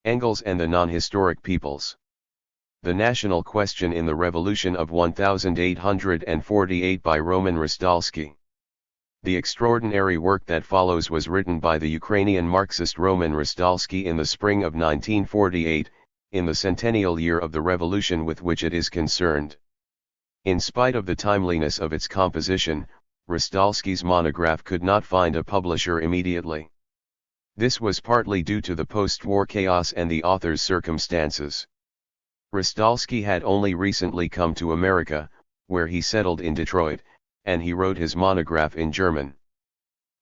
Engels and the non-historic peoples. The National Question in the Revolution of 1848 by Roman Rosdolsky. The extraordinary work that follows was written by the Ukrainian Marxist Roman Rosdolsky in the spring of 1948, in the centennial year of the revolution with which it is concerned. In spite of the timeliness of its composition, Rosdolsky's monograph could not find a publisher immediately. This was partly due to the post-war chaos and the author's circumstances. Rosdolsky had only recently come to America, where he settled in Detroit, and he wrote his monograph in German.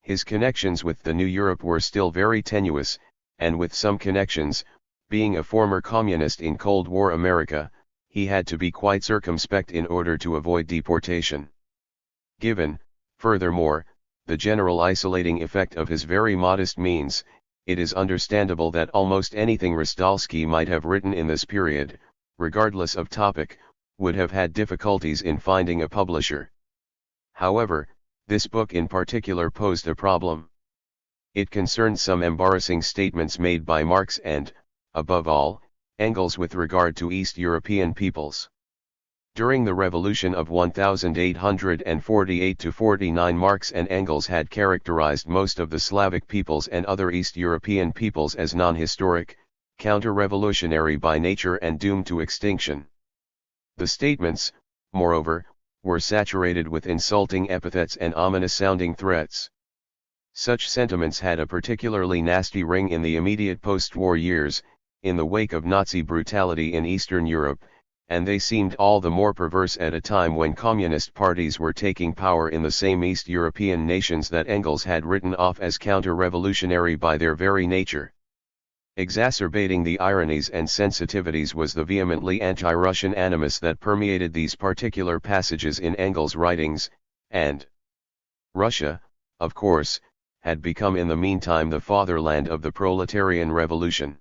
His connections with the New Europe were still very tenuous, and with some connections, being a former communist in Cold War America, he had to be quite circumspect in order to avoid deportation. Given, furthermore, the general isolating effect of his very modest means, it is understandable that almost anything Rosdolsky might have written in this period, regardless of topic, would have had difficulties in finding a publisher. However, this book in particular posed a problem. It concerned some embarrassing statements made by Marx and, above all, Engels with regard to East European peoples. During the Revolution of 1848–49, Marx and Engels had characterized most of the Slavic peoples and other East European peoples as non-historic, counter-revolutionary by nature and doomed to extinction. The statements, moreover, were saturated with insulting epithets and ominous-sounding threats. Such sentiments had a particularly nasty ring in the immediate post-war years, in the wake of Nazi brutality in Eastern Europe, and they seemed all the more perverse at a time when communist parties were taking power in the same East European nations that Engels had written off as counter-revolutionary by their very nature. Exacerbating the ironies and sensitivities was the vehemently anti-Russian animus that permeated these particular passages in Engels' writings, and Russia, of course, had become in the meantime the fatherland of the proletarian revolution.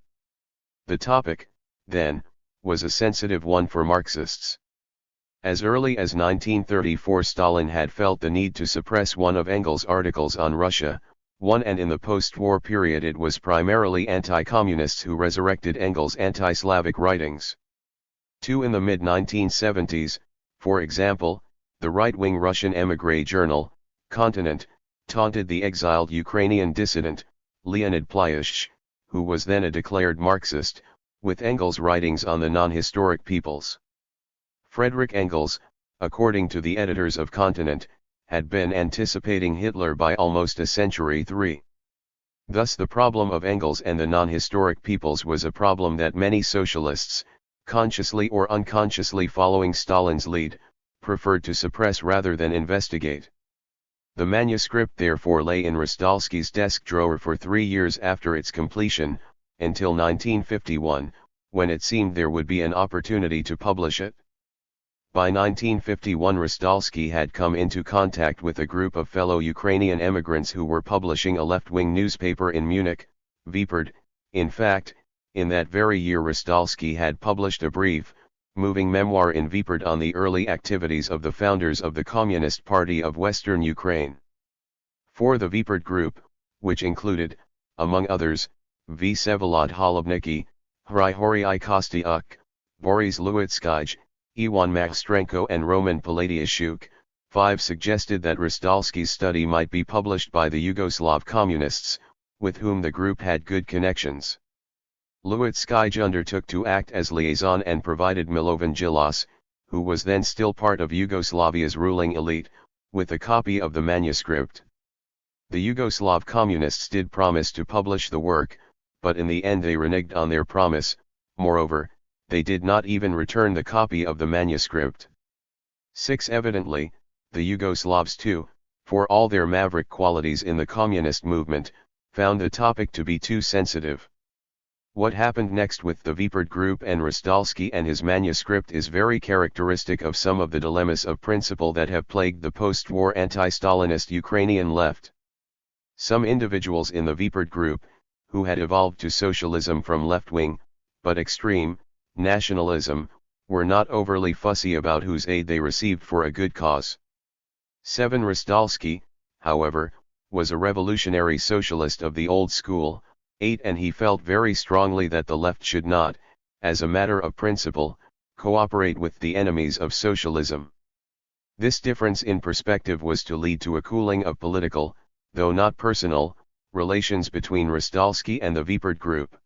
The topic, then, was a sensitive one for Marxists. As early as 1934, Stalin had felt the need to suppress one of Engels' articles on Russia, and in the post-war period it was primarily anti-communists who resurrected Engels' anti-Slavic writings. In the mid-1970s, for example, the right-wing Russian émigré journal, Continent, taunted the exiled Ukrainian dissident, Leonid Plyushch, who was then a declared Marxist, with Engels' writings on the non-historic peoples. Friedrich Engels, according to the editors of Continent, had been anticipating Hitler by almost a century. Thus the problem of Engels and the non-historic peoples was a problem that many socialists, consciously or unconsciously following Stalin's lead, preferred to suppress rather than investigate. The manuscript therefore lay in Rosdolsky's desk drawer for 3 years after its completion, until 1951, when it seemed there would be an opportunity to publish it. By 1951 Rosdolsky had come into contact with a group of fellow Ukrainian emigrants who were publishing a left-wing newspaper in Munich, Vipert. In fact, in that very year Rosdolsky had published a brief, moving memoir in Vipert on the early activities of the founders of the Communist Party of Western Ukraine. For the Vipert group, which included, among others, Vsevolod Holubniki, Hryhory Kostyuk, Boris Lewitskij, Iwan Makstrenko and Roman Paladiashuk, 5 suggested that Rosdolsky's study might be published by the Yugoslav communists, with whom the group had good connections. Lewitskij undertook to act as liaison and provided Milovan Djilas, who was then still part of Yugoslavia's ruling elite, with a copy of the manuscript. The Yugoslav communists did promise to publish the work, but in the end they reneged on their promise. Moreover, they did not even return the copy of the manuscript. 6. Evidently, the Yugoslavs too, for all their maverick qualities in the communist movement, found the topic to be too sensitive. What happened next with the Vipert group and Rosdolsky and his manuscript is very characteristic of some of the dilemmas of principle that have plagued the post-war anti-Stalinist Ukrainian left. Some individuals in the Vipert group, who had evolved to socialism from left-wing, but extreme, nationalism, were not overly fussy about whose aid they received for a good cause. 7. Rosdolsky, however, was a revolutionary socialist of the old school, 8. And he felt very strongly that the left should not, as a matter of principle, cooperate with the enemies of socialism. This difference in perspective was to lead to a cooling of political, though not personal, relations between Rosdolsky and the Vipert group.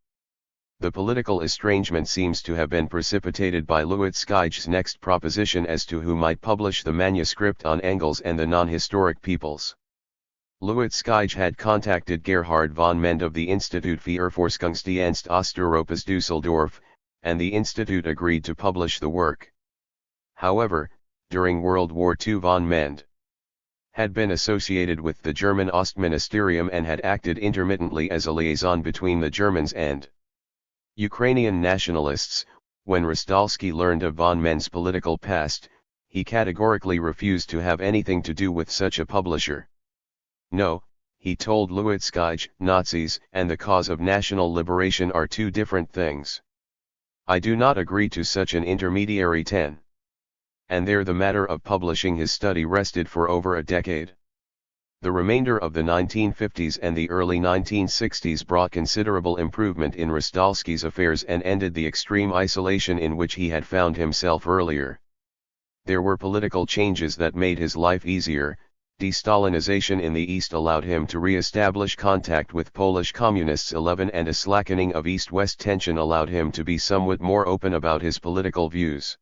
The political estrangement seems to have been precipitated by Luitskij's next proposition as to who might publish the manuscript on Engels and the non-historic peoples. Luitskij had contacted Gerhard von Mend of the Institut für Forschungsdienst Osteuropas Düsseldorf, and the institute agreed to publish the work. However, during World War II von Mend had been associated with the German Ostministerium and had acted intermittently as a liaison between the Germans and Ukrainian nationalists. When Rosdolsky learned of von Mend's political past, he categorically refused to have anything to do with such a publisher. No, he told Luitskij, Nazis and the cause of national liberation are two different things. I do not agree to such an intermediary 10. And there the matter of publishing his study rested for over a decade. The remainder of the 1950s and the early 1960s brought considerable improvement in Rosdolsky's affairs and ended the extreme isolation in which he had found himself earlier. There were political changes that made his life easier. De-Stalinization in the East allowed him to re-establish contact with Polish Communists 11, and a slackening of East-West tension allowed him to be somewhat more open about his political views.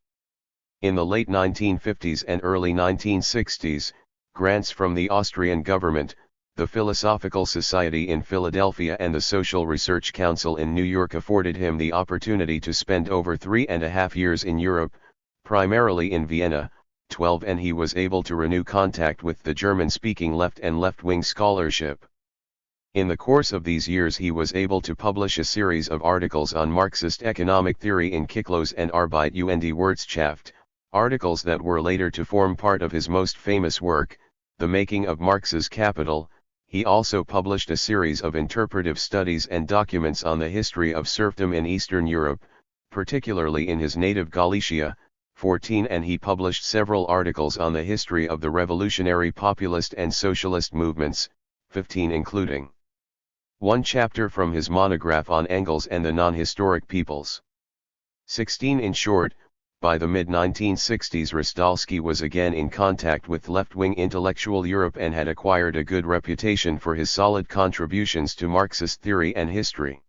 In the late 1950s and early 1960s, grants from the Austrian government, the Philosophical Society in Philadelphia and the Social Research Council in New York afforded him the opportunity to spend over 3.5 years in Europe, primarily in Vienna, 12, and he was able to renew contact with the German-speaking left and left-wing scholarship. In the course of these years he was able to publish a series of articles on Marxist economic theory in Kicklos and Arbeit und Wirtschaft, articles that were later to form part of his most famous work, The Making of Marx's Capital. He also published a series of interpretive studies and documents on the history of serfdom in Eastern Europe, particularly in his native Galicia, 14, and he published several articles on the history of the revolutionary populist and socialist movements, 15, including one chapter from his monograph on Engels and the non-historic peoples. 16. In short, by the mid-1960s Rosdolsky was again in contact with left-wing intellectual Europe and had acquired a good reputation for his solid contributions to Marxist theory and history.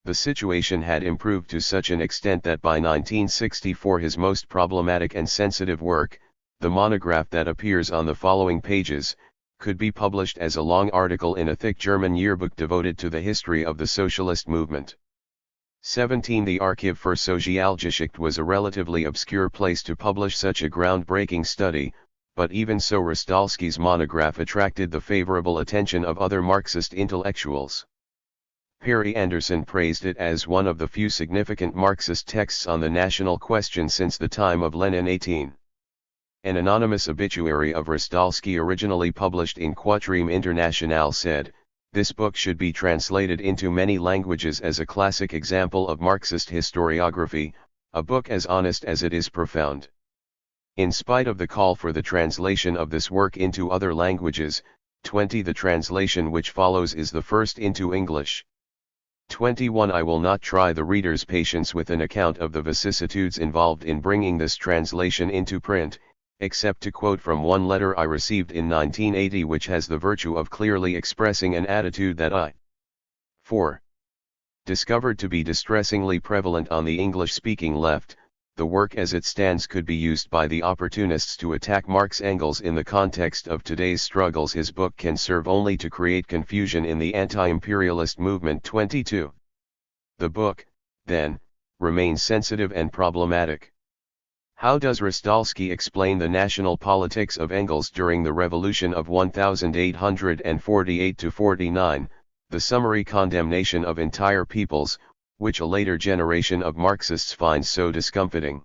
The situation had improved to such an extent that by 1964 his most problematic and sensitive work, the monograph that appears on the following pages, could be published as a long article in a thick German yearbook devoted to the history of the socialist movement. 17. The Archiv für Sozialgeschichte was a relatively obscure place to publish such a groundbreaking study, but even so Rosdolsky's monograph attracted the favorable attention of other Marxist intellectuals. Perry Anderson praised it as one of the few significant Marxist texts on the national question since the time of Lenin. 18. An anonymous obituary of Rosdolsky originally published in Quatrime Internationale said, "This book should be translated into many languages as a classic example of Marxist historiography, a book as honest as it is profound." In spite of the call for the translation of this work into other languages, 20. The translation which follows is the first into English. 21. I will not try the reader's patience with an account of the vicissitudes involved in bringing this translation into print, except to quote from one letter I received in 1980 which has the virtue of clearly expressing an attitude that I 4. discovered to be distressingly prevalent on the English-speaking left. The work as it stands could be used by the opportunists to attack Marx Engels in the context of today's struggles. His book can serve only to create confusion in the anti-imperialist movement. 22. The book, then, remains sensitive and problematic. How does Rosdolsky explain the national politics of Engels during the Revolution of 1848–49, the summary condemnation of entire peoples, which a later generation of Marxists finds so discomfiting?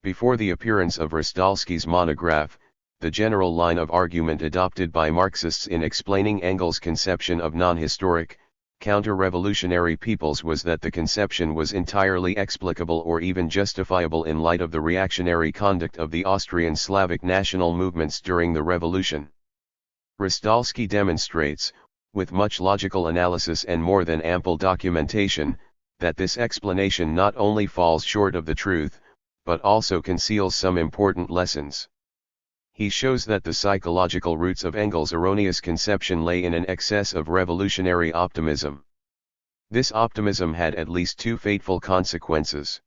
Before the appearance of Rosdolsky's monograph, the general line of argument adopted by Marxists in explaining Engels' conception of non-historic, counter-revolutionary peoples was that the conception was entirely explicable or even justifiable in light of the reactionary conduct of the Austrian Slavic national movements during the revolution. Rosdolsky demonstrates, with much logical analysis and more than ample documentation, that this explanation not only falls short of the truth, but also conceals some important lessons. He shows that the psychological roots of Engels' erroneous conception lay in an excess of revolutionary optimism. This optimism had at least two fateful consequences.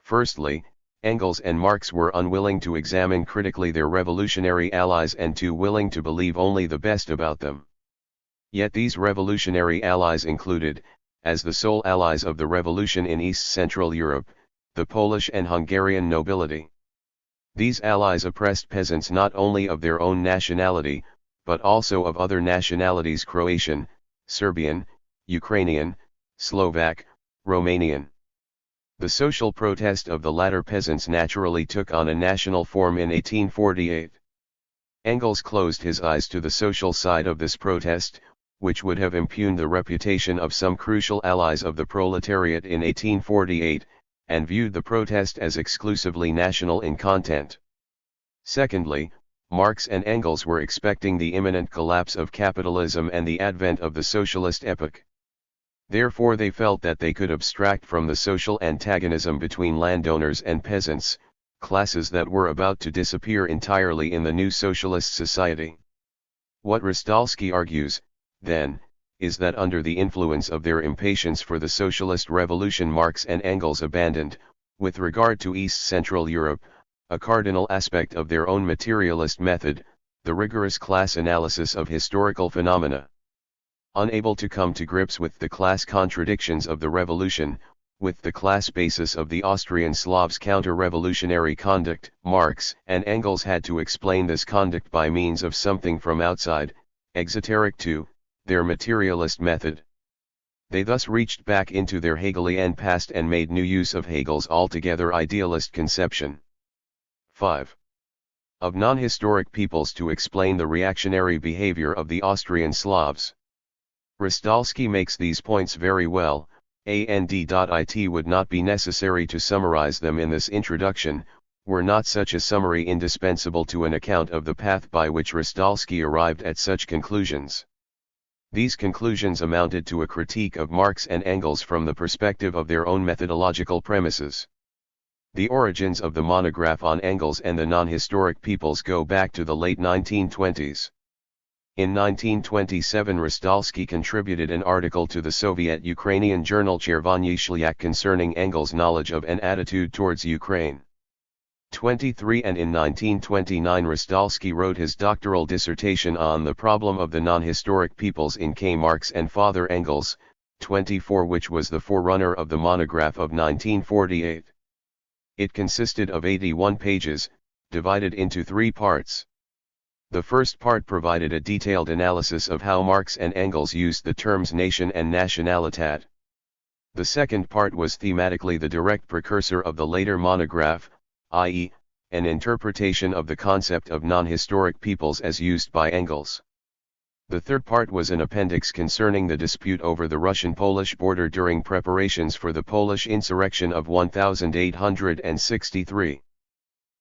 Firstly, Engels and Marx were unwilling to examine critically their revolutionary allies and too willing to believe only the best about them. Yet these revolutionary allies included, as the sole allies of the revolution in East Central Europe, the Polish and Hungarian nobility. These allies oppressed peasants not only of their own nationality, but also of other nationalities: Croatian, Serbian, Ukrainian, Slovak, Romanian. The social protest of the latter peasants naturally took on a national form in 1848. Engels closed his eyes to the social side of this protest, which would have impugned the reputation of some crucial allies of the proletariat in 1848, and viewed the protest as exclusively national in content. Secondly, Marx and Engels were expecting the imminent collapse of capitalism and the advent of the socialist epoch. Therefore they felt that they could abstract from the social antagonism between landowners and peasants, classes that were about to disappear entirely in the new socialist society. What Rosdolsky argues, then, is that under the influence of their impatience for the socialist revolution, Marx and Engels abandoned, with regard to East Central Europe, a cardinal aspect of their own materialist method, the rigorous class analysis of historical phenomena. Unable to come to grips with the class contradictions of the revolution, with the class basis of the Austrian Slavs' counter-revolutionary conduct, Marx and Engels had to explain this conduct by means of something from outside, exoteric to their materialist method. They thus reached back into their Hegelian past and made new use of Hegel's altogether idealist conception. 5. Of non-historic peoples to explain the reactionary behavior of the Austrian Slavs. Rosdolsky makes these points very well, and it would not be necessary to summarize them in this introduction, were not such a summary indispensable to an account of the path by which Rosdolsky arrived at such conclusions. These conclusions amounted to a critique of Marx and Engels from the perspective of their own methodological premises. The origins of the monograph on Engels and the non-historic peoples go back to the late 1920s. In 1927 Rosdolsky contributed an article to the Soviet-Ukrainian journal Chervony Shliak concerning Engels' knowledge of and attitude towards Ukraine. 23 And in 1929 Rosdolsky wrote his doctoral dissertation on the problem of the non-historic peoples in K. Marx and Father Engels, 24, which was the forerunner of the monograph of 1948. It consisted of 81 pages, divided into 3 parts. The first part provided a detailed analysis of how Marx and Engels used the terms nation and nationalitat. The second part was thematically the direct precursor of the later monograph, i.e., an interpretation of the concept of non-historic peoples as used by Engels. The third part was an appendix concerning the dispute over the Russian-Polish border during preparations for the Polish insurrection of 1863.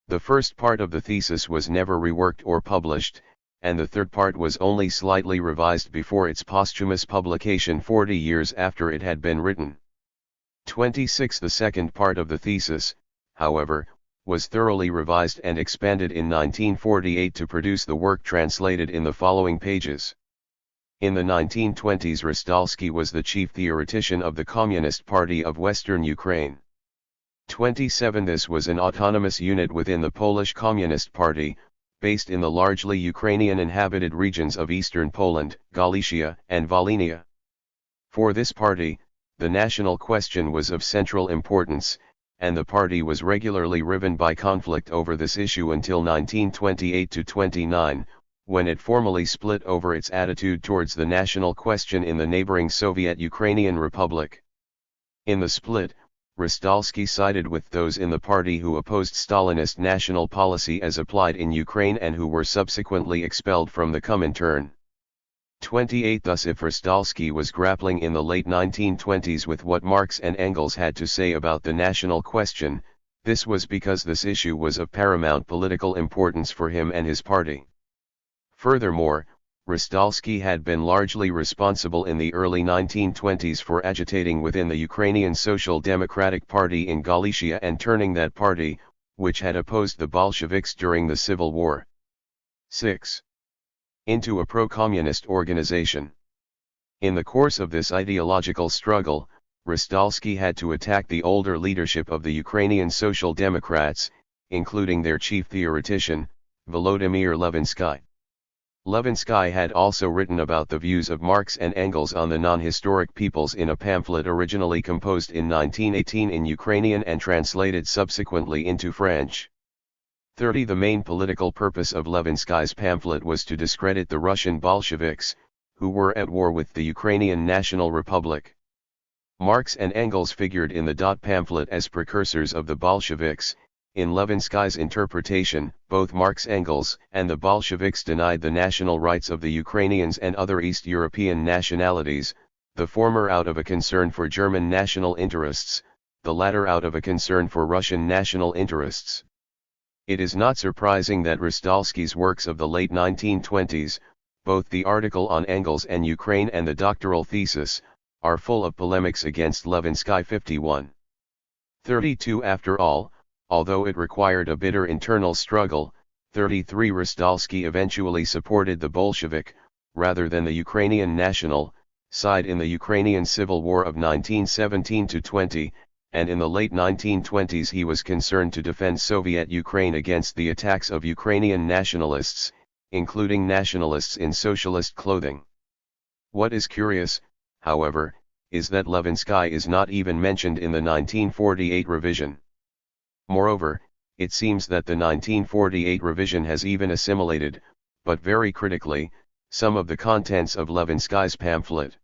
The first part of the thesis was never reworked or published, and the third part was only slightly revised before its posthumous publication 40 years after it had been written. 26 The second part of the thesis, however, was thoroughly revised and expanded in 1948 to produce the work translated in the following pages. In the 1920s Rosdolsky was the chief theoretician of the Communist Party of Western Ukraine. 27 This was an autonomous unit within the Polish Communist Party, based in the largely Ukrainian inhabited regions of eastern Poland, Galicia, and Volhynia. For this party, the national question was of central importance, and the party was regularly riven by conflict over this issue until 1928-29, when it formally split over its attitude towards the national question in the neighboring Soviet Ukrainian Republic. In the split, Rosdolsky sided with those in the party who opposed Stalinist national policy as applied in Ukraine and who were subsequently expelled from the Comintern. 28 Thus if Rosdolsky was grappling in the late 1920s with what Marx and Engels had to say about the national question, this was because this issue was of paramount political importance for him and his party. Furthermore, Rosdolsky had been largely responsible in the early 1920s for agitating within the Ukrainian Social Democratic Party in Galicia and turning that party, which had opposed the Bolsheviks during the Civil War, 6. into a pro-communist organization. In the course of this ideological struggle, Rosdolsky had to attack the older leadership of the Ukrainian Social Democrats, including their chief theoretician, Volodymyr Levinsky. Levinsky had also written about the views of Marx and Engels on the non-historic peoples in a pamphlet originally composed in 1918 in Ukrainian and translated subsequently into French. 30. The main political purpose of Levinsky's pamphlet was to discredit the Russian Bolsheviks, who were at war with the Ukrainian National Republic. Marx and Engels figured in the pamphlet as precursors of the Bolsheviks. In Levinsky's interpretation, both Marx, Engels, and the Bolsheviks denied the national rights of the Ukrainians and other East European nationalities, the former out of a concern for German national interests, the latter out of a concern for Russian national interests. It is not surprising that Rosdolsky's works of the late 1920s, both the article on Engels and Ukraine and the doctoral thesis, are full of polemics against Levinsky. 51. 32. After all, although it required a bitter internal struggle, 33. Rosdolsky eventually supported the Bolshevik, rather than the Ukrainian national, side in the Ukrainian Civil War of 1917-20, and in the late 1920s he was concerned to defend Soviet Ukraine against the attacks of Ukrainian nationalists, including nationalists in socialist clothing. What is curious, however, is that Levinsky is not even mentioned in the 1948 revision. Moreover, it seems that the 1948 revision has even assimilated, but very critically, some of the contents of Levinsky's pamphlet.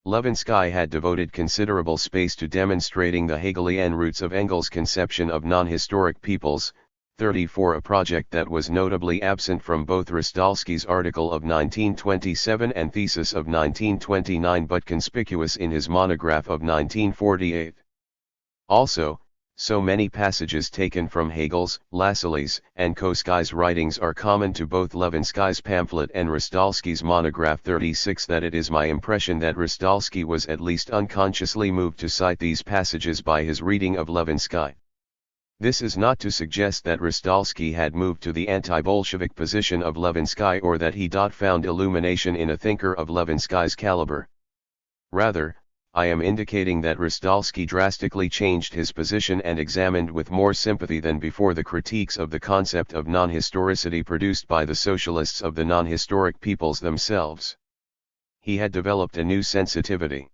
Levinsky had devoted considerable space to demonstrating the Hegelian roots of Engels' conception of non-historic peoples, 34, a project that was notably absent from both Rosdolsky's article of 1927 and thesis of 1929 but conspicuous in his monograph of 1948. Also, so many passages taken from Hegel's, Lassalle,'s, and Koskai's writings are common to both Levinsky's pamphlet and Rosdolsky's monograph 36 that it is my impression that Rosdolsky was at least unconsciously moved to cite these passages by his reading of Levinsky. This is not to suggest that Rosdolsky had moved to the anti-Bolshevik position of Levinsky or that he found illumination in a thinker of Levinsky's caliber. Rather, I am indicating that Rosdolsky drastically changed his position and examined with more sympathy than before the critiques of the concept of non-historicity produced by the socialists of the non-historic peoples themselves. He had developed a new sensitivity.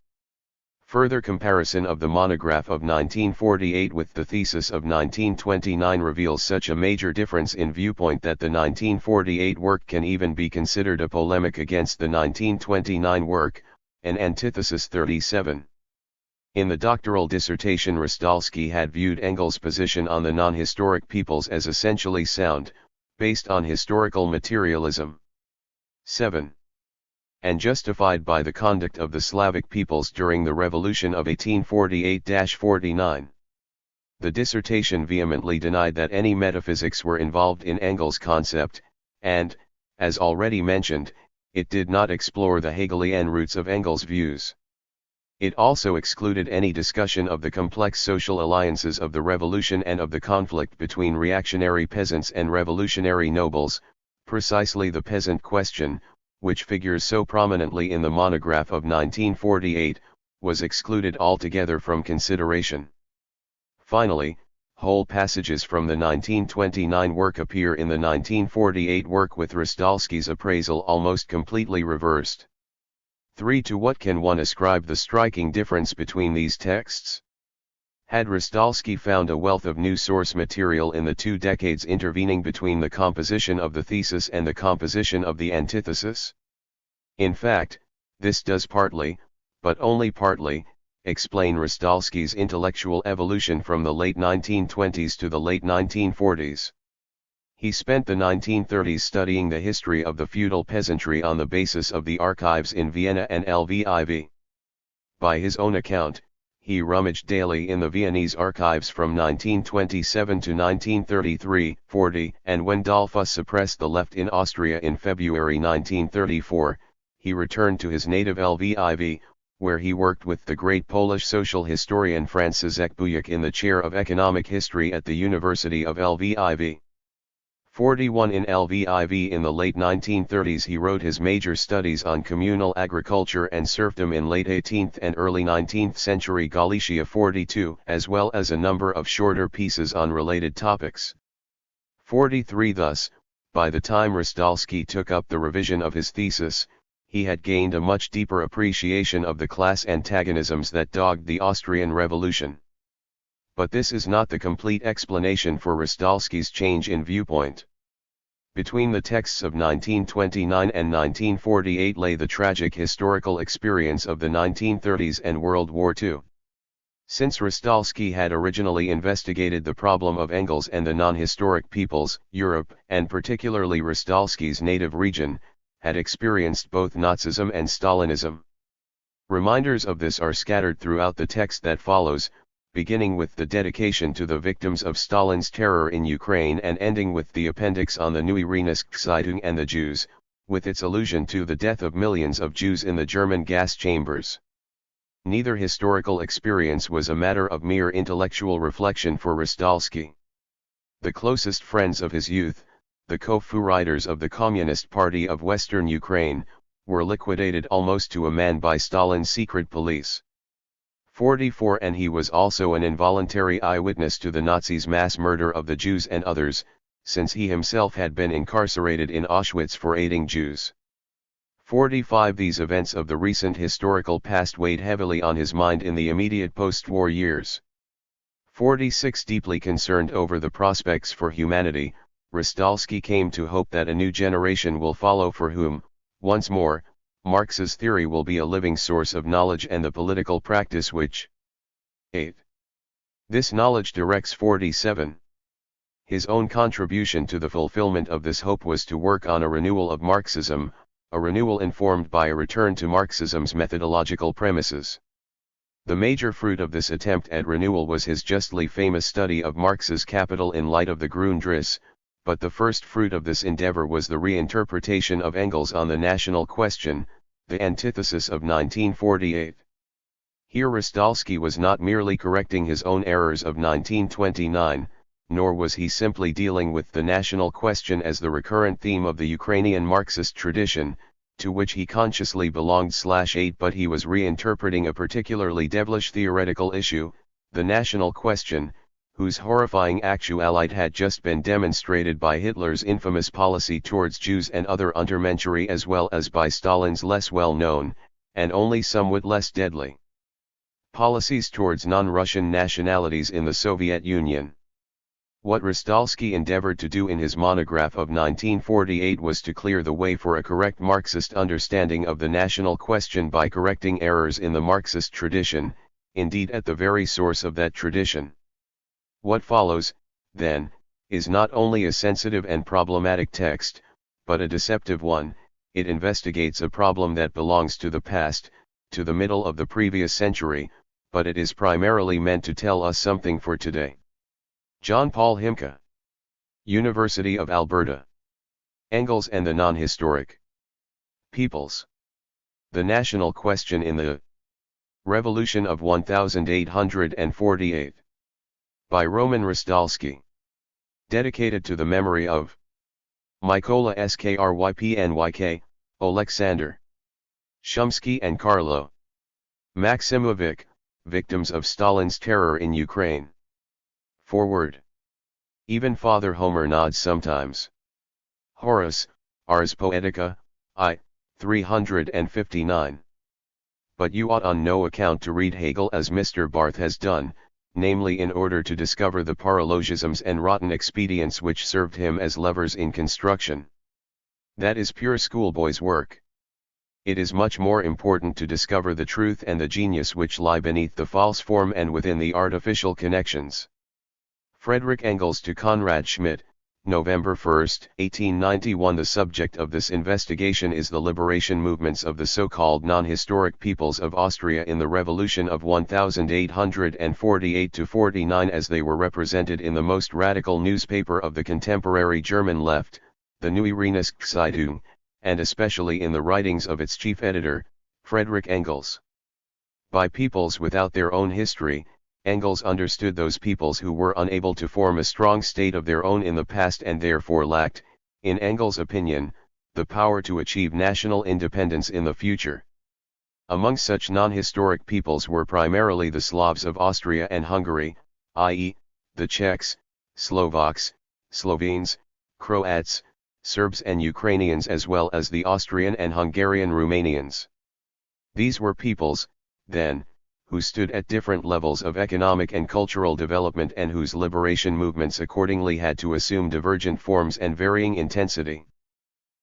Further comparison of the monograph of 1948 with the thesis of 1929 reveals such a major difference in viewpoint that the 1948 work can even be considered a polemic against the 1929 work, an antithesis. 37. In the doctoral dissertation, Rosdolsky had viewed Engels' position on the non-historic peoples as essentially sound, based on historical materialism. 7. And justified by the conduct of the Slavic peoples during the Revolution of 1848-49. The dissertation vehemently denied that any metaphysics were involved in Engels' concept, and, as already mentioned, it did not explore the Hegelian roots of Engels' views. It also excluded any discussion of the complex social alliances of the revolution and of the conflict between reactionary peasants and revolutionary nobles, precisely the peasant question, which figures so prominently in the monograph of 1948, was excluded altogether from consideration. Finally, whole passages from the 1929 work appear in the 1948 work with Rosdolsky's appraisal almost completely reversed. 3. To what can one ascribe the striking difference between these texts? Had Rosdolsky found a wealth of new source material in the 2 decades intervening between the composition of the thesis and the composition of the antithesis? In fact, this does partly, but only partly, explain Rosdolsky's intellectual evolution from the late 1920s to the late 1940s. He spent the 1930s studying the history of the feudal peasantry on the basis of the archives in Vienna and Lviv. By his own account, he rummaged daily in the Viennese archives from 1927 to 1933-40, and when Dollfuss suppressed the left in Austria in February 1934, he returned to his native Lviv, where he worked with the great Polish social historian Franciszek Bujak in the chair of economic history at the University of Lviv. 41 in Lviv. In the late 1930s he wrote his major studies on communal agriculture and serfdom in late 18th and early 19th century Galicia. 42, as well as a number of shorter pieces on related topics. 43. Thus, by the time Rosdolsky took up the revision of his thesis, he had gained a much deeper appreciation of the class antagonisms that dogged the Austrian Revolution. But this is not the complete explanation for Rosdolsky's change in viewpoint. Between the texts of 1929 and 1948 lay the tragic historical experience of the 1930s and World War II. Since Rosdolsky had originally investigated the problem of Engels and the non-historic peoples, Europe, and particularly Rosdolsky's native region, had experienced both Nazism and Stalinism. Reminders of this are scattered throughout the text that follows, beginning with the dedication to the victims of Stalin's terror in Ukraine and ending with the appendix on the Neue Rheinische and the Jews, with its allusion to the death of millions of Jews in the German gas chambers. Neither historical experience was a matter of mere intellectual reflection for Rosdolsky. The closest friends of his youth, the co-Führers of the Communist Party of Western Ukraine, were liquidated almost to a man by Stalin's secret police. 44. And he was also an involuntary eyewitness to the Nazis' mass murder of the Jews and others, since he himself had been incarcerated in Auschwitz for aiding Jews. 45. These events of the recent historical past weighed heavily on his mind in the immediate post-war years. 46. Deeply concerned over the prospects for humanity, Rosdolsky came to hope that a new generation will follow for whom, once more, Marx's theory will be a living source of knowledge and the political practice which 8. This knowledge directs. 47. His own contribution to the fulfillment of this hope was to work on a renewal of Marxism, a renewal informed by a return to Marxism's methodological premises. The major fruit of this attempt at renewal was his justly famous study of Marx's Capital in light of the Grundrisse, but the first fruit of this endeavor was the reinterpretation of Engels on the national question, the antithesis of 1948. Here Rosdolsky was not merely correcting his own errors of 1929, nor was he simply dealing with the national question as the recurrent theme of the Ukrainian Marxist tradition, to which he consciously belonged. 8. But he was reinterpreting a particularly devilish theoretical issue, the national question, whose horrifying actuality had just been demonstrated by Hitler's infamous policy towards Jews and other Untermenschery, as well as by Stalin's less well-known, and only somewhat less deadly, policies towards non-Russian nationalities in the Soviet Union. What Rosdolsky endeavored to do in his monograph of 1948 was to clear the way for a correct Marxist understanding of the national question by correcting errors in the Marxist tradition, indeed at the very source of that tradition. What follows, then, is not only a sensitive and problematic text, but a deceptive one. It investigates a problem that belongs to the past, to the middle of the previous century, but it is primarily meant to tell us something for today. John Paul Himka, University of Alberta. Engels and the Non-Historic Peoples. The National Question in the Revolution of 1848. By Roman Rosdolsky. Dedicated to the memory of Mykola Skrypnyk, Alexander Shumsky and Karlo Maximovic, victims of Stalin's terror in Ukraine. Forward. Even Father Homer nods sometimes. Horace, Ars Poetica, I. 359. But you ought on no account to read Hegel as Mr. Barth has done, namely in order to discover the paralogisms and rotten expedients which served him as levers in construction. That is pure schoolboy's work. It is much more important to discover the truth and the genius which lie beneath the false form and within the artificial connections. Friedrich Engels to Conrad Schmidt, November 1, 1891. The subject of this investigation is the liberation movements of the so-called non-historic peoples of Austria in the Revolution of 1848–49 as they were represented in the most radical newspaper of the contemporary German left, the Neue Rheinische-Zeitung, and especially in the writings of its chief editor, Friedrich Engels. By peoples without their own history, Engels understood those peoples who were unable to form a strong state of their own in the past and therefore lacked, in Engels' opinion, the power to achieve national independence in the future. Among such non-historic peoples were primarily the Slavs of Austria and Hungary, i.e., the Czechs, Slovaks, Slovenes, Croats, Serbs and Ukrainians, as well as the Austrian and Hungarian Romanians. These were peoples, then, who stood at different levels of economic and cultural development and whose liberation movements accordingly had to assume divergent forms and varying intensity.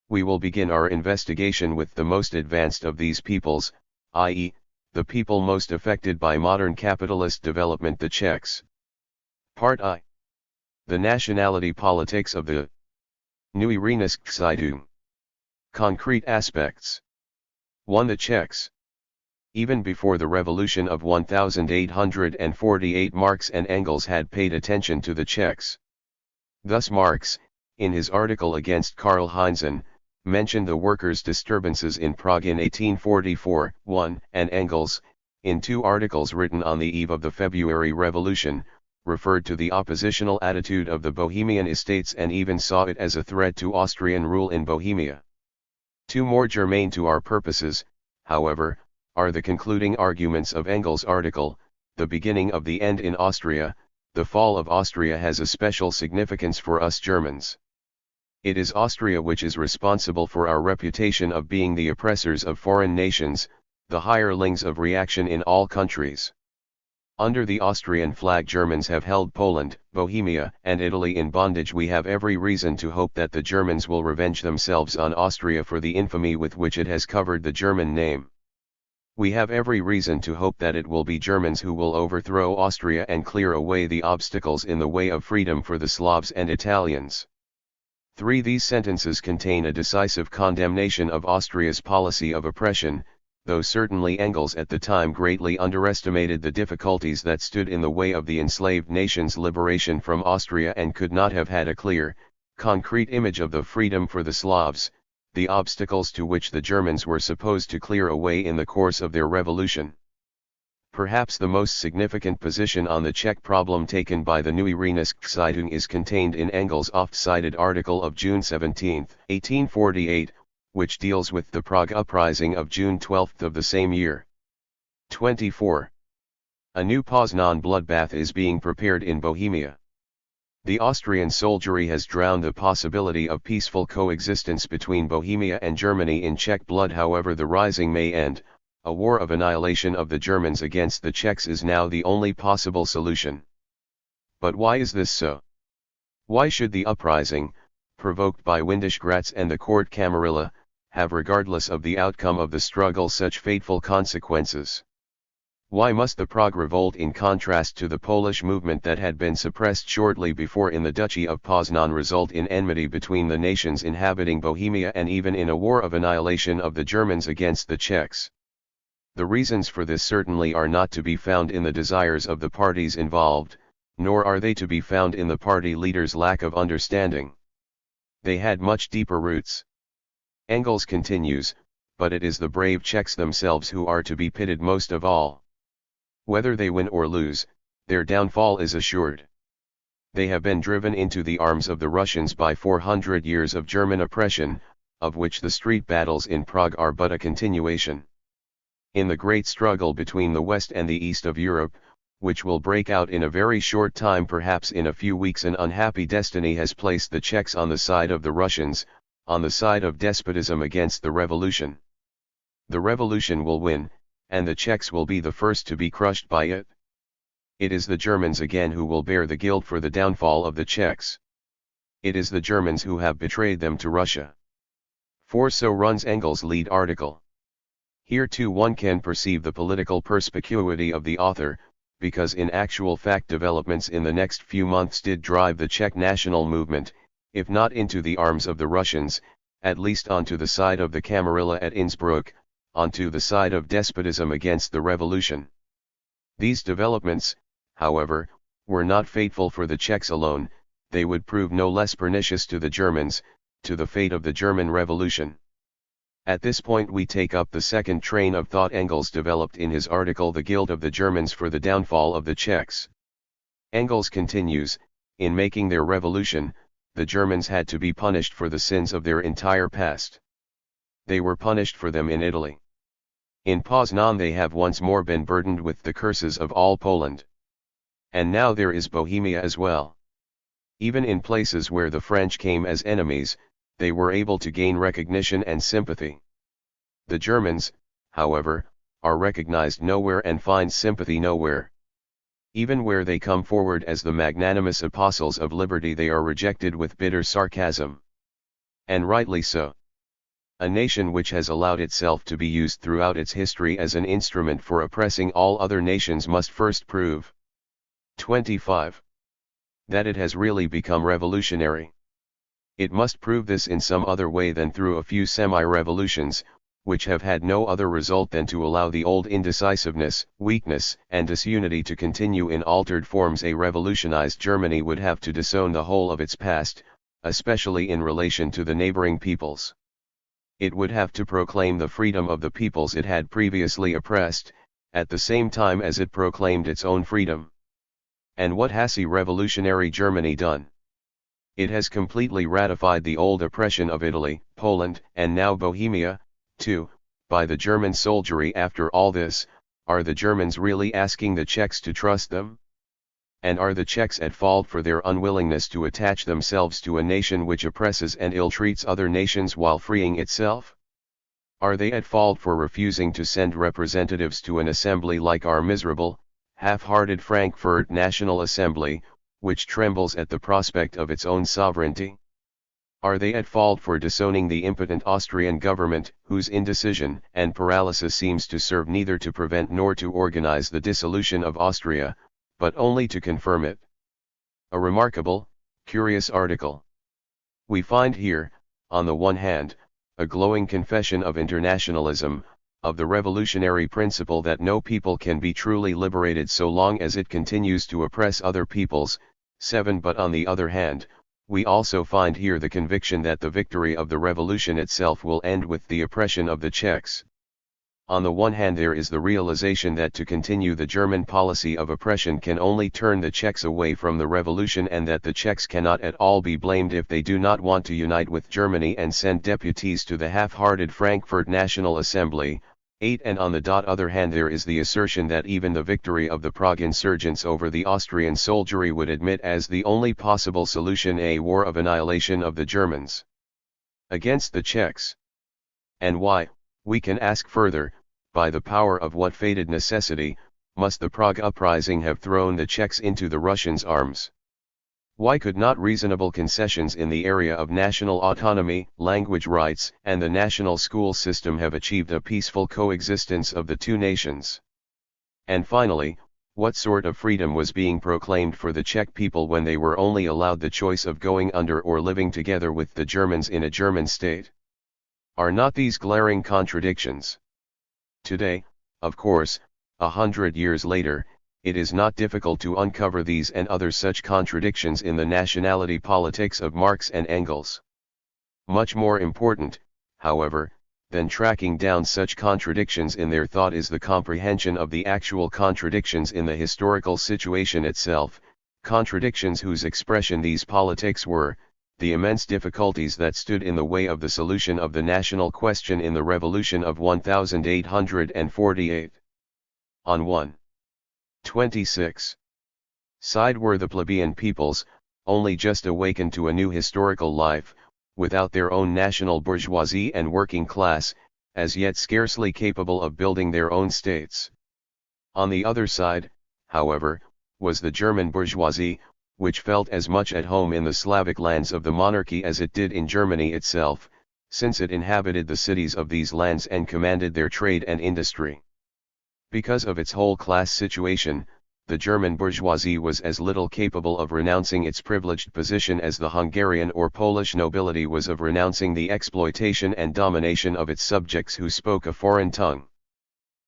We will begin our investigation with the most advanced of these peoples, i.e., the people most affected by modern capitalist development, the Czechs. Part I. The nationality politics of the Neue Rheinische-Zeitung. Concrete aspects. 1. The Czechs. Even before the Revolution of 1848, Marx and Engels had paid attention to the Czechs. Thus Marx, in his article against Karl Heinzen, mentioned the workers' disturbances in Prague in 1844, 1, and Engels, in two articles written on the eve of the February Revolution, referred to the oppositional attitude of the Bohemian estates and even saw it as a threat to Austrian rule in Bohemia. Two more germane to our purposes, however, are the concluding arguments of Engels' article, the beginning of the end in Austria. The fall of Austria has a special significance for us Germans. It is Austria which is responsible for our reputation of being the oppressors of foreign nations, the hirelings of reaction in all countries. Under the Austrian flag Germans have held Poland, Bohemia, and Italy in bondage. We have every reason to hope that the Germans will revenge themselves on Austria for the infamy with which it has covered the German name. We have every reason to hope that it will be Germans who will overthrow Austria and clear away the obstacles in the way of freedom for the Slavs and Italians. 3. These sentences contain a decisive condemnation of Austria's policy of oppression, though certainly Engels at the time greatly underestimated the difficulties that stood in the way of the enslaved nation's liberation from Austria and could not have had a clear, concrete image of the freedom for the Slavs, the obstacles to which the Germans were supposed to clear away in the course of their revolution. Perhaps the most significant position on the Czech problem taken by the Neue Rheinische-Zeitung is contained in Engels' oft-cited article of June 17, 1848, which deals with the Prague uprising of June 12 of the same year. 24. A new Poznan bloodbath is being prepared in Bohemia. The Austrian soldiery has drowned the possibility of peaceful coexistence between Bohemia and Germany in Czech blood. However, the rising may end. A war of annihilation of the Germans against the Czechs is now the only possible solution. But why is this so? Why should the uprising, provoked by Windischgrätz and the court Camarilla, have, regardless of the outcome of the struggle, such fateful consequences? Why must the Prague revolt, in contrast to the Polish movement that had been suppressed shortly before in the Duchy of Poznan, result in enmity between the nations inhabiting Bohemia and even in a war of annihilation of the Germans against the Czechs? The reasons for this certainly are not to be found in the desires of the parties involved, nor are they to be found in the party leaders' lack of understanding. They had much deeper roots. Engels continues, but it is the brave Czechs themselves who are to be pitied most of all. Whether they win or lose, their downfall is assured. They have been driven into the arms of the Russians by 400 years of German oppression, of which the street battles in Prague are but a continuation. In the great struggle between the West and the East of Europe, which will break out in a very short time, perhaps in a few weeks, an unhappy destiny has placed the Czechs on the side of the Russians, on the side of despotism against the revolution. The revolution will win, and the Czechs will be the first to be crushed by it. It is the Germans again who will bear the guilt for the downfall of the Czechs. It is the Germans who have betrayed them to Russia. For so runs Engels' lead article. Here too one can perceive the political perspicuity of the author, because in actual fact developments in the next few months did drive the Czech national movement, if not into the arms of the Russians, at least onto the side of the Camarilla at Innsbruck, onto the side of despotism against the revolution. These developments, however, were not fateful for the Czechs alone, they would prove no less pernicious to the Germans, to the fate of the German Revolution. At this point we take up the second train of thought Engels developed in his article The Guilt of the Germans for the Downfall of the Czechs. Engels continues, in making their revolution, the Germans had to be punished for the sins of their entire past. They were punished for them in Italy. In Poznan they have once more been burdened with the curses of all Poland. And now there is Bohemia as well. Even in places where the French came as enemies, they were able to gain recognition and sympathy. The Germans, however, are recognized nowhere and find sympathy nowhere. Even where they come forward as the magnanimous apostles of liberty they are rejected with bitter sarcasm. And rightly so. A nation which has allowed itself to be used throughout its history as an instrument for oppressing all other nations must first prove 25. That it has really become revolutionary. It must prove this in some other way than through a few semi-revolutions, which have had no other result than to allow the old indecisiveness, weakness, and disunity to continue in altered forms. A revolutionized Germany would have to disown the whole of its past, especially in relation to the neighboring peoples. It would have to proclaim the freedom of the peoples it had previously oppressed, at the same time as it proclaimed its own freedom. And what has revolutionary Germany done? It has completely ratified the old oppression of Italy, Poland, and now Bohemia, too, by the German soldiery. After all this, are the Germans really asking the Czechs to trust them? And are the Czechs at fault for their unwillingness to attach themselves to a nation which oppresses and ill-treats other nations while freeing itself? Are they at fault for refusing to send representatives to an assembly like our miserable, half-hearted Frankfurt National Assembly, which trembles at the prospect of its own sovereignty? Are they at fault for disowning the impotent Austrian government, whose indecision and paralysis seems to serve neither to prevent nor to organize the dissolution of Austria, but only to confirm it? A remarkable, curious article. We find here, on the one hand, a glowing confession of internationalism, of the revolutionary principle that no people can be truly liberated so long as it continues to oppress other peoples. 7. But on the other hand, we also find here the conviction that the victory of the revolution itself will end with the oppression of the Czechs. On the one hand there is the realization that to continue the German policy of oppression can only turn the Czechs away from the revolution, and that the Czechs cannot at all be blamed if they do not want to unite with Germany and send deputies to the half-hearted Frankfurt National Assembly. 8. And on the other hand there is the assertion that even the victory of the Prague insurgents over the Austrian soldiery would admit as the only possible solution a war of annihilation of the Germans against the Czechs. And why, we can ask further, by the power of what fated necessity, must the Prague uprising have thrown the Czechs into the Russians' arms? Why could not reasonable concessions in the area of national autonomy, language rights, and the national school system have achieved a peaceful coexistence of the two nations? And finally, what sort of freedom was being proclaimed for the Czech people when they were only allowed the choice of going under or living together with the Germans in a German state? Are not these glaring contradictions? Today, of course, 100 years later, it is not difficult to uncover these and other such contradictions in the nationality politics of Marx and Engels. Much more important, however, than tracking down such contradictions in their thought is the comprehension of the actual contradictions in the historical situation itself, contradictions whose expression these politics were, the immense difficulties that stood in the way of the solution of the national question in the Revolution of 1848. On 1:26 side were the plebeian peoples, only just awakened to a new historical life, without their own national bourgeoisie and working class, as yet scarcely capable of building their own states. On the other side, however, was the German bourgeoisie, which felt as much at home in the Slavic lands of the monarchy as it did in Germany itself, since it inhabited the cities of these lands and commanded their trade and industry. Because of its whole class situation, the German bourgeoisie was as little capable of renouncing its privileged position as the Hungarian or Polish nobility was of renouncing the exploitation and domination of its subjects who spoke a foreign tongue.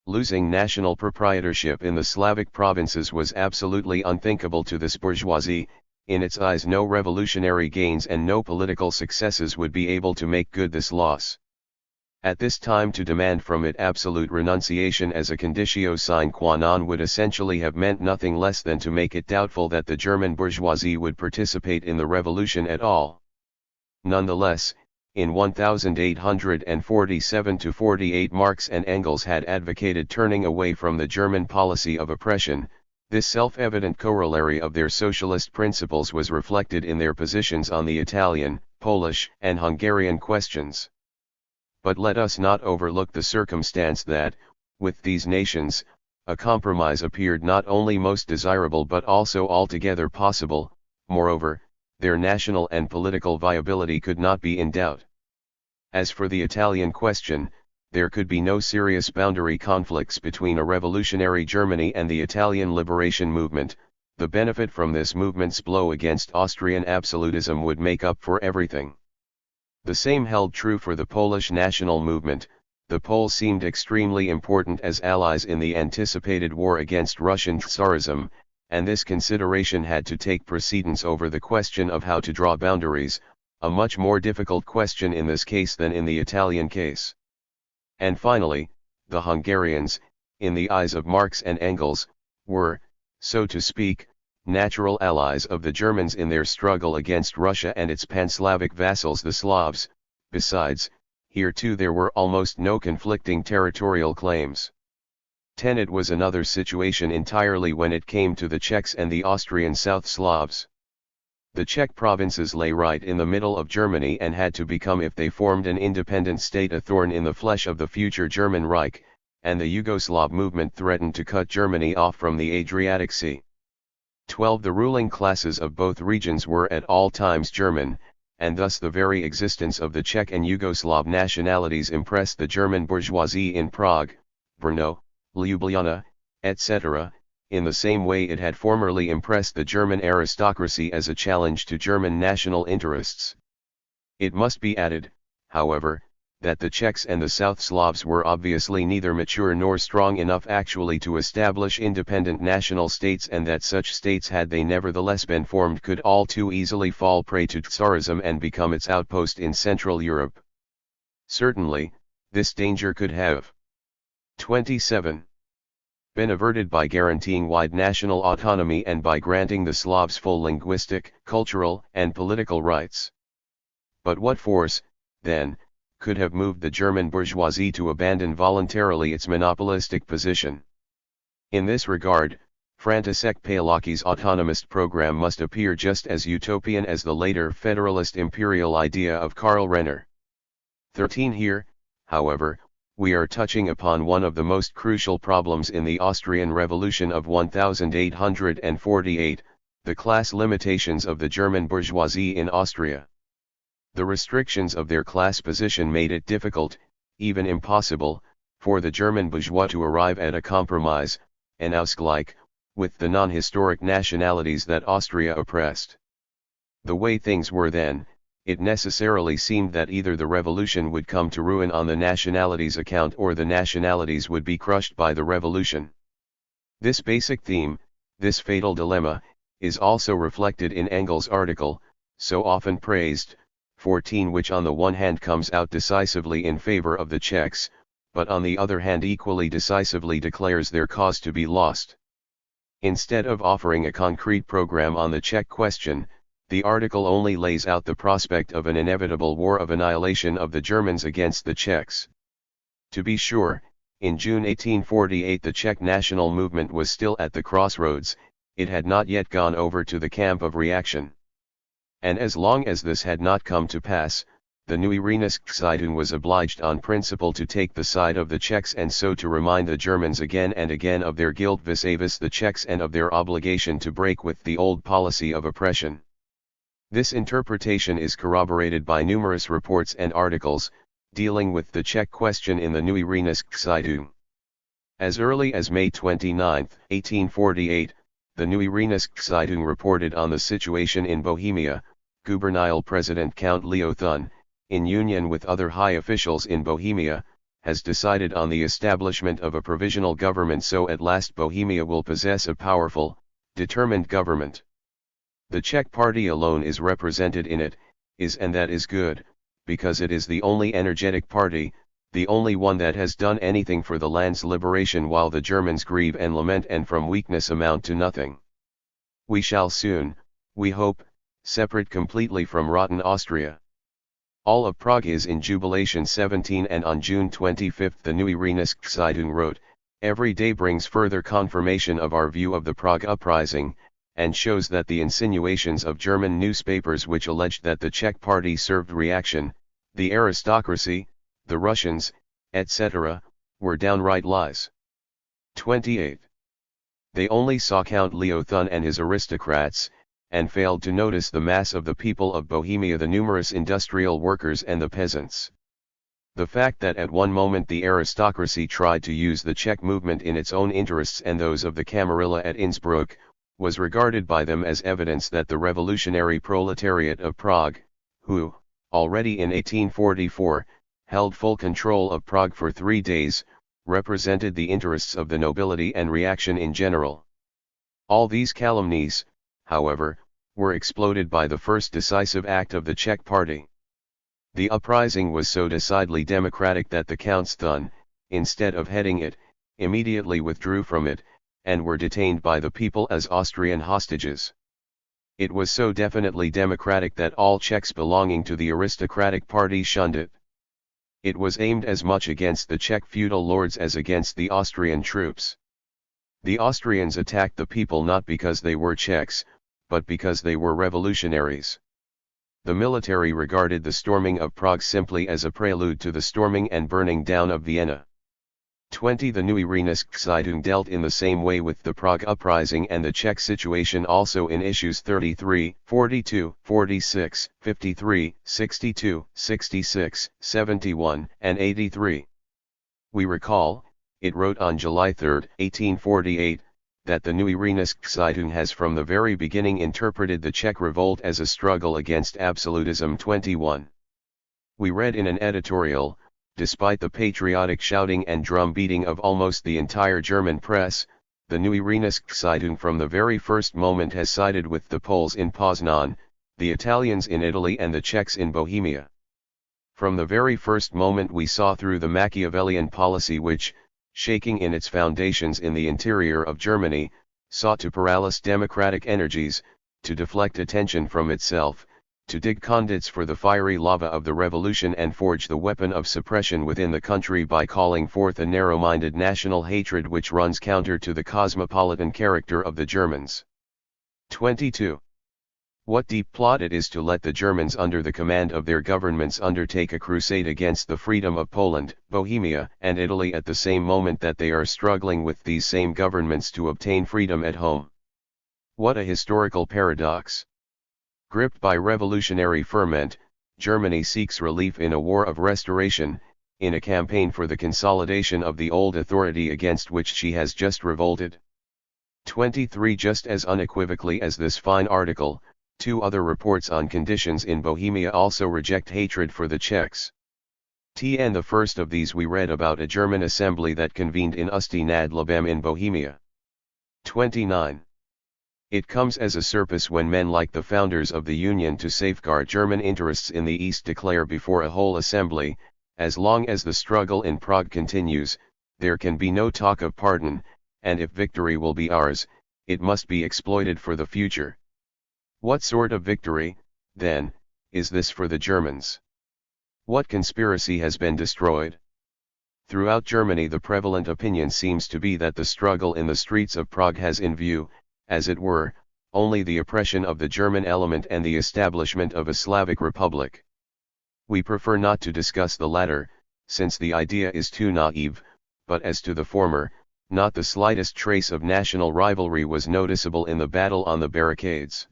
Losing national proprietorship in the Slavic provinces was absolutely unthinkable to this bourgeoisie. In its eyes, no revolutionary gains and no political successes would be able to make good this loss. At this time, to demand from it absolute renunciation as a conditio sine qua non would essentially have meant nothing less than to make it doubtful that the German bourgeoisie would participate in the revolution at all. Nonetheless, in 1847–48 Marx and Engels had advocated turning away from the German policy of oppression. This self-evident corollary of their socialist principles was reflected in their positions on the Italian, Polish, and Hungarian questions. But let us not overlook the circumstance that, with these nations, a compromise appeared not only most desirable but also altogether possible. Moreover, their national and political viability could not be in doubt. As for the Italian question, there could be no serious boundary conflicts between a revolutionary Germany and the Italian liberation movement. The benefit from this movement's blow against Austrian absolutism would make up for everything. The same held true for the Polish national movement. The Poles seemed extremely important as allies in the anticipated war against Russian Tsarism, and this consideration had to take precedence over the question of how to draw boundaries, a much more difficult question in this case than in the Italian case. And finally, the Hungarians, in the eyes of Marx and Engels, were, so to speak, natural allies of the Germans in their struggle against Russia and its pan-Slavic vassals the Slavs. Besides, here too there were almost no conflicting territorial claims. It was another situation entirely when it came to the Czechs and the Austrian South Slavs. The Czech provinces lay right in the middle of Germany and had to become, if they formed an independent state, a thorn in the flesh of the future German Reich, and the Yugoslav movement threatened to cut Germany off from the Adriatic Sea. The ruling classes of both regions were at all times German, and thus the very existence of the Czech and Yugoslav nationalities impressed the German bourgeoisie in Prague, Brno, Ljubljana, etc., in the same way it had formerly impressed the German aristocracy as a challenge to German national interests. It must be added, however, that the Czechs and the South Slavs were obviously neither mature nor strong enough actually to establish independent national states, and that such states, had they nevertheless been formed, could all too easily fall prey to Tsarism and become its outpost in Central Europe. Certainly, this danger could have 27. Been averted by guaranteeing wide national autonomy and by granting the Slavs full linguistic, cultural, and political rights. But what force, then, could have moved the German bourgeoisie to abandon voluntarily its monopolistic position? In this regard, František Palacký's autonomist program must appear just as utopian as the later federalist imperial idea of Karl Renner. 13. Here, however, we are touching upon one of the most crucial problems in the Austrian Revolution of 1848, the class limitations of the German bourgeoisie in Austria. The restrictions of their class position made it difficult, even impossible, for the German bourgeois to arrive at a compromise, an Ausgleich, with the non-historic nationalities that Austria oppressed. The way things were then, it necessarily seemed that either the revolution would come to ruin on the nationalities' account, or the nationalities would be crushed by the revolution. This basic theme, this fatal dilemma, is also reflected in Engels' article, so often praised, 14, which on the one hand comes out decisively in favor of the Czechs, but on the other hand equally decisively declares their cause to be lost. Instead of offering a concrete program on the Czech question, the article only lays out the prospect of an inevitable war of annihilation of the Germans against the Czechs. To be sure, in June 1848 the Czech national movement was still at the crossroads, it had not yet gone over to the camp of reaction. And as long as this had not come to pass, the Neue Reichszeitung was obliged on principle to take the side of the Czechs, and so to remind the Germans again and again of their guilt vis-à-vis the Czechs and of their obligation to break with the old policy of oppression. This interpretation is corroborated by numerous reports and articles, dealing with the Czech question in the Neue Reichszeitung. As early as May 29, 1848, the Neue Zeitung reported on the situation in Bohemia. Gubernial President Count Leo Thun, in union with other high officials in Bohemia, has decided on the establishment of a provisional government, so at last Bohemia will possess a powerful, determined government. The Czech party alone is represented in it, and that is good, because it is the only energetic party, the only one that has done anything for the land's liberation, while the Germans grieve and lament and from weakness amount to nothing. We shall soon, we hope, separate completely from rotten Austria. All of Prague is in jubilation 17, and on June 25 the Neue Zeitung wrote, "Every day brings further confirmation of our view of the Prague uprising, and shows that the insinuations of German newspapers which alleged that the Czech party served reaction, the aristocracy, the Russians, etc., were downright lies." 28. They only saw Count Leo Thun and his aristocrats, and failed to notice the mass of the people of Bohemia, the numerous industrial workers and the peasants. The fact that at one moment the aristocracy tried to use the Czech movement in its own interests and those of the Camarilla at Innsbruck, was regarded by them as evidence that the revolutionary proletariat of Prague, who, already in 1844, held full control of Prague for 3 days, represented the interests of the nobility and reaction in general. All these calumnies, however, were exploded by the first decisive act of the Czech party. The uprising was so decidedly democratic that the Counts Thun, instead of heading it, immediately withdrew from it, and were detained by the people as Austrian hostages. It was so definitely democratic that all Czechs belonging to the aristocratic party shunned it. It was aimed as much against the Czech feudal lords as against the Austrian troops. The Austrians attacked the people not because they were Czechs, but because they were revolutionaries. The military regarded the storming of Prague simply as a prelude to the storming and burning down of Vienna. 20. The Neue Zeitung dealt in the same way with the Prague uprising and the Czech situation also in issues 33, 42, 46, 53, 62, 66, 71, and 83. We recall, it wrote on July 3, 1848, that the Neue Zeitung has from the very beginning interpreted the Czech revolt as a struggle against absolutism. 21. We read in an editorial, despite the patriotic shouting and drum beating of almost the entire German press, the Neue Zeitung from the very first moment has sided with the Poles in Poznan, the Italians in Italy and the Czechs in Bohemia. From the very first moment we saw through the Machiavellian policy which, shaking in its foundations in the interior of Germany, sought to paralyze democratic energies, to deflect attention from itself, to dig conduits for the fiery lava of the revolution and forge the weapon of suppression within the country by calling forth a narrow-minded national hatred which runs counter to the cosmopolitan character of the Germans. 22. What deep plot it is to let the Germans under the command of their governments undertake a crusade against the freedom of Poland, Bohemia, and Italy at the same moment that they are struggling with these same governments to obtain freedom at home. What a historical paradox! Gripped by revolutionary ferment, Germany seeks relief in a war of restoration, in a campaign for the consolidation of the old authority against which she has just revolted. 23. Just as unequivocally as this fine article, 2 other reports on conditions in Bohemia also reject hatred for the Czechs. And the first of these we read about a German assembly that convened in Ústí nad Labem in Bohemia. 29. It comes as a surprise when men like the founders of the Union to safeguard German interests in the East declare before a whole assembly, as long as the struggle in Prague continues, there can be no talk of pardon, and if victory will be ours, it must be exploited for the future. What sort of victory, then, is this for the Germans? What conspiracy has been destroyed? Throughout Germany the prevalent opinion seems to be that the struggle in the streets of Prague has in view, as it were, only the oppression of the German element and the establishment of a Slavic republic. We prefer not to discuss the latter, since the idea is too naive, but as to the former, not the slightest trace of national rivalry was noticeable in the battle on the barricades.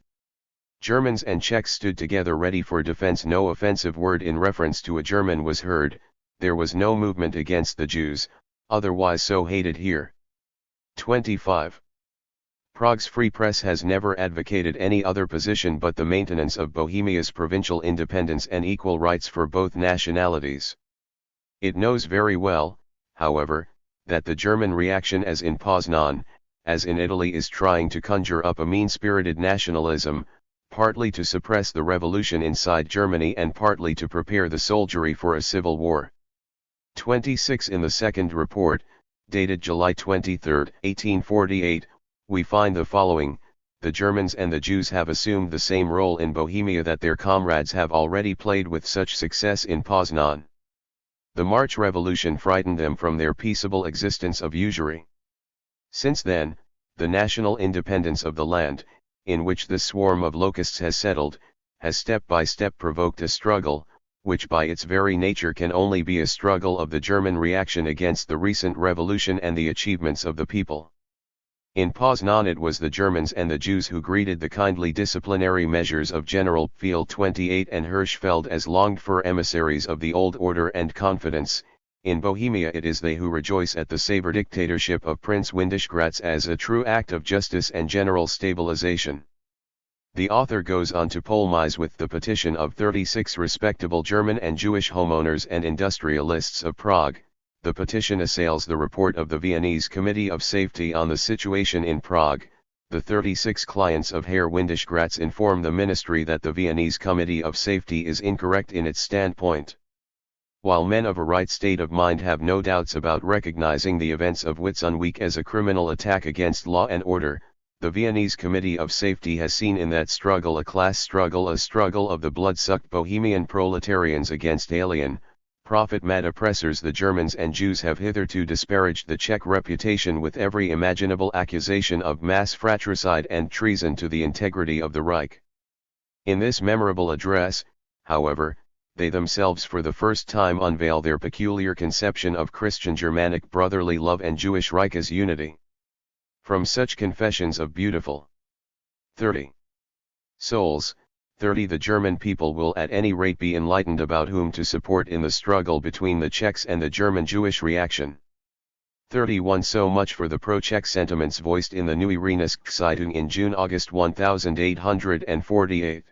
Germans and Czechs stood together ready for defense. No offensive word in reference to a German was heard, there was no movement against the Jews, otherwise so hated here. 25. Prague's free press has never advocated any other position but the maintenance of Bohemia's provincial independence and equal rights for both nationalities. It knows very well, however, that the German reaction as in Poznan, as in Italy is trying to conjure up a mean-spirited nationalism, partly to suppress the revolution inside Germany and partly to prepare the soldiery for a civil war. 26 In the second report, dated July 23, 1848, we find the following: the Germans and the Jews have assumed the same role in Bohemia that their comrades have already played with such success in Poznan. The March Revolution frightened them from their peaceable existence of usury. Since then, the national independence of the land, in which this swarm of locusts has settled, has step by step provoked a struggle, which by its very nature can only be a struggle of the German reaction against the recent revolution and the achievements of the people. In Poznan it was the Germans and the Jews who greeted the kindly disciplinary measures of General Pfeil 28 and Hirschfeld as longed-for emissaries of the old order and confidence. In Bohemia it is they who rejoice at the saber dictatorship of Prince Windishgratz as a true act of justice and general stabilization. The author goes on to polemize with the petition of 36 respectable German and Jewish homeowners and industrialists of Prague. The petition assails the report of the Viennese Committee of Safety on the situation in Prague. The 36 clients of Herr Windishgratz inform the ministry that the Viennese Committee of Safety is incorrect in its standpoint. While men of a right state of mind have no doubts about recognizing the events of Whitsunweek as a criminal attack against law and order, the Viennese Committee of Safety has seen in that struggle a class struggle, a struggle of the blood-sucked Bohemian proletarians against alien, profit-mad oppressors. The Germans and Jews have hitherto disparaged the Czech reputation with every imaginable accusation of mass fratricide and treason to the integrity of the Reich. In this memorable address, however, they themselves for the first time unveil their peculiar conception of Christian Germanic brotherly love and Jewish Reich's unity. From such confessions of beautiful 30 souls, 30 the German people will at any rate be enlightened about whom to support in the struggle between the Czechs and the German Jewish reaction. 31 So much for the pro-Czech sentiments voiced in the Neue Rheinische Zeitung in June-August 1848.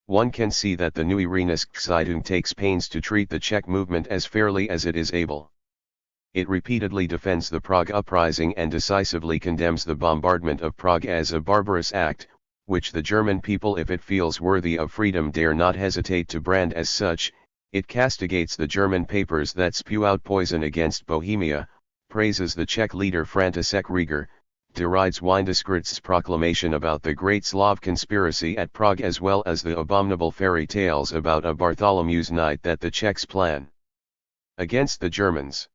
One can see that the Neue Rheinische Zeitung takes pains to treat the Czech movement as fairly as it is able. It repeatedly defends the Prague uprising and decisively condemns the bombardment of Prague as a barbarous act, which the German people, if it feels worthy of freedom, dare not hesitate to brand as such. It castigates the German papers that spew out poison against Bohemia, praises the Czech leader František Rieger, derides Windishgratz's proclamation about the Great Slav conspiracy at Prague, as well as the abominable fairy tales about a Bartholomew's night that the Czechs plan against the Germans.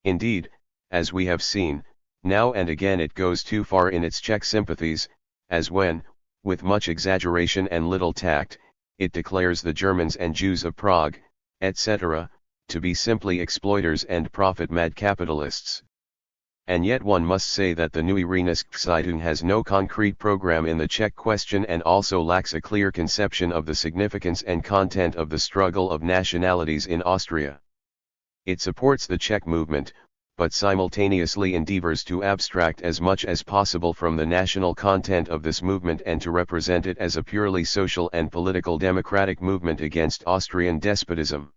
Indeed, as we have seen, now and again it goes too far in its Czech sympathies, as when, with much exaggeration and little tact, it declares the Germans and Jews of Prague, etc., to be simply exploiters and profit-mad capitalists. And yet one must say that the Neue Rheinische Zeitung has no concrete program in the Czech question and also lacks a clear conception of the significance and content of the struggle of nationalities in Austria. It supports the Czech movement, but simultaneously endeavors to abstract as much as possible from the national content of this movement and to represent it as a purely social and political democratic movement against Austrian despotism.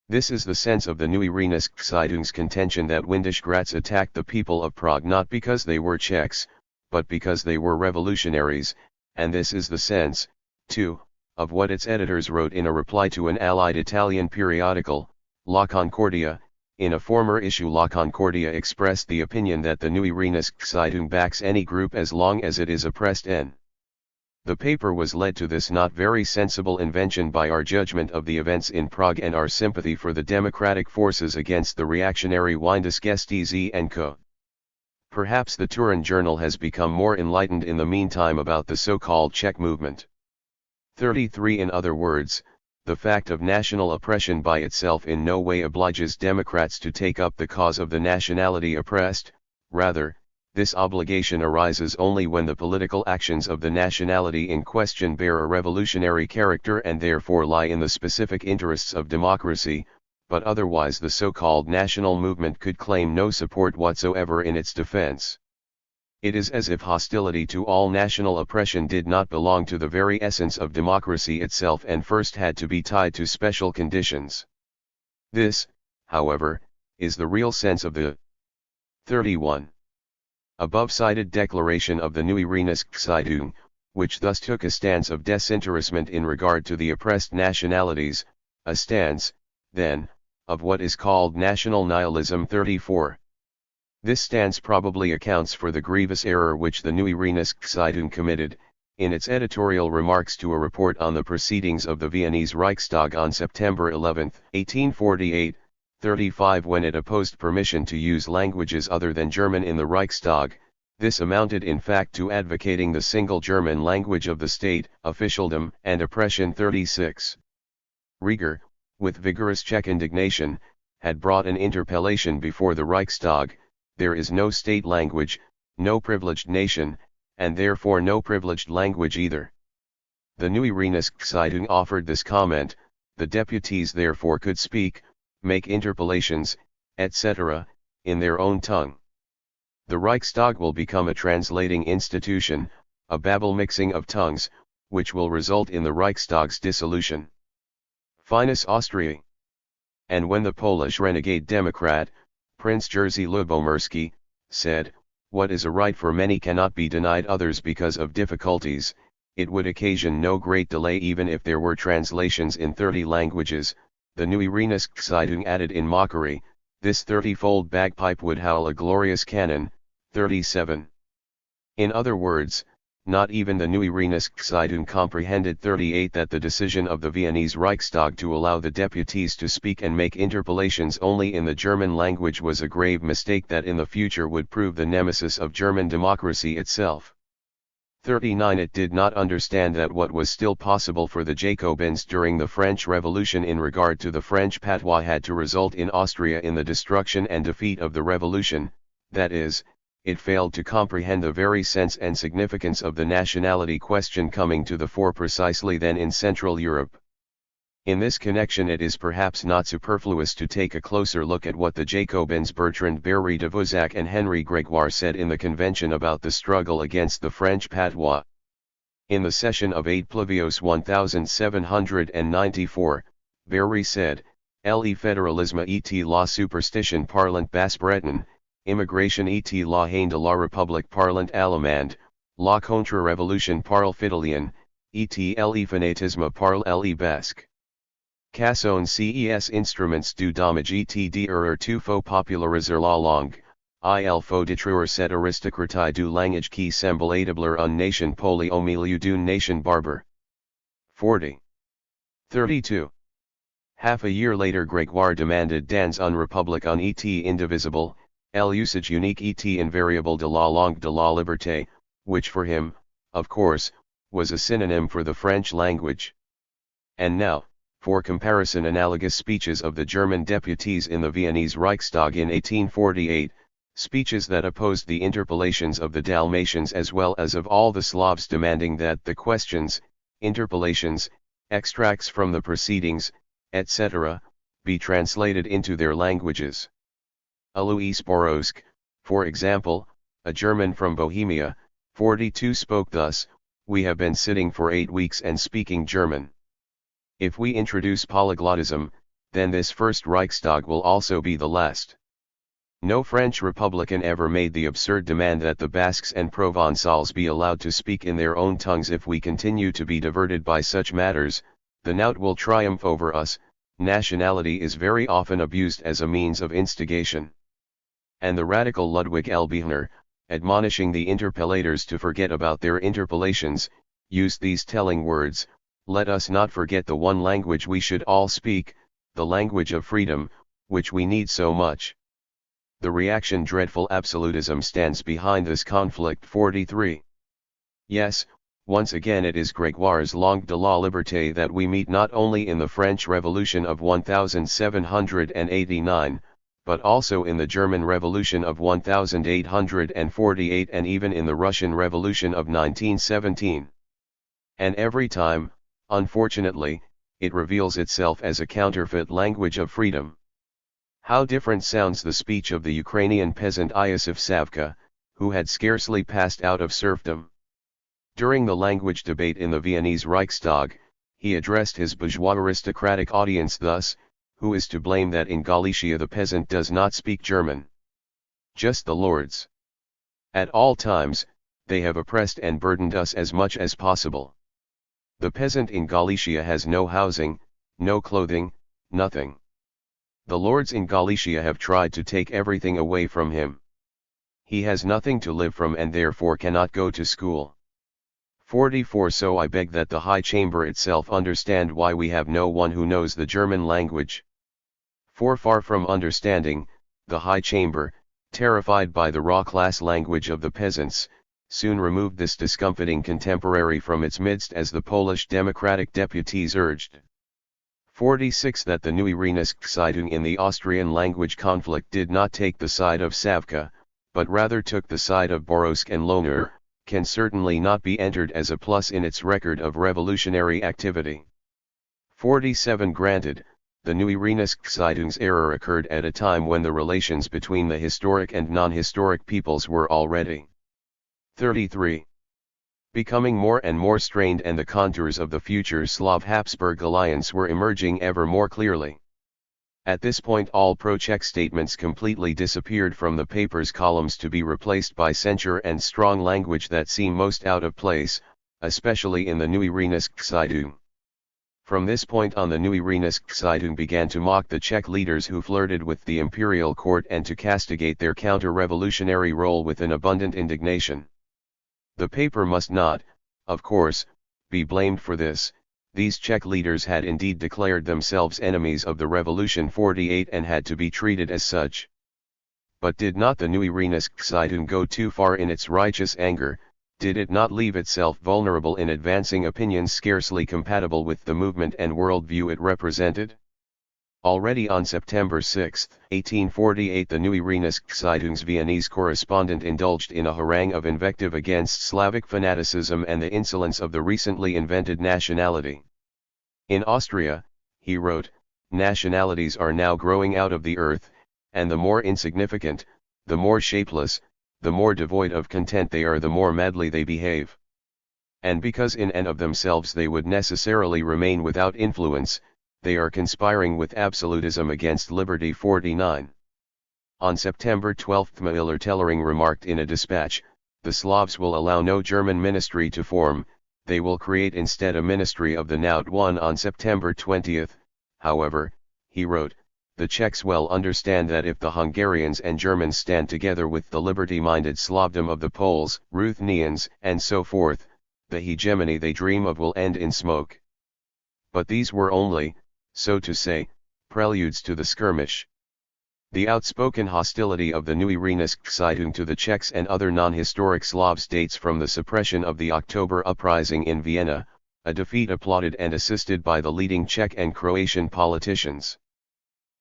This is the sense of the Neue Rheinische Zeitung's contention that Windishgratz attacked the people of Prague not because they were Czechs, but because they were revolutionaries, and this is the sense, too, of what its editors wrote in a reply to an allied Italian periodical, La Concordia. In a former issue, La Concordia expressed the opinion that the Neue Rheinische Zeitung backs any group as long as it is oppressed. The paper was led to this not very sensible invention by our judgment of the events in Prague and our sympathy for the democratic forces against the reactionary Windishgratz and co. Perhaps the Turin Journal has become more enlightened in the meantime about the so-called Czech movement. 33 In other words, the fact of national oppression by itself in no way obliges Democrats to take up the cause of the nationality oppressed. Rather, this obligation arises only when the political actions of the nationality in question bear a revolutionary character and therefore lie in the specific interests of democracy, but otherwise the so-called national movement could claim no support whatsoever in its defense. It is as if hostility to all national oppression did not belong to the very essence of democracy itself and first had to be tied to special conditions. This, however, is the real sense of the 31. Above cited declaration of the Neue Rheinische, which thus took a stance of disinterestment in regard to the oppressed nationalities, a stance, then, of what is called national nihilism. 34. This stance probably accounts for the grievous error which the Neue Rheinische committed, in its editorial remarks to a report on the proceedings of the Viennese Reichstag on September 11, 1848, 35 when it opposed permission to use languages other than German in the Reichstag. This amounted in fact to advocating the single German language of the state, officialdom and oppression. 36. Rieger, with vigorous Czech indignation, had brought an interpellation before the Reichstag. There is no state language, no privileged nation, and therefore no privileged language either. The Neue Rheinische offered this comment: the deputies therefore could speak, make interpellations, etc., in their own tongue. The Reichstag will become a translating institution, a Babel mixing of tongues, which will result in the Reichstag's dissolution. Finis Austriae. And when the Polish renegade Democrat, Prince Jerzy Lubomirski, said, "What is a right for many cannot be denied others because of difficulties," it would occasion no great delay even if there were translations in 30 languages. The Neue Rheinische added in mockery, "This 30-fold bagpipe would howl a glorious cannon." 37. In other words, not even the Neue Rheinische comprehended. 38 That the decision of the Viennese Reichstag to allow the deputies to speak and make interpellations only in the German language was a grave mistake that in the future would prove the nemesis of German democracy itself. 39 It did not understand that what was still possible for the Jacobins during the French Revolution in regard to the French patois had to result in Austria in the destruction and defeat of the revolution, that is, it failed to comprehend the very sense and significance of the nationality question coming to the fore precisely then in Central Europe. In this connection it is perhaps not superfluous to take a closer look at what the Jacobins Bertrand Barry de Vozac and Henry Gregoire said in the convention about the struggle against the French patois. In the session of 8 Pluvios 1794, Barry said, "Le fédéralisme et la superstition parlant basse-breton, immigration et la haine de la République parlant allemande, la contre-révolution parle fidélien, et le fanatisme parle le basque. Casson ces instruments du dommage et d'erreur tout faut populariser la langue, il faut détruire cette aristocratie du langage qui semble établir une nation poli au milieu d'une nation barbare." 40. 32. Half a year later Gregoire demanded dans une république un et indivisible, l'usage unique et invariable de la langue de la liberté, which for him, of course, was a synonym for the French language. And now, for comparison, analogous speeches of the German deputies in the Viennese Reichstag in 1848, speeches that opposed the interpellations of the Dalmatians as well as of all the Slavs, demanding that the questions, interpellations, extracts from the proceedings, etc., be translated into their languages. Alois Borowsk, for example, a German from Bohemia, 42 spoke thus: "We have been sitting for 8 weeks and speaking German. If we introduce polyglottism, then this first Reichstag will also be the last." No French Republican ever made the absurd demand that the Basques and Provençals be allowed to speak in their own tongues. If we continue to be diverted by such matters, the knout will triumph over us. Nationality is very often abused as a means of instigation. And the radical Ludwig L. Büchner, admonishing the interpellators to forget about their interpellations, used these telling words: "Let us not forget the one language we should all speak, the language of freedom, which we need so much." The reaction dreadful absolutism stands behind this conflict. 43. Yes, once again it is Gregoire's langue de la liberté that we meet not only in the French Revolution of 1789, but also in the German Revolution of 1848 and even in the Russian Revolution of 1917. And every time, unfortunately, it reveals itself as a counterfeit language of freedom. How different sounds the speech of the Ukrainian peasant Iosif Savka, who had scarcely passed out of serfdom. During the language debate in the Viennese Reichstag, he addressed his bourgeois aristocratic audience thus: "Who is to blame that in Galicia the peasant does not speak German? Just the lords. At all times, they have oppressed and burdened us as much as possible. The peasant in Galicia has no housing, no clothing, nothing. The lords in Galicia have tried to take everything away from him. He has nothing to live from and therefore cannot go to school. 44 So I beg that the High Chamber itself understand why we have no one who knows the German language. For far from understanding, the High Chamber, terrified by the raw class language of the peasants, soon removed this discomfiting contemporary from its midst as the Polish Democratic deputies urged. 46 That the Neue Rheinische in the Austrian language conflict did not take the side of Savka, but rather took the side of Borowsk and Lohner, can certainly not be entered as a plus in its record of revolutionary activity. 47 Granted, the Neue Rheinische error occurred at a time when the relations between the historic and non-historic peoples were already 33. Becoming more and more strained, and the contours of the future Slav-Habsburg alliance were emerging ever more clearly. At this point all pro-Czech statements completely disappeared from the paper's columns to be replaced by censure and strong language that seem most out of place, especially in the Neue Rheinische. From this point on the Neue Rheinische began to mock the Czech leaders who flirted with the imperial court and to castigate their counter-revolutionary role with an abundant indignation. The paper must not, of course, be blamed for this. These Czech leaders had indeed declared themselves enemies of the Revolution 48 and had to be treated as such. But did not the Neue Rheinische go too far in its righteous anger? Did it not leave itself vulnerable in advancing opinions scarcely compatible with the movement and worldview it represented? Already on September 6, 1848 the Neue Rheinische Viennese correspondent indulged in a harangue of invective against Slavic fanaticism and the insolence of the recently invented nationality. In Austria, he wrote, "Nationalities are now growing out of the earth, and the more insignificant, the more shapeless, the more devoid of content they are, the more madly they behave. And because in and of themselves they would necessarily remain without influence, they are conspiring with absolutism against liberty." 49. On September 12 Müller-Tellering remarked in a dispatch, "The Slavs will allow no German ministry to form, they will create instead a ministry of the Naut one." On September 20, however, he wrote, "The Czechs well understand that if the Hungarians and Germans stand together with the liberty-minded Slavdom of the Poles, Ruthenians, and so forth, the hegemony they dream of will end in smoke." But these were only, so to say, preludes to the skirmish. The outspoken hostility of the Neue Rheinische to the Czechs and other non-historic Slavs dates from the suppression of the October uprising in Vienna, a defeat applauded and assisted by the leading Czech and Croatian politicians.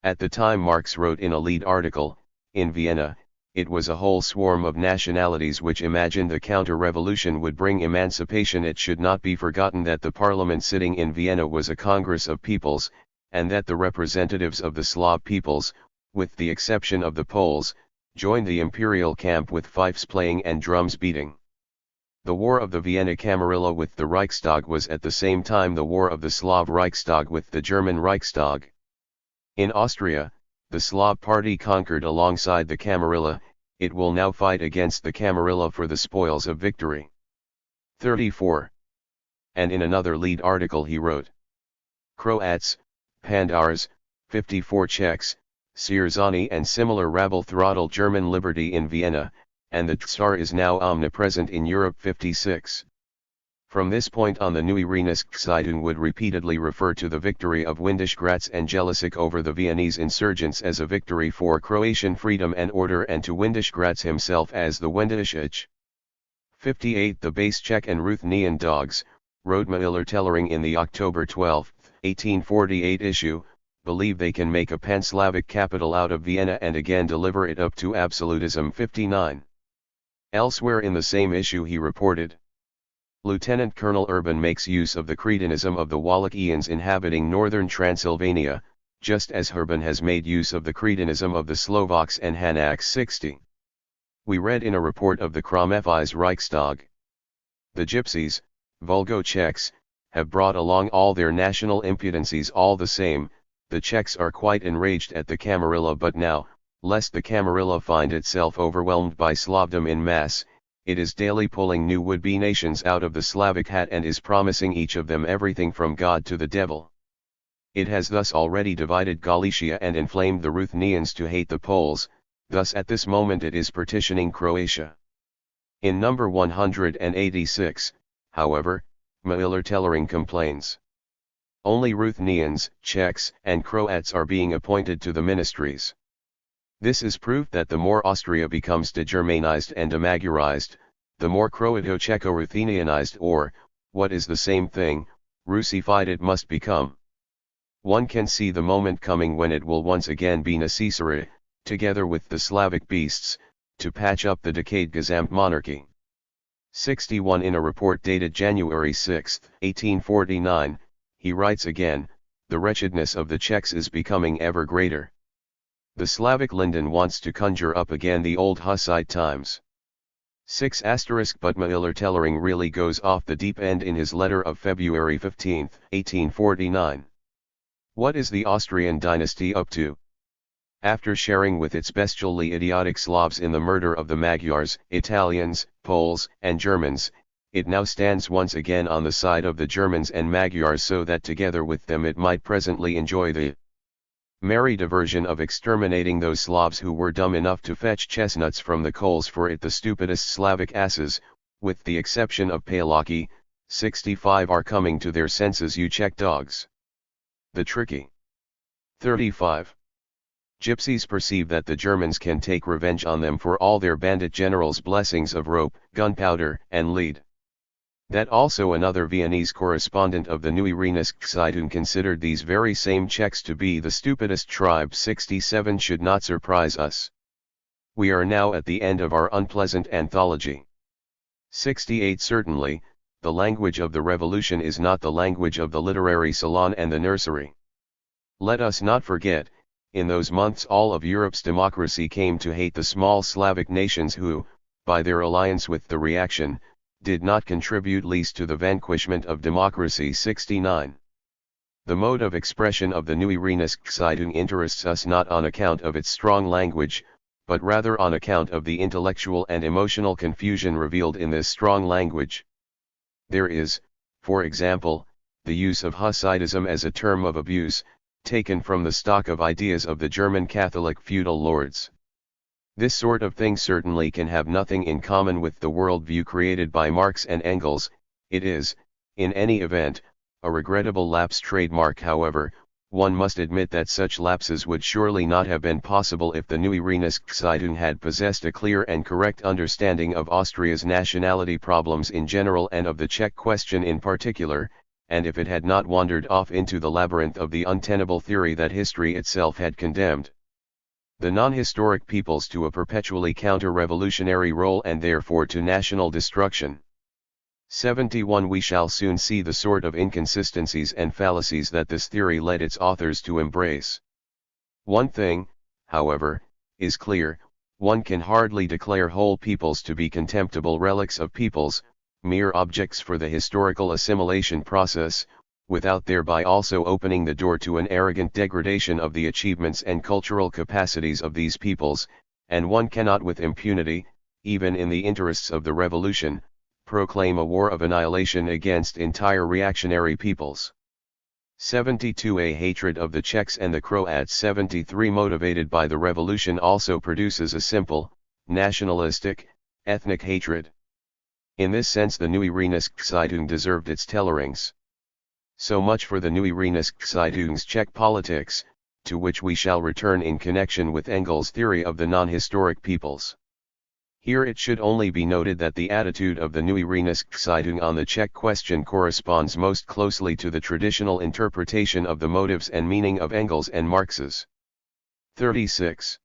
At the time Marx wrote in a lead article, "In Vienna, it was a whole swarm of nationalities which imagined the counter-revolution would bring emancipation." It should not be forgotten that the parliament sitting in Vienna was a congress of peoples, and that the representatives of the Slav peoples, with the exception of the Poles, joined the imperial camp with fifes playing and drums beating. The war of the Vienna Camarilla with the Reichstag was at the same time the war of the Slav Reichstag with the German Reichstag. In Austria, the Slav party conquered alongside the Camarilla, it will now fight against the Camarilla for the spoils of victory. 34. And in another lead article he wrote, "Croats, Pandars, 54 Czechs, Sierzani and similar rabble throttle German liberty in Vienna, and the Tsar is now omnipresent in Europe." 56. From this point on the Neue Rheinische would repeatedly refer to the victory of Windisch-Gratz and Jelisek over the Viennese insurgents as a victory for Croatian freedom and order, and to Windisch-Gratz himself as the Wendischich. 58. The base Czech and Ruthenian dogs, wrote Müller-Tellering in the October 12, 1848 issue, believe they can make a pan-Slavic capital out of Vienna and again deliver it up to absolutism. 59. Elsewhere in the same issue he reported, Lieutenant Colonel Urban makes use of the cretinism of the Wallachians inhabiting northern Transylvania, just as Urban has made use of the cretinism of the Slovaks and Hanaks. 60. We read in a report of the Kromefis Reichstag. The Gypsies, vulgo Czechs, have brought along all their national impudencies all the same. The Czechs are quite enraged at the Camarilla, but now, lest the Camarilla find itself overwhelmed by Slavdom in mass, it is daily pulling new would-be nations out of the Slavic hat and is promising each of them everything from God to the devil. It has thus already divided Galicia and inflamed the Ruthenians to hate the Poles, thus at this moment it is partitioning Croatia. In number 186, however, Miller Tellering complains. Only Ruthenians, Czechs, and Croats are being appointed to the ministries. This is proof that the more Austria becomes de-Germanized and de-Magyarized, the more Croato-Czecho-Ruthenianized, or, what is the same thing, Russified it must become. One can see the moment coming when it will once again be necessary, together with the Slavic beasts, to patch up the decayed Gesamtmonarchy. 61. In a report dated January 6, 1849, he writes again, the wretchedness of the Czechs is becoming ever greater. The Slavic Linden wants to conjure up again the old Hussite times. 6. But Miller Tellering really goes off the deep end in his letter of February 15, 1849. What is the Austrian dynasty up to? After sharing with its bestially idiotic Slavs in the murder of the Magyars, Italians, Poles, and Germans, it now stands once again on the side of the Germans and Magyars so that together with them it might presently enjoy the merry diversion of exterminating those Slavs who were dumb enough to fetch chestnuts from the coals for it. The stupidest Slavic asses, with the exception of Palaki, 65 are coming to their senses, you Czech dogs. The tricky 35. Gypsies perceive that the Germans can take revenge on them for all their bandit generals' blessings of rope, gunpowder, and lead. That also another Viennese correspondent of the Neue Rheinische Zeitung considered these very same Czechs to be the stupidest tribe. 67 should not surprise us. We are now at the end of our unpleasant anthology. 68. Certainly, the language of the revolution is not the language of the literary salon and the nursery. Let us not forget, in those months all of Europe's democracy came to hate the small Slavic nations who, by their alliance with the reaction, did not contribute least to the vanquishment of democracy. 69. The mode of expression of the Neue Rheinische Zeitung interests us not on account of its strong language, but rather on account of the intellectual and emotional confusion revealed in this strong language. There is, for example, the use of Hussitism as a term of abuse, taken from the stock of ideas of the German Catholic feudal lords. This sort of thing certainly can have nothing in common with the worldview created by Marx and Engels. It is, in any event, a regrettable lapse. Trademark. However, one must admit that such lapses would surely not have been possible if the Neue Rheinische Zeitung had possessed a clear and correct understanding of Austria's nationality problems in general and of the Czech question in particular, and if it had not wandered off into the labyrinth of the untenable theory that history itself had condemned the non-historic peoples to a perpetually counter-revolutionary role and therefore to national destruction. 71. We shall soon see the sort of inconsistencies and fallacies that this theory led its authors to embrace. One thing, however, is clear: one can hardly declare whole peoples to be contemptible relics of peoples, mere objects for the historical assimilation process, without thereby also opening the door to an arrogant degradation of the achievements and cultural capacities of these peoples, and one cannot with impunity, even in the interests of the revolution, proclaim a war of annihilation against entire reactionary peoples. 72. A hatred of the Czechs and the Croats. 73. Motivated by the revolution also produces a simple, nationalistic, ethnic hatred. In this sense the Neue Rheinische Zeitung deserved its Tellerings. So much for the Neue Rheinische Zeitung's Czech politics, to which we shall return in connection with Engels' theory of the non-historic peoples. Here it should only be noted that the attitude of the Neue Rheinische Zeitung on the Czech question corresponds most closely to the traditional interpretation of the motives and meaning of Engels and Marx's. 36.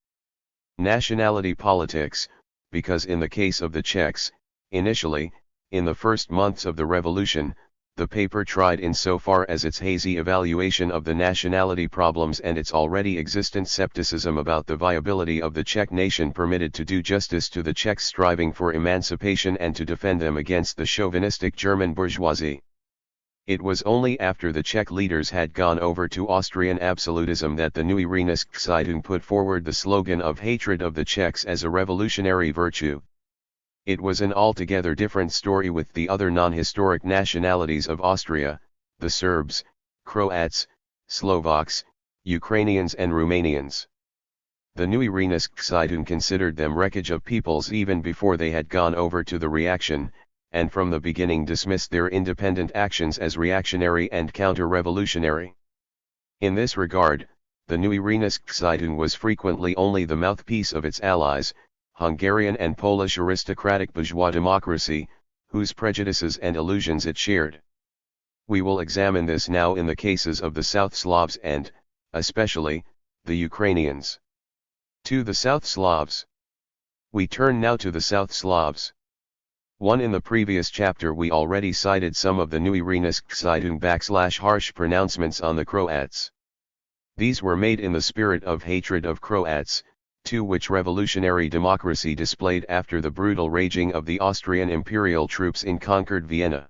Nationality politics, because in the case of the Czechs, initially, in the first months of the revolution, the paper tried insofar as its hazy evaluation of the nationality problems and its already existent skepticism about the viability of the Czech nation permitted to do justice to the Czechs striving for emancipation and to defend them against the chauvinistic German bourgeoisie. It was only after the Czech leaders had gone over to Austrian absolutism that the Neue Rheinische Zeitung put forward the slogan of hatred of the Czechs as a revolutionary virtue. It was an altogether different story with the other non-historic nationalities of Austria, the Serbs, Croats, Slovaks, Ukrainians and Romanians. The Neue Rheinische Zeitung considered them wreckage of peoples even before they had gone over to the reaction, and from the beginning dismissed their independent actions as reactionary and counter-revolutionary. In this regard, the Neue Rheinische Zeitung was frequently only the mouthpiece of its allies, Hungarian and Polish aristocratic bourgeois democracy, whose prejudices and illusions it shared. We will examine this now in the cases of the South Slavs and, especially, the Ukrainians. To the South Slavs. We turn now to the South Slavs. 1. In the previous chapter we already cited some of the Neue Rheinische Zeitung / harsh pronouncements on the Croats. These were made in the spirit of hatred of Croats, to which revolutionary democracy displayed after the brutal raging of the Austrian imperial troops in conquered Vienna.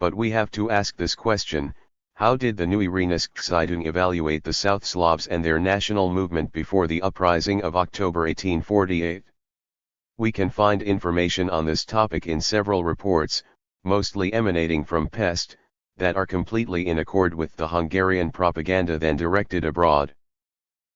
But we have to ask this question: how did the Neue Rheinische Zeitung evaluate the South Slavs and their national movement before the uprising of October 1848? We can find information on this topic in several reports, mostly emanating from Pest, that are completely in accord with the Hungarian propaganda then directed abroad.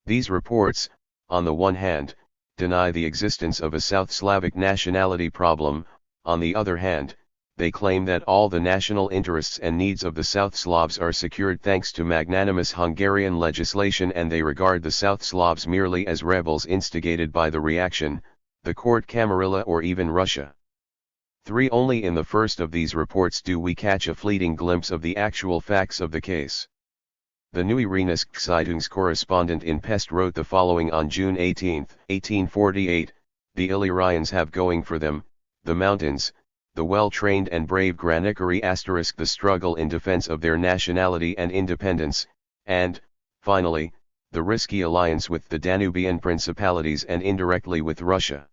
These reports, on the one hand, deny the existence of a South Slavic nationality problem, on the other hand, they claim that all the national interests and needs of the South Slavs are secured thanks to magnanimous Hungarian legislation, and they regard the South Slavs merely as rebels instigated by the reaction, the court camarilla or even Russia. 3. Only in the first of these reports do we catch a fleeting glimpse of the actual facts of the case. The Neue Rheinische Zeitung's correspondent in Pest wrote the following on June 18, 1848, "The Illyrians have going for them, the mountains, the well-trained and brave Granicari * the struggle in defense of their nationality and independence, and, finally, the risky alliance with the Danubian principalities and indirectly with Russia.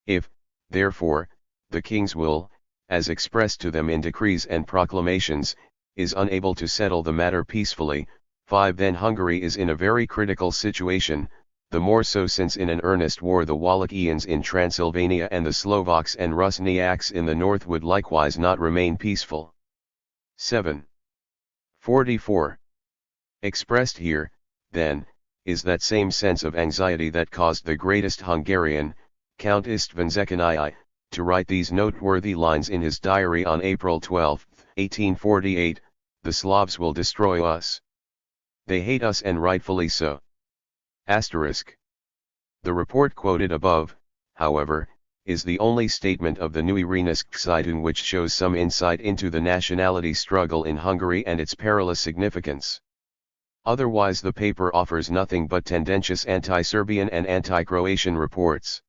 If, therefore, the king's will, as expressed to them in decrees and proclamations, is unable to settle the matter peacefully, 5. Then Hungary is in a very critical situation, the more so since in an earnest war the Wallachians in Transylvania and the Slovaks and Rusniaks in the north would likewise not remain peaceful." 7. 44. Expressed here, then, is that same sense of anxiety that caused the greatest Hungarian, Count István Székely, to write these noteworthy lines in his diary on April 12, 1848, "The Slavs will destroy us. They hate us and rightfully so." Asterisk. The report quoted above, however, is the only statement of the Neue Rheinische Zeitung which shows some insight into the nationality struggle in Hungary and its perilous significance. Otherwise the paper offers nothing but tendentious anti-Serbian and anti-Croatian reports.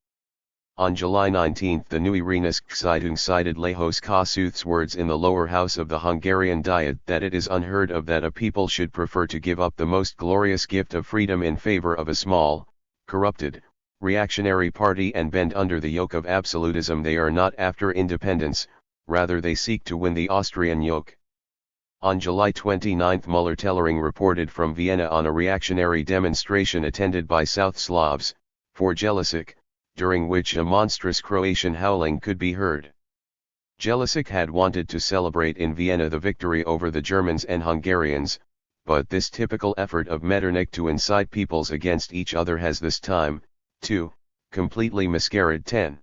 On July 19 the Neue Rheinische Zeitung cited Lajos Kossuth's words in the lower house of the Hungarian Diet that it is unheard of that a people should prefer to give up the most glorious gift of freedom in favor of a small, corrupted, reactionary party and bend under the yoke of absolutism. They are not after independence, rather they seek to win the Austrian yoke. On July 29 Müller-Tellering reported from Vienna on a reactionary demonstration attended by South Slavs, for Jelicic, during which a monstrous Croatian howling could be heard. Jelicic had wanted to celebrate in Vienna the victory over the Germans and Hungarians, but this typical effort of Metternich to incite peoples against each other has this time, too, completely miscarried. 10.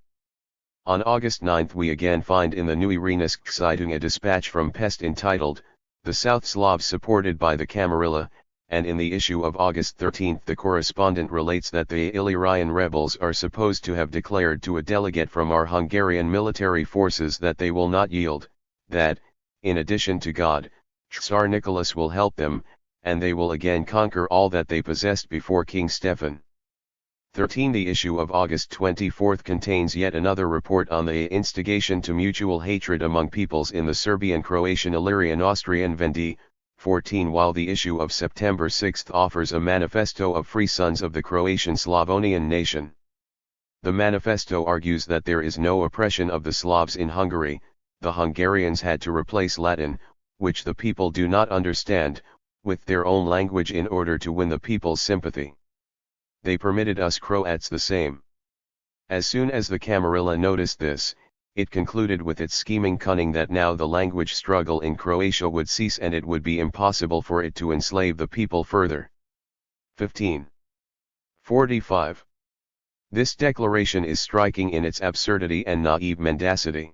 On August 9 we again find in the Neue Rheinische Zeitung a dispatch from Pest entitled, "The South Slavs supported by the Camarilla," and in the issue of August 13 the correspondent relates that the Illyrian rebels are supposed to have declared to a delegate from our Hungarian military forces that they will not yield, that, in addition to God, Tsar Nicholas will help them, and they will again conquer all that they possessed before King Stefan. 13. The issue of August 24 contains yet another report on the instigation to mutual hatred among peoples in the Serbian, Croatian, Illyrian, Austrian Vendee. 14. While the issue of September 6 offers a manifesto of free sons of the Croatian Slavonian nation. The manifesto argues that there is no oppression of the Slavs in Hungary. The Hungarians had to replace Latin, which the people do not understand, with their own language in order to win the people's sympathy. They permitted us Croats the same. As soon as the Camarilla noticed this, it concluded with its scheming cunning that now the language struggle in Croatia would cease and it would be impossible for it to enslave the people further. 15. 45. This declaration is striking in its absurdity and naive mendacity.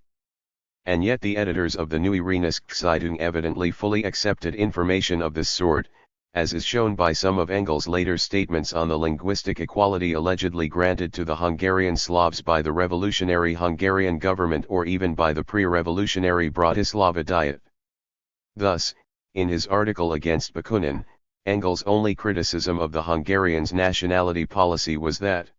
And yet the editors of the Neue Zeitung evidently fully accepted information of this sort, as is shown by some of Engels' later statements on the linguistic equality allegedly granted to the Hungarian Slavs by the revolutionary Hungarian government or even by the pre-revolutionary Bratislava Diet. Thus, in his article against Bakunin, Engels' only criticism of the Hungarians' nationality policy was that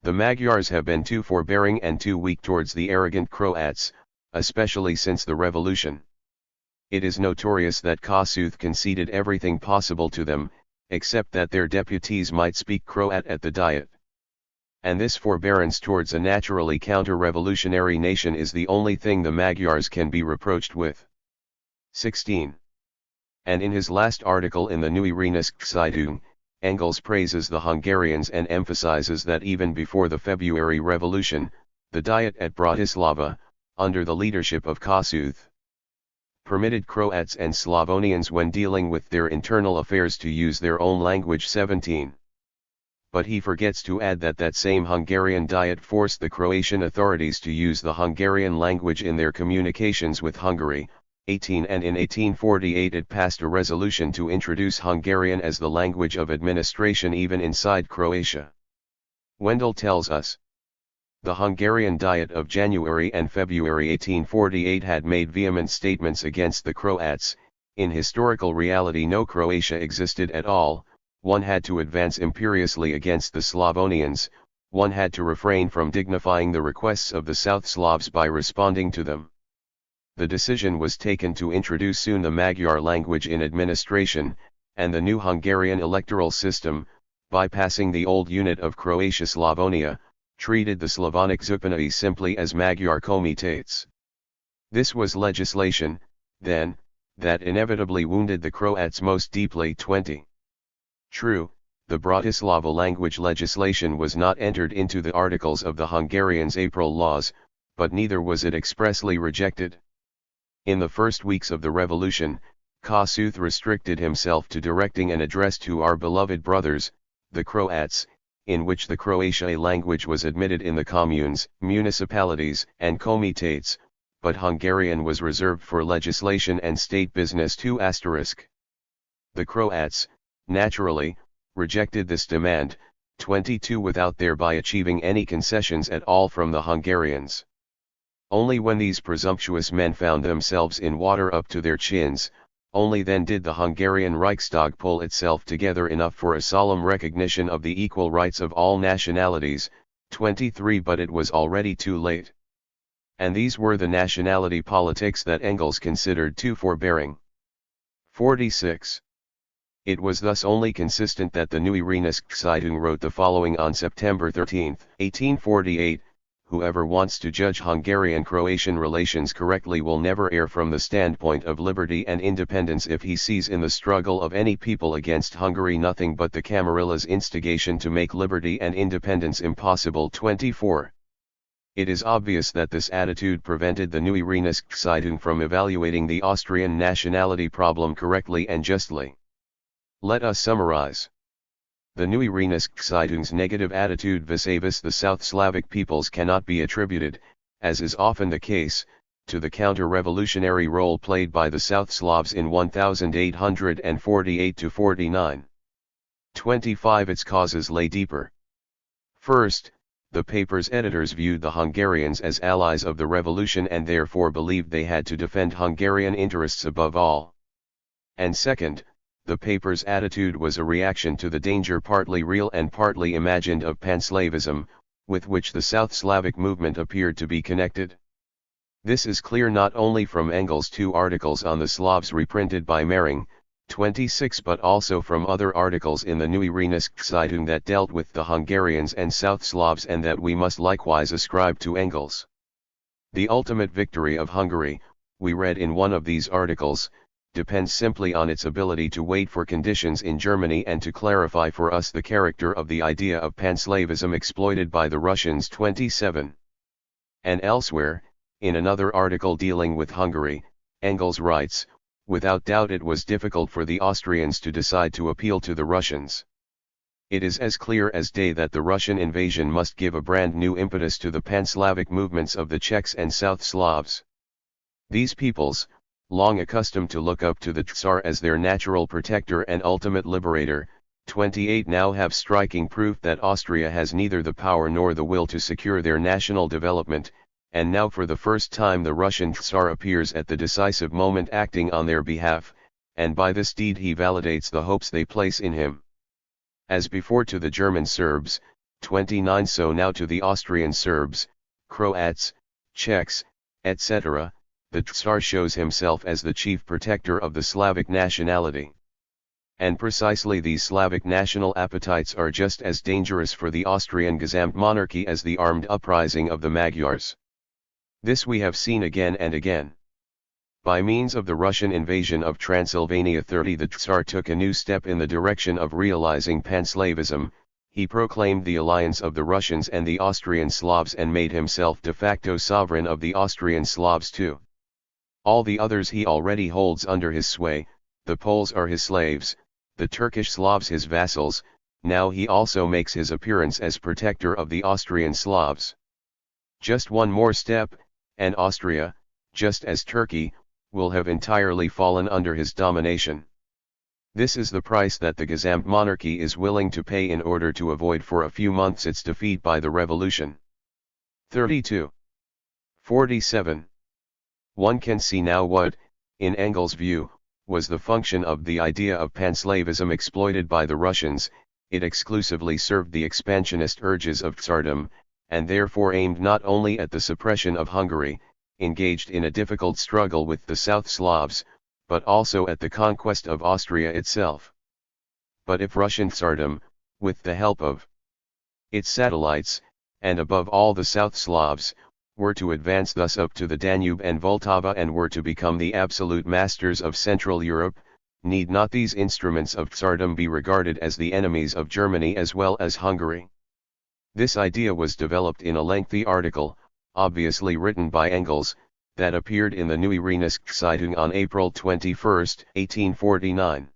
the Magyars have been too forbearing and too weak towards the arrogant Croats, especially since the revolution. It is notorious that Kossuth conceded everything possible to them, except that their deputies might speak Croat at the Diet. And this forbearance towards a naturally counter-revolutionary nation is the only thing the Magyars can be reproached with. 16. And in his last article in the Neue Zeitung, Engels praises the Hungarians and emphasizes that even before the February Revolution, the Diet at Bratislava, under the leadership of Kossuth, permitted Croats and Slavonians when dealing with their internal affairs to use their own language. 17. But he forgets to add that that same Hungarian Diet forced the Croatian authorities to use the Hungarian language in their communications with Hungary. 18. And in 1848 it passed a resolution to introduce Hungarian as the language of administration even inside Croatia. Wendell tells us, the Hungarian Diet of January and February 1848 had made vehement statements against the Croats. In historical reality no Croatia existed at all, one had to advance imperiously against the Slavonians, one had to refrain from dignifying the requests of the South Slavs by responding to them. The decision was taken to introduce soon the Magyar language in administration, and the new Hungarian electoral system, bypassing the old unit of Croatia-Slavonia, treated the Slavonic Zupanai simply as Magyar comitates. This was legislation, then, that inevitably wounded the Croats most deeply. 20. True, the Bratislava language legislation was not entered into the articles of the Hungarians' April laws, but neither was it expressly rejected. In the first weeks of the revolution, Kossuth restricted himself to directing an address to our beloved brothers, the Croats, in which the Croatia language was admitted in the communes, municipalities, and comitates, but Hungarian was reserved for legislation and state business. 2. The Croats, naturally, rejected this demand. 22. Without thereby achieving any concessions at all from the Hungarians. Only when these presumptuous men found themselves in water up to their chins, only then did the Hungarian Reichstag pull itself together enough for a solemn recognition of the equal rights of all nationalities. 23. But it was already too late. And these were the nationality politics that Engels considered too forbearing. 46. It was thus only consistent that the Neue Zeitung wrote the following on September 13, 1848, whoever wants to judge Hungarian-Croatian relations correctly will never err from the standpoint of liberty and independence if he sees in the struggle of any people against Hungary nothing but the Camarilla's instigation to make liberty and independence impossible. 24. It is obvious that this attitude prevented the Neue Zeitung from evaluating the Austrian nationality problem correctly and justly. Let us summarize. The Neue Zeitung's negative attitude vis-a-vis the South Slavic peoples cannot be attributed, as is often the case, to the counter-revolutionary role played by the South Slavs in 1848–49. 25. Its causes lay deeper. First, the paper's editors viewed the Hungarians as allies of the revolution and therefore believed they had to defend Hungarian interests above all. And second, The paper's attitude was a reaction to the danger partly real and partly imagined of Panslavism, with which the South Slavic movement appeared to be connected. This is clear not only from Engels' 2 articles on the Slavs reprinted by Mering, 26, but also from other articles in the Neue Rheinische Zeitung that dealt with the Hungarians and South Slavs and that we must likewise ascribe to Engels. The ultimate victory of Hungary, we read in one of these articles, depends simply on its ability to wait for conditions in Germany and to clarify for us the character of the idea of Panslavism exploited by the Russians. 27. And elsewhere, in another article dealing with Hungary, Engels writes, without doubt it was difficult for the Austrians to decide to appeal to the Russians. It is as clear as day that the Russian invasion must give a brand new impetus to the Pan-Slavic movements of the Czechs and South Slavs. These peoples, long accustomed to look up to the Tsar as their natural protector and ultimate liberator, 28 now have striking proof that Austria has neither the power nor the will to secure their national development, and now for the first time the Russian Tsar appears at the decisive moment acting on their behalf, and by this deed he validates the hopes they place in him. As before to the German Serbs, 29 so now to the Austrian Serbs, Croats, Czechs, etc., the Tsar shows himself as the chief protector of the Slavic nationality. And precisely these Slavic national appetites are just as dangerous for the Austrian Gesamtmonarchy as the armed uprising of the Magyars. This we have seen again and again. By means of the Russian invasion of Transylvania 30 the Tsar took a new step in the direction of realizing Panslavism. He proclaimed the alliance of the Russians and the Austrian Slavs and made himself de facto sovereign of the Austrian Slavs too. All the others he already holds under his sway, the Poles are his slaves, the Turkish Slavs his vassals, now he also makes his appearance as protector of the Austrian Slavs. Just one more step, and Austria, just as Turkey, will have entirely fallen under his domination. This is the price that the Gesamtmonarchy is willing to pay in order to avoid for a few months its defeat by the revolution. 32. 47. One can see now what, in Engels' view, was the function of the idea of Panslavism exploited by the Russians. It exclusively served the expansionist urges of Tsardom, and therefore aimed not only at the suppression of Hungary, engaged in a difficult struggle with the South Slavs, but also at the conquest of Austria itself. But if Russian Tsardom, with the help of its satellites, and above all the South Slavs, were to advance thus up to the Danube and Vltava and were to become the absolute masters of Central Europe, need not these instruments of Tsardom be regarded as the enemies of Germany as well as Hungary? This idea was developed in a lengthy article, obviously written by Engels, that appeared in the Neue Rheinische Zeitung on April 21, 1849.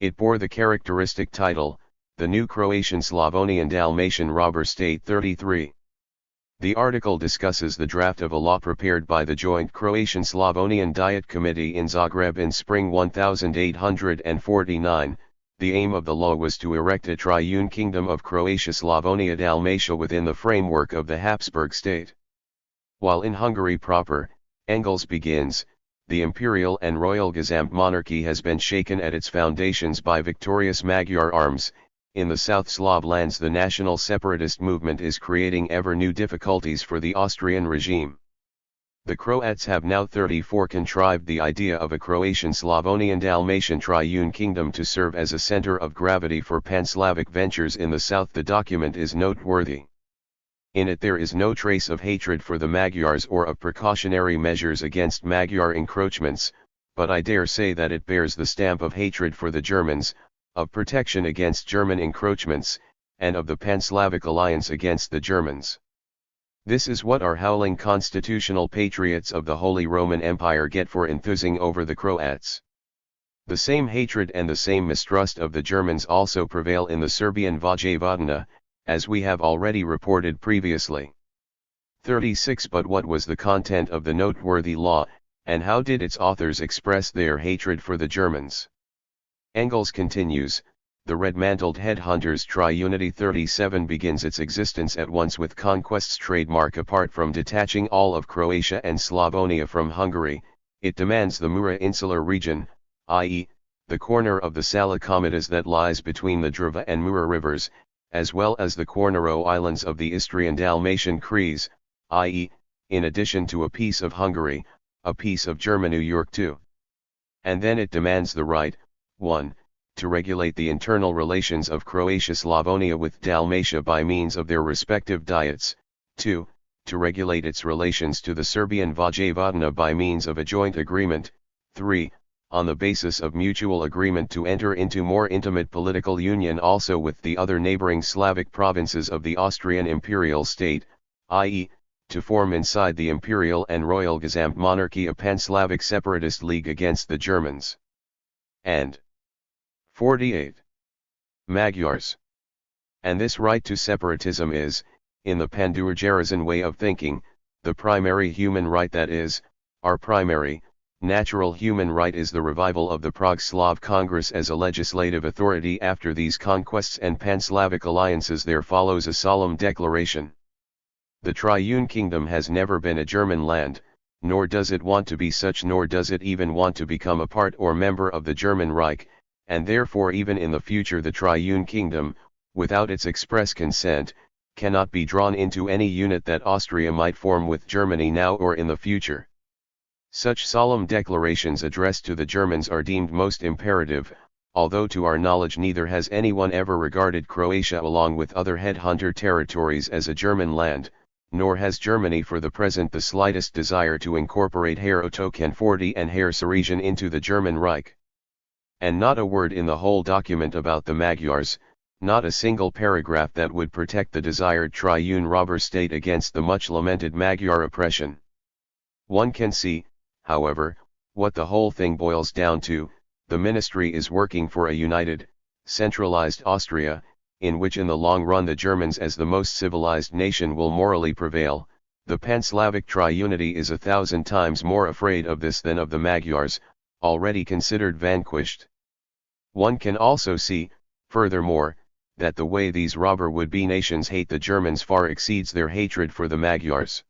It bore the characteristic title, The New Croatian Slavonian Dalmatian Robber State 33. The article discusses the draft of a law prepared by the joint Croatian-Slavonian Diet Committee in Zagreb in spring 1849. The aim of the law was to erect a triune kingdom of Croatia-Slavonia-Dalmatia within the framework of the Habsburg state. While in Hungary proper, Engels begins, the imperial and royal Gesamtmonarchy has been shaken at its foundations by victorious Magyar arms. In the South Slav lands the national separatist movement is creating ever new difficulties for the Austrian regime. The Croats have now 34 contrived the idea of a Croatian-Slavonian-Dalmatian triune kingdom to serve as a center of gravity for Pan-Slavic ventures in the south. The document is noteworthy. In it there is no trace of hatred for the Magyars or of precautionary measures against Magyar encroachments, but I dare say that it bears the stamp of hatred for the Germans, of protection against German encroachments, and of the Pan-Slavic alliance against the Germans. This is what our howling constitutional patriots of the Holy Roman Empire get for enthusing over the Croats. The same hatred and the same mistrust of the Germans also prevail in the Serbian Vojvodina, as we have already reported previously. 36. But what was the content of the noteworthy law, and how did its authors express their hatred for the Germans? Engels continues, the red-mantled headhunters triunity 37 begins its existence at once with conquest's trademark. Apart from detaching all of Croatia and Slavonia from Hungary, it demands the Mura Insular region, i.e., the corner of the Salacomitas that lies between the Drava and Mura rivers, as well as the Cornaro Islands of the Istrian Dalmatian Crees, i.e., in addition to a piece of Hungary, a piece of German New York too. And then it demands the right, 1. To regulate the internal relations of Croatia-Slavonia with Dalmatia by means of their respective diets, 2. To regulate its relations to the Serbian Vojvodina by means of a joint agreement, 3. On the basis of mutual agreement to enter into more intimate political union also with the other neighboring Slavic provinces of the Austrian imperial state, i.e., to form inside the imperial and royal Gesamt monarchy a pan-Slavic separatist league against the Germans. And 48. Magyars. And this right to separatism is, in the Pandurgerizan way of thinking, the primary human right, that is, our primary, natural human right is the revival of the Prague Slav Congress as a legislative authority. After these conquests and pan-Slavic alliances there follows a solemn declaration. The Triune Kingdom has never been a German land, nor does it want to be such, nor does it even want to become a part or member of the German Reich, and therefore even in the future the Triune Kingdom, without its express consent, cannot be drawn into any unit that Austria might form with Germany now or in the future. Such solemn declarations addressed to the Germans are deemed most imperative, although to our knowledge neither has anyone ever regarded Croatia along with other headhunter territories as a German land, nor has Germany for the present the slightest desire to incorporate Herr Ottokar 40 and Herr Saresian into the German Reich. And not a word in the whole document about the Magyars, not a single paragraph that would protect the desired triune robber state against the much lamented Magyar oppression. One can see, however, what the whole thing boils down to. The ministry is working for a united, centralized Austria, in which in the long run the Germans as the most civilized nation will morally prevail. The Pan-Slavic triunity is 1,000 times more afraid of this than of the Magyars, already considered vanquished. One can also see, furthermore, that the way these robber would-be nations hate the Germans far exceeds their hatred for the Magyars.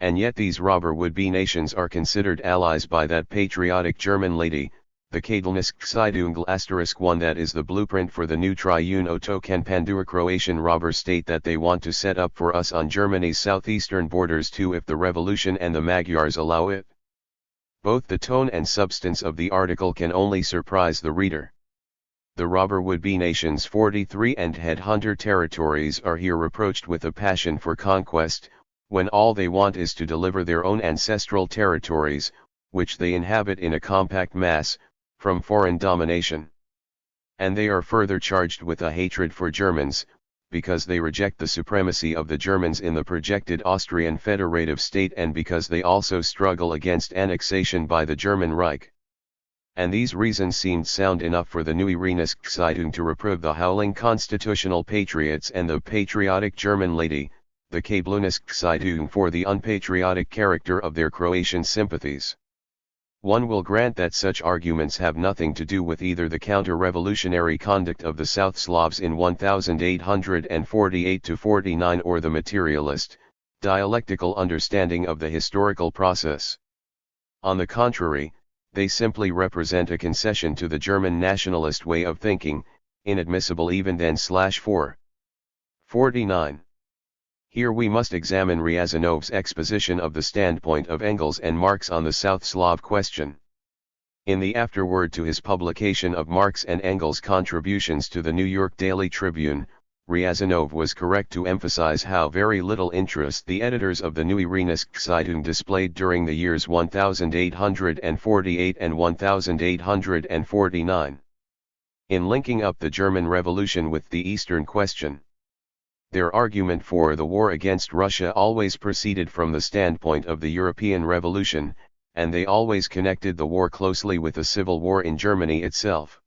And yet these robber would-be nations are considered allies by that patriotic German lady, the Kaidelnisk *1, that is the blueprint for the new triune Otokan Pandur Croatian robber state that they want to set up for us on Germany's southeastern borders too if the revolution and the Magyars allow it. Both the tone and substance of the article can only surprise the reader. The robber would-be nations 43 and headhunter territories are here reproached with a passion for conquest, when all they want is to deliver their own ancestral territories, which they inhabit in a compact mass, from foreign domination. And they are further charged with a hatred for Germans, because they reject the supremacy of the Germans in the projected Austrian federative state and because they also struggle against annexation by the German Reich. And these reasons seemed sound enough for the Neue Rhenisch-Zeitung to reprove the howling constitutional patriots and the patriotic German lady, the Kaidelnisk-Zeitung, for the unpatriotic character of their Croatian sympathies. One will grant that such arguments have nothing to do with either the counter-revolutionary conduct of the South Slavs in 1848-49 or the materialist, dialectical understanding of the historical process. On the contrary, they simply represent a concession to the German nationalist way of thinking, inadmissible even then. 4. 49. Here we must examine Ryazanov's exposition of the standpoint of Engels and Marx on the South Slav question. In the afterword to his publication of Marx and Engels' contributions to the New York Daily Tribune, Ryazanov was correct to emphasize how very little interest the editors of the Neue Rhenisch-Zeitung displayed during the years 1848 and 1849. In linking up the German Revolution with the Eastern question. Their argument for the war against Russia always proceeded from the standpoint of the European Revolution, and they always connected the war closely with the civil war in Germany itself.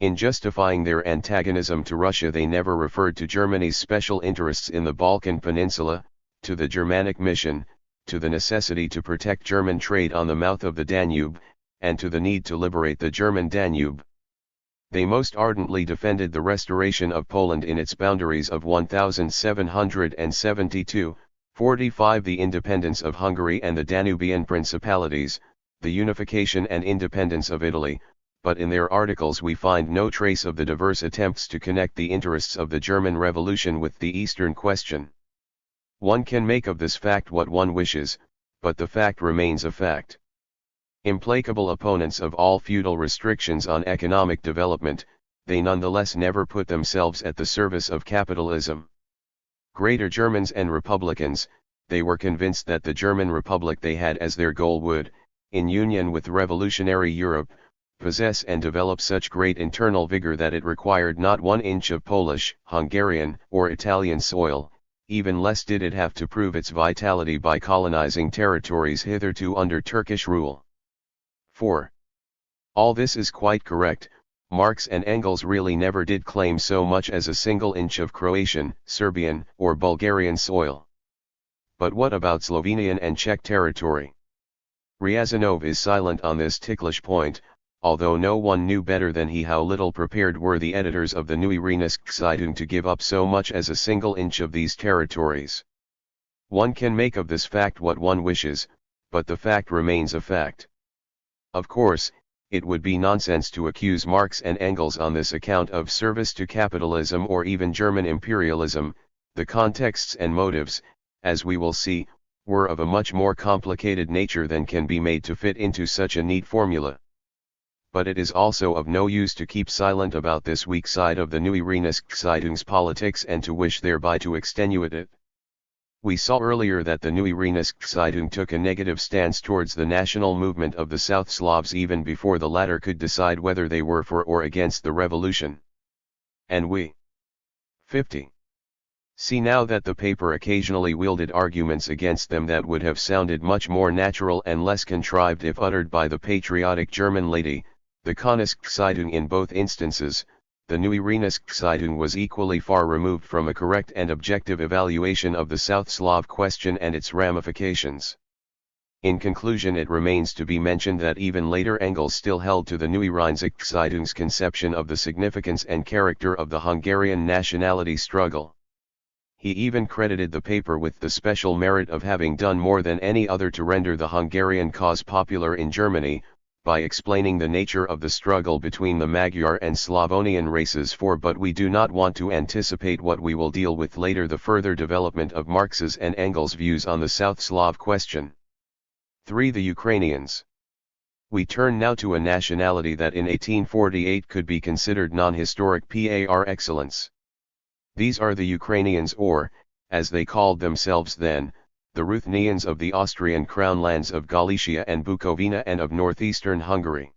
In justifying their antagonism to Russia they never referred to Germany's special interests in the Balkan Peninsula, to the Germanic mission, to the necessity to protect German trade on the mouth of the Danube, and to the need to liberate the German Danube. They most ardently defended the restoration of Poland in its boundaries of 1772, 45, the independence of Hungary and the Danubian principalities, the unification and independence of Italy, but in their articles we find no trace of the diverse attempts to connect the interests of the German Revolution with the Eastern question. One can make of this fact what one wishes, but the fact remains a fact. Implacable opponents of all feudal restrictions on economic development, they nonetheless never put themselves at the service of capitalism. Greater Germans and Republicans, they were convinced that the German Republic they had as their goal would, in union with revolutionary Europe, possess and develop such great internal vigor that it required not 1 inch of Polish, Hungarian, or Italian soil, even less did it have to prove its vitality by colonizing territories hitherto under Turkish rule. 4. All this is quite correct. Marx and Engels really never did claim so much as a single inch of Croatian, Serbian, or Bulgarian soil. But what about Slovenian and Czech territory? Ryazanov is silent on this ticklish point, although no one knew better than he how little prepared were the editors of the Neue Rheinische Zeitung to give up so much as a single inch of these territories. One can make of this fact what one wishes, but the fact remains a fact. Of course, it would be nonsense to accuse Marx and Engels on this account of service to capitalism or even German imperialism. The contexts and motives, as we will see, were of a much more complicated nature than can be made to fit into such a neat formula. But it is also of no use to keep silent about this weak side of the Neue Rheinische Zeitung's politics and to wish thereby to extenuate it. We saw earlier that the Neue Rheinische Zeitung took a negative stance towards the national movement of the South Slavs even before the latter could decide whether they were for or against the revolution. And we 50. See now that the paper occasionally wielded arguments against them that would have sounded much more natural and less contrived if uttered by the patriotic German lady. The Rheinische Zeitung in both instances, the Neue Rheinische Zeitung was equally far removed from a correct and objective evaluation of the South Slav question and its ramifications. In conclusion, it remains to be mentioned that even later Engels still held to the Neue Rheinische Zeitung's conception of the significance and character of the Hungarian nationality struggle. He even credited the paper with the special merit of having done more than any other to render the Hungarian cause popular in Germany, by explaining the nature of the struggle between the Magyar and Slavonian races. But we do not want to anticipate what we will deal with later, the further development of Marx's and Engels' views on the South Slav question. 3. The Ukrainians. We turn now to a nationality that in 1848 could be considered non-historic par excellence. These are the Ukrainians, or, as they called themselves then, the Ruthenians of the Austrian crown lands of Galicia and Bukovina and of northeastern Hungary.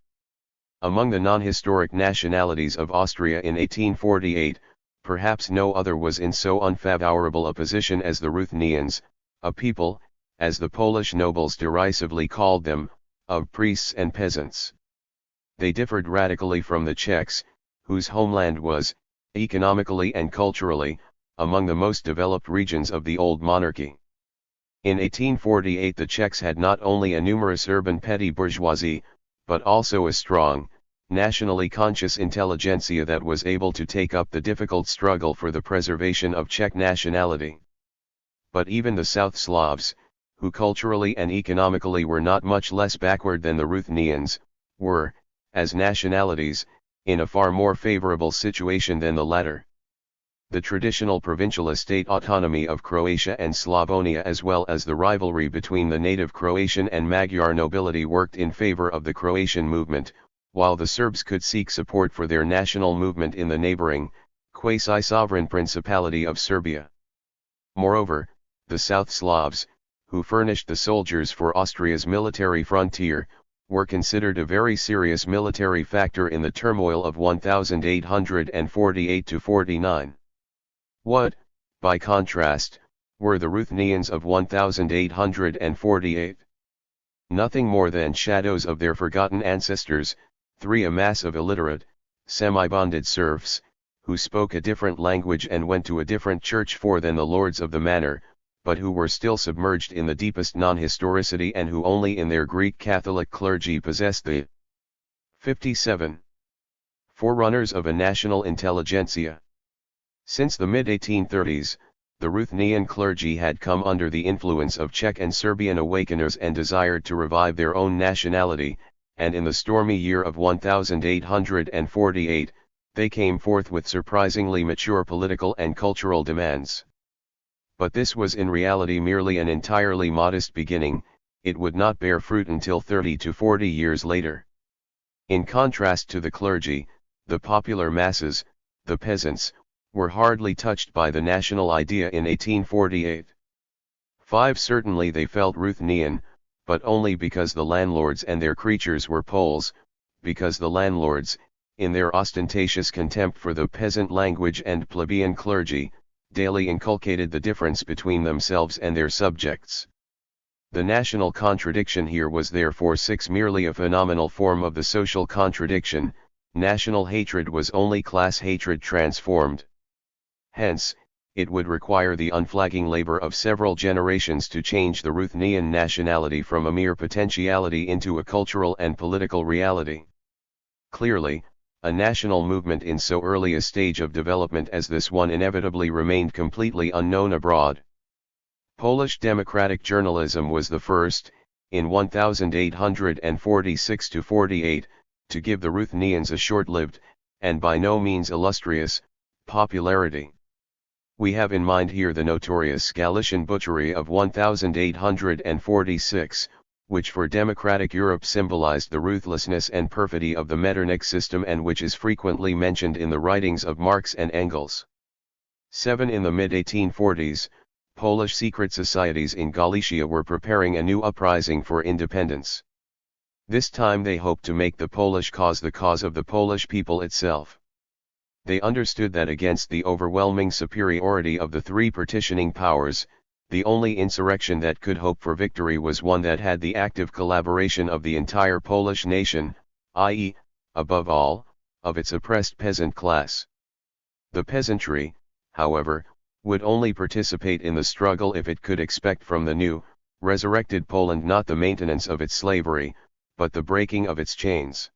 Among the non-historic nationalities of Austria in 1848, perhaps no other was in so unfavorable a position as the Ruthenians, a people, as the Polish nobles derisively called them, of priests and peasants. They differed radically from the Czechs, whose homeland was, economically and culturally, among the most developed regions of the old monarchy. In 1848 the Czechs had not only a numerous urban petty bourgeoisie, but also a strong, nationally conscious intelligentsia that was able to take up the difficult struggle for the preservation of Czech nationality. But even the South Slavs, who culturally and economically were not much less backward than the Ruthenians, were, as nationalities, in a far more favorable situation than the latter. The traditional provincial estate autonomy of Croatia and Slavonia, as well as the rivalry between the native Croatian and Magyar nobility, worked in favor of the Croatian movement, while the Serbs could seek support for their national movement in the neighboring, quasi-sovereign Principality of Serbia. Moreover, the South Slavs, who furnished the soldiers for Austria's military frontier, were considered a very serious military factor in the turmoil of 1848–49. What, by contrast, were the Ruthenians of 1848? Nothing more than shadows of their forgotten ancestors, a mass of illiterate, semi-bonded serfs, who spoke a different language and went to a different church than the lords of the manor, but who were still submerged in the deepest non-historicity and who only in their Greek Catholic clergy possessed the 57 forerunners of a national intelligentsia. Since the mid-1830s, the Ruthenian clergy had come under the influence of Czech and Serbian awakeners and desired to revive their own nationality, and in the stormy year of 1848, they came forth with surprisingly mature political and cultural demands. But this was in reality merely an entirely modest beginning. It would not bear fruit until 30 to 40 years later. In contrast to the clergy, the popular masses, the peasants, were hardly touched by the national idea in 1848. 5. Certainly they felt Ruthenian, but only because the landlords and their creatures were Poles, because the landlords, in their ostentatious contempt for the peasant language and plebeian clergy, daily inculcated the difference between themselves and their subjects. The national contradiction here was therefore 6 merely a phenomenal form of the social contradiction. National hatred was only class hatred transformed. Hence, it would require the unflagging labor of several generations to change the Ruthenian nationality from a mere potentiality into a cultural and political reality. Clearly, a national movement in so early a stage of development as this one inevitably remained completely unknown abroad. Polish democratic journalism was the first, in 1846–48, to give the Ruthenians a short-lived, and by no means illustrious, popularity. We have in mind here the notorious Galician butchery of 1846, which for democratic Europe symbolized the ruthlessness and perfidy of the Metternich system and which is frequently mentioned in the writings of Marx and Engels. 7. In the mid-1840s, Polish secret societies in Galicia were preparing a new uprising for independence. This time they hoped to make the Polish cause the cause of the Polish people itself. They understood that against the overwhelming superiority of the 3 partitioning powers, the only insurrection that could hope for victory was one that had the active collaboration of the entire Polish nation, i.e., above all, of its oppressed peasant class. The peasantry, however, would only participate in the struggle if it could expect from the new, resurrected Poland not the maintenance of its slavery, but the breaking of its chains.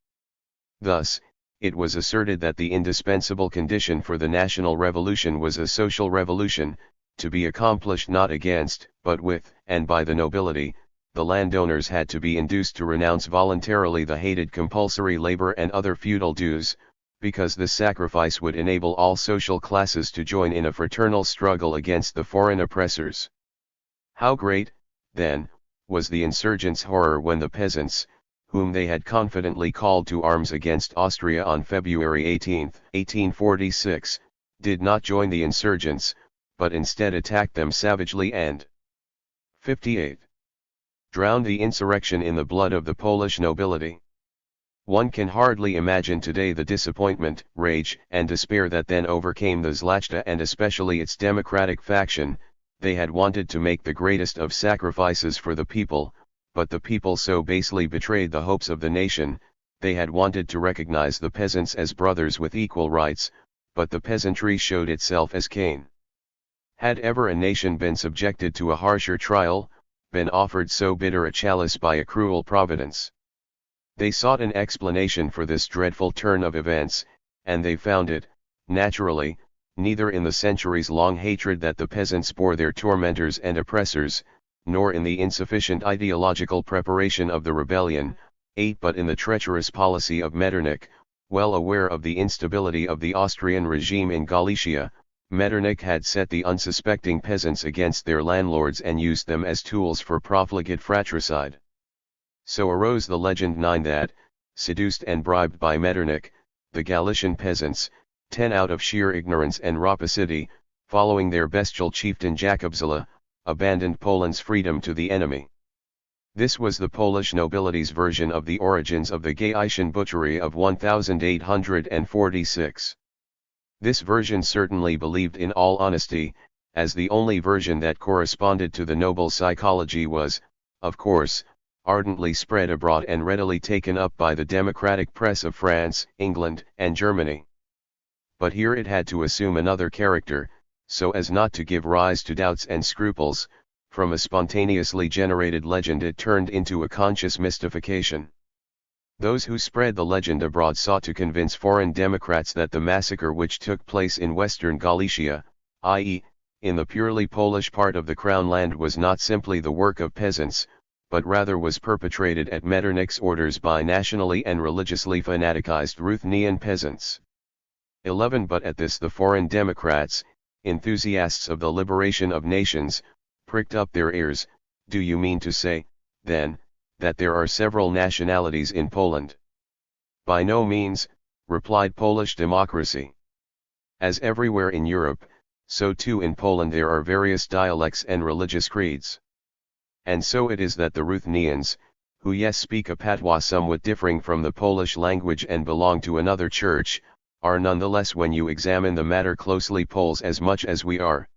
Thus, it was asserted that the indispensable condition for the national revolution was a social revolution, to be accomplished not against, but with, and by the nobility. The landowners had to be induced to renounce voluntarily the hated compulsory labor and other feudal dues, because this sacrifice would enable all social classes to join in a fraternal struggle against the foreign oppressors. How great, then, was the insurgents' horror when the peasants, whom they had confidently called to arms against Austria on February 18, 1846, did not join the insurgents, but instead attacked them savagely and 58. Drowned the insurrection in the blood of the Polish nobility. One can hardly imagine today the disappointment, rage, and despair that then overcame the Zlachta and especially its democratic faction. They had wanted to make the greatest of sacrifices for the people, but the people so basely betrayed the hopes of the nation. They had wanted to recognize the peasants as brothers with equal rights, but the peasantry showed itself as Cain. Had ever a nation been subjected to a harsher trial, been offered so bitter a chalice by a cruel providence? They sought an explanation for this dreadful turn of events, and they found it, naturally, neither in the centuries-long hatred that the peasants bore their tormentors and oppressors, nor in the insufficient ideological preparation of the rebellion, 8, but in the treacherous policy of Metternich. Well aware of the instability of the Austrian regime in Galicia, Metternich had set the unsuspecting peasants against their landlords and used them as tools for profligate fratricide. So arose the legend 9 that, seduced and bribed by Metternich, the Galician peasants, 10 out of sheer ignorance and rapacity, following their bestial chieftain Jakobzilla, abandoned Poland's freedom to the enemy. This was the Polish nobility's version of the origins of the Galician butchery of 1846. This version certainly believed in all honesty, as the only version that corresponded to the noble psychology was, of course, ardently spread abroad and readily taken up by the democratic press of France, England, and Germany. But here it had to assume another character, so as not to give rise to doubts and scruples. From a spontaneously generated legend it turned into a conscious mystification. Those who spread the legend abroad sought to convince foreign democrats that the massacre which took place in western Galicia, i.e., in the purely Polish part of the Crown land, was not simply the work of peasants, but rather was perpetrated at Metternich's orders by nationally and religiously fanaticized Ruthenian peasants. 11. But at this the foreign democrats, enthusiasts of the liberation of nations, pricked up their ears. Do you mean to say, then, that there are several nationalities in Poland? By no means, replied Polish democracy. As everywhere in Europe, so too in Poland there are various dialects and religious creeds. And so it is that the Ruthenians, who yes speak a patois somewhat differing from the Polish language and belong to another church, are nonetheless, when you examine the matter closely, Poles as much as we are.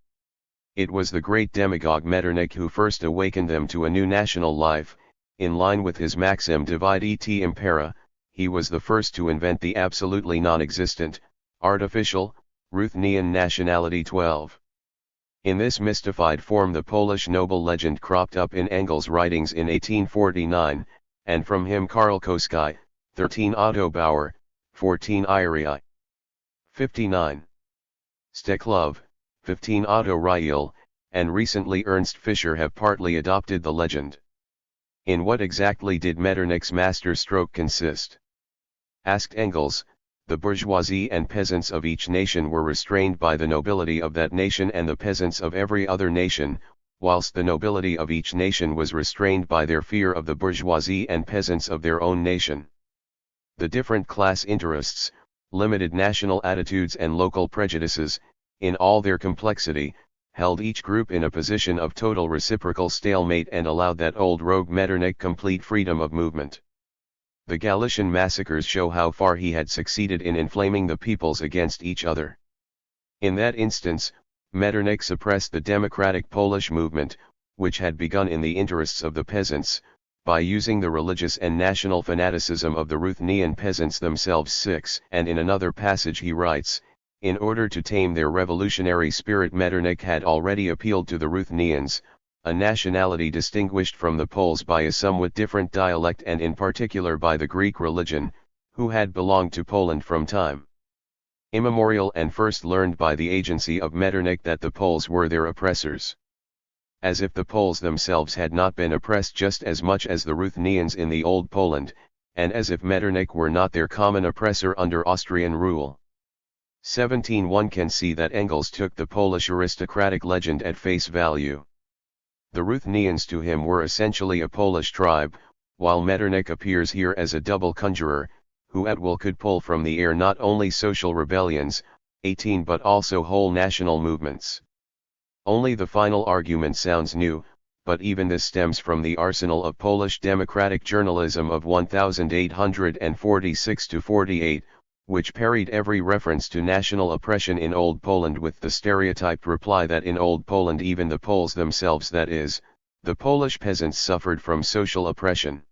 It was the great demagogue Metternich who first awakened them to a new national life. In line with his maxim divide et impera, he was the first to invent the absolutely non-existent, artificial, Ruthenian nationality. 12. In this mystified form the Polish noble legend cropped up in Engels' writings in 1849, and from him Karl Koski, 13 Otto Bauer, 14 Irii. 59. Steklov, 15 Otto Riel, and recently Ernst Fischer have partly adopted the legend. In what exactly did Metternich's master stroke consist? Asked Engels. The bourgeoisie and peasants of each nation were restrained by the nobility of that nation and the peasants of every other nation, whilst the nobility of each nation was restrained by their fear of the bourgeoisie and peasants of their own nation. The different class interests, limited national attitudes and local prejudices, in all their complexity, held each group in a position of total reciprocal stalemate and allowed that old rogue Metternich complete freedom of movement. The Galician massacres show how far he had succeeded in inflaming the peoples against each other. In that instance, Metternich suppressed the democratic Polish movement, which had begun in the interests of the peasants, by using the religious and national fanaticism of the Ruthenian peasants themselves. 6. And in another passage he writes, in order to tame their revolutionary spirit Metternich had already appealed to the Ruthenians, a nationality distinguished from the Poles by a somewhat different dialect and in particular by the Greek religion, who had belonged to Poland from time immemorial and first learned by the agency of Metternich that the Poles were their oppressors. As if the Poles themselves had not been oppressed just as much as the Ruthenians in the Old Poland, and as if Metternich were not their common oppressor under Austrian rule. 17. One can see that Engels took the Polish aristocratic legend at face value. The Ruthenians to him were essentially a Polish tribe, while Metternich appears here as a double conjurer, who at will could pull from the air not only social rebellions, 18, but also whole national movements. Only the final argument sounds new, but even this stems from the arsenal of Polish democratic journalism of 1846–48, which parried every reference to national oppression in Old Poland with the stereotyped reply that in Old Poland even the Poles themselves, that is, the Polish peasants, suffered from social oppression.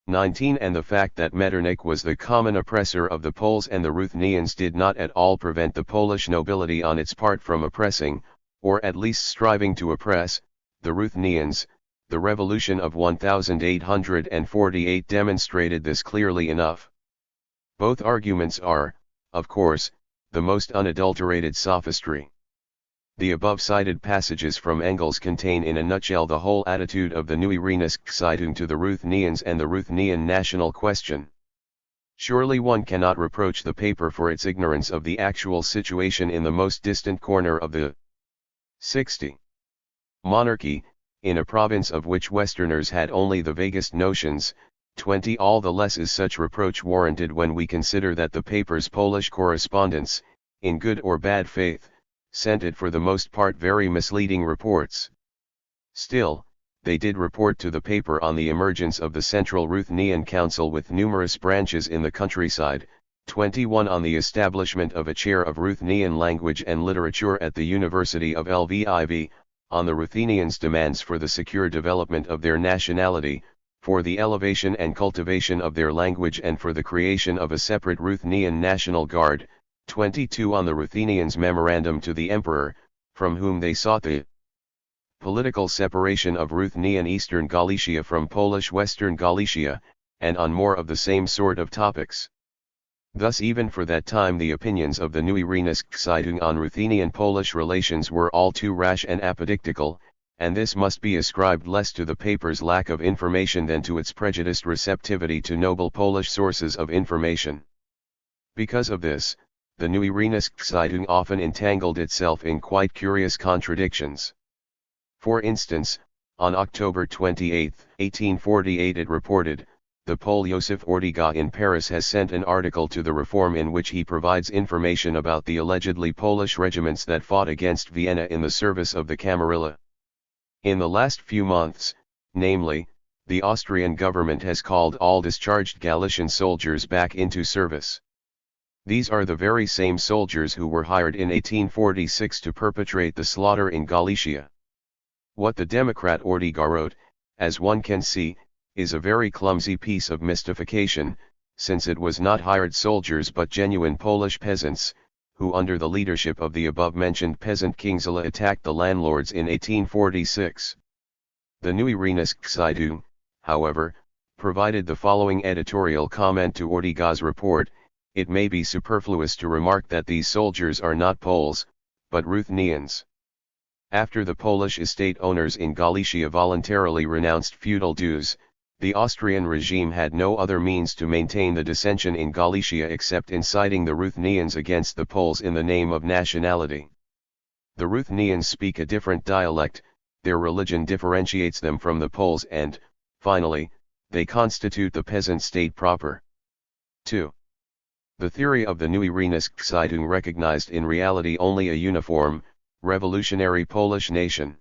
19. And the fact that Metternich was the common oppressor of the Poles and the Ruthenians did not at all prevent the Polish nobility on its part from oppressing, or at least striving to oppress, the Ruthenians. The revolution of 1848 demonstrated this clearly enough. Both arguments are, of course, the most unadulterated sophistry. The above-cited passages from Engels contain in a nutshell the whole attitude of the Neue Rheinische Zeitung to the Ruthenians and the Ruthenian national question. Surely one cannot reproach the paper for its ignorance of the actual situation in the most distant corner of the 60. monarchy, in a province of which Westerners had only the vaguest notions. 20. All the less is such reproach warranted when we consider that the paper's Polish correspondents, in good or bad faith, sent it for the most part very misleading reports. Still, they did report to the paper on the emergence of the Central Ruthenian Council with numerous branches in the countryside. 21. On the establishment of a chair of Ruthenian language and literature at the University of Lviv, on the Ruthenians' demands for the secure development of their nationality, for the elevation and cultivation of their language and for the creation of a separate Ruthenian National Guard. 22. On the Ruthenians' memorandum to the Emperor, from whom they sought the political separation of Ruthenian Eastern Galicia from Polish Western Galicia, and on more of the same sort of topics. Thus even for that time the opinions of the Neue Rheinische Zeitung on Ruthenian-Polish relations were all too rash and apodictical, and this must be ascribed less to the paper's lack of information than to its prejudiced receptivity to noble Polish sources of information. Because of this, the Neue Rheinische often entangled itself in quite curious contradictions. For instance, on October 28, 1848 it reported, the Pole Józef Ortyga in Paris has sent an article to the Reform in which he provides information about the allegedly Polish regiments that fought against Vienna in the service of the Camarilla. In the last few months, namely, the Austrian government has called all discharged Galician soldiers back into service. These are the very same soldiers who were hired in 1846 to perpetrate the slaughter in Galicia. What the Democrat Ortyga wrote, as one can see, is a very clumsy piece of mystification, since it was not hired soldiers but genuine Polish peasants, who under the leadership of the above-mentioned peasant Kingzilla attacked the landlords in 1846. The Neue Rheinische, however, provided the following editorial comment to Ortyga's report: it may be superfluous to remark that these soldiers are not Poles, but Ruthenians. After the Polish estate owners in Galicia voluntarily renounced feudal dues, the Austrian regime had no other means to maintain the dissension in Galicia except inciting the Ruthenians against the Poles in the name of nationality. The Ruthenians speak a different dialect, their religion differentiates them from the Poles and, finally, they constitute the peasant state proper. 2. The theory of the Neue Rheinische recognized in reality only a uniform, revolutionary Polish nation.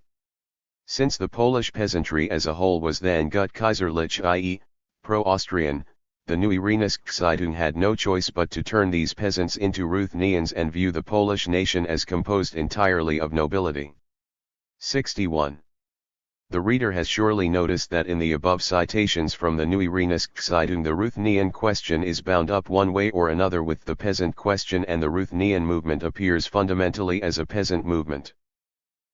Since the Polish peasantry as a whole was then gut Kaiserlich, i.e., pro-Austrian, the Neue Rheinische had no choice but to turn these peasants into Ruthenians and view the Polish nation as composed entirely of nobility. 61. The reader has surely noticed that in the above citations from the Neue Rheinische the Ruthenian question is bound up one way or another with the peasant question, and the Ruthenian movement appears fundamentally as a peasant movement.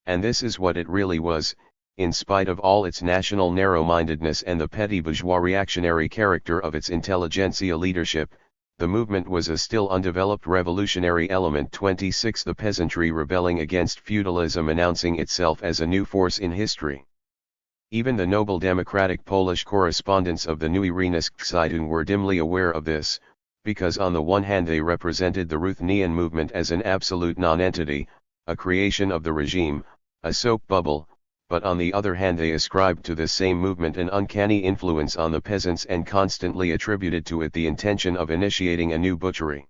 And this is what it really was, in spite of all its national narrow-mindedness and the petty bourgeois reactionary character of its intelligentsia leadership. The movement was a still undeveloped revolutionary element. 26. The peasantry rebelling against feudalism, announcing itself as a new force in history. Even the noble democratic Polish correspondents of the Neue Rheinische were dimly aware of this, because on the one hand they represented the Ruthenian movement as an absolute nonentity, a creation of the regime, a soap bubble, but on the other hand they ascribed to this same movement an uncanny influence on the peasants and constantly attributed to it the intention of initiating a new butchery.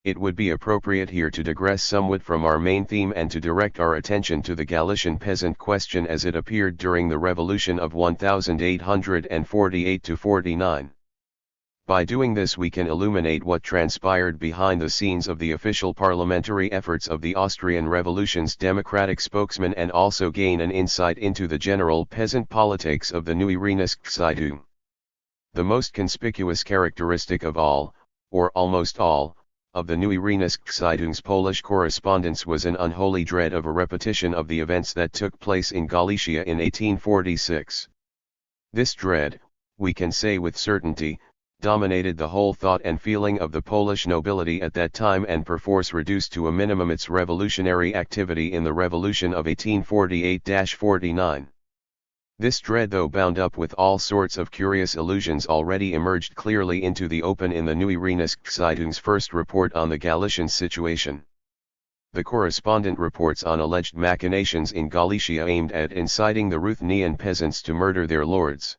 It would be appropriate here to digress somewhat from our main theme and to direct our attention to the Galician peasant question as it appeared during the Revolution of 1848–49. By doing this we can illuminate what transpired behind the scenes of the official parliamentary efforts of the Austrian Revolution's democratic spokesman, and also gain an insight into the general peasant politics of the Neue Rheinische. The most conspicuous characteristic of all, or almost all, of the Neue Rheinische Polish correspondence was an unholy dread of a repetition of the events that took place in Galicia in 1846. This dread, we can say with certainty, dominated the whole thought and feeling of the Polish nobility at that time, and perforce reduced to a minimum its revolutionary activity in the Revolution of 1848–49. This dread, though bound up with all sorts of curious illusions, already emerged clearly into the open in the Neue Rheinische first report on the Galician situation. The correspondent reports on alleged machinations in Galicia aimed at inciting the Ruthenian peasants to murder their lords.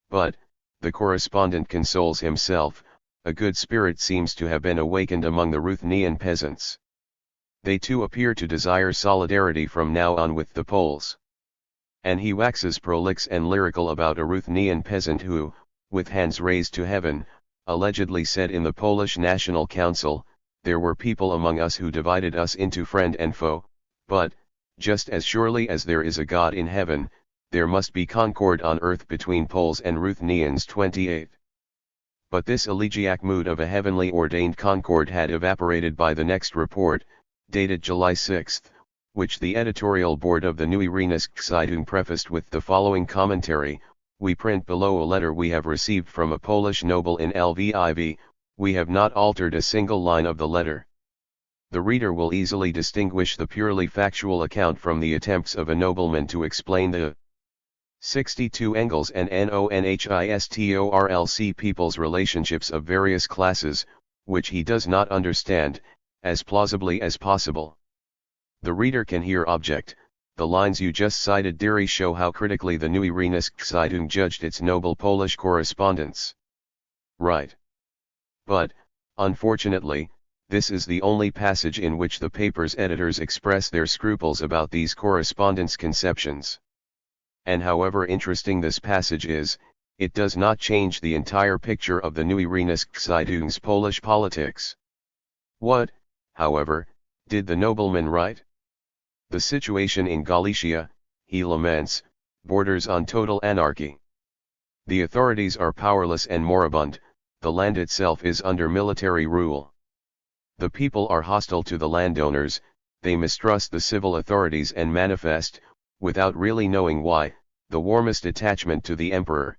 But, the correspondent consoles himself, a good spirit seems to have been awakened among the Ruthenian peasants. They too appear to desire solidarity from now on with the Poles. And he waxes prolix and lyrical about a Ruthenian peasant who, with hands raised to heaven, allegedly said in the Polish National Council, "There were people among us who divided us into friend and foe, but, just as surely as there is a God in heaven, there must be concord on earth between Poles and Ruthenians." 28. But this elegiac mood of a heavenly ordained concord had evaporated by the next report, dated July 6, which the editorial board of the Neue Rheinische prefaced with the following commentary: "We print below a letter we have received from a Polish noble in Lviv. We have not altered a single line of the letter. The reader will easily distinguish the purely factual account from the attempts of a nobleman to explain the 62 Engels and nonhistoric people's relationships of various classes, which he does not understand, as plausibly as possible. The reader can here object, the lines you just cited dearie show how critically the Neue Rheinische Zeitung judged its noble Polish correspondents. Right. But, unfortunately, this is the only passage in which the paper's editors express their scruples about these correspondents' conceptions. And however interesting this passage is, it does not change the entire picture of the Neue Rheinische Zeitung's Polish politics. What, however, did the nobleman write? The situation in Galicia, he laments, borders on total anarchy. The authorities are powerless and moribund, the land itself is under military rule. The people are hostile to the landowners, they mistrust the civil authorities and manifest, without really knowing why, the warmest attachment to the emperor.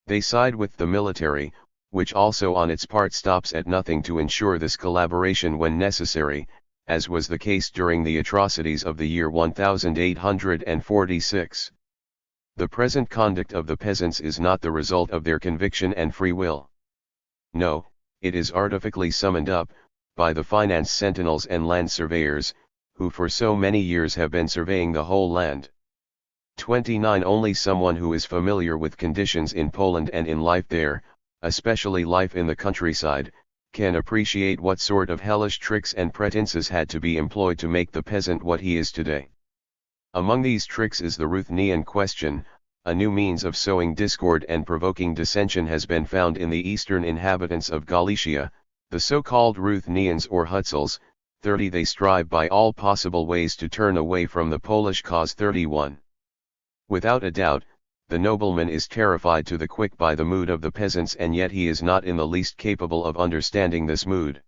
They side with the military, which also on its part stops at nothing to ensure this collaboration when necessary, as was the case during the atrocities of the year 1846. The present conduct of the peasants is not the result of their conviction and free will. No, it is artificially summoned up, by the finance sentinels and land surveyors, who for so many years have been surveying the whole land. 29 Only someone who is familiar with conditions in Poland and in life there, especially life in the countryside, can appreciate what sort of hellish tricks and pretenses had to be employed to make the peasant what he is today. Among these tricks is the Ruthenian question. A new means of sowing discord and provoking dissension has been found in the eastern inhabitants of Galicia, the so-called Ruthenians or Hutzels. 30 They strive by all possible ways to turn away from the Polish cause. 31 Without a doubt, the nobleman is terrified to the quick by the mood of the peasants, and yet he is not in the least capable of understanding this mood.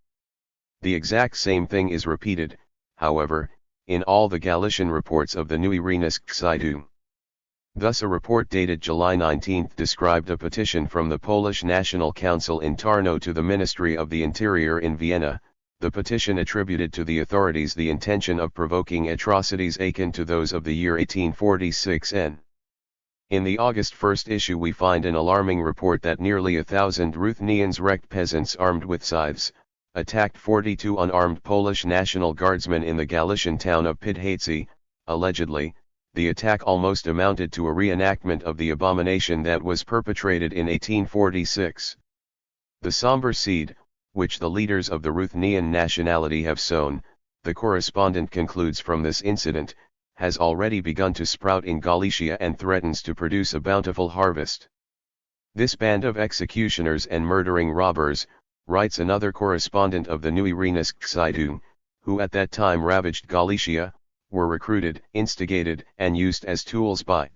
The exact same thing is repeated, however, in all the Galician reports of the Neue Rheinische Zeitung. Thus a report dated July 19 described a petition from the Polish National Council in Tarnow to the Ministry of the Interior in Vienna. The petition attributed to the authorities the intention of provoking atrocities akin to those of the year 1846 n. In the August 1 issue we find an alarming report that nearly 1,000 Ruthenians wrecked peasants armed with scythes, attacked 42 unarmed Polish National Guardsmen in the Galician town of Podhajce. Allegedly, the attack almost amounted to a reenactment of the abomination that was perpetrated in 1846. The somber seed, which the leaders of the Ruthenian nationality have sown, the correspondent concludes from this incident, has already begun to sprout in Galicia and threatens to produce a bountiful harvest. This band of executioners and murdering robbers, writes another correspondent of the Neue Rheinische Zeitung, who at that time ravaged Galicia, were recruited, instigated, and used as tools by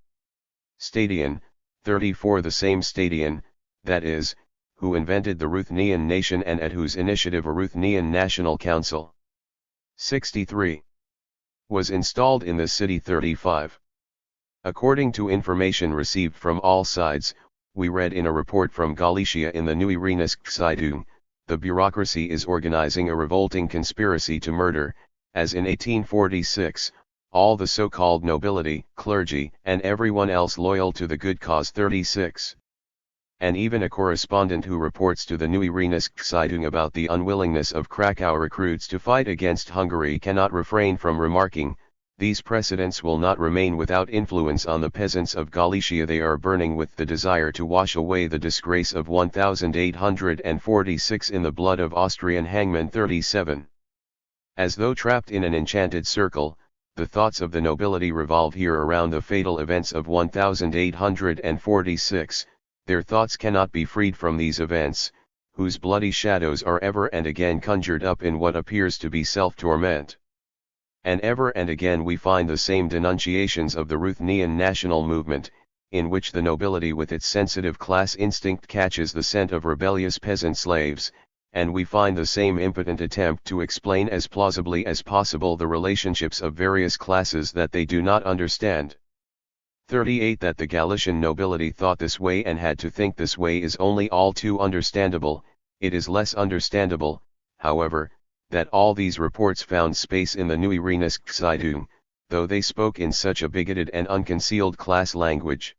Stadion, 34 The same Stadion, that is, who invented the Ruthenian nation and at whose initiative a Ruthenian National Council 63 was installed in the city. 35. According to information received from all sides, we read in a report from Galicia in the Neue Rheinische Zeitung, the bureaucracy is organizing a revolting conspiracy to murder, as in 1846, all the so-called nobility, clergy, and everyone else loyal to the good cause. 36. And even a correspondent who reports to the Neue Rheinische Zeitung about the unwillingness of Krakow recruits to fight against Hungary cannot refrain from remarking, these precedents will not remain without influence on the peasants of Galicia. They are burning with the desire to wash away the disgrace of 1846 in the blood of Austrian hangmen. 37. As though trapped in an enchanted circle, the thoughts of the nobility revolve here around the fatal events of 1846, their thoughts cannot be freed from these events, whose bloody shadows are ever and again conjured up in what appears to be self-torment. And ever and again we find the same denunciations of the Ruthenian national movement, in which the nobility with its sensitive class instinct catches the scent of rebellious peasant slaves, and we find the same impotent attempt to explain as plausibly as possible the relationships of various classes that they do not understand. 38 That the Galician nobility thought this way and had to think this way is only all too understandable. It is less understandable, however, that all these reports found space in the Neue Rheinische Zeitung, though they spoke in such a bigoted and unconcealed class language.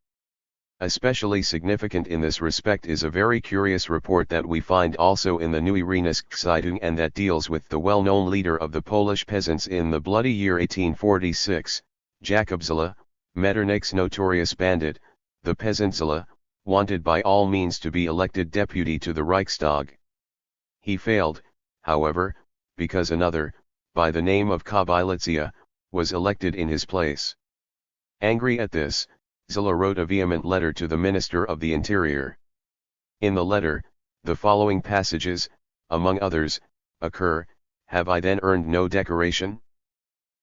Especially significant in this respect is a very curious report that we find also in the Neue Rheinische Zeitung, and that deals with the well-known leader of the Polish peasants in the bloody year 1846, Jakub Zola, Metternich's notorious bandit. The peasant Zola wanted by all means to be elected deputy to the Reichstag. He failed, however, because another, by the name of Kobylitzia, was elected in his place. Angry at this, Zola wrote a vehement letter to the Minister of the Interior. In the letter, the following passages, among others, occur: "Have I then earned no decoration?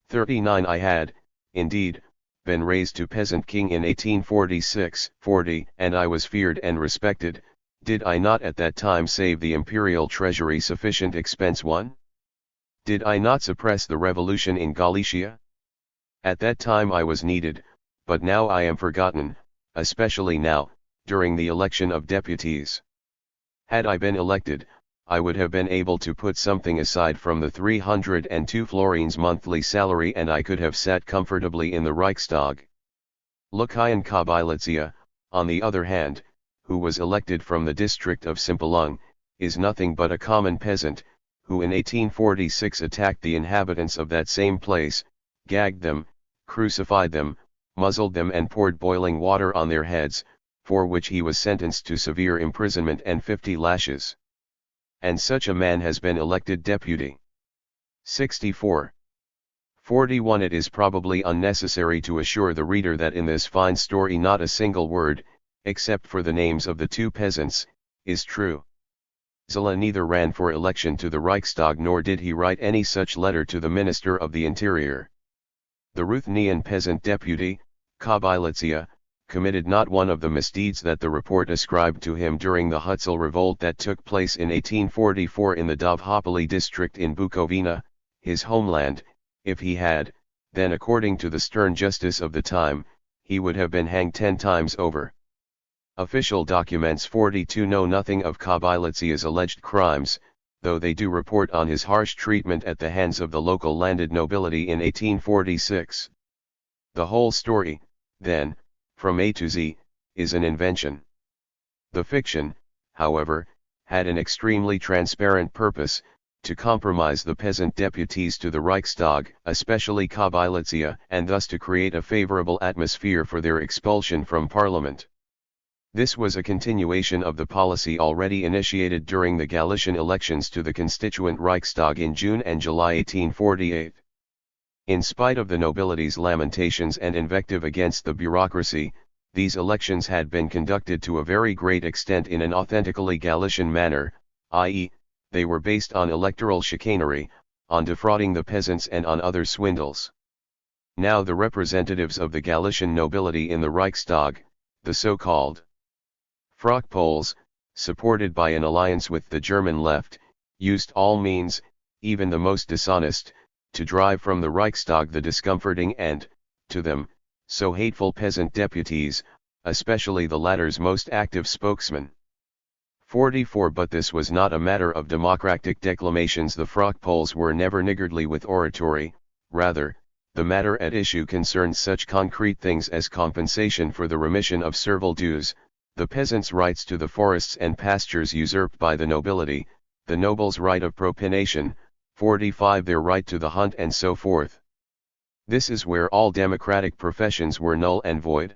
39 I had, indeed, been raised to peasant king in 1846-40, and I was feared and respected. Did I not at that time save the imperial treasury sufficient expense one? Did I not suppress the revolution in Galicia? At that time I was needed, but now I am forgotten, especially now, during the election of deputies. Had I been elected, I would have been able to put something aside from the 302 florins monthly salary, and I could have sat comfortably in the Reichstag." Lukian Kobylitzia, on the other hand, who was elected from the district of Simpelung, is nothing but a common peasant, who in 1846 attacked the inhabitants of that same place, gagged them, crucified them, muzzled them and poured boiling water on their heads, for which he was sentenced to severe imprisonment and 50 lashes. And such a man has been elected deputy. 64. 41. It is probably unnecessary to assure the reader that in this fine story not a single word, except for the names of the two peasants, is true. Zola neither ran for election to the Reichstag nor did he write any such letter to the Minister of the Interior. The Ruthenian peasant deputy, Kobylitzia, committed not one of the misdeeds that the report ascribed to him during the Hutzel revolt that took place in 1844 in the Dovhopoli district in Bukovina, his homeland. If he had, then according to the stern justice of the time, he would have been hanged 10 times over. Official documents 42 know nothing of Kobylitsia's alleged crimes, though they do report on his harsh treatment at the hands of the local landed nobility in 1846. The whole story, then, from A to Z, is an invention. The fiction, however, had an extremely transparent purpose: to compromise the peasant deputies to the Reichstag, especially Kobylitzia, and thus to create a favorable atmosphere for their expulsion from Parliament. This was a continuation of the policy already initiated during the Galician elections to the Constituent Reichstag in June and July 1848. In spite of the nobility's lamentations and invective against the bureaucracy, these elections had been conducted to a very great extent in an authentically Galician manner, i.e., they were based on electoral chicanery, on defrauding the peasants and on other swindles. Now the representatives of the Galician nobility in the Reichstag, the so-called Frock Poles, supported by an alliance with the German left, used all means, even the most dishonest, to drive from the Reichstag the discomforting and, to them, so hateful peasant deputies, especially the latter's most active spokesman. 44. But this was not a matter of democratic declamations. The Frock Poles were never niggardly with oratory; rather, the matter at issue concerned such concrete things as compensation for the remission of servile dues, the peasants' rights to the forests and pastures usurped by the nobility, the nobles' right of propination, 45, their right to the hunt, and so forth. This is where all democratic professions were null and void.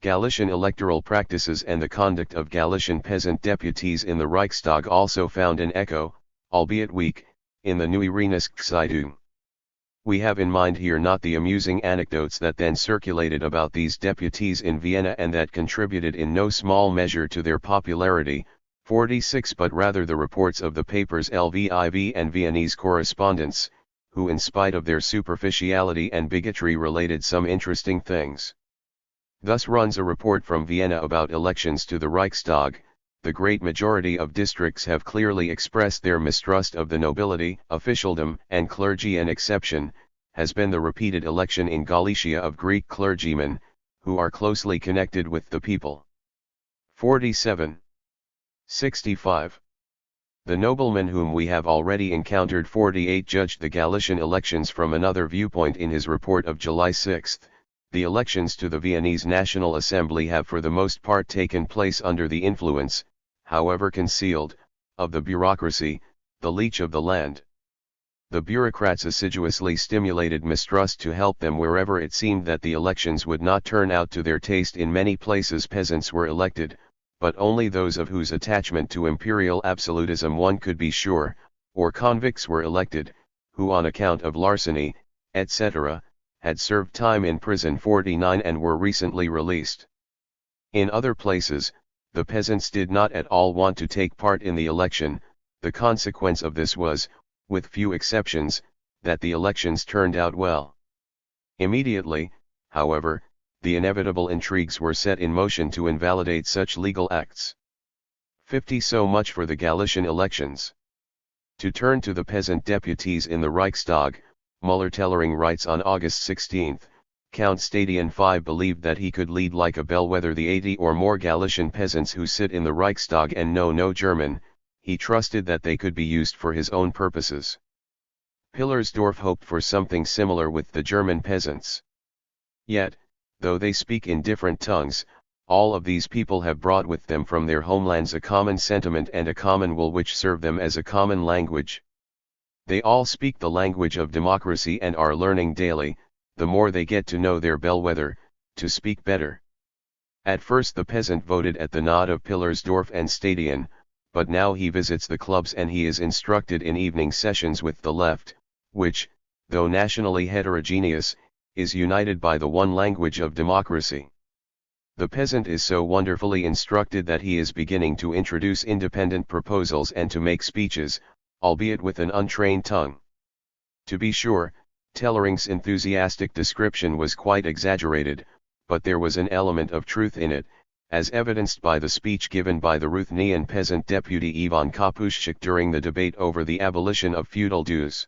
Galician electoral practices and the conduct of Galician peasant deputies in the Reichstag also found an echo, albeit weak, in the Neue Rheinische Zeitung. We have in mind here not the amusing anecdotes that then circulated about these deputies in Vienna and that contributed in no small measure to their popularity, 46, but rather the reports of the papers Lviv and Viennese correspondents, who in spite of their superficiality and bigotry related some interesting things. Thus runs a report from Vienna about elections to the Reichstag: the great majority of districts have clearly expressed their mistrust of the nobility, officialdom, and clergy. An exception has been the repeated election in Galicia of Greek clergymen, who are closely connected with the people. 47. 65. The nobleman whom we have already encountered 48 judged the Galician elections from another viewpoint in his report of July 6. The elections to the Viennese National Assembly have for the most part taken place under the influence, however concealed, of the bureaucracy, the leech of the land. The bureaucrats assiduously stimulated mistrust to help them wherever it seemed that the elections would not turn out to their taste. In many places peasants were elected, but only those of whose attachment to imperial absolutism one could be sure, or convicts were elected, who on account of larceny, etc., had served time in prison 49 and were recently released. In other places, the peasants did not at all want to take part in the election. The consequence of this was, with few exceptions, that the elections turned out well. Immediately, however, the inevitable intrigues were set in motion to invalidate such legal acts. 50. So much for the Galician elections. To turn to the peasant deputies in the Reichstag, Müller-Tellering writes on August 16, Count Stadion V believed that he could lead like a bellwether the 80 or more Galician peasants who sit in the Reichstag and know no German. He trusted that they could be used for his own purposes. Pillersdorf hoped for something similar with the German peasants. Yet, though they speak in different tongues, all of these people have brought with them from their homelands a common sentiment and a common will which serve them as a common language. They all speak the language of democracy and are learning daily, the more they get to know their bellwether, to speak better. At first the peasant voted at the nod of Pillersdorf and Stadion, but now he visits the clubs and he is instructed in evening sessions with the left, which, though nationally heterogeneous, is united by the one language of democracy. The peasant is so wonderfully instructed that he is beginning to introduce independent proposals and to make speeches, albeit with an untrained tongue. To be sure, Tellering's enthusiastic description was quite exaggerated, but there was an element of truth in it, as evidenced by the speech given by the Ruthenian peasant deputy Ivan Kapuschik during the debate over the abolition of feudal dues.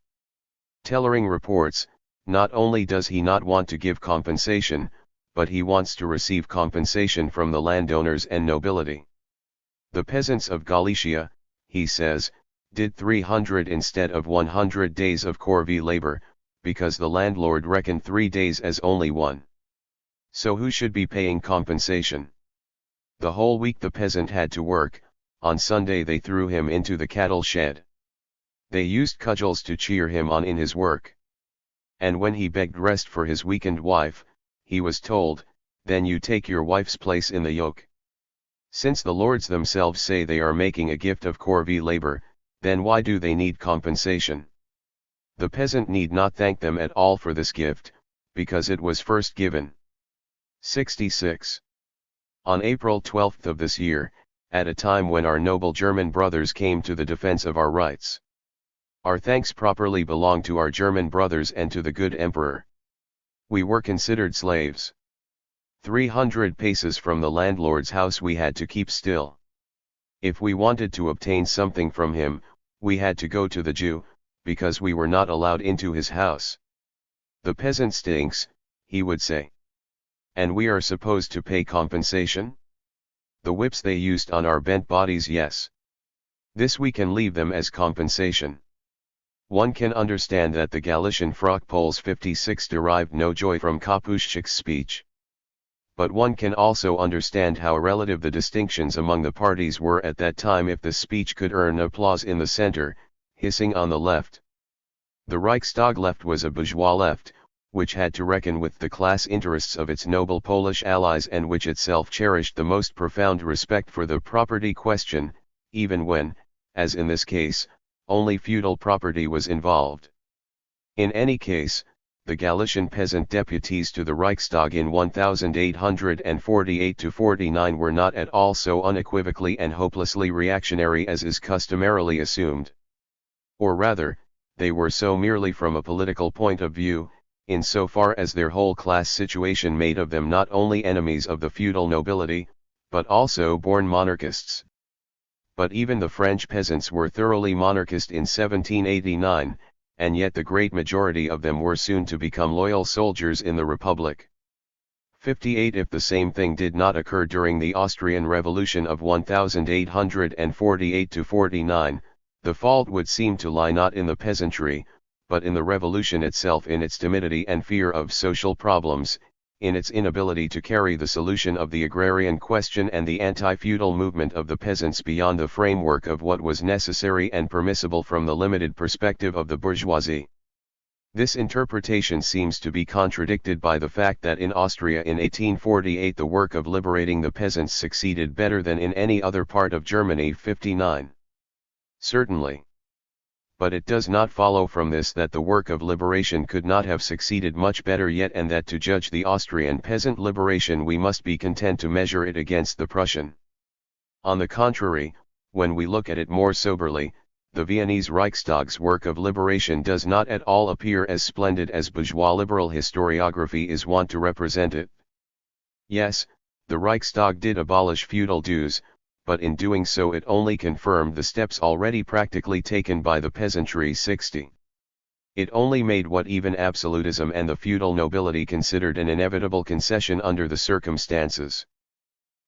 Tellering reports, not only does he not want to give compensation, but he wants to receive compensation from the landowners and nobility. The peasants of Galicia, he says, did 300 instead of 100 days of corvée labor, because the landlord reckoned 3 days as only one. So who should be paying compensation? The whole week the peasant had to work. On Sunday they threw him into the cattle shed. They used cudgels to cheer him on in his work. And when he begged rest for his weakened wife, he was told, "Then you take your wife's place in the yoke." Since the lords themselves say they are making a gift of corvée labor, then why do they need compensation? The peasant need not thank them at all for this gift, because it was first given. 66. On April 12 of this year, at a time when our noble German brothers came to the defense of our rights. Our thanks properly belong to our German brothers and to the good emperor. We were considered slaves. 300 paces from the landlord's house we had to keep still. If we wanted to obtain something from him, we had to go to the Jew, because we were not allowed into his house. The peasant stinks, he would say. And we are supposed to pay compensation? The whips they used on our bent bodies, yes. This we can leave them as compensation. One can understand that the Galician frock Poles 56 derived no joy from Kapuschik's speech. But one can also understand how relative the distinctions among the parties were at that time if the speech could earn applause in the center, hissing on the left. The Reichstag left was a bourgeois left, which had to reckon with the class interests of its noble Polish allies and which itself cherished the most profound respect for the property question, even when, as in this case, only feudal property was involved. In any case, the Galician peasant deputies to the Reichstag in 1848–49 were not at all so unequivocally and hopelessly reactionary as is customarily assumed. Or rather, they were so merely from a political point of view, in so far as their whole class situation made of them not only enemies of the feudal nobility, but also born monarchists. But even the French peasants were thoroughly monarchist in 1789, and yet the great majority of them were soon to become loyal soldiers in the Republic. 58. If the same thing did not occur during the Austrian Revolution of 1848–49, The fault would seem to lie not in the peasantry, but in the revolution itself, in its timidity and fear of social problems, in its inability to carry the solution of the agrarian question and the anti-feudal movement of the peasants beyond the framework of what was necessary and permissible from the limited perspective of the bourgeoisie. This interpretation seems to be contradicted by the fact that in Austria in 1848 the work of liberating the peasants succeeded better than in any other part of Germany. 59. Certainly. But it does not follow from this that the work of liberation could not have succeeded much better yet, and that to judge the Austrian peasant liberation we must be content to measure it against the Prussian. On the contrary, when we look at it more soberly, the Viennese Reichstag's work of liberation does not at all appear as splendid as bourgeois liberal historiography is wont to represent it. Yes, the Reichstag did abolish feudal dues, but in doing so it only confirmed the steps already practically taken by the peasantry. 60. It only made what even absolutism and the feudal nobility considered an inevitable concession under the circumstances.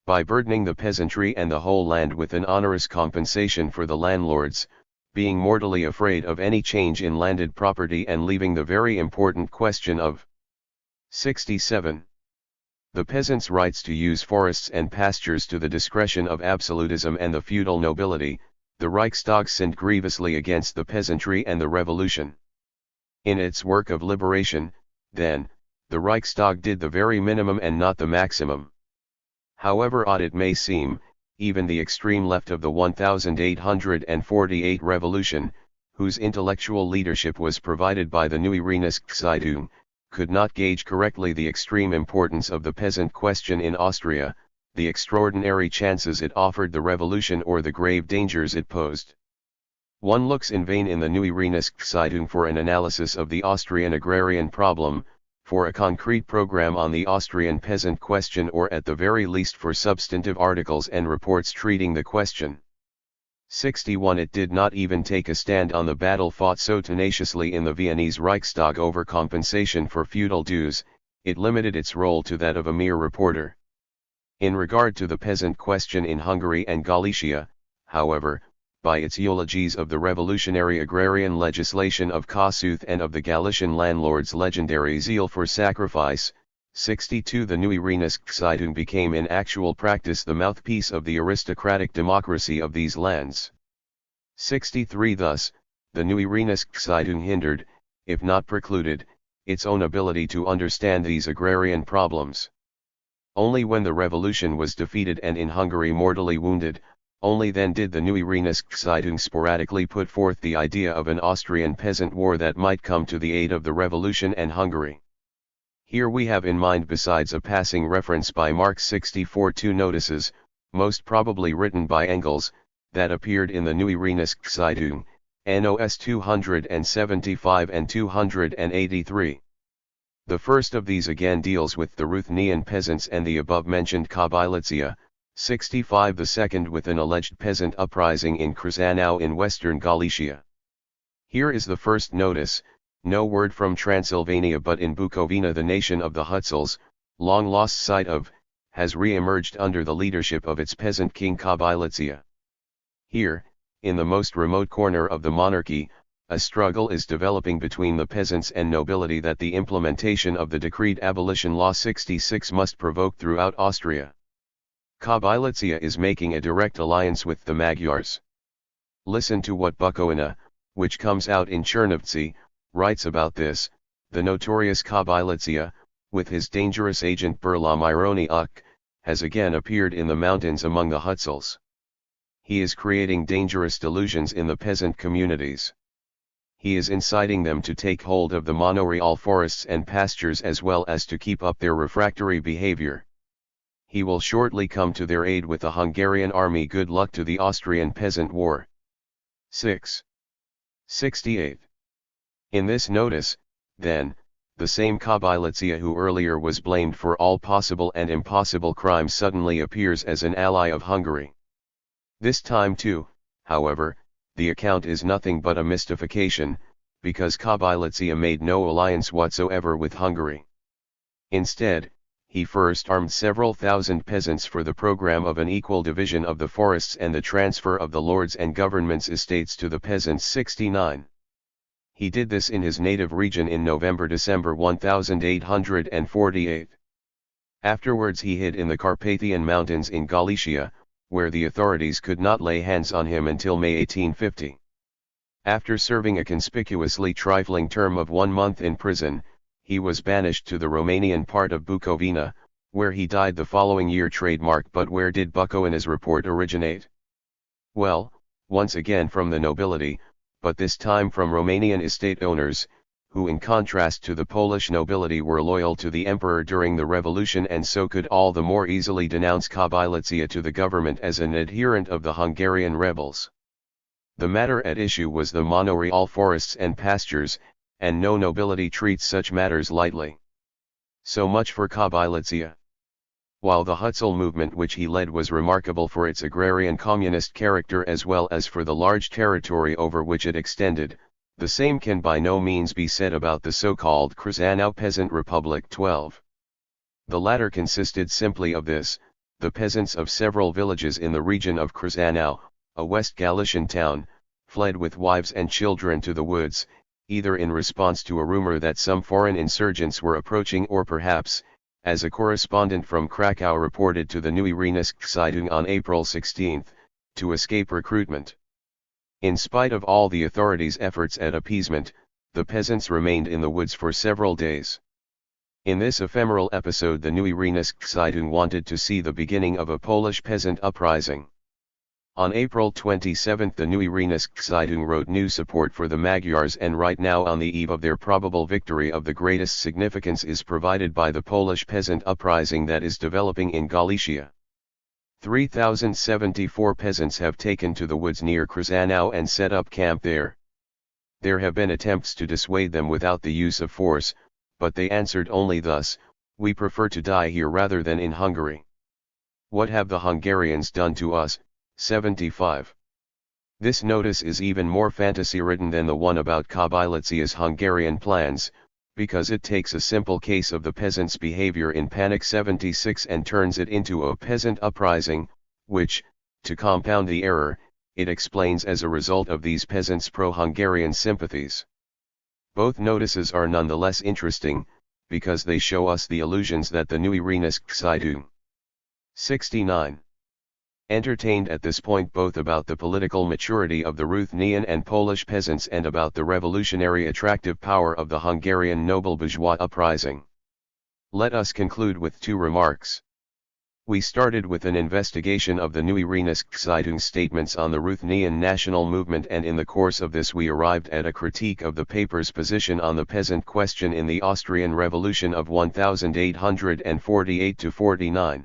By burdening the peasantry and the whole land with an onerous compensation for the landlords, being mortally afraid of any change in landed property and leaving the very important question of 67. The peasants' rights to use forests and pastures to the discretion of absolutism and the feudal nobility, the Reichstag sinned grievously against the peasantry and the revolution. In its work of liberation, then, the Reichstag did the very minimum and not the maximum. However odd it may seem, even the extreme left of the 1848 revolution, whose intellectual leadership was provided by the Neue Rheinische could not gauge correctly the extreme importance of the peasant question in Austria, the extraordinary chances it offered the revolution or the grave dangers it posed. One looks in vain in the Neue Rheinische for an analysis of the Austrian agrarian problem, for a concrete program on the Austrian peasant question, or at the very least for substantive articles and reports treating the question. 61. It did not even take a stand on the battle fought so tenaciously in the Viennese Reichstag over compensation for feudal dues. It limited its role to that of a mere reporter. In regard to the peasant question in Hungary and Galicia, however, by its eulogies of the revolutionary agrarian legislation of Kossuth and of the Galician landlords' legendary zeal for sacrifice, 62. The Neue Rheinische became in actual practice the mouthpiece of the aristocratic democracy of these lands. 63. Thus, the Neue Rheinische hindered, if not precluded, its own ability to understand these agrarian problems. Only when the revolution was defeated and in Hungary mortally wounded, only then did the Neue Rheinische sporadically put forth the idea of an Austrian peasant war that might come to the aid of the revolution and Hungary. Here we have in mind, besides a passing reference by Marx, 64 two notices, most probably written by Engels, that appeared in the Neue Rheinische NOS 275 and 283. The first of these again deals with the Ruthenian peasants and the above-mentioned Kabilitia. 65. The second with an alleged peasant uprising in Krasnau in western Galicia. Here is the first notice: no word from Transylvania, but in Bukovina the nation of the Hutzels, long lost sight of, has re-emerged under the leadership of its peasant king Kabilitia. Here, in the most remote corner of the monarchy, a struggle is developing between the peasants and nobility that the implementation of the decreed abolition law 66 must provoke throughout Austria. Kabilitia is making a direct alliance with the Magyars. Listen to what Bukovina, which comes out in Chernovtsi, writes about this. The notorious Kabilitia, with his dangerous agent Burlamironi Uk, has again appeared in the mountains among the Hutzels. He is creating dangerous delusions in the peasant communities. He is inciting them to take hold of the monoreal forests and pastures as well as to keep up their refractory behavior. He will shortly come to their aid with the Hungarian army. Good luck to the Austrian peasant war. 6. 68. In this notice, then, the same Kabilitia who earlier was blamed for all possible and impossible crimes suddenly appears as an ally of Hungary. This time too, however, the account is nothing but a mystification, because Kabilitia made no alliance whatsoever with Hungary. Instead, he first armed several thousand peasants for the program of an equal division of the forests and the transfer of the lords and government's estates to the peasants. 69. He did this in his native region in November-December 1848. Afterwards he hid in the Carpathian Mountains in Galicia, where the authorities could not lay hands on him until May 1850. After serving a conspicuously trifling term of 1 month in prison, he was banished to the Romanian part of Bucovina, where he died the following year. Trademark. But where did Bucovina's report originate? Well, once again from the nobility, but this time from Romanian estate owners, who in contrast to the Polish nobility were loyal to the emperor during the revolution and so could all the more easily denounce Kabylacja to the government as an adherent of the Hungarian rebels. The matter at issue was the monoreal forests and pastures, and no nobility treats such matters lightly. So much for Kabylacja. While the Hutzel movement which he led was remarkable for its agrarian communist character as well as for the large territory over which it extended, the same can by no means be said about the so-called Krasnow Peasant Republic 12. The latter consisted simply of this: the peasants of several villages in the region of Krasnow, a West Galician town, fled with wives and children to the woods, either in response to a rumor that some foreign insurgents were approaching or perhaps, as a correspondent from Krakow reported to the Neue Rheinische Zeitung on April 16, to escape recruitment. In spite of all the authorities' efforts at appeasement, the peasants remained in the woods for several days. In this ephemeral episode the Neue Rheinische Zeitung wanted to see the beginning of a Polish peasant uprising. On April 27 the Neue Rheinische Zeitung wrote new support for the Magyars, and right now on the eve of their probable victory of the greatest significance is provided by the Polish peasant uprising that is developing in Galicia. 3,074 peasants have taken to the woods near Krasnow and set up camp there. There have been attempts to dissuade them without the use of force, but they answered only thus: "We prefer to die here rather than in Hungary. What have the Hungarians done to us?" 75. This notice is even more fantasy-ridden than the one about Kabylatzia's Hungarian plans, because it takes a simple case of the peasants' behavior in panic 76 and turns it into a peasant uprising, which, to compound the error, it explains as a result of these peasants' pro-Hungarian sympathies. Both notices are nonetheless interesting, because they show us the illusions that the Neue Rheinische Zeitung 69 entertained at this point, both about the political maturity of the Ruthenian and Polish peasants and about the revolutionary attractive power of the Hungarian noble bourgeois uprising. Let us conclude with two remarks. We started with an investigation of the Neue Rheinische Zeitung's statements on the Ruthenian national movement, and in the course of this we arrived at a critique of the paper's position on the peasant question in the Austrian Revolution of 1848–49.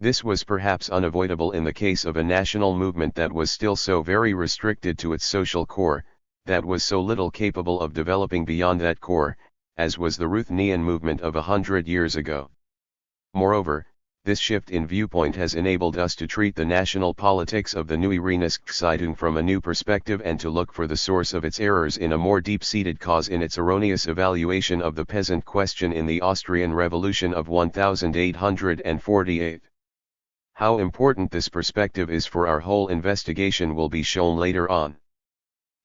This was perhaps unavoidable in the case of a national movement that was still so very restricted to its social core, that was so little capable of developing beyond that core, as was the Ruthenian movement of 100 years ago. Moreover, this shift in viewpoint has enabled us to treat the national politics of the Neue Rheinische Zeitung from a new perspective and to look for the source of its errors in a more deep-seated cause in its erroneous evaluation of the peasant question in the Austrian Revolution of 1848. How important this perspective is for our whole investigation will be shown later on.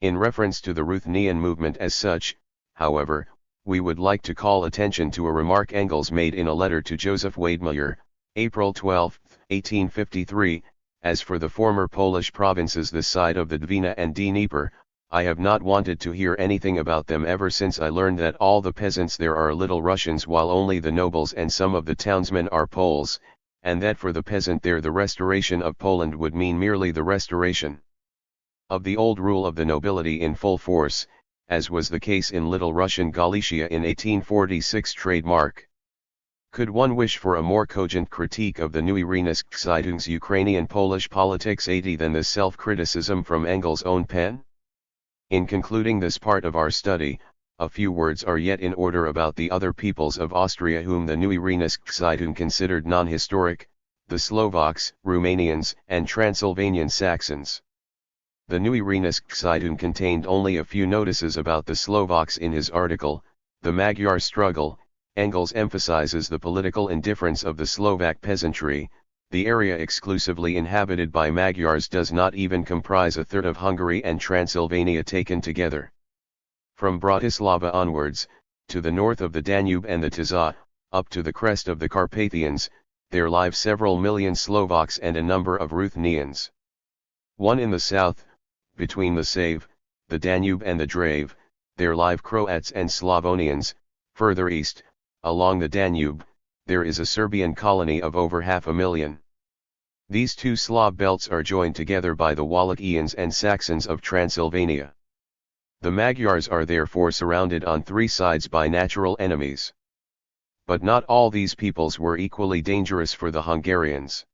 In reference to the Ruthenian movement as such, however, we would like to call attention to a remark Engels made in a letter to Joseph Wiedemeyer, April 12, 1853, as for the former Polish provinces this side of the Dwina and Dnieper, I have not wanted to hear anything about them ever since I learned that all the peasants there are Little Russians while only the nobles and some of the townsmen are Poles, and that for the peasant there the restoration of Poland would mean merely the restoration of the old rule of the nobility in full force, as was the case in Little Russian Galicia in 1846. Trademark. Could one wish for a more cogent critique of the Neue Rheinische Zeitung's Ukrainian Polish politics 80 than this self-criticism from Engels' own pen? In concluding this part of our study, a few words are yet in order about the other peoples of Austria whom the Neue Rheinische Zeitung considered non-historic, the Slovaks, Romanians, and Transylvanian Saxons. The Neue Rheinische Zeitung contained only a few notices about the Slovaks in his article, The Magyar Struggle, Engels emphasizes the political indifference of the Slovak peasantry. The area exclusively inhabited by Magyars does not even comprise a third of Hungary and Transylvania taken together. From Bratislava onwards, to the north of the Danube and the Tisza, up to the crest of the Carpathians, there live several million Slovaks and a number of Ruthenians. One in the south, between the Save, the Danube and the Drave, there live Croats and Slavonians. Further east, along the Danube, there is a Serbian colony of over 500,000. These two Slav belts are joined together by the Wallachians and Saxons of Transylvania. The Magyars are therefore surrounded on three sides by natural enemies. But not all these peoples were equally dangerous for the Hungarians.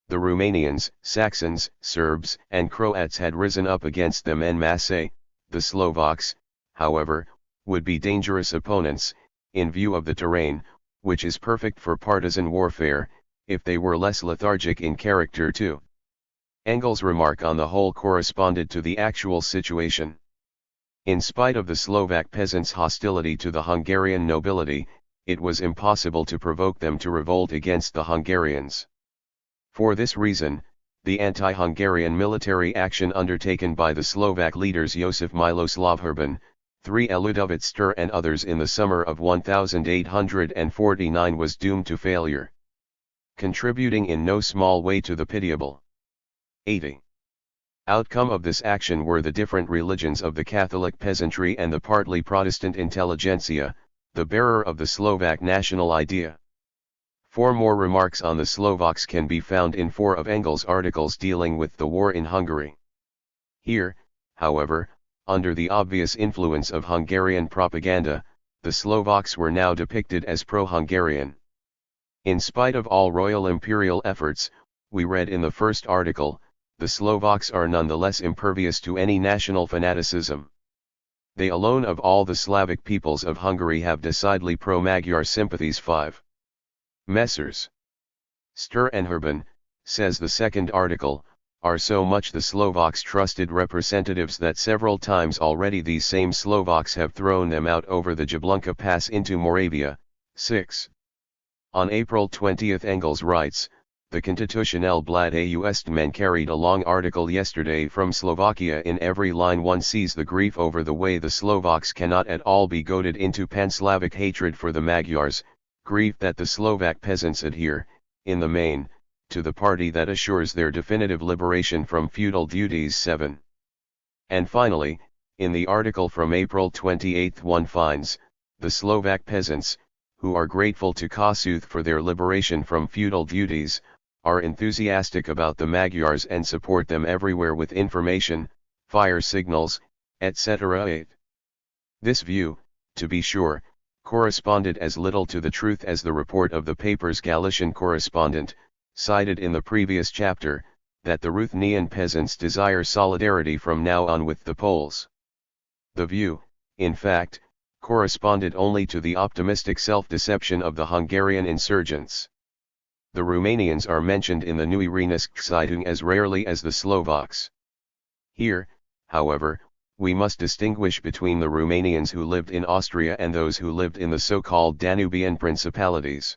The Romanians, Saxons, Serbs, and Croats had risen up against them en masse. The Slovaks, however, would be dangerous opponents, in view of the terrain, which is perfect for partisan warfare, if they were less lethargic in character too. Engels' remark on the whole corresponded to the actual situation. In spite of the Slovak peasants' hostility to the Hungarian nobility, it was impossible to provoke them to revolt against the Hungarians. For this reason, the anti-Hungarian military action undertaken by the Slovak leaders Josef Miloslav Hrban, III Ludovit Stur and others in the summer of 1849 was doomed to failure, contributing in no small way to the pitiable 80. Outcome of this action were the different religions of the Catholic peasantry and the partly Protestant intelligentsia, the bearer of the Slovak national idea. 4 more remarks on the Slovaks can be found in 4 of Engels' articles dealing with the war in Hungary. Here, however, under the obvious influence of Hungarian propaganda, the Slovaks were now depicted as pro-Hungarian. In spite of all royal imperial efforts, we read in the first article, the Slovaks are nonetheless impervious to any national fanaticism. They alone of all the Slavic peoples of Hungary have decidedly pro-Magyar sympathies. 5. Messrs. Stur and Hrban, says the second article, are so much the Slovaks' trusted representatives that several times already these same Slovaks have thrown them out over the Jablonka Pass into Moravia. 6. On April 20 Engels writes, the Constitutionel blad Ustmen carried a long article yesterday from Slovakia. In every line one sees the grief over the way the Slovaks cannot at all be goaded into pan-Slavic hatred for the Magyars, grief that the Slovak peasants adhere, in the main, to the party that assures their definitive liberation from feudal duties. 7. And finally, in the article from April 28 one finds, the Slovak peasants, who are grateful to Kossuth for their liberation from feudal duties, are enthusiastic about the Magyars and support them everywhere with information, fire signals, etc. 8. This view, to be sure, corresponded as little to the truth as the report of the paper's Galician correspondent, cited in the previous chapter, that the Ruthenian peasants desire solidarity from now on with the Poles. The view, in fact, corresponded only to the optimistic self-deception of the Hungarian insurgents. The Romanians are mentioned in the Neue Rheinische as rarely as the Slovaks. Here, however, we must distinguish between the Romanians who lived in Austria and those who lived in the so-called Danubian principalities.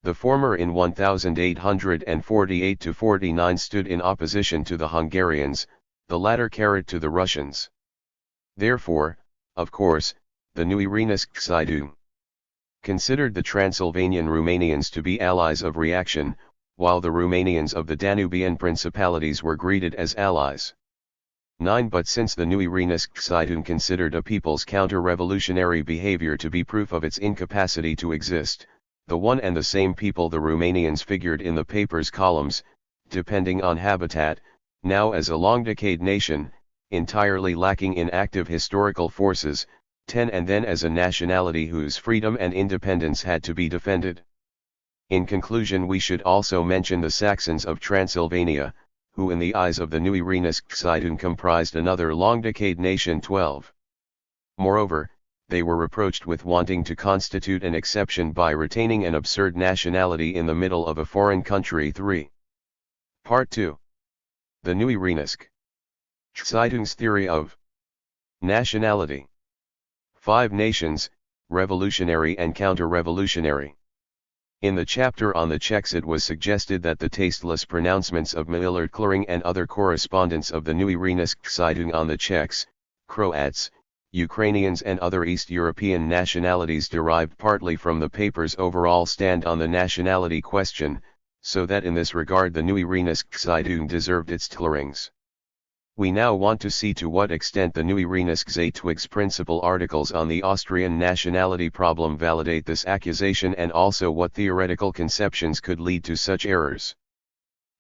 The former in 1848–49 stood in opposition to the Hungarians, the latter carried to the Russians. Therefore, of course, the Neue Rheinische considered the Transylvanian Romanians to be allies of reaction, while the Romanians of the Danubian principalities were greeted as allies. 9. But since the Neue Rheinische considered a people's counter-revolutionary behavior to be proof of its incapacity to exist, the one and the same people the Romanians figured in the paper's columns, depending on habitat, now as a long-decayed nation, entirely lacking in active historical forces, 10 and then as a nationality whose freedom and independence had to be defended. In conclusion, we should also mention the Saxons of Transylvania, who in the eyes of the Neue Rheinische comprised another long-decayed nation. 12. Moreover, they were reproached with wanting to constitute an exception by retaining an absurd nationality in the middle of a foreign country. 3. Part 2. The Neue Rheinische Zeitung's theory of nationality. 5 nations, revolutionary and counter-revolutionary. In the chapter on the Czechs it was suggested that the tasteless pronouncements of Millard Kluring and other correspondents of the Neue Rheinische Zeitung on the Czechs, Croats, Ukrainians and other East European nationalities derived partly from the paper's overall stand on the nationality question, so that in this regard the Neue Rheinische Zeitung deserved its Klurings. We now want to see to what extent the Neue Rheinische Zeitung's principal articles on the Austrian nationality problem validate this accusation and also what theoretical conceptions could lead to such errors.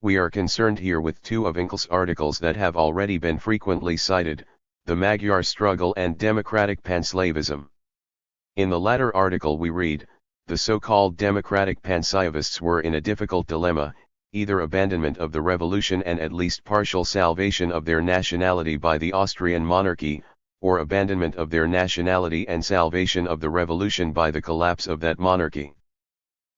We are concerned here with two of Engels' articles that have already been frequently cited, the Magyar Struggle and Democratic Panslavism. In the latter article we read, the so-called democratic panslavists were in a difficult dilemma, either abandonment of the revolution and at least partial salvation of their nationality by the Austrian monarchy, or abandonment of their nationality and salvation of the revolution by the collapse of that monarchy.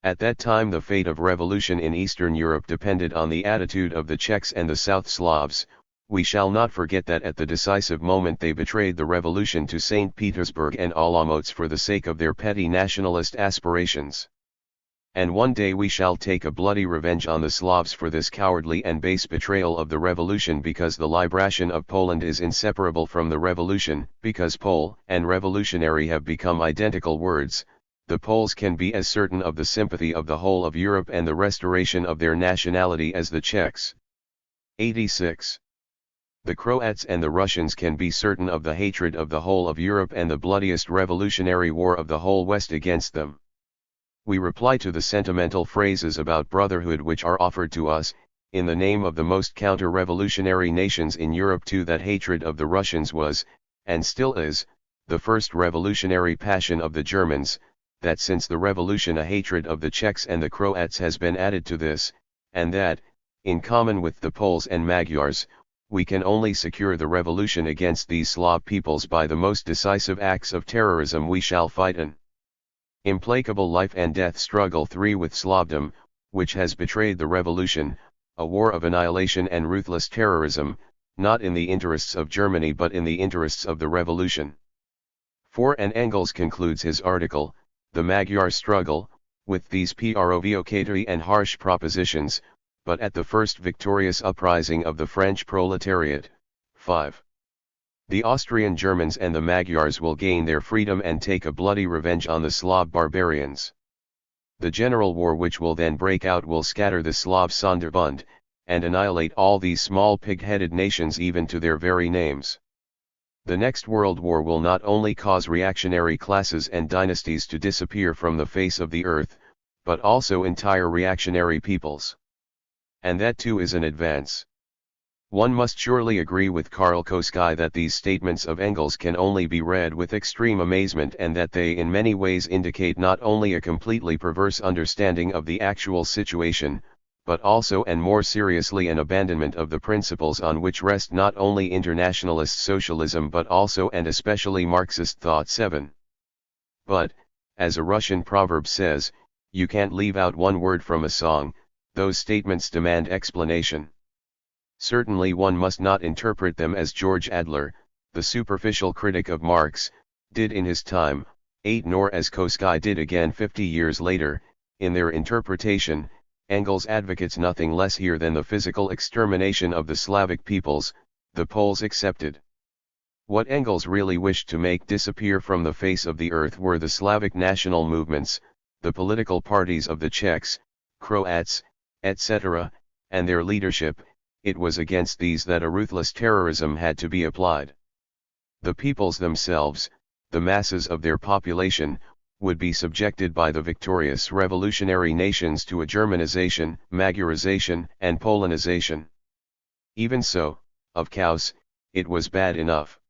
At that time the fate of revolution in Eastern Europe depended on the attitude of the Czechs and the South Slavs. We shall not forget that at the decisive moment they betrayed the revolution to St. Petersburg and Olomouc for the sake of their petty nationalist aspirations. And one day we shall take a bloody revenge on the Slavs for this cowardly and base betrayal of the revolution, because the liberation of Poland is inseparable from the revolution, because Pole and revolutionary have become identical words. The Poles can be as certain of the sympathy of the whole of Europe and the restoration of their nationality as the Czechs. 86. The Croats and the Russians can be certain of the hatred of the whole of Europe and the bloodiest revolutionary war of the whole West against them. We reply to the sentimental phrases about brotherhood which are offered to us, in the name of the most counter-revolutionary nations in Europe, too, that hatred of the Russians was, and still is, the first revolutionary passion of the Germans, that since the revolution a hatred of the Czechs and the Croats has been added to this, and that, in common with the Poles and Magyars, we can only secure the revolution against these Slav peoples by the most decisive acts of terrorism. We shall fight an implacable life and death struggle 3 with Slavdom, which has betrayed the revolution, a war of annihilation and ruthless terrorism, not in the interests of Germany but in the interests of the revolution. 4. And Engels concludes his article, The Magyar Struggle, with these provocatory and harsh propositions, but at the first victorious uprising of the French proletariat. 5. The Austrian Germans and the Magyars will gain their freedom and take a bloody revenge on the Slav barbarians. The general war which will then break out will scatter the Slav Sonderbund, and annihilate all these small pig-headed nations even to their very names. The next world war will not only cause reactionary classes and dynasties to disappear from the face of the earth, but also entire reactionary peoples. And that too is an advance. One must surely agree with Karl Koski that these statements of Engels can only be read with extreme amazement, and that they in many ways indicate not only a completely perverse understanding of the actual situation, but also and more seriously an abandonment of the principles on which rest not only internationalist socialism but also and especially Marxist thought. 7. But, as a Russian proverb says, you can't leave out one word from a song. Those statements demand explanation. Certainly one must not interpret them as George Adler, the superficial critic of Marx, did in his time, 8, nor as Koski did again 50 years later. In their interpretation, Engels advocates nothing less here than the physical extermination of the Slavic peoples, the Poles excepted. What Engels really wished to make disappear from the face of the earth were the Slavic national movements, the political parties of the Czechs, Croats, etc., and their leadership. It was against these that a ruthless terrorism had to be applied. The peoples themselves, the masses of their population, would be subjected by the victorious revolutionary nations to a Germanization, Magyarization, and Polonization. Even so, of course, it was bad enough.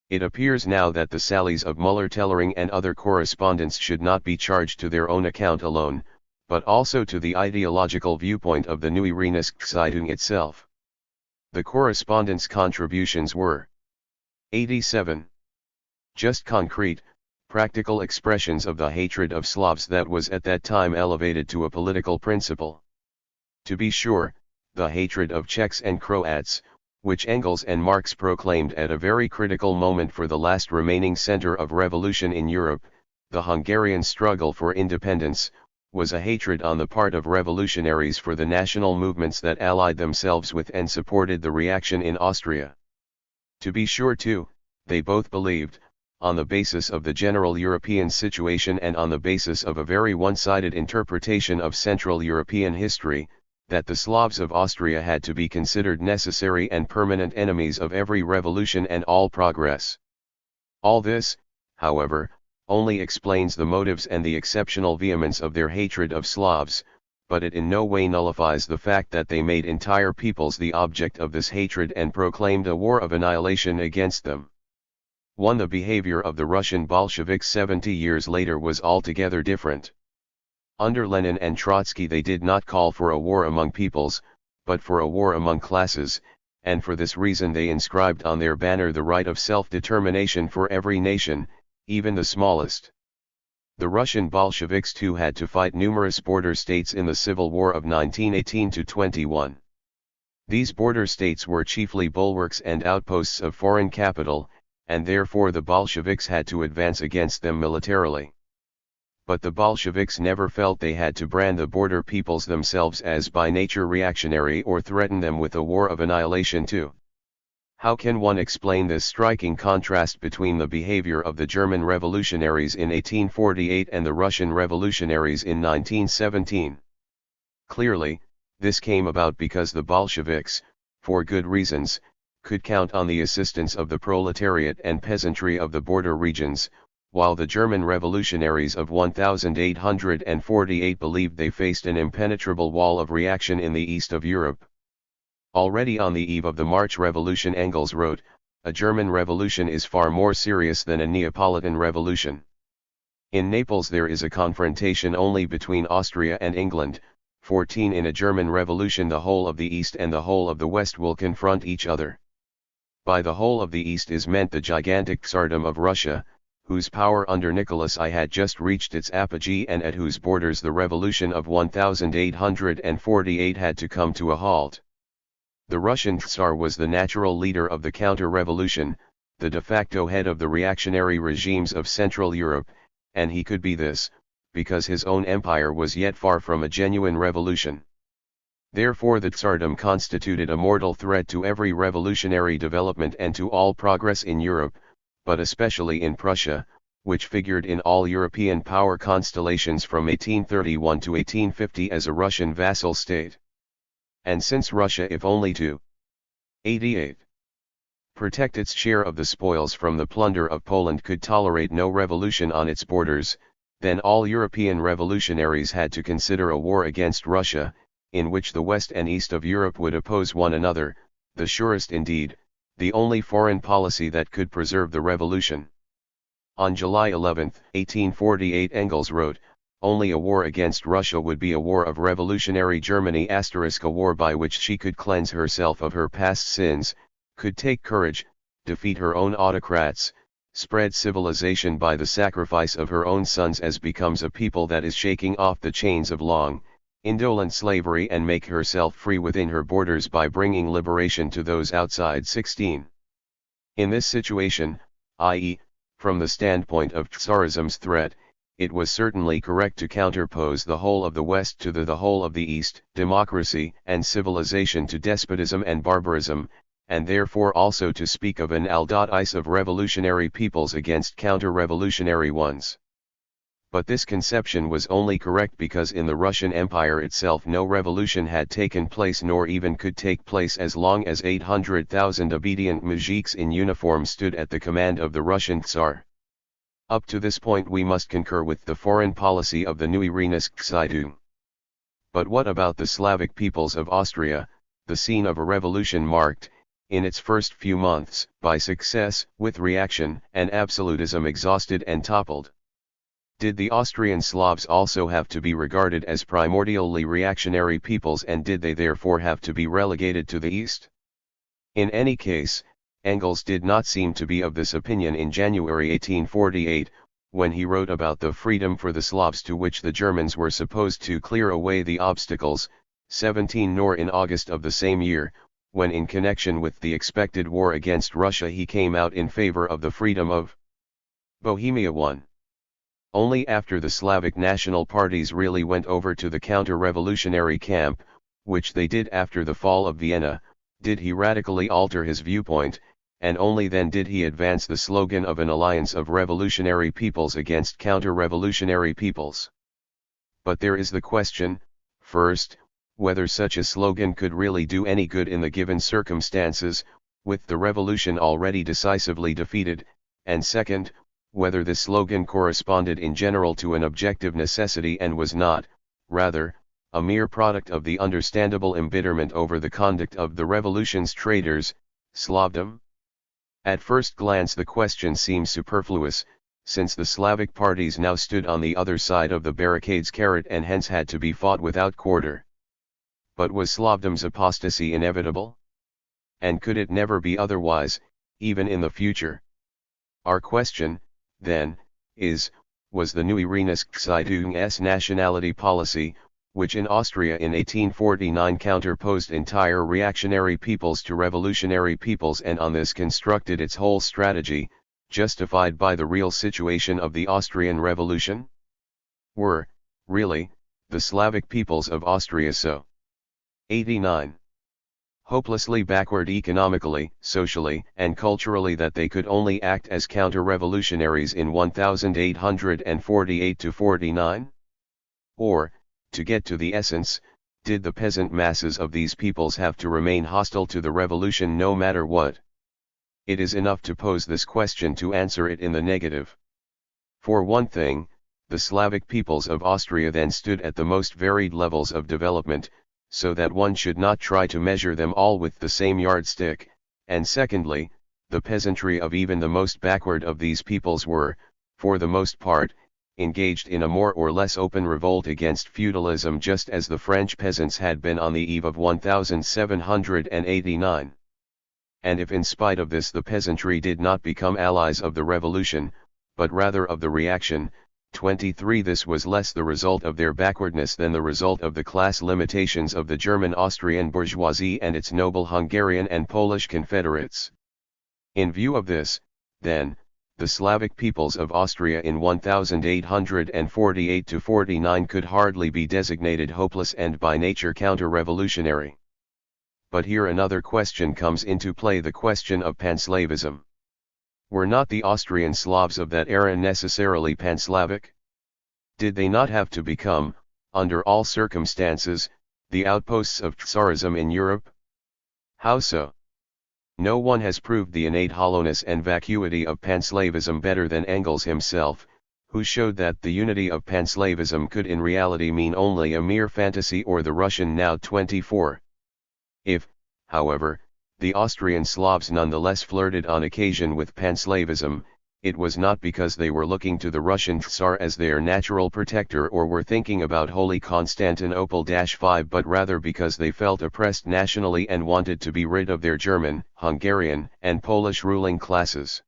It appears now that the sallies of Müller-Tellering and other correspondents should not be charged to their own account alone, but also to the ideological viewpoint of the Neue Rheinische Zeitung itself. The correspondents' contributions were 87. Just concrete, practical expressions of the hatred of Slavs that was at that time elevated to a political principle. To be sure, the hatred of Czechs and Croats, which Engels and Marx proclaimed at a very critical moment for the last remaining center of revolution in Europe, the Hungarian struggle for independence, was a hatred on the part of revolutionaries for the national movements that allied themselves with and supported the reaction in Austria. To be sure too, they both believed, on the basis of the general European situation and on the basis of a very one-sided interpretation of Central European history, that the Slavs of Austria had to be considered necessary and permanent enemies of every revolution and all progress. All this, however, only explains the motives and the exceptional vehemence of their hatred of Slavs, but it in no way nullifies the fact that they made entire peoples the object of this hatred and proclaimed a war of annihilation against them. The behavior of the Russian Bolsheviks 70 years later was altogether different. Under Lenin and Trotsky they did not call for a war among peoples, but for a war among classes, and for this reason they inscribed on their banner the right of self-determination for every nation, even the smallest. The Russian Bolsheviks too had to fight numerous border states in the Civil War of 1918-21. These border states were chiefly bulwarks and outposts of foreign capital, and therefore the Bolsheviks had to advance against them militarily. But the Bolsheviks never felt they had to brand the border peoples themselves as by nature reactionary or threaten them with a war of annihilation too. How can one explain this striking contrast between the behavior of the German revolutionaries in 1848 and the Russian revolutionaries in 1917? Clearly, this came about because the Bolsheviks, for good reasons, could count on the assistance of the proletariat and peasantry of the border regions, while the German revolutionaries of 1848 believed they faced an impenetrable wall of reaction in the east of Europe. Already on the eve of the March Revolution Engels wrote, "A German revolution is far more serious than a Neapolitan revolution. In Naples there is a confrontation only between Austria and England. 14 In a German revolution the whole of the East and the whole of the West will confront each other." By the whole of the East is meant the gigantic Tsardom of Russia, whose power under Nicholas I had just reached its apogee and at whose borders the revolution of 1848 had to come to a halt. The Russian Tsar was the natural leader of the counter-revolution, the de facto head of the reactionary regimes of Central Europe, and he could be this, because his own empire was yet far from a genuine revolution. Therefore the Tsardom constituted a mortal threat to every revolutionary development and to all progress in Europe, but especially in Prussia, which figured in all European power constellations from 1831 to 1850 as a Russian vassal state. And since Russia, if only to 88. protect its share of the spoils from the plunder of Poland, could tolerate no revolution on its borders, then all European revolutionaries had to consider a war against Russia, in which the West and East of Europe would oppose one another, the surest indeed, the only foreign policy that could preserve the revolution. On July 11, 1848 Engels wrote, "Only a war against Russia would be a war of revolutionary Germany *, a war by which she could cleanse herself of her past sins, could take courage, defeat her own autocrats, spread civilization by the sacrifice of her own sons as becomes a people that is shaking off the chains of long, indolent slavery and make herself free within her borders by bringing liberation to those outside." 16. In this situation, i.e., from the standpoint of Tsarism's threat, it was certainly correct to counterpose the whole of the West to the whole of the East, democracy and civilization to despotism and barbarism, and therefore also to speak of an alliance of revolutionary peoples against counter-revolutionary ones. But this conception was only correct because in the Russian Empire itself no revolution had taken place nor even could take place as long as 800,000 obedient mujiks in uniform stood at the command of the Russian Tsar. Up to this point we must concur with the foreign policy of the Neue Reichszeitung. But what about the Slavic peoples of Austria, the scene of a revolution marked, in its first few months, by success, with reaction and absolutism exhausted and toppled? Did the Austrian Slavs also have to be regarded as primordially reactionary peoples, and did they therefore have to be relegated to the East? In any case, Engels did not seem to be of this opinion in January 1848, when he wrote about the freedom for the Slavs to which the Germans were supposed to clear away the obstacles, 17, nor in August of the same year, when in connection with the expected war against Russia he came out in favor of the freedom of Bohemia. 1. Only after the Slavic national parties really went over to the counter-revolutionary camp, which they did after the fall of Vienna, did he radically alter his viewpoint, and only then did he advance the slogan of an alliance of revolutionary peoples against counter-revolutionary peoples. But there is the question, first, whether such a slogan could really do any good in the given circumstances, with the revolution already decisively defeated, and second, whether the slogan corresponded in general to an objective necessity and was not, rather, a mere product of the understandable embitterment over the conduct of the revolution's traitors, Slavdom? At first glance the question seems superfluous, since the Slavic parties now stood on the other side of the barricades and hence had to be fought without quarter. But was Slavdom's apostasy inevitable? And could it never be otherwise, even in the future? Our question, then, is, was the neue Reinigungs's nationality policy, which in Austria in 1849 counterposed entire reactionary peoples to revolutionary peoples and on this constructed its whole strategy, justified by the real situation of the Austrian Revolution? Were, really, the Slavic peoples of Austria so 89. Hopelessly backward economically, socially, and culturally that they could only act as counter-revolutionaries in 1848–49? Or, to get to the essence, did the peasant masses of these peoples have to remain hostile to the revolution no matter what? It is enough to pose this question to answer it in the negative. For one thing, the Slavic peoples of Austria then stood at the most varied levels of development, so that one should not try to measure them all with the same yardstick, and secondly, the peasantry of even the most backward of these peoples were, for the most part, engaged in a more or less open revolt against feudalism just as the French peasants had been on the eve of 1789. And if in spite of this the peasantry did not become allies of the revolution, but rather of the reaction, 23 this was less the result of their backwardness than the result of the class limitations of the German Austrian bourgeoisie and its noble Hungarian and Polish confederates. In view of this, then, the Slavic peoples of Austria in 1848–49 could hardly be designated hopeless and by nature counter-revolutionary. But here another question comes into play, the question of Panslavism. Were not the Austrian Slavs of that era necessarily Pan-Slavic? Did they not have to become, under all circumstances, the outposts of Tsarism in Europe? How so? No one has proved the innate hollowness and vacuity of Panslavism better than Engels himself, who showed that the unity of Panslavism could in reality mean only a mere fantasy or the Russian now 24. If, however, the Austrian Slavs nonetheless flirted on occasion with Panslavism, it was not because they were looking to the Russian Tsar as their natural protector or were thinking about Holy Constantinople-5 but rather because they felt oppressed nationally and wanted to be rid of their German, Hungarian, and Polish ruling classes.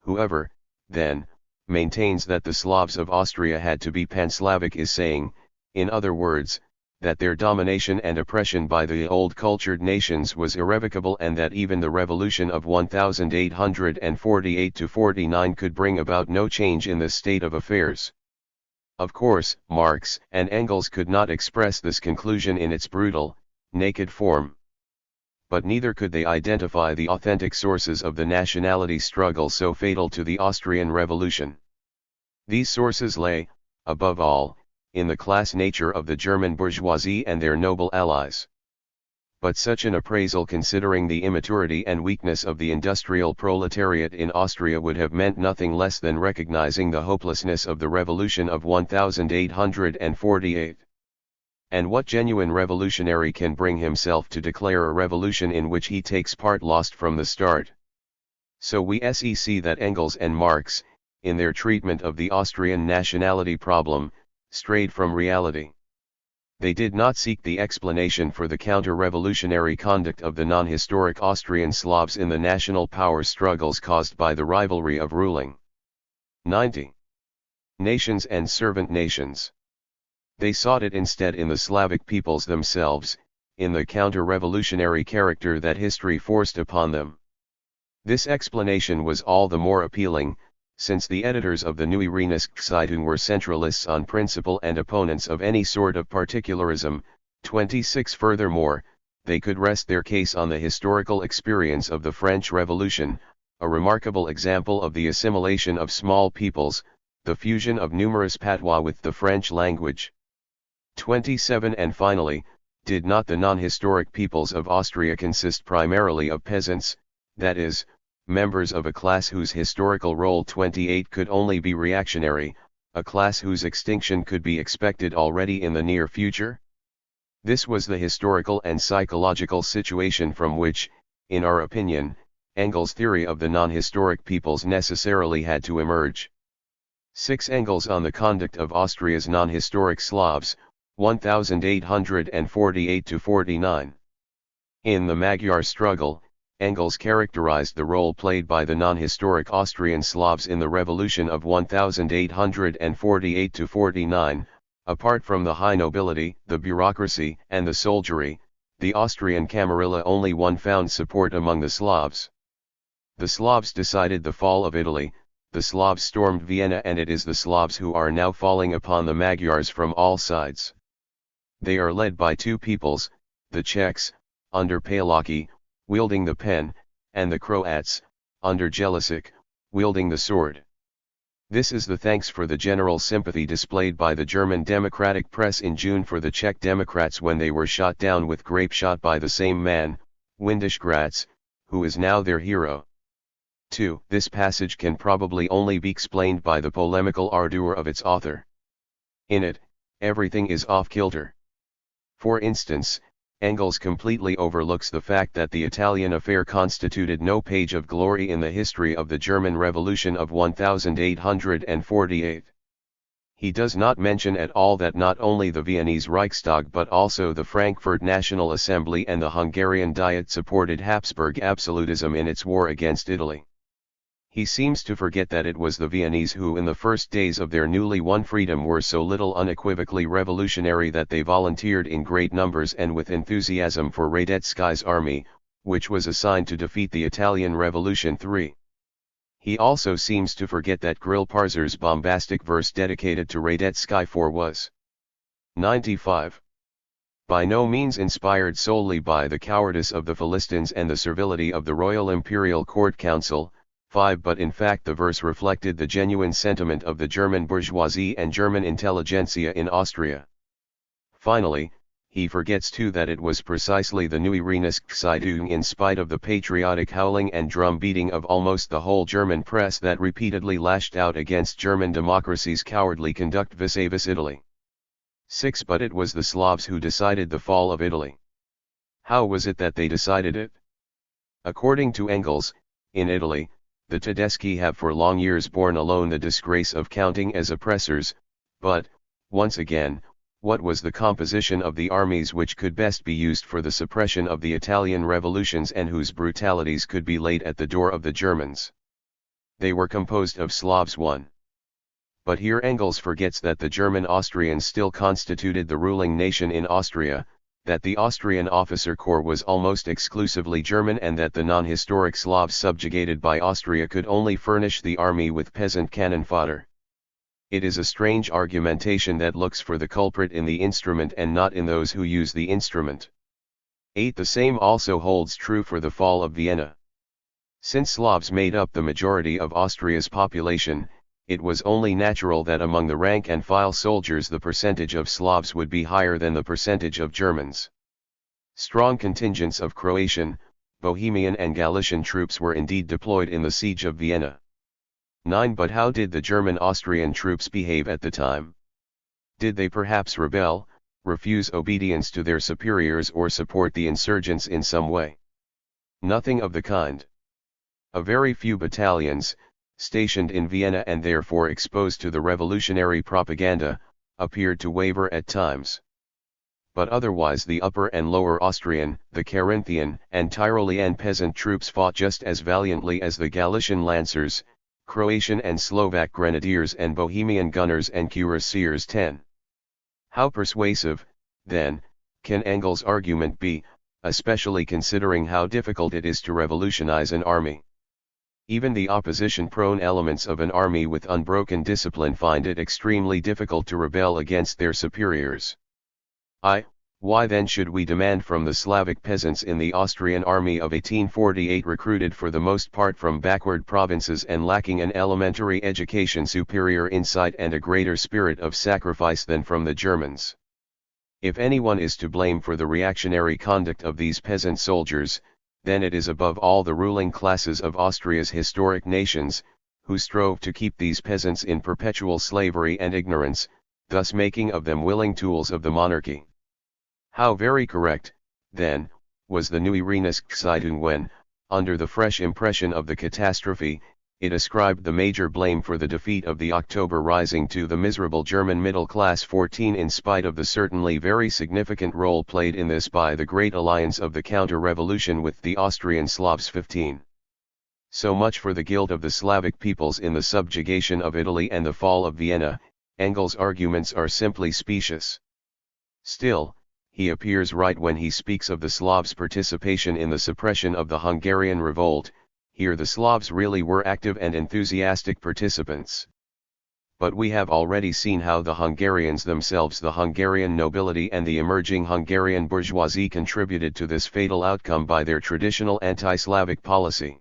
Whoever, then, maintains that the Slavs of Austria had to be Pan-Slavic is saying, in other words, that their domination and oppression by the old cultured nations was irrevocable and that even the revolution of 1848–49 could bring about no change in the state of affairs. Of course, Marx and Engels could not express this conclusion in its brutal, naked form. But neither could they identify the authentic sources of the nationality struggle so fatal to the Austrian Revolution. These sources lay, above all, in the class nature of the German bourgeoisie and their noble allies. But such an appraisal considering the immaturity and weakness of the industrial proletariat in Austria would have meant nothing less than recognizing the hopelessness of the revolution of 1848. And what genuine revolutionary can bring himself to declare a revolution in which he takes part lost from the start? So we see that Engels and Marx, in their treatment of the Austrian nationality problem, strayed from reality. They did not seek the explanation for the counter-revolutionary conduct of the non-historic Austrian Slavs in the national power struggles caused by the rivalry of ruling 90 nations and servant nations. They sought it instead in the Slavic peoples themselves, in the counter-revolutionary character that history forced upon them. This explanation was all the more appealing, Since the editors of the Neue Rheinische Zeitung were centralists on principle and opponents of any sort of particularism. 26 Furthermore, they could rest their case on the historical experience of the French Revolution, a remarkable example of the assimilation of small peoples, the fusion of numerous patois with the French language. 27 And finally, did not the non-historic peoples of Austria consist primarily of peasants, that is, members of a class whose historical role 28 could only be reactionary, a class whose extinction could be expected already in the near future? This was the historical and psychological situation from which, in our opinion, Engels' theory of the non-historic peoples necessarily had to emerge. 6 Engels on the conduct of Austria's non-historic Slavs, 1848–49. In the Magyar struggle, Engels characterized the role played by the non-historic Austrian Slavs in the revolution of 1848–49, apart from the high nobility, the bureaucracy, and the soldiery, the Austrian Camarilla only one found support among the Slavs. The Slavs decided the fall of Italy, the Slavs stormed Vienna, and it is the Slavs who are now falling upon the Magyars from all sides. They are led by two peoples, the Czechs, under Palaki, wielding the pen, and the Croats, under Jelicic, wielding the sword. This is the thanks for the general sympathy displayed by the German democratic press in June for the Czech Democrats when they were shot down with grape shot by the same man, Windisch-Gratz, who is now their hero. 2. This passage can probably only be explained by the polemical ardor of its author. In it, everything is off-kilter. For instance, Engels completely overlooks the fact that the Italian affair constituted no page of glory in the history of the German Revolution of 1848. He does not mention at all that not only the Viennese Reichstag but also the Frankfurt National Assembly and the Hungarian Diet supported Habsburg absolutism in its war against Italy. He seems to forget that it was the Viennese who in the first days of their newly won freedom were so little unequivocally revolutionary that they volunteered in great numbers and with enthusiasm for Radetzky's army, which was assigned to defeat the Italian Revolution. 3. He also seems to forget that Grillparzer's bombastic verse dedicated to Radetzky was 95. By no means inspired solely by the cowardice of the Philistines and the servility of the Royal Imperial Court Council, 5. But in fact the verse reflected the genuine sentiment of the German bourgeoisie and German intelligentsia in Austria. Finally, he forgets too that it was precisely the Neue Rheinische Zeitung, in spite of the patriotic howling and drum beating of almost the whole German press, that repeatedly lashed out against German democracy's cowardly conduct vis-à-vis Italy. 6. But it was the Slavs who decided the fall of Italy. How was it that they decided it? According to Engels, in Italy, the Tedeschi have for long years borne alone the disgrace of counting as oppressors, but, once again, what was the composition of the armies which could best be used for the suppression of the Italian revolutions and whose brutalities could be laid at the door of the Germans? They were composed of Slavs. 1. But here Engels forgets that the German Austrians still constituted the ruling nation in Austria, that the Austrian officer corps was almost exclusively German, and that the non-historic Slavs subjugated by Austria could only furnish the army with peasant cannon fodder. It is a strange argumentation that looks for the culprit in the instrument and not in those who use the instrument. 8. The same also holds true for the fall of Vienna. Since Slavs made up the majority of Austria's population, it was only natural that among the rank-and-file soldiers the percentage of Slavs would be higher than the percentage of Germans. Strong contingents of Croatian, Bohemian and Galician troops were indeed deployed in the siege of Vienna. 9. But how did the German-Austrian troops behave at the time? Did they perhaps rebel, refuse obedience to their superiors, or support the insurgents in some way? Nothing of the kind. A very few battalions, stationed in Vienna and therefore exposed to the revolutionary propaganda, appeared to waver at times. But otherwise the Upper and Lower Austrian, the Carinthian and Tyrolean peasant troops fought just as valiantly as the Galician lancers, Croatian and Slovak grenadiers and Bohemian gunners and cuirassiers. 10. How persuasive, then, can Engels' argument be, especially considering how difficult it is to revolutionize an army? Even the opposition-prone elements of an army with unbroken discipline find it extremely difficult to rebel against their superiors. Why then should we demand from the Slavic peasants in the Austrian army of 1848, recruited for the most part from backward provinces and lacking an elementary education, superior insight and a greater spirit of sacrifice than from the Germans? If anyone is to blame for the reactionary conduct of these peasant soldiers, then it is above all the ruling classes of Austria's historic nations, who strove to keep these peasants in perpetual slavery and ignorance, thus making of them willing tools of the monarchy. How very correct, then, was the Neue Rheinische Zeitung when, under the fresh impression of the catastrophe, it ascribed the major blame for the defeat of the October Rising to the miserable German middle class 14, in spite of the certainly very significant role played in this by the great alliance of the counter-revolution with the Austrian Slavs 15. So much for the guilt of the Slavic peoples in the subjugation of Italy and the fall of Vienna. Engels' arguments are simply specious. Still, he appears right when he speaks of the Slavs' participation in the suppression of the Hungarian revolt. Here the Slavs really were active and enthusiastic participants. But we have already seen how the Hungarians themselves, the Hungarian nobility and the emerging Hungarian bourgeoisie, contributed to this fatal outcome by their traditional anti-Slavic policy.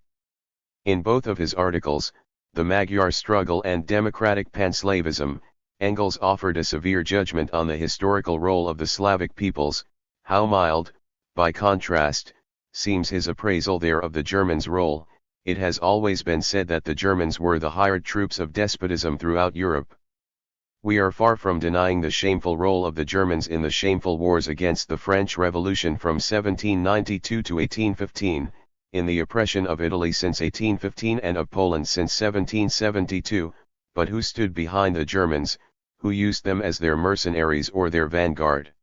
In both of his articles, The Magyar Struggle and Democratic Panslavism, Engels offered a severe judgment on the historical role of the Slavic peoples. How mild, by contrast, seems his appraisal there of the Germans' role. It has always been said that the Germans were the hired troops of despotism throughout Europe. We are far from denying the shameful role of the Germans in the shameful wars against the French Revolution from 1792 to 1815, in the oppression of Italy since 1815 and of Poland since 1772, but who stood behind the Germans, who used them as their mercenaries or their vanguard?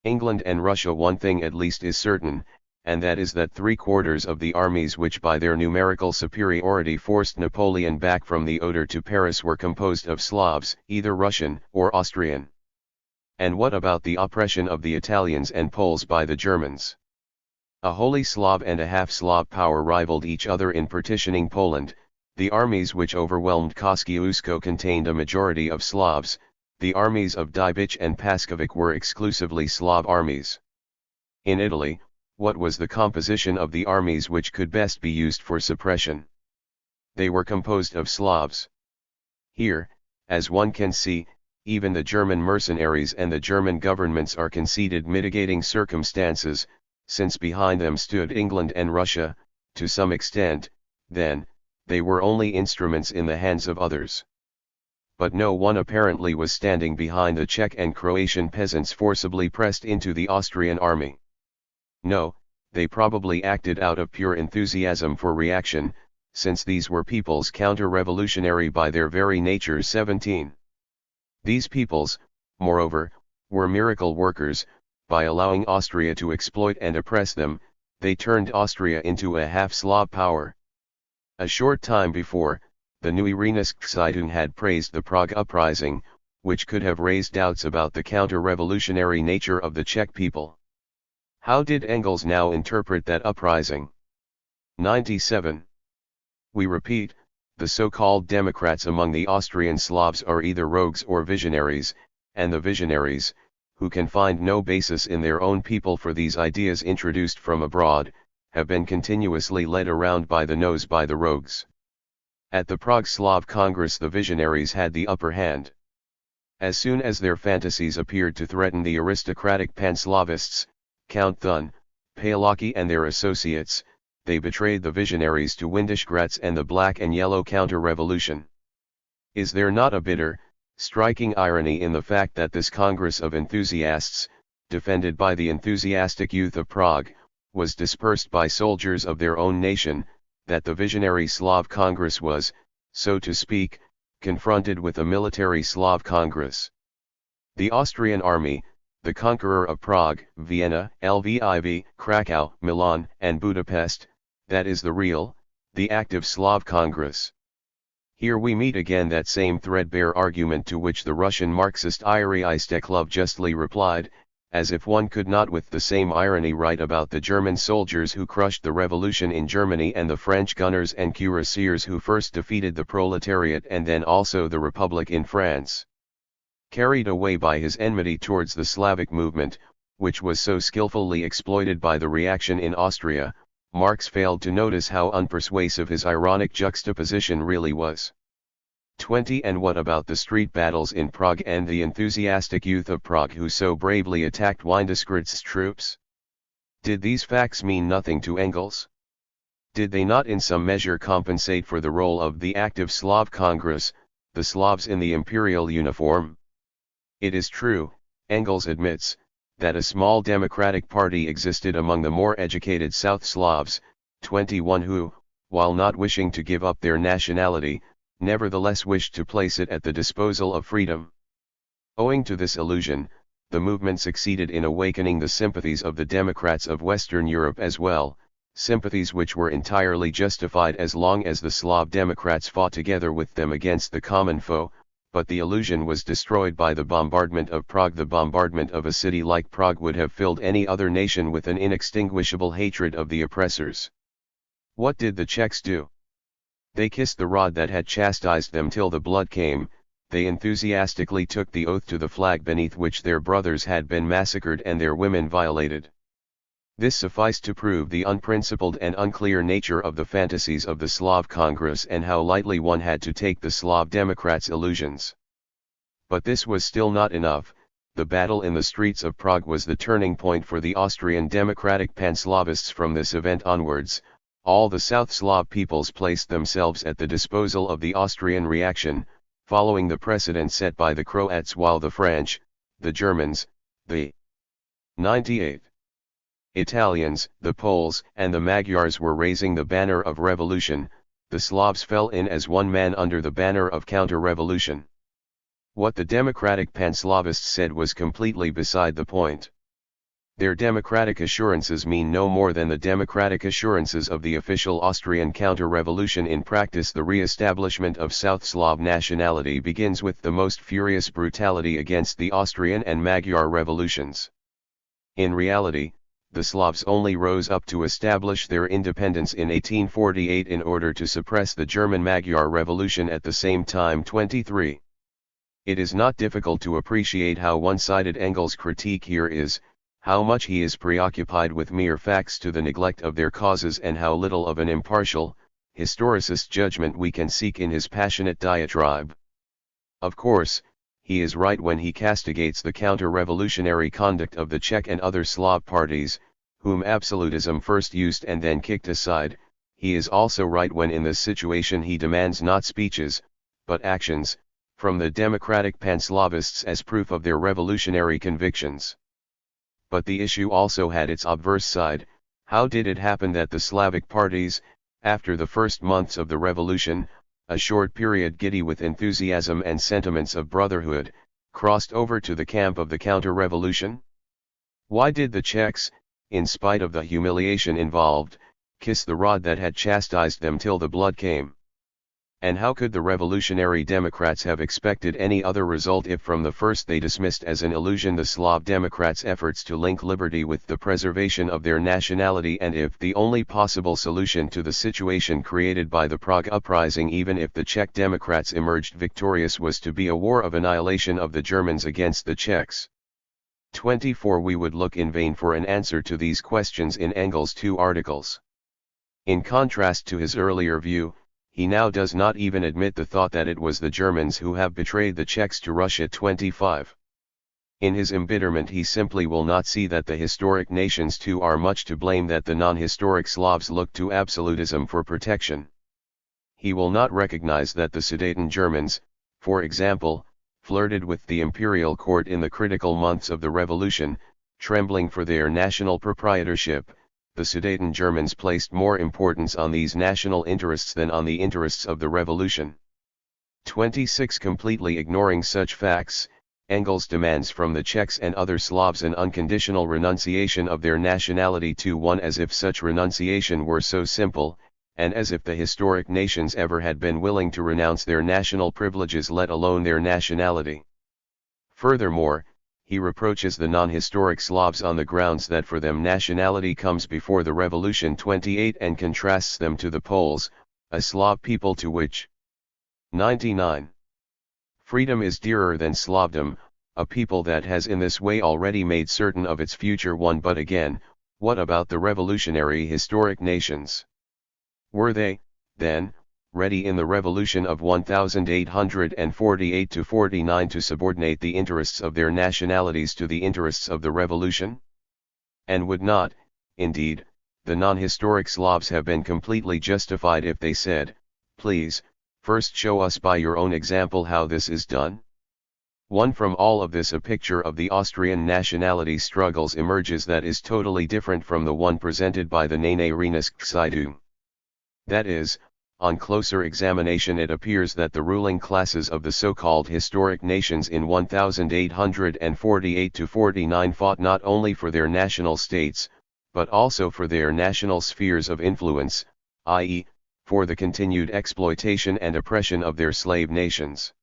England and Russia. One thing at least is certain, and that is that 3/4 of the armies which by their numerical superiority forced Napoleon back from the Oder to Paris were composed of Slavs, either Russian or Austrian. And what about the oppression of the Italians and Poles by the Germans? A wholly Slav and a half-Slav power rivaled each other in partitioning Poland. The armies which overwhelmed Kosciuszko contained a majority of Slavs. The armies of Dybich and Paskovic were exclusively Slav armies. In Italy, what was the composition of the armies which could best be used for suppression? They were composed of Slavs. Here, as one can see, even the German mercenaries and the German governments are conceded mitigating circumstances, since behind them stood England and Russia. To some extent, then, they were only instruments in the hands of others. But no one apparently was standing behind the Czech and Croatian peasants forcibly pressed into the Austrian army. No, they probably acted out of pure enthusiasm for reaction, since these were peoples counter-revolutionary by their very nature. 17. These peoples, moreover, were miracle workers. By allowing Austria to exploit and oppress them, they turned Austria into a half-Slav power. A short time before, the Neue Rheinische Zeitung had praised the Prague uprising, which could have raised doubts about the counter-revolutionary nature of the Czech people. How did Engels now interpret that uprising? 97. We repeat, the so-called Democrats among the Austrian Slavs are either rogues or visionaries, and the visionaries, who can find no basis in their own people for these ideas introduced from abroad, have been continuously led around by the nose by the rogues. At the Prague Slav Congress the visionaries had the upper hand. As soon as their fantasies appeared to threaten the aristocratic Panslavists, Count Thun, Palaki and their associates, they betrayed the visionaries to Windischgratz and the Black and Yellow Counter-Revolution. Is there not a bitter, striking irony in the fact that this Congress of enthusiasts, defended by the enthusiastic youth of Prague, was dispersed by soldiers of their own nation, that the visionary Slav Congress was, so to speak, confronted with a military Slav Congress? The Austrian army, the conqueror of Prague, Vienna, Lviv, Krakow, Milan, and Budapest, that is the real, the active Slav Congress. Here we meet again that same threadbare argument to which the Russian Marxist Iriiste Club justly replied, as if one could not with the same irony write about the German soldiers who crushed the revolution in Germany and the French gunners and cuirassiers who first defeated the proletariat and then also the Republic in France. Carried away by his enmity towards the Slavic movement, which was so skillfully exploited by the reaction in Austria, Marx failed to notice how unpersuasive his ironic juxtaposition really was. 20. And what about the street battles in Prague and the enthusiastic youth of Prague who so bravely attacked Windischgrätz's troops? Did these facts mean nothing to Engels? Did they not in some measure compensate for the role of the active Slav Congress, the Slavs in the imperial uniform? It is true, Engels admits, that a small democratic party existed among the more educated South Slavs, 21, who, while not wishing to give up their nationality, nevertheless wished to place it at the disposal of freedom. Owing to this illusion, the movement succeeded in awakening the sympathies of the Democrats of Western Europe as well, sympathies which were entirely justified as long as the Slav Democrats fought together with them against the common foe, but the illusion was destroyed by the bombardment of Prague. The bombardment of a city like Prague would have filled any other nation with an inextinguishable hatred of the oppressors. What did the Czechs do? They kissed the rod that had chastised them till the blood came. They enthusiastically took the oath to the flag beneath which their brothers had been massacred and their women violated. This sufficed to prove the unprincipled and unclear nature of the fantasies of the Slav Congress and how lightly one had to take the Slav Democrats' illusions. But this was still not enough. The battle in the streets of Prague was the turning point for the Austrian democratic Panslavists. From this event onwards, all the South Slav peoples placed themselves at the disposal of the Austrian reaction, following the precedent set by the Croats, while the French, the Germans, the 98 Italians, the Poles, and the Magyars were raising the banner of revolution. The Slavs fell in as one man under the banner of counter-revolution. What the democratic Panslavists said was completely beside the point. Their democratic assurances mean no more than the democratic assurances of the official Austrian counter-revolution. In practice, the re-establishment of South Slav nationality begins with the most furious brutality against the Austrian and Magyar revolutions. In reality, the Slavs only rose up to establish their independence in 1848 in order to suppress the German-Magyar revolution at the same time. 23. It is not difficult to appreciate how one-sided Engels' critique here is, how much he is preoccupied with mere facts to the neglect of their causes, and how little of an impartial, historicist judgment we can seek in his passionate diatribe. Of course, he is right when he castigates the counter-revolutionary conduct of the Czech and other Slav parties, whom absolutism first used and then kicked aside. He is also right when in this situation he demands not speeches, but actions, from the democratic Panslavists as proof of their revolutionary convictions. But the issue also had its obverse side. How did it happen that the Slavic parties, after the first months of the revolution, a short period giddy with enthusiasm and sentiments of brotherhood, crossed over to the camp of the counter-revolution? Why did the Czechs, in spite of the humiliation involved, kiss the rod that had chastised them till the blood came? And how could the revolutionary Democrats have expected any other result if from the first they dismissed as an illusion the Slav Democrats' efforts to link liberty with the preservation of their nationality, and if the only possible solution to the situation created by the Prague uprising, even if the Czech Democrats emerged victorious, was to be a war of annihilation of the Germans against the Czechs? 24. We would look in vain for an answer to these questions in Engels' two articles. In contrast to his earlier view, he now does not even admit the thought that it was the Germans who have betrayed the Czechs to Russia. 25. In his embitterment he simply will not see that the historic nations too are much to blame, that the non-historic Slavs look to absolutism for protection. He will not recognize that the Sudeten Germans, for example, flirted with the imperial court in the critical months of the revolution, trembling for their national proprietorship. The Sudeten Germans placed more importance on these national interests than on the interests of the revolution. 26. Completely ignoring such facts, Engels demands from the Czechs and other Slavs an unconditional renunciation of their nationality to one, as if such renunciation were so simple, and as if the historic nations ever had been willing to renounce their national privileges, let alone their nationality. Furthermore, he reproaches the non-historic Slavs on the grounds that for them nationality comes before the Revolution 28 and contrasts them to the Poles, a Slav people to which 99. Freedom is dearer than Slavdom, a people that has in this way already made certain of its future one. But again, what about the revolutionary historic nations? Were they, then, ready in the revolution of 1848–49 to subordinate the interests of their nationalities to the interests of the revolution? And would not, indeed, the non-historic Slavs have been completely justified if they said, "Please, first show us by your own example how this is done"? One from all of this a picture of the Austrian nationality struggles emerges that is totally different from the one presented by the Néné Reneszksidő. That is, on closer examination it appears that the ruling classes of the so-called historic nations in 1848–49 fought not only for their national states, but also for their national spheres of influence, i.e., for the continued exploitation and oppression of their slave nations.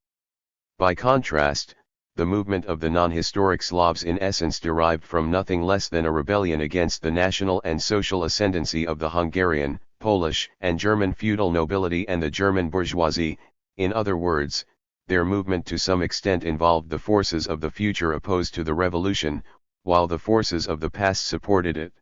By contrast, the movement of the non-historic Slavs in essence derived from nothing less than a rebellion against the national and social ascendancy of the Hungarian, Polish, and German feudal nobility and the German bourgeoisie. In other words, their movement to some extent involved the forces of the future opposed to the revolution, while the forces of the past supported it.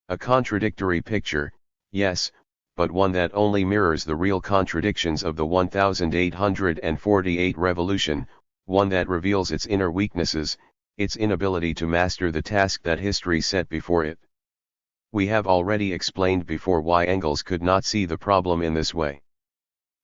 A contradictory picture, yes, but one that only mirrors the real contradictions of the 1848 revolution, one that reveals its inner weaknesses, its inability to master the task that history set before it. We have already explained before why Engels could not see the problem in this way.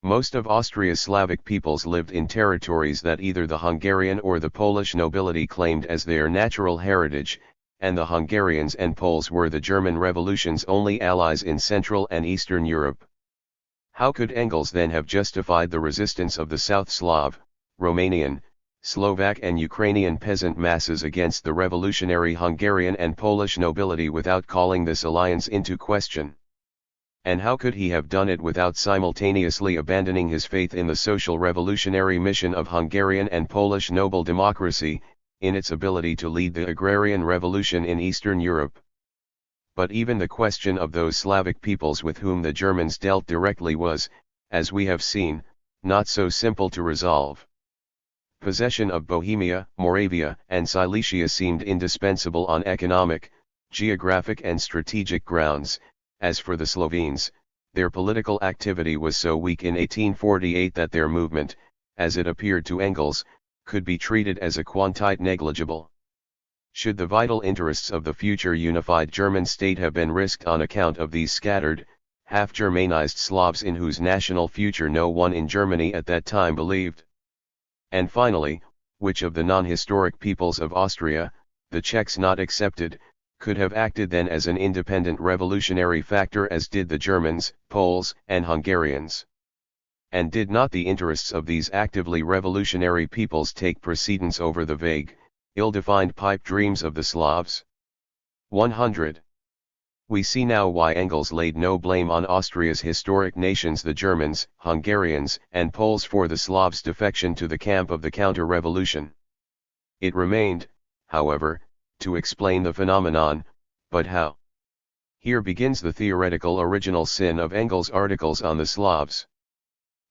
Most of Austria's Slavic peoples lived in territories that either the Hungarian or the Polish nobility claimed as their natural heritage, and the Hungarians and Poles were the German Revolution's only allies in Central and Eastern Europe. How could Engels then have justified the resistance of the South Slav, Romanian, Slovak and Ukrainian peasant masses against the revolutionary Hungarian and Polish nobility without calling this alliance into question? And how could he have done it without simultaneously abandoning his faith in the social revolutionary mission of Hungarian and Polish noble democracy, in its ability to lead the agrarian revolution in Eastern Europe? But even the question of those Slavic peoples with whom the Germans dealt directly was, as we have seen, not so simple to resolve. Possession of Bohemia, Moravia, and Silesia seemed indispensable on economic, geographic and strategic grounds. As for the Slovenes, their political activity was so weak in 1848 that their movement, as it appeared to Engels, could be treated as a quantite negligible. Should the vital interests of the future unified German state have been risked on account of these scattered, half-Germanized Slavs in whose national future no one in Germany at that time believed? And finally, which of the non-historic peoples of Austria, the Czechs not excepted, could have acted then as an independent revolutionary factor as did the Germans, Poles, and Hungarians? And did not the interests of these actively revolutionary peoples take precedence over the vague, ill-defined pipe dreams of the Slavs? 100. We see now why Engels laid no blame on Austria's historic nations the Germans, Hungarians, and Poles for the Slavs' defection to the camp of the counter-revolution. It remained, however, to explain the phenomenon, but how? Here begins the theoretical original sin of Engels' articles on the Slavs.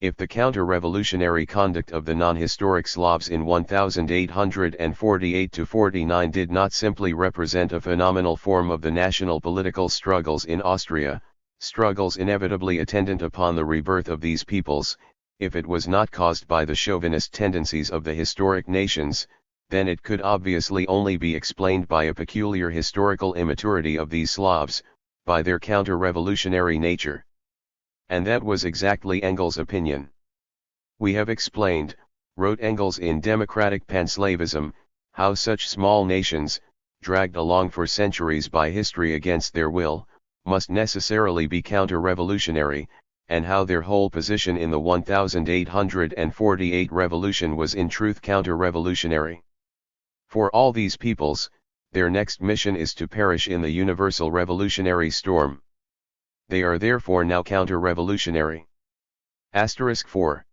If the counter-revolutionary conduct of the non-historic Slavs in 1848–49 did not simply represent a phenomenal form of the national political struggles in Austria, struggles inevitably attendant upon the rebirth of these peoples, if it was not caused by the chauvinist tendencies of the historic nations, then it could obviously only be explained by a peculiar historical immaturity of these Slavs, by their counter-revolutionary nature. And that was exactly Engels' opinion. We have explained, wrote Engels in Democratic Panslavism, how such small nations, dragged along for centuries by history against their will, must necessarily be counter-revolutionary, and how their whole position in the 1848 revolution was in truth counter-revolutionary. For all these peoples, their next mission is to perish in the universal revolutionary storm. They are therefore now counter-revolutionary. * 4.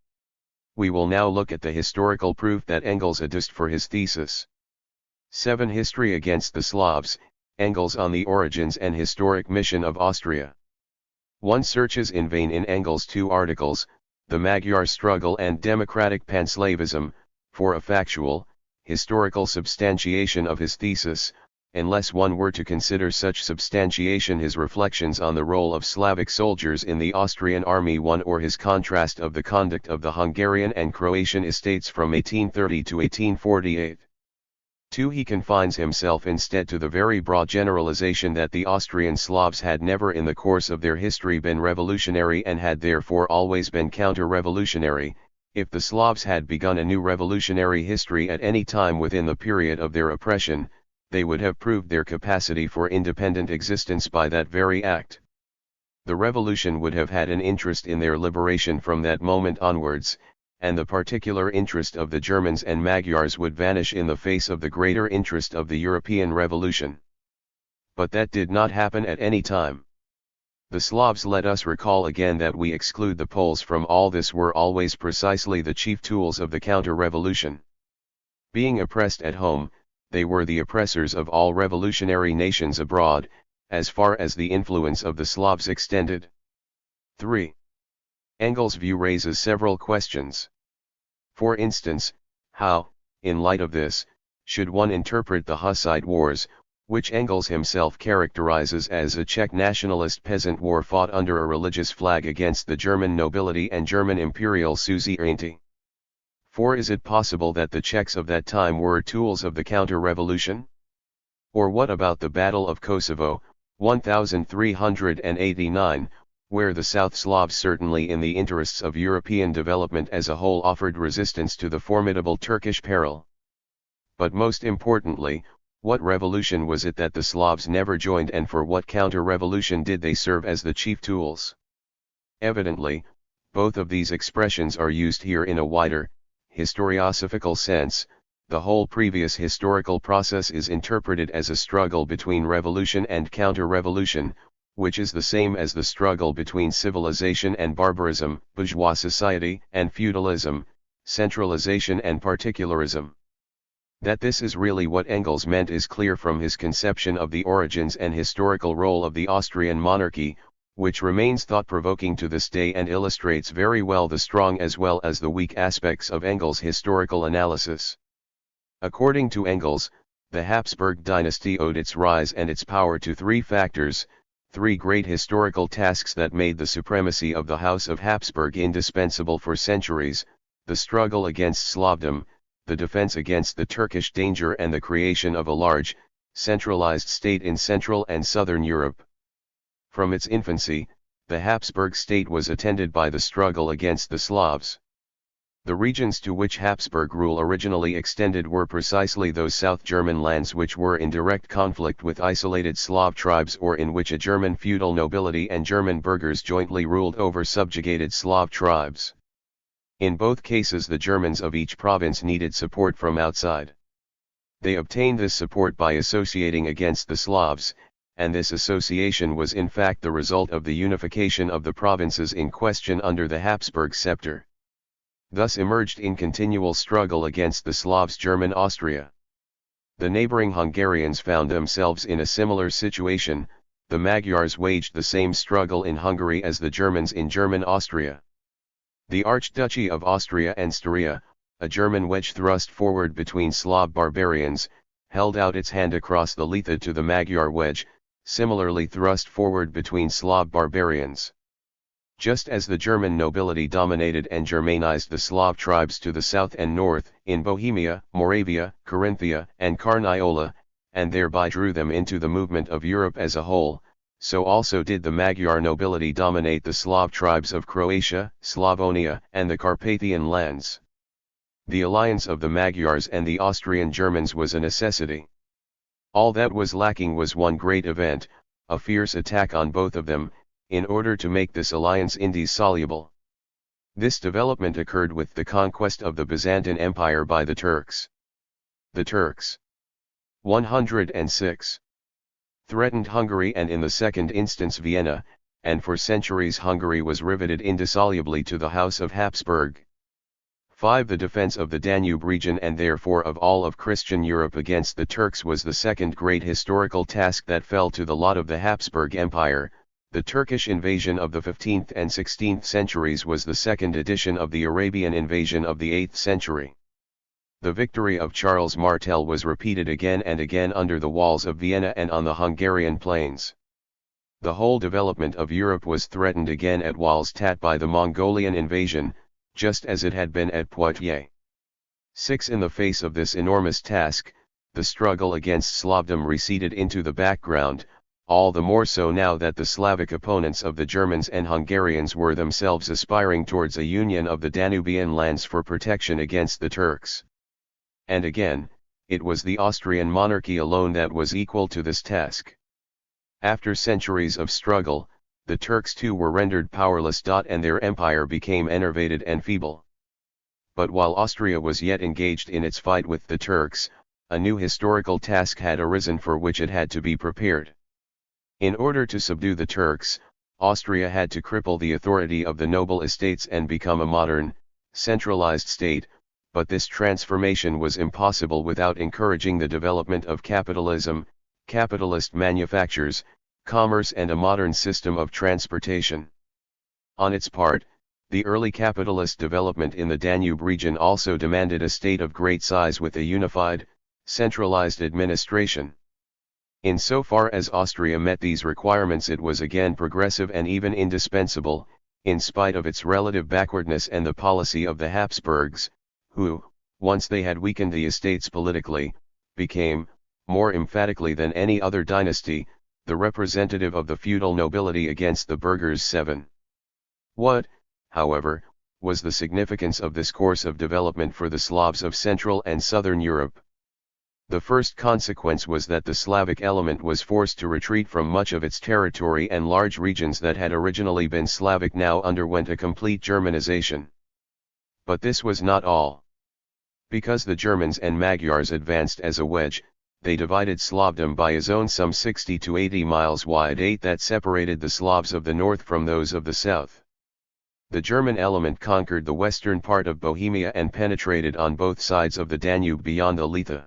We will now look at the historical proof that Engels adduced for his thesis. 7. History against the Slavs, Engels on the origins and historic mission of Austria. One searches in vain in Engels' 2 articles, The Magyar Struggle and Democratic Panslavism, for a factual, historical substantiation of his thesis, unless one were to consider such substantiation his reflections on the role of Slavic soldiers in the Austrian army 1 or his contrast of the conduct of the Hungarian and Croatian estates from 1830 to 1848. 2. He confines himself instead to the very broad generalization that the Austrian Slavs had never in the course of their history been revolutionary and had therefore always been counter-revolutionary. If the Slavs had begun a new revolutionary history at any time within the period of their oppression, they would have proved their capacity for independent existence by that very act. The revolution would have had an interest in their liberation from that moment onwards, and the particular interest of the Germans and Magyars would vanish in the face of the greater interest of the European Revolution. But that did not happen at any time. The Slavs, let us recall again that we exclude the Poles from all this, were always precisely the chief tools of the counter-revolution. Being oppressed at home, they were the oppressors of all revolutionary nations abroad, as far as the influence of the Slavs extended. 3. Engels' view raises several questions. For instance, how, in light of this, should one interpret the Hussite Wars, which Engels himself characterizes as a Czech nationalist peasant war fought under a religious flag against the German nobility and German imperial suzerainty? 4. Is it possible that the Czechs of that time were tools of the counter-revolution? Or what about the Battle of Kosovo, 1389, where the South Slavs, certainly in the interests of European development as a whole, offered resistance to the formidable Turkish peril? But most importantly, what revolution was it that the Slavs never joined, and for what counter-revolution did they serve as the chief tools? Evidently, both of these expressions are used here in a wider, historiosophical sense. The whole previous historical process is interpreted as a struggle between revolution and counter-revolution, which is the same as the struggle between civilization and barbarism, bourgeois society and feudalism, centralization and particularism. That this is really what Engels meant is clear from his conception of the origins and historical role of the Austrian monarchy, which remains thought-provoking to this day and illustrates very well the strong as well as the weak aspects of Engels' historical analysis. According to Engels, the Habsburg dynasty owed its rise and its power to 3 factors, 3 great historical tasks that made the supremacy of the House of Habsburg indispensable for centuries: the struggle against Slavdom, the defense against the Turkish danger, and the creation of a large, centralized state in Central and Southern Europe. From its infancy, the Habsburg state was attended by the struggle against the Slavs. The regions to which Habsburg rule originally extended were precisely those South German lands which were in direct conflict with isolated Slav tribes, or in which a German feudal nobility and German burghers jointly ruled over subjugated Slav tribes. In both cases the Germans of each province needed support from outside. They obtained this support by associating against the Slavs, and this association was in fact the result of the unification of the provinces in question under the Habsburg scepter. Thus emerged in continual struggle against the Slavs German Austria. The neighboring Hungarians found themselves in a similar situation. The Magyars waged the same struggle in Hungary as the Germans in German Austria. The Archduchy of Austria and Styria, a German wedge thrust forward between Slav barbarians, held out its hand across the Lethe to the Magyar wedge, similarly thrust forward between Slav barbarians. Just as the German nobility dominated and Germanized the Slav tribes to the south and north, in Bohemia, Moravia, Carinthia, and Carniola, and thereby drew them into the movement of Europe as a whole, so also did the Magyar nobility dominate the Slav tribes of Croatia, Slavonia, and the Carpathian lands. The alliance of the Magyars and the Austrian Germans was a necessity. All that was lacking was one great event, a fierce attack on both of them, in order to make this alliance indissoluble. This development occurred with the conquest of the Byzantine Empire by the Turks. The Turks, 106, threatened Hungary and in the second instance Vienna, and for centuries Hungary was riveted indissolubly to the House of Habsburg. 5. The defense of the Danube region and therefore of all of Christian Europe against the Turks was the second great historical task that fell to the lot of the Habsburg Empire. The Turkish invasion of the 15th and 16th centuries was the second edition of the Arabian invasion of the 8th century. The victory of Charles Martel was repeated again and again under the walls of Vienna and on the Hungarian plains. The whole development of Europe was threatened again at Wahlstatt by the Mongolian invasion, just as it had been at Poitiers. 6. In the face of this enormous task, the struggle against Slavdom receded into the background, all the more so now that the Slavic opponents of the Germans and Hungarians were themselves aspiring towards a union of the Danubian lands for protection against the Turks. And again, it was the Austrian monarchy alone that was equal to this task. After centuries of struggle, the Turks too were rendered powerless, and their empire became enervated and feeble. But while Austria was yet engaged in its fight with the Turks, a new historical task had arisen for which it had to be prepared. In order to subdue the Turks, Austria had to cripple the authority of the noble estates and become a modern, centralized state, but this transformation was impossible without encouraging the development of capitalism, capitalist manufactures, commerce and a modern system of transportation. On its part, the early capitalist development in the Danube region also demanded a state of great size with a unified, centralized administration. Insofar as Austria met these requirements, it was again progressive and even indispensable, in spite of its relative backwardness and the policy of the Habsburgs, who, once they had weakened the estates politically, became, more emphatically than any other dynasty, the representative of the feudal nobility against the burghers. 7. What, however, was the significance of this course of development for the Slavs of Central and Southern Europe? The first consequence was that the Slavic element was forced to retreat from much of its territory, and large regions that had originally been Slavic now underwent a complete Germanization. But this was not all. Because the Germans and Magyars advanced as a wedge, they divided Slavdom by a zone some 60 to 80 miles wide, 8 that separated the Slavs of the north from those of the south. The German element conquered the western part of Bohemia and penetrated on both sides of the Danube beyond the Lethe.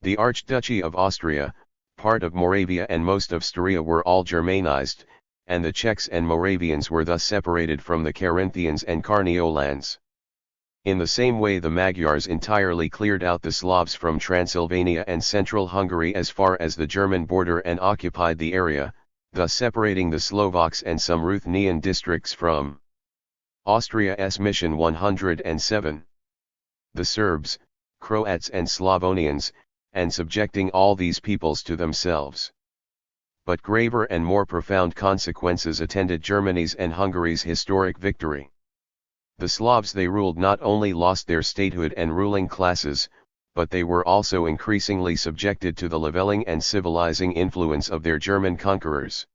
The Archduchy of Austria, part of Moravia and most of Styria were all Germanized, and the Czechs and Moravians were thus separated from the Carinthians and Carniolans. In the same way, the Magyars entirely cleared out the Slavs from Transylvania and central Hungary as far as the German border and occupied the area, thus separating the Slovaks and some Ruthenian districts from Austria's mission. 107. The Serbs, Croats and Slavonians, and subjecting all these peoples to themselves. But graver and more profound consequences attended Germany's and Hungary's historic victory. The Slavs they ruled not only lost their statehood and ruling classes, but they were also increasingly subjected to the leveling and civilizing influence of their German conquerors.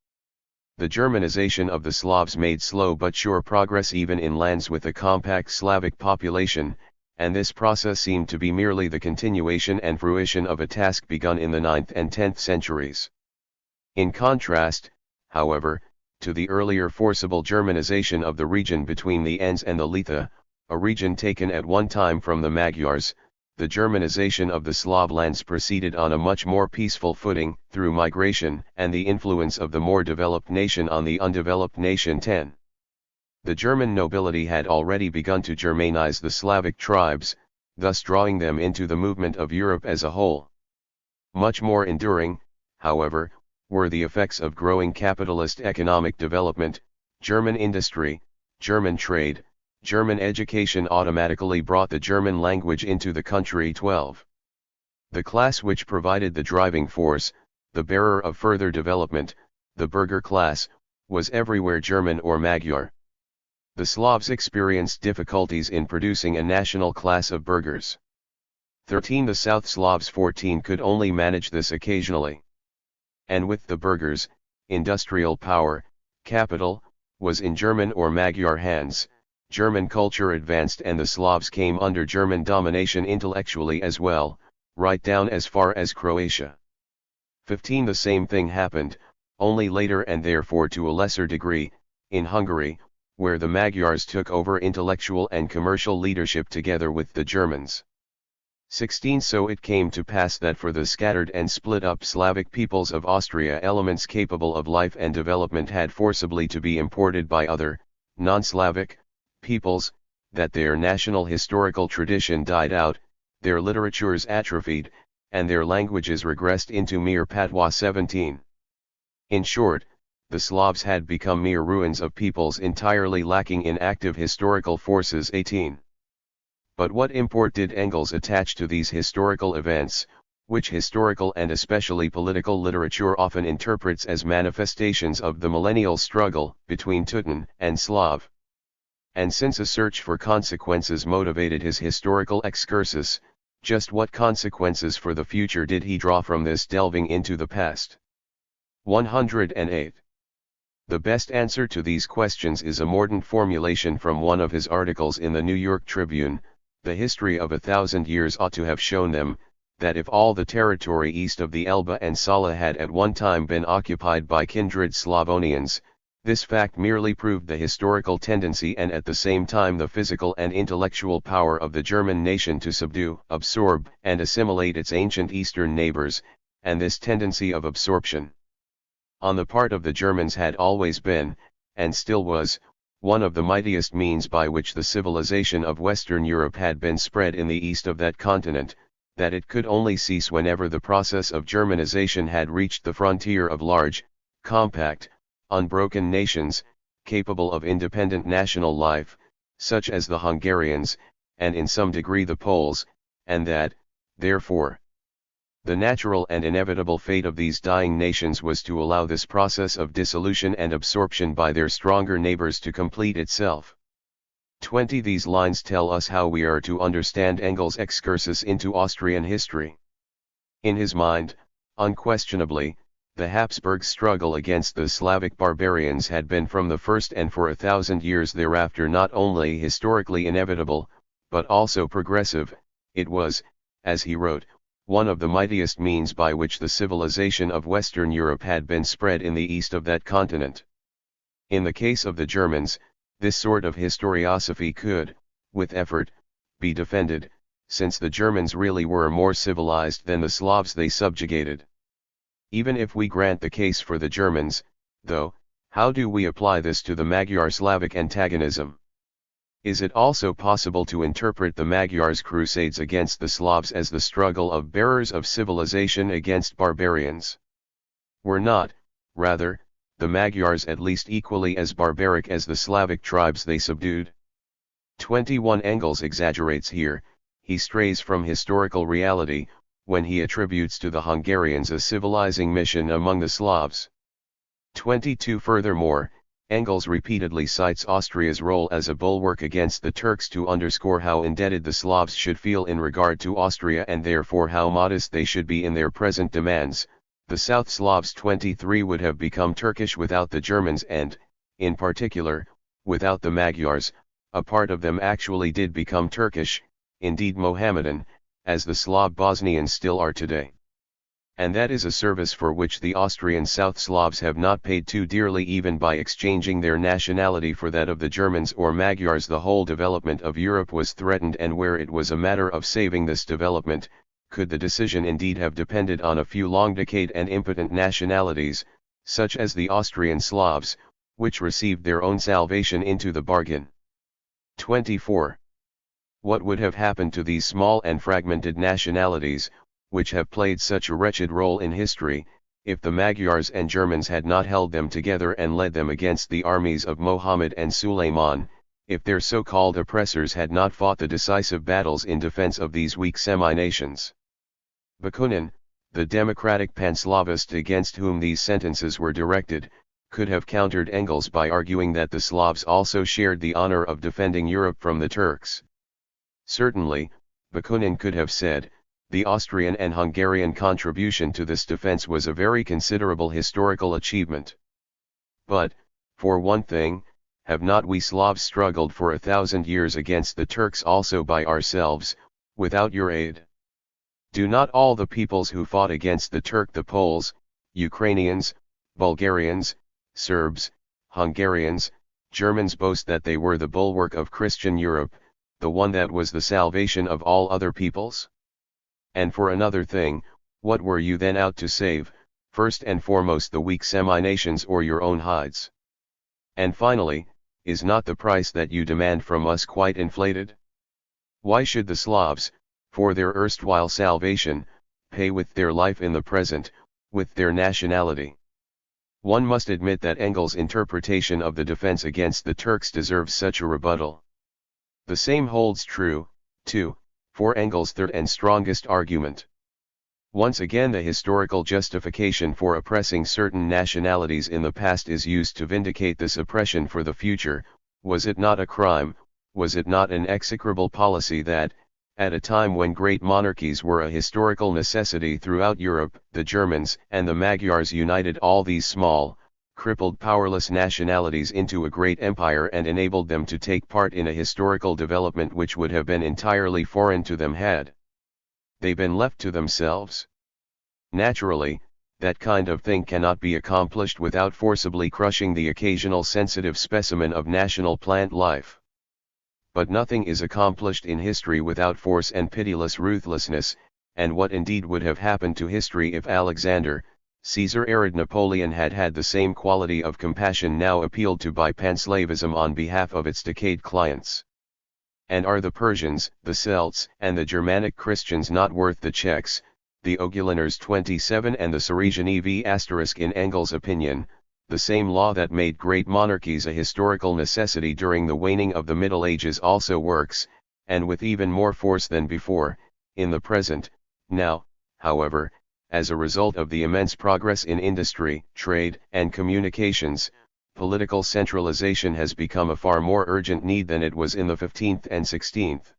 The Germanization of the Slavs made slow but sure progress even in lands with a compact Slavic population, and this process seemed to be merely the continuation and fruition of a task begun in the 9th and 10th centuries. In contrast, however, to the earlier forcible Germanization of the region between the Enns and the Lethe, a region taken at one time from the Magyars, the Germanization of the Slav lands proceeded on a much more peaceful footing, through migration and the influence of the more developed nation on the undeveloped nation. 10. The German nobility had already begun to Germanize the Slavic tribes, thus drawing them into the movement of Europe as a whole. Much more enduring, however, were the effects of growing capitalist economic development. German industry, German trade, German education automatically brought the German language into the country. 12. The class which provided the driving force, the bearer of further development, the burgher class, was everywhere German or Magyar. The Slavs experienced difficulties in producing a national class of burghers. 13. The South Slavs 14 could only manage this occasionally. And with the burghers, industrial power, capital, was in German or Magyar hands, German culture advanced and the Slavs came under German domination intellectually as well, right down as far as Croatia. 15. The same thing happened, only later and therefore to a lesser degree, in Hungary, where the Magyars took over intellectual and commercial leadership together with the Germans. 16. So it came to pass that for the scattered and split up Slavic peoples of Austria, elements capable of life and development had forcibly to be imported by other, non-Slavic, peoples, that their national historical tradition died out, their literatures atrophied, and their languages regressed into mere patois. 17. In short, the Slavs had become mere ruins of peoples entirely lacking in active historical forces. 18. But what import did Engels attach to these historical events, which historical and especially political literature often interprets as manifestations of the millennial struggle between Teuton and Slav? And since a search for consequences motivated his historical excursus, just what consequences for the future did he draw from this delving into the past? 108. The best answer to these questions is a mordant formulation from one of his articles in the New York Tribune. The history of 1,000 years ought to have shown them, that if all the territory east of the Elbe and Sala had at one time been occupied by kindred Slavonians, this fact merely proved the historical tendency and at the same time the physical and intellectual power of the German nation to subdue, absorb, and assimilate its ancient eastern neighbors, and this tendency of absorption on the part of the Germans had always been, and still was, one of the mightiest means by which the civilization of Western Europe had been spread in the east of that continent, that it could only cease whenever the process of Germanization had reached the frontier of large, compact, unbroken nations, capable of independent national life, such as the Hungarians, and in some degree the Poles, and that, therefore, the natural and inevitable fate of these dying nations was to allow this process of dissolution and absorption by their stronger neighbors to complete itself. 20. These lines tell us how we are to understand Engels' excursus into Austrian history. In his mind, unquestionably, the Habsburg struggle against the Slavic barbarians had been from the first and for 1,000 years thereafter not only historically inevitable, but also progressive. It was, as he wrote, one of the mightiest means by which the civilization of Western Europe had been spread in the east of that continent. In the case of the Germans, this sort of historiosophy could, with effort, be defended, since the Germans really were more civilized than the Slavs they subjugated. Even if we grant the case for the Germans, though, how do we apply this to the Magyar-Slavic antagonism? Is it also possible to interpret the Magyars' crusades against the Slavs as the struggle of bearers of civilization against barbarians? Were not, rather, the Magyars at least equally as barbaric as the Slavic tribes they subdued? 21. Engels exaggerates here, he strays from historical reality, when he attributes to the Hungarians a civilizing mission among the Slavs. 22. Furthermore, Engels repeatedly cites Austria's role as a bulwark against the Turks to underscore how indebted the Slavs should feel in regard to Austria and therefore how modest they should be in their present demands. The South Slavs 23 would have become Turkish without the Germans and, in particular, without the Magyars. A part of them actually did become Turkish, indeed Mohammedan, as the Slav Bosnians still are today. And that is a service for which the Austrian South Slavs have not paid too dearly even by exchanging their nationality for that of the Germans or Magyars. The whole development of Europe was threatened, and where it was a matter of saving this development, could the decision indeed have depended on a few long-decayed and impotent nationalities, such as the Austrian Slavs, which received their own salvation into the bargain. 24. What would have happened to these small and fragmented nationalities, which have played such a wretched role in history, if the Magyars and Germans had not held them together and led them against the armies of Mohammed and Suleiman, if their so-called oppressors had not fought the decisive battles in defense of these weak semi-nations? Bakunin, the democratic Panslavist against whom these sentences were directed, could have countered Engels by arguing that the Slavs also shared the honor of defending Europe from the Turks. Certainly, Bakunin could have said, the Austrian and Hungarian contribution to this defense was a very considerable historical achievement. But, for one thing, have not we Slavs struggled for 1,000 years against the Turks also by ourselves, without your aid? Do not all the peoples who fought against the Turk, the Poles, Ukrainians, Bulgarians, Serbs, Hungarians, Germans boast that they were the bulwark of Christian Europe, the one that was the salvation of all other peoples? And for another thing, what were you then out to save, first and foremost the weak semi-nations or your own hides? And finally, is not the price that you demand from us quite inflated? Why should the Slavs, for their erstwhile salvation, pay with their life in the present, with their nationality? One must admit that Engels' interpretation of the defense against the Turks deserves such a rebuttal. The same holds true, too, for Engels' third and strongest argument. Once again the historical justification for oppressing certain nationalities in the past is used to vindicate this oppression for the future. Was it not a crime, was it not an execrable policy that, at a time when great monarchies were a historical necessity throughout Europe, the Germans and the Magyars united all these small, crippled powerless nationalities into a great empire and enabled them to take part in a historical development which would have been entirely foreign to them had they been left to themselves? Naturally, that kind of thing cannot be accomplished without forcibly crushing the occasional sensitive specimen of national plant life. But nothing is accomplished in history without force and pitiless ruthlessness, and what indeed would have happened to history if Alexander, Caesar arid Napoleon had had the same quality of compassion now appealed to by panslavism on behalf of its decayed clients? And are the Persians, the Celts, and the Germanic Christians not worth the checks, the Oguliners 27 and the Saresian EV** in Engels' opinion, the same law that made great monarchies a historical necessity during the waning of the Middle Ages also works, and with even more force than before, in the present. Now, however, as a result of the immense progress in industry, trade, and communications, political centralization has become a far more urgent need than it was in the 15th and 16th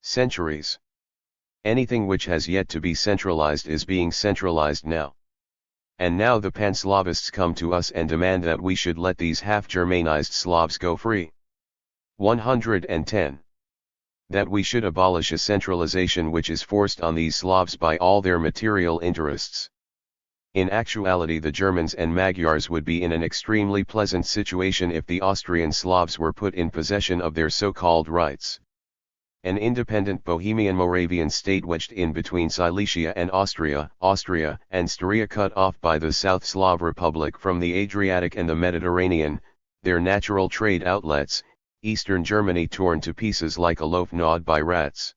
centuries. Anything which has yet to be centralized is being centralized now. And now the Panslavists come to us and demand that we should let these half-Germanized Slavs go free. 110. That we should abolish a centralization which is forced on these Slavs by all their material interests. In actuality, the Germans and Magyars would be in an extremely pleasant situation if the Austrian Slavs were put in possession of their so-called rights. An independent Bohemian Moravian state wedged in between Silesia and Austria and Styria, cut off by the South Slav Republic from the Adriatic and the Mediterranean, their natural trade outlets, eastern Germany torn to pieces like a loaf gnawed by rats.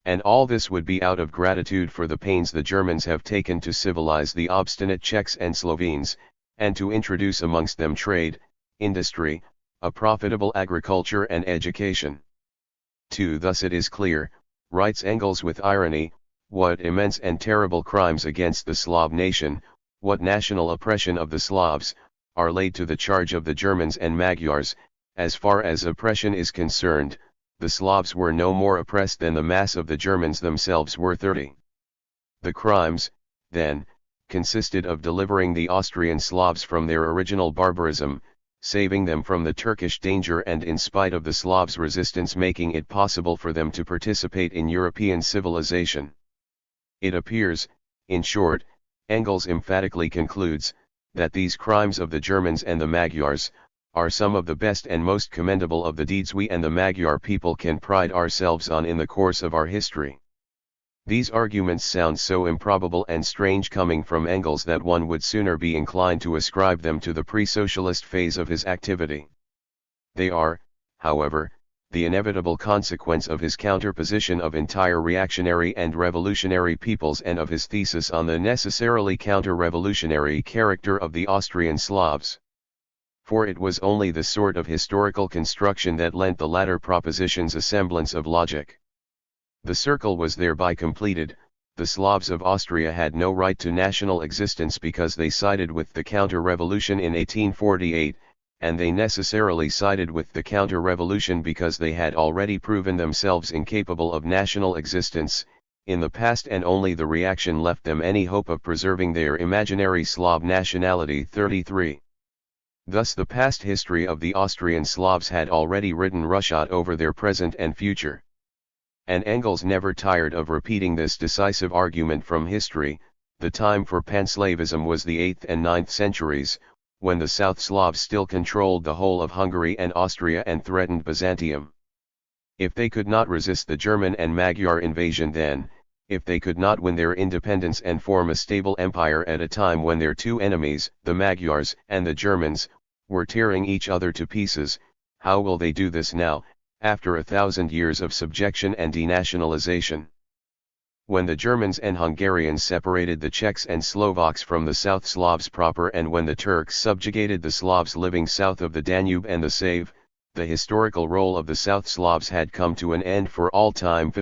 And all this would be out of gratitude for the pains the Germans have taken to civilize the obstinate Czechs and Slovenes, and to introduce amongst them trade, industry, a profitable agriculture and education. 2. Thus it is clear, writes Engels with irony, what immense and terrible crimes against the Slav nation, what national oppression of the Slavs, are laid to the charge of the Germans and Magyars. As far as oppression is concerned, the Slavs were no more oppressed than the mass of the Germans themselves were. 30. The crimes, then, consisted of delivering the Austrian Slavs from their original barbarism, saving them from the Turkish danger, and in spite of the Slavs' resistance making it possible for them to participate in European civilization. It appears, in short, Engels emphatically concludes, that these crimes of the Germans and the Magyars, are some of the best and most commendable of the deeds we and the Magyar people can pride ourselves on in the course of our history. These arguments sound so improbable and strange coming from Engels that one would sooner be inclined to ascribe them to the pre-socialist phase of his activity. They are, however, the inevitable consequence of his counterposition of entire reactionary and revolutionary peoples and of his thesis on the necessarily counter-revolutionary character of the Austrian Slavs. For it was only the sort of historical construction that lent the latter propositions a semblance of logic. The circle was thereby completed. The Slavs of Austria had no right to national existence because they sided with the counter-revolution in 1848, and they necessarily sided with the counter-revolution because they had already proven themselves incapable of national existence in the past, and only the reaction left them any hope of preserving their imaginary Slav nationality. 33. Thus the past history of the Austrian Slavs had already written roughshod over their present and future. And Engels never tired of repeating this decisive argument from history. The time for panslavism was the 8th and 9th centuries, when the South Slavs still controlled the whole of Hungary and Austria and threatened Byzantium. If they could not resist the German and Magyar invasion then, if they could not win their independence and form a stable empire at a time when their two enemies, the Magyars and the Germans, were tearing each other to pieces, how will they do this now, after 1,000 years of subjection and denationalization? When the Germans and Hungarians separated the Czechs and Slovaks from the South Slavs proper, and when the Turks subjugated the Slavs living south of the Danube and the Save, the historical role of the South Slavs had come to an end for all time.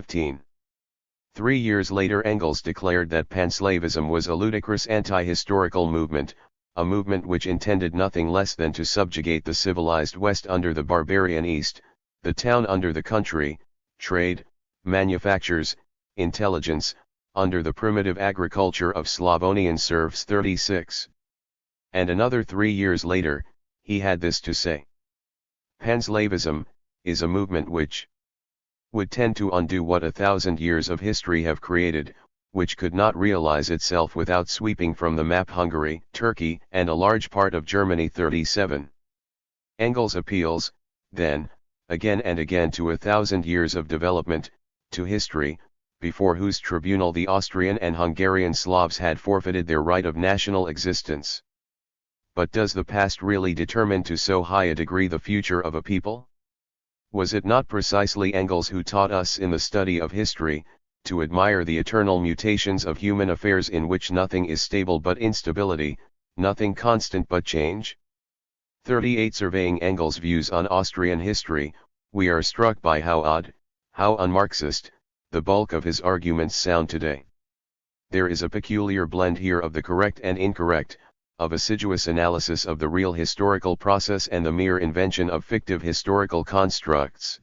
3 years later Engels declared that Panslavism was a ludicrous anti-historical movement, a movement which intended nothing less than to subjugate the civilized West under the barbarian East, the town under the country, trade, manufactures, intelligence, under the primitive agriculture of Slavonian serfs. 36. And another 3 years later, he had this to say: Panslavism is a movement which would tend to undo what 1,000 years of history have created, which could not realize itself without sweeping from the map Hungary, Turkey, and a large part of Germany. 37. Engels appeals, then, again and again to 1,000 years of development, to history, before whose tribunal the Austrian and Hungarian Slavs had forfeited their right of national existence. But does the past really determine to so high a degree the future of a people? Was it not precisely Engels who taught us in the study of history, to admire the eternal mutations of human affairs in which nothing is stable but instability, nothing constant but change? 38. Surveying Engels' views on Austrian history, we are struck by how odd, how un-Marxist, the bulk of his arguments sound today. There is a peculiar blend here of the correct and incorrect, of assiduous analysis of the real historical process and the mere invention of fictive historical constructs.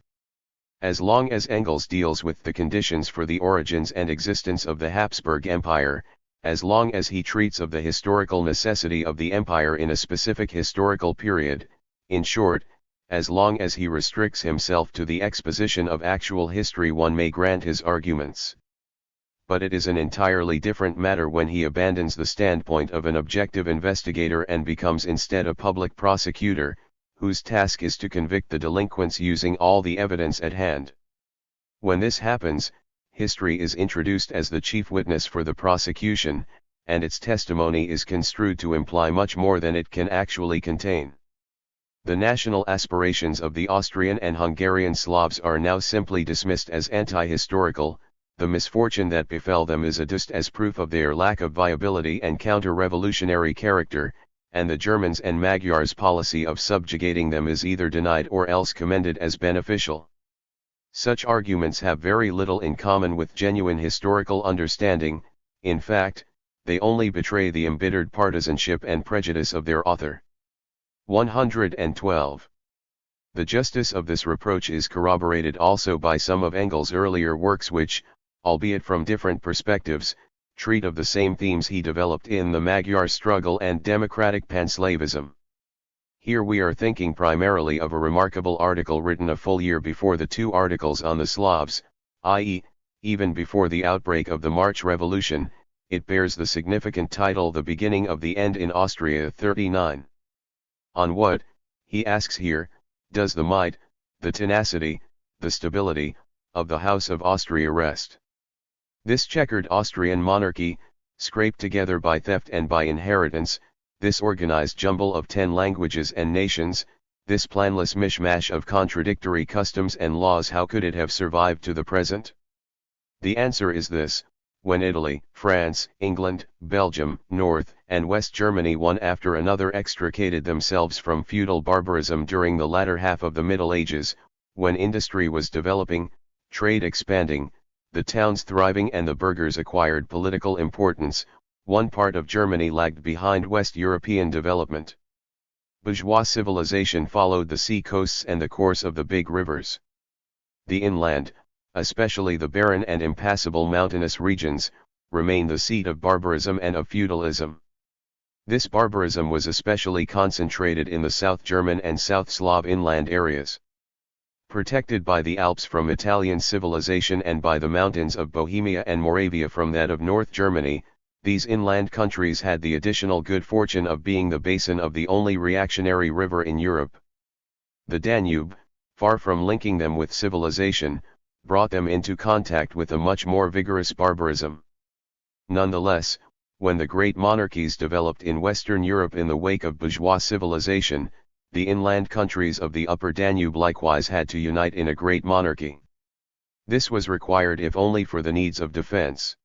As long as Engels deals with the conditions for the origins and existence of the Habsburg Empire, as long as he treats of the historical necessity of the empire in a specific historical period, in short, as long as he restricts himself to the exposition of actual history, one may grant his arguments. But it is an entirely different matter when he abandons the standpoint of an objective investigator and becomes instead a public prosecutor, whose task is to convict the delinquents using all the evidence at hand. When this happens, history is introduced as the chief witness for the prosecution, and its testimony is construed to imply much more than it can actually contain. The national aspirations of the Austrian and Hungarian Slavs are now simply dismissed as anti-historical. The misfortune that befell them is adduced as proof of their lack of viability and counter-revolutionary character, and the Germans and Magyars' policy of subjugating them is either denied or else commended as beneficial. Such arguments have very little in common with genuine historical understanding. In fact, they only betray the embittered partisanship and prejudice of their author. 112. The justice of this reproach is corroborated also by some of Engels' earlier works which, albeit from different perspectives, treat of the same themes he developed in the Magyar struggle and democratic Panslavism. Here we are thinking primarily of a remarkable article written a full year before the two articles on the Slavs, i.e., even before the outbreak of the March Revolution. It bears the significant title "The Beginning of the End in Austria." 39. On what, he asks here, does the might, the tenacity, the stability, of the House of Austria rest? This checkered Austrian monarchy, scraped together by theft and by inheritance, this organized jumble of 10 languages and nations, this planless mishmash of contradictory customs and laws, how could it have survived to the present? The answer is this: when Italy, France, England, Belgium, North and West Germany one after another extricated themselves from feudal barbarism during the latter half of the Middle Ages, when industry was developing, trade expanding, the towns thriving and the burghers acquired political importance, one part of Germany lagged behind West European development. Bourgeois civilization followed the sea coasts and the course of the big rivers. The inland, especially the barren and impassable mountainous regions, remained the seat of barbarism and of feudalism. This barbarism was especially concentrated in the South German and South Slav inland areas. Protected by the Alps from Italian civilization and by the mountains of Bohemia and Moravia from that of North Germany, These inland countries had the additional good fortune of being the basin of the only reactionary river in Europe. The Danube, far from linking them with civilization, brought them into contact with a much more vigorous barbarism. Nonetheless, when the great monarchies developed in Western Europe in the wake of bourgeois civilization, the inland countries of the upper Danube likewise had to unite in a great monarchy. This was required if only for the needs of defense.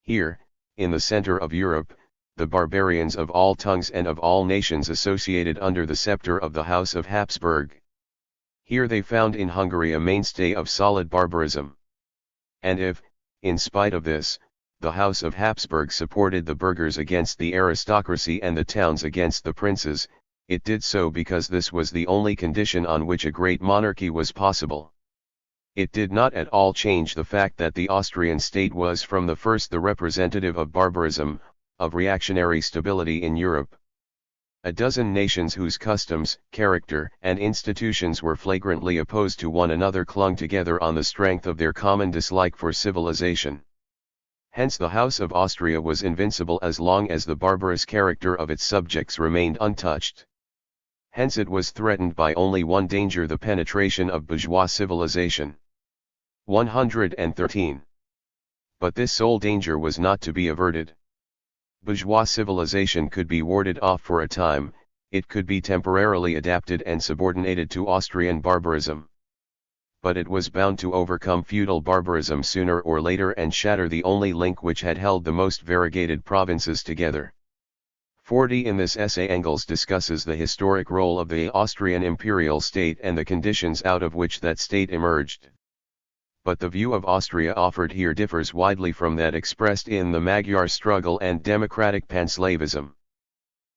Here, in the center of Europe, the barbarians of all tongues and of all nations associated under the scepter of the House of Habsburg. Here they found in Hungary a mainstay of solid barbarism. And if, in spite of this, the House of Habsburg supported the burghers against the aristocracy and the towns against the princes, it did so because this was the only condition on which a great monarchy was possible. It did not at all change the fact that the Austrian state was from the first the representative of barbarism, of reactionary stability in Europe. A dozen nations whose customs, character, and institutions were flagrantly opposed to one another clung together on the strength of their common dislike for civilization. Hence the House of Austria was invincible as long as the barbarous character of its subjects remained untouched. Hence it was threatened by only one danger: the penetration of bourgeois civilization. 113. But this sole danger was not to be averted. Bourgeois civilization could be warded off for a time, it could be temporarily adapted and subordinated to Austrian barbarism. But it was bound to overcome feudal barbarism sooner or later and shatter the only link which had held the most variegated provinces together. 40. In this essay Engels discusses the historic role of the Austrian imperial state and the conditions out of which that state emerged. But the view of Austria offered here differs widely from that expressed in the Magyar struggle and democratic panslavism.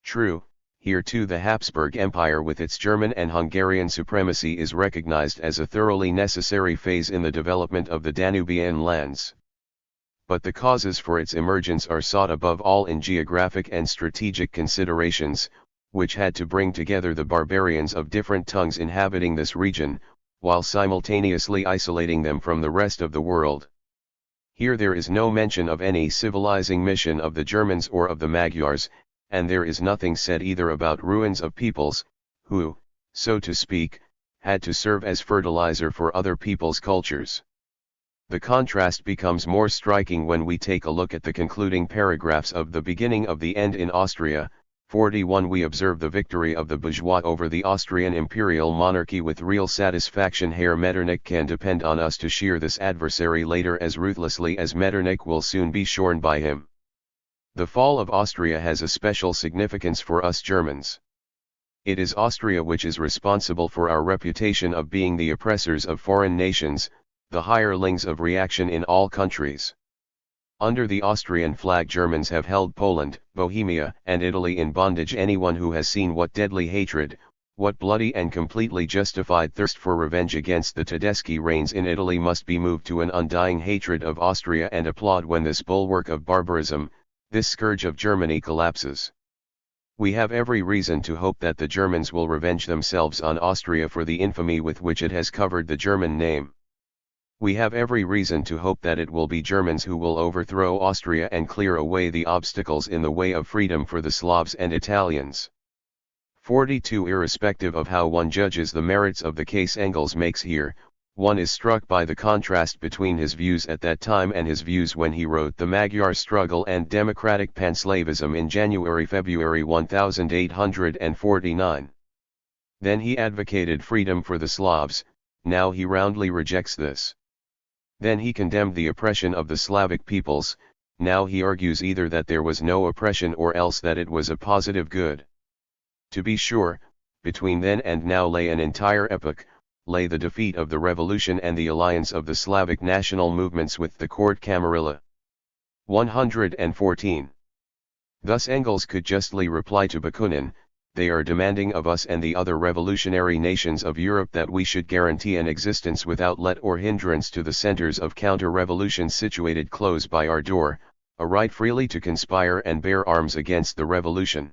True, here too the Habsburg Empire with its German and Hungarian supremacy is recognized as a thoroughly necessary phase in the development of the Danubian lands. But the causes for its emergence are sought above all in geographic and strategic considerations, which had to bring together the barbarians of different tongues inhabiting this region, while simultaneously isolating them from the rest of the world. Here there is no mention of any civilizing mission of the Germans or of the Magyars, and there is nothing said either about ruins of peoples, who, so to speak, had to serve as fertilizer for other peoples' cultures. The contrast becomes more striking when we take a look at the concluding paragraphs of The Beginning of the End in Austria. 41. We observe the victory of the bourgeois over the Austrian imperial monarchy with real satisfaction. Herr Metternich can depend on us to shear this adversary later as ruthlessly as Metternich will soon be shorn by him. The fall of Austria has a special significance for us Germans. It is Austria which is responsible for our reputation of being the oppressors of foreign nations, the hirelings of reaction in all countries. Under the Austrian flag Germans have held Poland, Bohemia, and Italy in bondage. Anyone who has seen what deadly hatred, what bloody and completely justified thirst for revenge against the Tedeschi reigns in Italy must be moved to an undying hatred of Austria and applaud when this bulwark of barbarism, this scourge of Germany collapses. We have every reason to hope that the Germans will revenge themselves on Austria for the infamy with which it has covered the German name. We have every reason to hope that it will be Germans who will overthrow Austria and clear away the obstacles in the way of freedom for the Slavs and Italians. 42. Irrespective of how one judges the merits of the case Engels makes here, one is struck by the contrast between his views at that time and his views when he wrote The Magyar Struggle and Democratic Panslavism in January-February 1849. Then he advocated freedom for the Slavs, now he roundly rejects this. Then he condemned the oppression of the Slavic peoples, now he argues either that there was no oppression or else that it was a positive good. To be sure, between then and now lay an entire epoch, lay the defeat of the revolution and the alliance of the Slavic national movements with the court camarilla. 114. Thus Engels could justly reply to Bakunin, they are demanding of us and the other revolutionary nations of Europe that we should guarantee an existence without let or hindrance to the centers of counter-revolution situated close by our door, a right freely to conspire and bear arms against the revolution.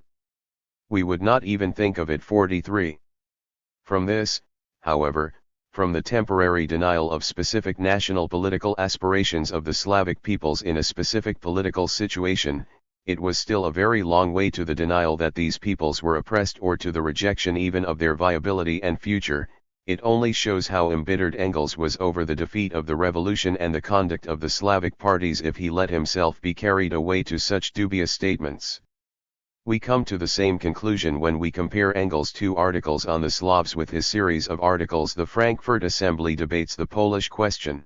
We would not even think of it. 43. From this, however, from the temporary denial of specific national political aspirations of the Slavic peoples in a specific political situation, it was still a very long way to the denial that these peoples were oppressed or to the rejection even of their viability and future. It only shows how embittered Engels was over the defeat of the revolution and the conduct of the Slavic parties if he let himself be carried away to such dubious statements. We come to the same conclusion when we compare Engels' 2 articles on the Slavs with his series of articles The Frankfurt Assembly Debates the Polish Question.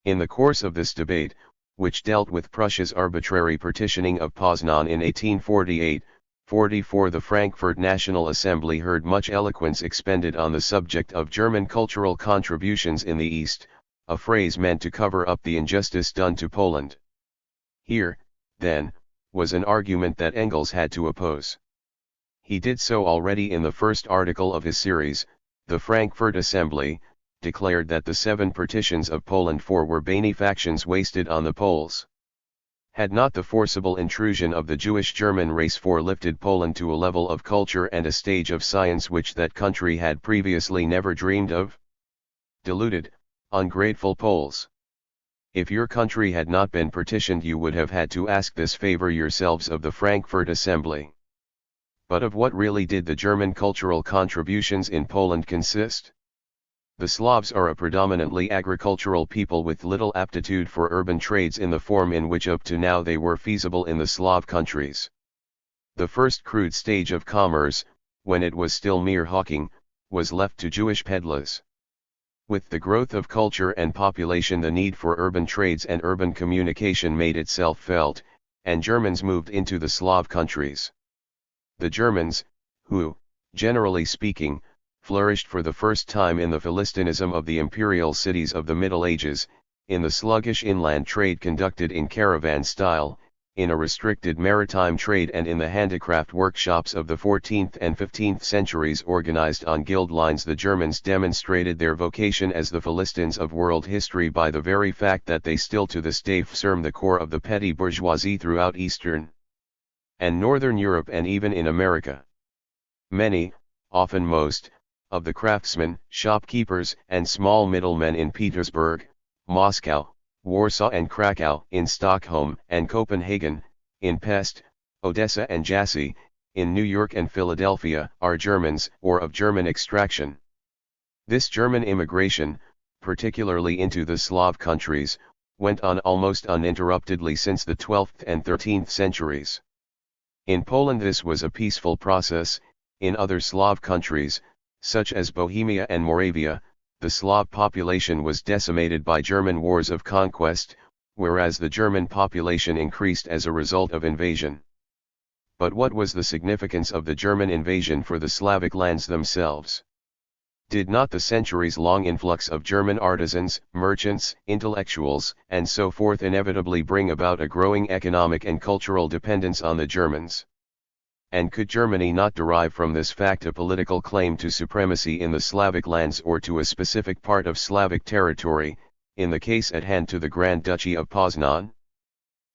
In the course of this debate, which dealt with Prussia's arbitrary partitioning of Poznan in 1848-44, the Frankfurt National Assembly heard much eloquence expended on the subject of German cultural contributions in the East, a phrase meant to cover up the injustice done to Poland. Here, then, was an argument that Engels had to oppose. He did so already in the first article of his series. The Frankfurt Assembly declared that the 7 partitions of Poland were benefactions wasted on the Poles. Had not the forcible intrusion of the Jewish German race lifted Poland to a level of culture and a stage of science which that country had previously never dreamed of? Deluded, ungrateful Poles! If your country had not been partitioned, you would have had to ask this favor yourselves of the Frankfurt Assembly. But of what really did the German cultural contributions in Poland consist? The Slavs are a predominantly agricultural people with little aptitude for urban trades in the form in which up to now they were feasible in the Slav countries. The first crude stage of commerce, when it was still mere hawking, was left to Jewish pedlars. With the growth of culture and population, the need for urban trades and urban communication made itself felt, and Germans moved into the Slav countries. The Germans, who, generally speaking, flourished for the first time in the Philistinism of the imperial cities of the Middle Ages, in the sluggish inland trade conducted in caravan style, in a restricted maritime trade, and in the handicraft workshops of the 14th and 15th centuries organized on guild lines, the Germans demonstrated their vocation as the Philistines of world history by the very fact that they still to this day form the core of the petty bourgeoisie throughout Eastern and Northern Europe and even in America. Many, often most, of the craftsmen, shopkeepers, and small middlemen in Petersburg, Moscow, Warsaw and Krakow, in Stockholm and Copenhagen, in Pest, Odessa and Jassy, in New York and Philadelphia, are Germans or of German extraction. This German immigration, particularly into the Slav countries, went on almost uninterruptedly since the 12th and 13th centuries. In Poland this was a peaceful process. In other Slav countries, such as Bohemia and Moravia, the Slav population was decimated by German wars of conquest, whereas the German population increased as a result of invasion. But what was the significance of the German invasion for the Slavic lands themselves? Did not the centuries-long influx of German artisans, merchants, intellectuals, and so forth inevitably bring about a growing economic and cultural dependence on the Germans? And could Germany not derive from this fact a political claim to supremacy in the Slavic lands or to a specific part of Slavic territory, in the case at hand to the Grand Duchy of Poznan?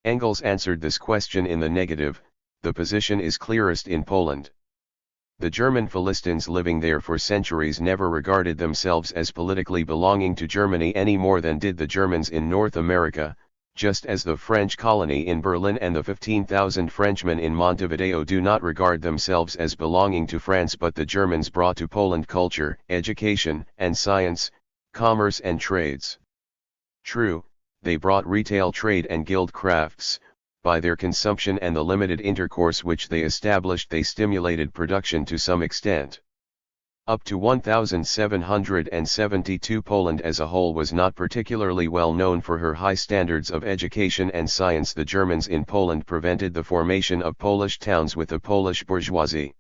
Engels answered this question in the negative. The position is clearest in Poland. The German Philistines living there for centuries never regarded themselves as politically belonging to Germany any more than did the Germans in North America, just as the French colony in Berlin and the 15,000 Frenchmen in Montevideo do not regard themselves as belonging to France, but the Germans brought to Poland culture, education, and science, commerce and trades. True, they brought retail trade and guild crafts. By their consumption and the limited intercourse which they established, they stimulated production to some extent. Up to 1772, Poland as a whole was not particularly well known for her high standards of education and science. The Germans in Poland prevented the formation of Polish towns with a Polish bourgeoisie.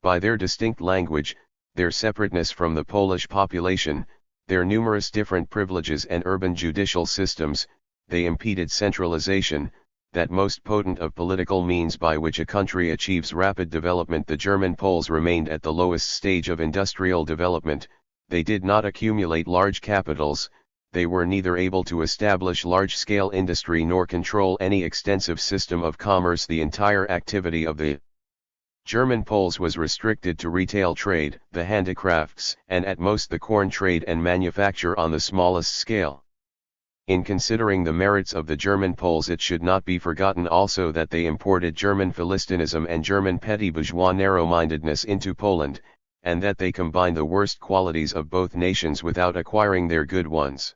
By their distinct language, their separateness from the Polish population, their numerous different privileges and urban judicial systems, they impeded centralization, that most potent of political means by which a country achieves rapid development. The German Poles remained at the lowest stage of industrial development. They did not accumulate large capitals, they were neither able to establish large-scale industry nor control any extensive system of commerce. The entire activity of the German Poles was restricted to retail trade, the handicrafts, and at most the corn trade and manufacture on the smallest scale. In considering the merits of the German Poles, it should not be forgotten also that they imported German Philistinism and German petty bourgeois narrow-mindedness into Poland, and that they combined the worst qualities of both nations without acquiring their good ones.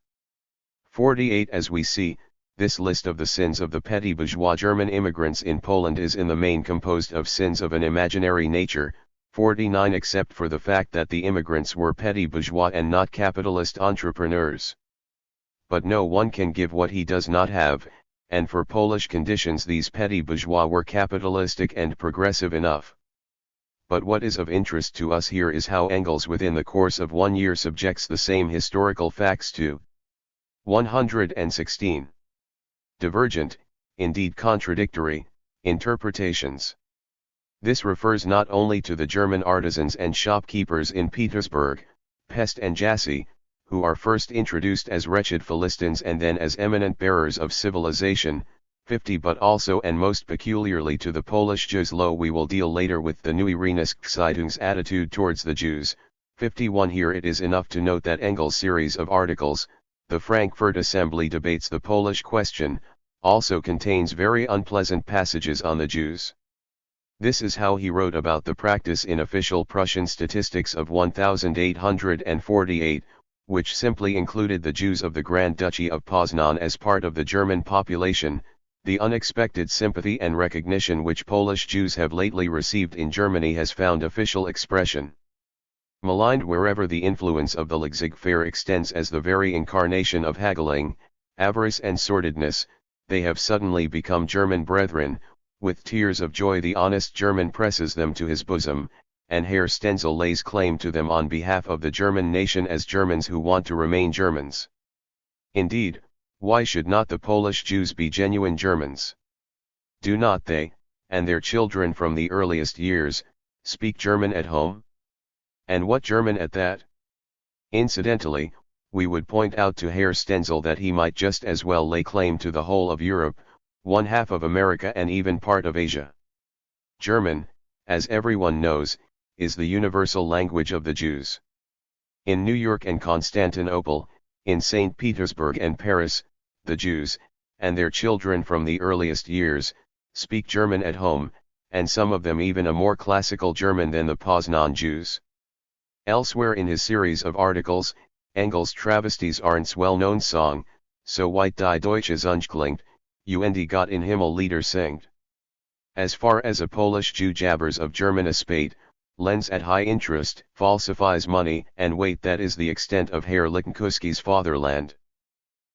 48. As we see, this list of the sins of the petty bourgeois German immigrants in Poland is in the main composed of sins of an imaginary nature. 49. Except for the fact that the immigrants were petty bourgeois and not capitalist entrepreneurs. But no one can give what he does not have, and for Polish conditions these petty bourgeois were capitalistic and progressive enough. But what is of interest to us here is how Engels within the course of 1 year subjects the same historical facts to 116. Divergent, indeed contradictory, interpretations. This refers not only to the German artisans and shopkeepers in Petersburg, Pest and Jassy, who are first introduced as wretched Philistines and then as eminent bearers of civilization, 50, but also and most peculiarly to the Polish Jews. We will deal later with the Neue Rheinische Zeitung's attitude towards the Jews. 51. Here it is enough to note that Engels' series of articles, The Frankfurt Assembly Debates the Polish Question, also contains very unpleasant passages on the Jews. This is how he wrote about the practice in official Prussian statistics of 1848, which simply included the Jews of the Grand Duchy of Poznan as part of the German population. The unexpected sympathy and recognition which Polish Jews have lately received in Germany has found official expression. Maligned wherever the influence of the laissez-faire extends as the very incarnation of haggling, avarice and sordidness, they have suddenly become German brethren. With tears of joy the honest German presses them to his bosom, and Herr Stenzel lays claim to them on behalf of the German nation as Germans who want to remain Germans. Indeed, why should not the Polish Jews be genuine Germans? Do not they, and their children from the earliest years, speak German at home? And what German at that? Incidentally, we would point out to Herr Stenzel that he might just as well lay claim to the whole of Europe, one half of America and even part of Asia. German, as everyone knows, is the universal language of the Jews. In New York and Constantinople, in St. Petersburg and Paris, the Jews, and their children from the earliest years, speak German at home, and some of them even a more classical German than the Poznan Jews. Elsewhere in his series of articles, Engels travesties Arndt's well-known song, So weit die Deutsche Zunge klingt, und Gott in Himmel Lieder singt. As far as a Polish Jew jabbers of German aspect, lends at high interest, falsifies money and weight, that is the extent of Herr Lichtenkuski's fatherland.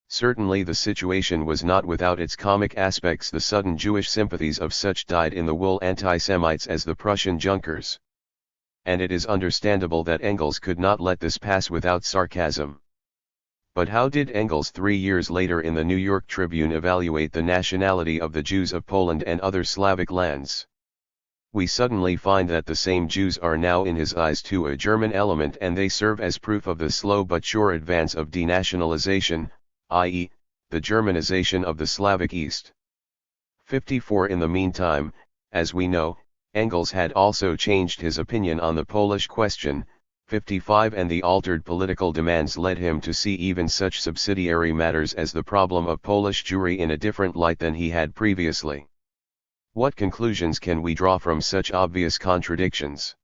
Certainly the situation was not without its comic aspects. The sudden Jewish sympathies of such dyed-in-the-wool anti-Semites as the Prussian Junkers. And it is understandable that Engels could not let this pass without sarcasm. But how did Engels 3 years later in the New York Tribune evaluate the nationality of the Jews of Poland and other Slavic lands? We suddenly find that the same Jews are now in his eyes too a German element, and they serve as proof of the slow but sure advance of denationalization, i.e., the Germanization of the Slavic East. 54. In the meantime, as we know, Engels had also changed his opinion on the Polish question. 55. And the altered political demands led him to see even such subsidiary matters as the problem of Polish Jewry in a different light than he had previously. What conclusions can we draw from such obvious contradictions?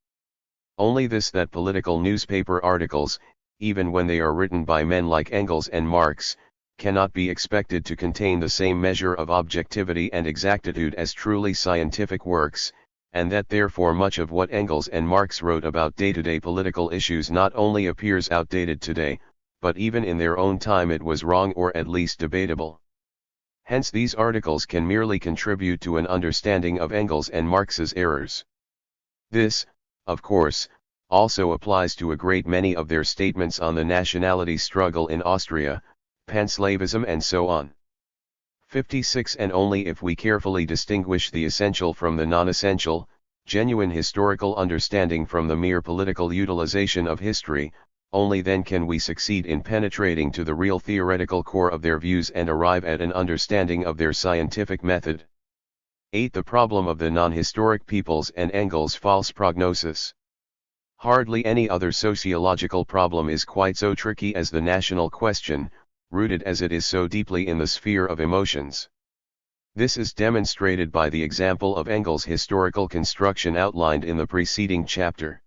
Only this, that political newspaper articles, even when they are written by men like Engels and Marx, cannot be expected to contain the same measure of objectivity and exactitude as truly scientific works, and that therefore much of what Engels and Marx wrote about day-to-day political issues not only appears outdated today, but even in their own time it was wrong or at least debatable. Hence these articles can merely contribute to an understanding of Engels and Marx's errors. This, of course, also applies to a great many of their statements on the nationality struggle in Austria, Panslavism and so on. 56. And only if we carefully distinguish the essential from the non-essential, genuine historical understanding from the mere political utilization of history, only then can we succeed in penetrating to the real theoretical core of their views and arrive at an understanding of their scientific method. 8. The problem of the non-historic peoples and Engels' false prognosis. Hardly any other sociological problem is quite so tricky as the national question, rooted as it is so deeply in the sphere of emotions. This is demonstrated by the example of Engels' historical construction outlined in the preceding chapter.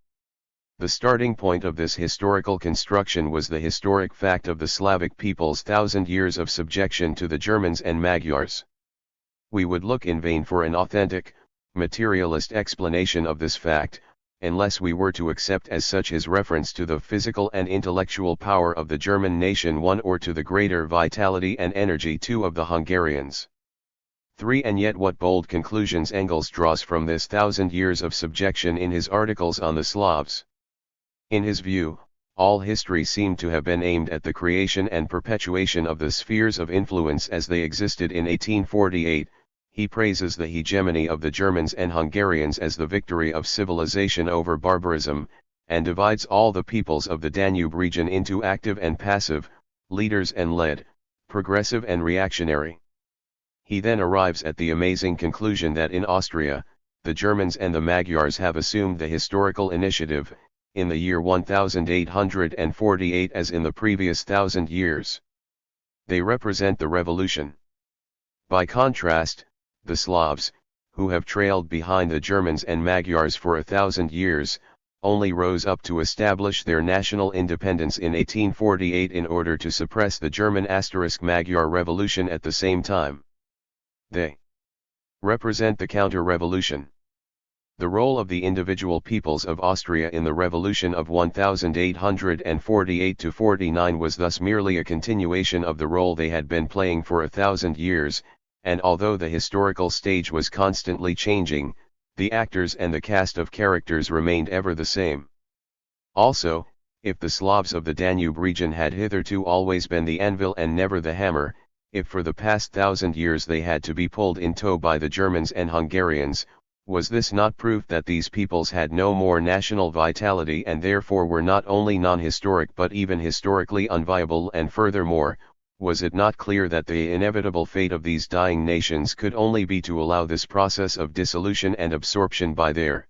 The starting point of this historical construction was the historic fact of the Slavic peoples' 1,000 years of subjection to the Germans and Magyars. We would look in vain for an authentic, materialist explanation of this fact, unless we were to accept as such his reference to the physical and intellectual power of the German nation 1 or to the greater vitality and energy 2 of the Hungarians. 3. And yet what bold conclusions Engels draws from this 1,000 years of subjection in his articles on the Slavs. In his view, all history seemed to have been aimed at the creation and perpetuation of the spheres of influence as they existed in 1848. He praises the hegemony of the Germans and Hungarians as the victory of civilization over barbarism, and divides all the peoples of the Danube region into active and passive, leaders and led, progressive and reactionary. He then arrives at the amazing conclusion that in Austria, the Germans and the Magyars have assumed the historical initiative, in the year 1848 as in the previous 1,000 years. They represent the revolution. By contrast, the Slavs, who have trailed behind the Germans and Magyars for 1,000 years, only rose up to establish their national independence in 1848 in order to suppress the German*Magyar revolution at the same time. They represent the counter-revolution. The role of the individual peoples of Austria in the revolution of 1848–49 was thus merely a continuation of the role they had been playing for 1,000 years, and although the historical stage was constantly changing, the actors and the cast of characters remained ever the same. Also, if the Slavs of the Danube region had hitherto always been the anvil and never the hammer, if for the past 1,000 years they had to be pulled in tow by the Germans and Hungarians, was this not proof that these peoples had no more national vitality and therefore were not only non-historic but even historically unviable? And furthermore, was it not clear that the inevitable fate of these dying nations could only be to allow this process of dissolution and absorption by their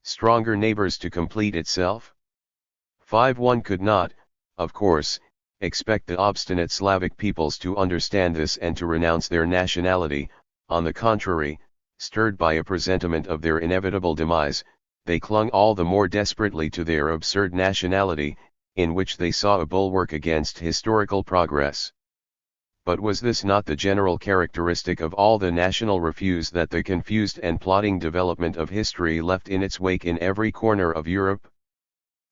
stronger neighbors to complete itself? 5. One could not, of course, expect the obstinate Slavic peoples to understand this and to renounce their nationality. On the contrary, stirred by a presentiment of their inevitable demise, they clung all the more desperately to their absurd nationality, in which they saw a bulwark against historical progress. But was this not the general characteristic of all the national refuse that the confused and plodding development of history left in its wake in every corner of Europe?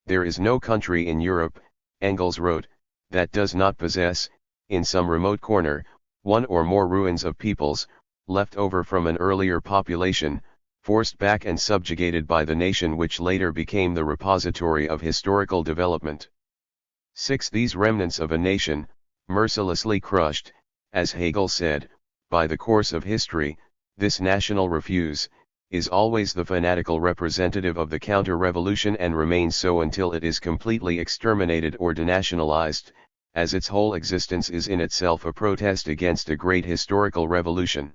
There is no country in Europe, Engels wrote, that does not possess, in some remote corner, one or more ruins of peoples, left over from an earlier population, forced back and subjugated by the nation which later became the repository of historical development. 6. These remnants of a nation, mercilessly crushed, as Hegel said, by the course of history, this national refuse, is always the fanatical representative of the counter-revolution and remains so until it is completely exterminated or denationalized, as its whole existence is in itself a protest against a great historical revolution.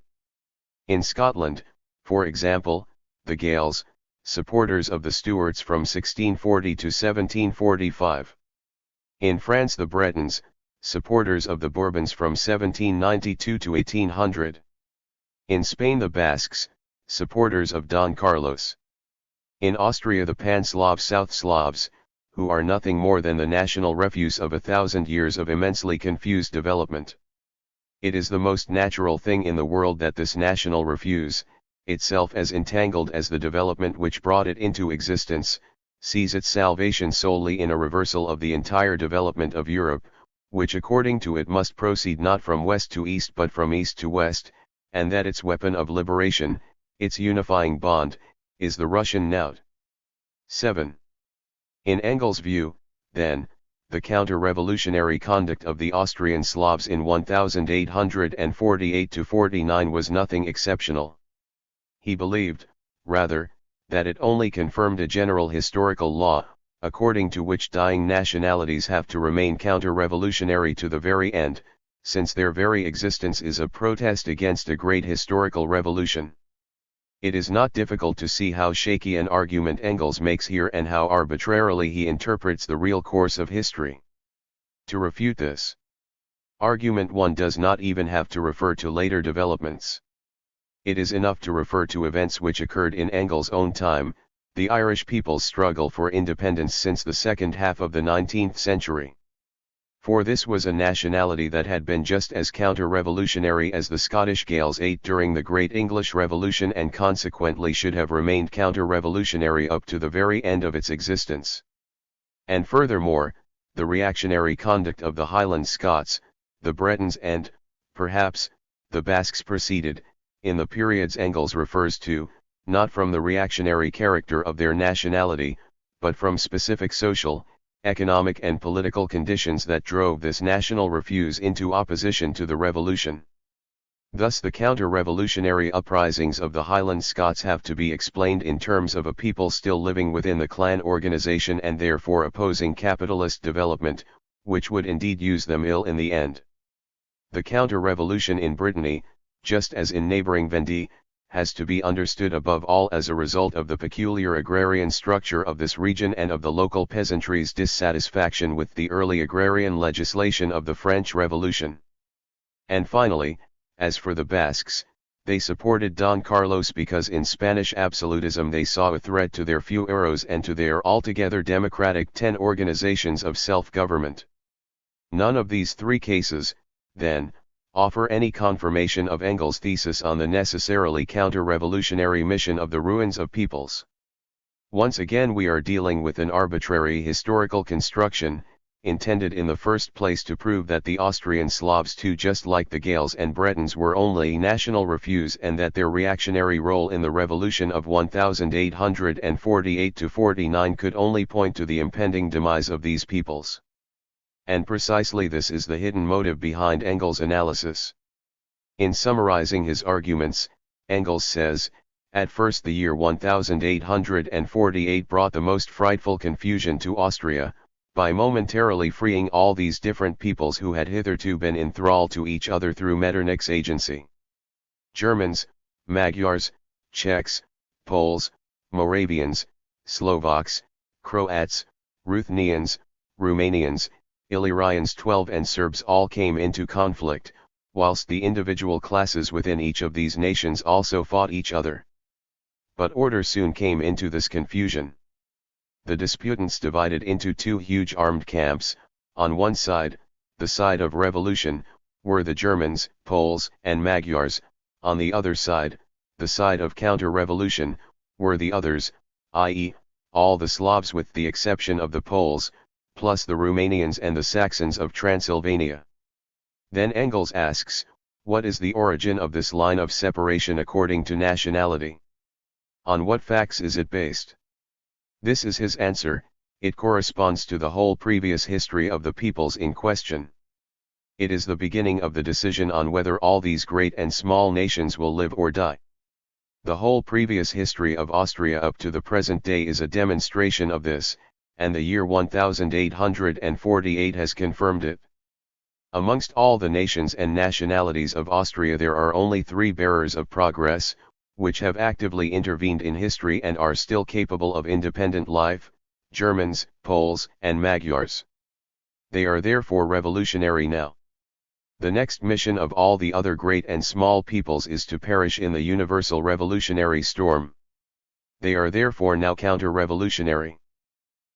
In Scotland, for example, the Gaels, supporters of the Stuarts from 1640 to 1745. In France the Bretons, supporters of the Bourbons from 1792 to 1800. In Spain the Basques, supporters of Don Carlos. In Austria the Pan-Slav South Slavs, who are nothing more than the national refuse of 1,000 years of immensely confused development. It is the most natural thing in the world that this national refuse, itself as entangled as the development which brought it into existence, sees its salvation solely in a reversal of the entire development of Europe, which according to it must proceed not from west to east but from east to west, and that its weapon of liberation, its unifying bond, is the Russian knout. 7. In Engels' view, then, the counter-revolutionary conduct of the Austrian Slavs in 1848–49 was nothing exceptional. He believed, rather, that it only confirmed a general historical law, according to which dying nationalities have to remain counter-revolutionary to the very end, since their very existence is a protest against a great historical revolution. It is not difficult to see how shaky an argument Engels makes here and how arbitrarily he interprets the real course of history. To refute this, argument 1 does not even have to refer to later developments. It is enough to refer to events which occurred in Engels' own time, the Irish people's struggle for independence since the second half of the 19th century. For this was a nationality that had been just as counter-revolutionary as the Scottish Gaels ate during the Great English Revolution and consequently should have remained counter-revolutionary up to the very end of its existence. And furthermore, the reactionary conduct of the Highland Scots, the Bretons and, perhaps, the Basques proceeded, in the periods Engels refers to, not from the reactionary character of their nationality, but from specific social, economic and political conditions that drove this national refuse into opposition to the revolution. Thus the counter-revolutionary uprisings of the Highland Scots have to be explained in terms of a people still living within the clan organization and therefore opposing capitalist development, which would indeed use them ill in the end. The counter-revolution in Brittany, just as in neighboring Vendée, has to be understood above all as a result of the peculiar agrarian structure of this region and of the local peasantry's dissatisfaction with the early agrarian legislation of the French Revolution. And finally, as for the Basques, they supported Don Carlos because in Spanish absolutism they saw a threat to their fueros and to their altogether democratic 10 organizations of self-government. None of these three cases, then, offer any confirmation of Engels' thesis on the necessarily counter-revolutionary mission of the ruins of peoples. Once again we are dealing with an arbitrary historical construction, intended in the first place to prove that the Austrian Slavs too, just like the Gaels and Bretons, were only national refuse and that their reactionary role in the revolution of 1848–49 could only point to the impending demise of these peoples. And precisely this is the hidden motive behind Engels' analysis. In summarizing his arguments, Engels says, at first the year 1848 brought the most frightful confusion to Austria, by momentarily freeing all these different peoples who had hitherto been in thrall to each other through Metternich's agency. Germans, Magyars, Czechs, Poles, Moravians, Slovaks, Croats, Ruthenians, Romanians, Illyrians 12 and Serbs all came into conflict, whilst the individual classes within each of these nations also fought each other. But order soon came into this confusion. The disputants divided into two huge armed camps. On one side, the side of revolution, were the Germans, Poles, and Magyars; on the other side, the side of counter-revolution, were the others, i.e., all the Slavs with the exception of the Poles, plus the Romanians and the Saxons of Transylvania. Then Engels asks, what is the origin of this line of separation according to nationality? On what facts is it based? This is his answer: it corresponds to the whole previous history of the peoples in question. It is the beginning of the decision on whether all these great and small nations will live or die. The whole previous history of Austria up to the present day is a demonstration of this, and the year 1848 has confirmed it. Amongst all the nations and nationalities of Austria there are only three bearers of progress, which have actively intervened in history and are still capable of independent life: Germans, Poles, and Magyars. They are therefore revolutionary now. The next mission of all the other great and small peoples is to perish in the universal revolutionary storm. They are therefore now counter-revolutionary.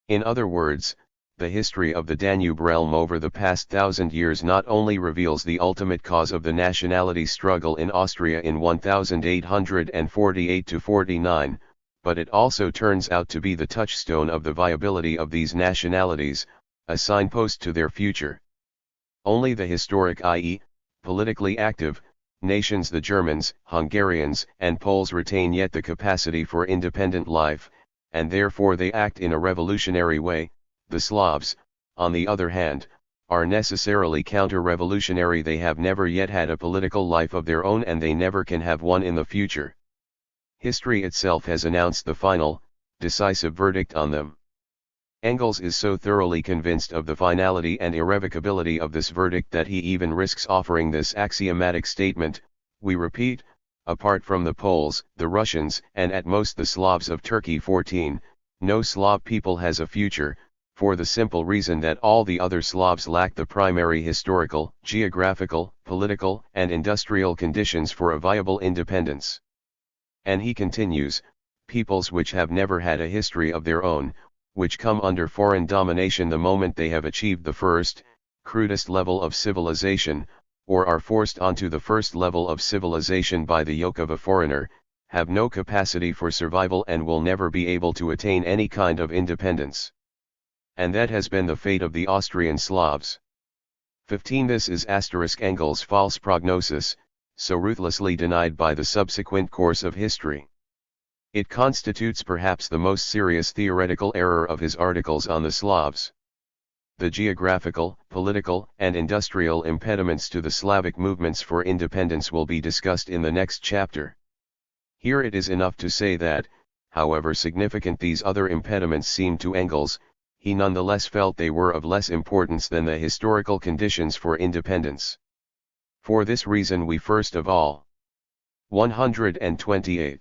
In other words, the history of the Danube realm over the past 1,000 years not only reveals the ultimate cause of the nationality struggle in Austria in 1848–49, but it also turns out to be the touchstone of the viability of these nationalities, a signpost to their future. Only the historic, i.e., politically active, nations, the Germans, Hungarians, and Poles, retain yet the capacity for independent life, and therefore they act in a revolutionary way. The Slavs, on the other hand, are necessarily counter-revolutionary. They have never yet had a political life of their own, and they never can have one in the future. History itself has announced the final, decisive verdict on them. Engels is so thoroughly convinced of the finality and irrevocability of this verdict that he even risks offering this axiomatic statement: we repeat, apart from the Poles, the Russians, and at most the Slavs of Turkey. 14. No Slav people has a future, for the simple reason that all the other Slavs lack the primary historical, geographical, political, and industrial conditions for a viable independence. And he continues, peoples which have never had a history of their own, which come under foreign domination the moment they have achieved the first, crudest level of civilization, or are forced onto the first level of civilization by the yoke of a foreigner, have no capacity for survival and will never be able to attain any kind of independence. And that has been the fate of the Austrian Slavs. 15. This is Engels' false prognosis, so ruthlessly denied by the subsequent course of history. It constitutes perhaps the most serious theoretical error of his articles on the Slavs. The geographical, political, and industrial impediments to the Slavic movements for independence will be discussed in the next chapter. Here it is enough to say that, however significant these other impediments seemed to Engels, he nonetheless felt they were of less importance than the historical conditions for independence. For this reason we first of all, 128.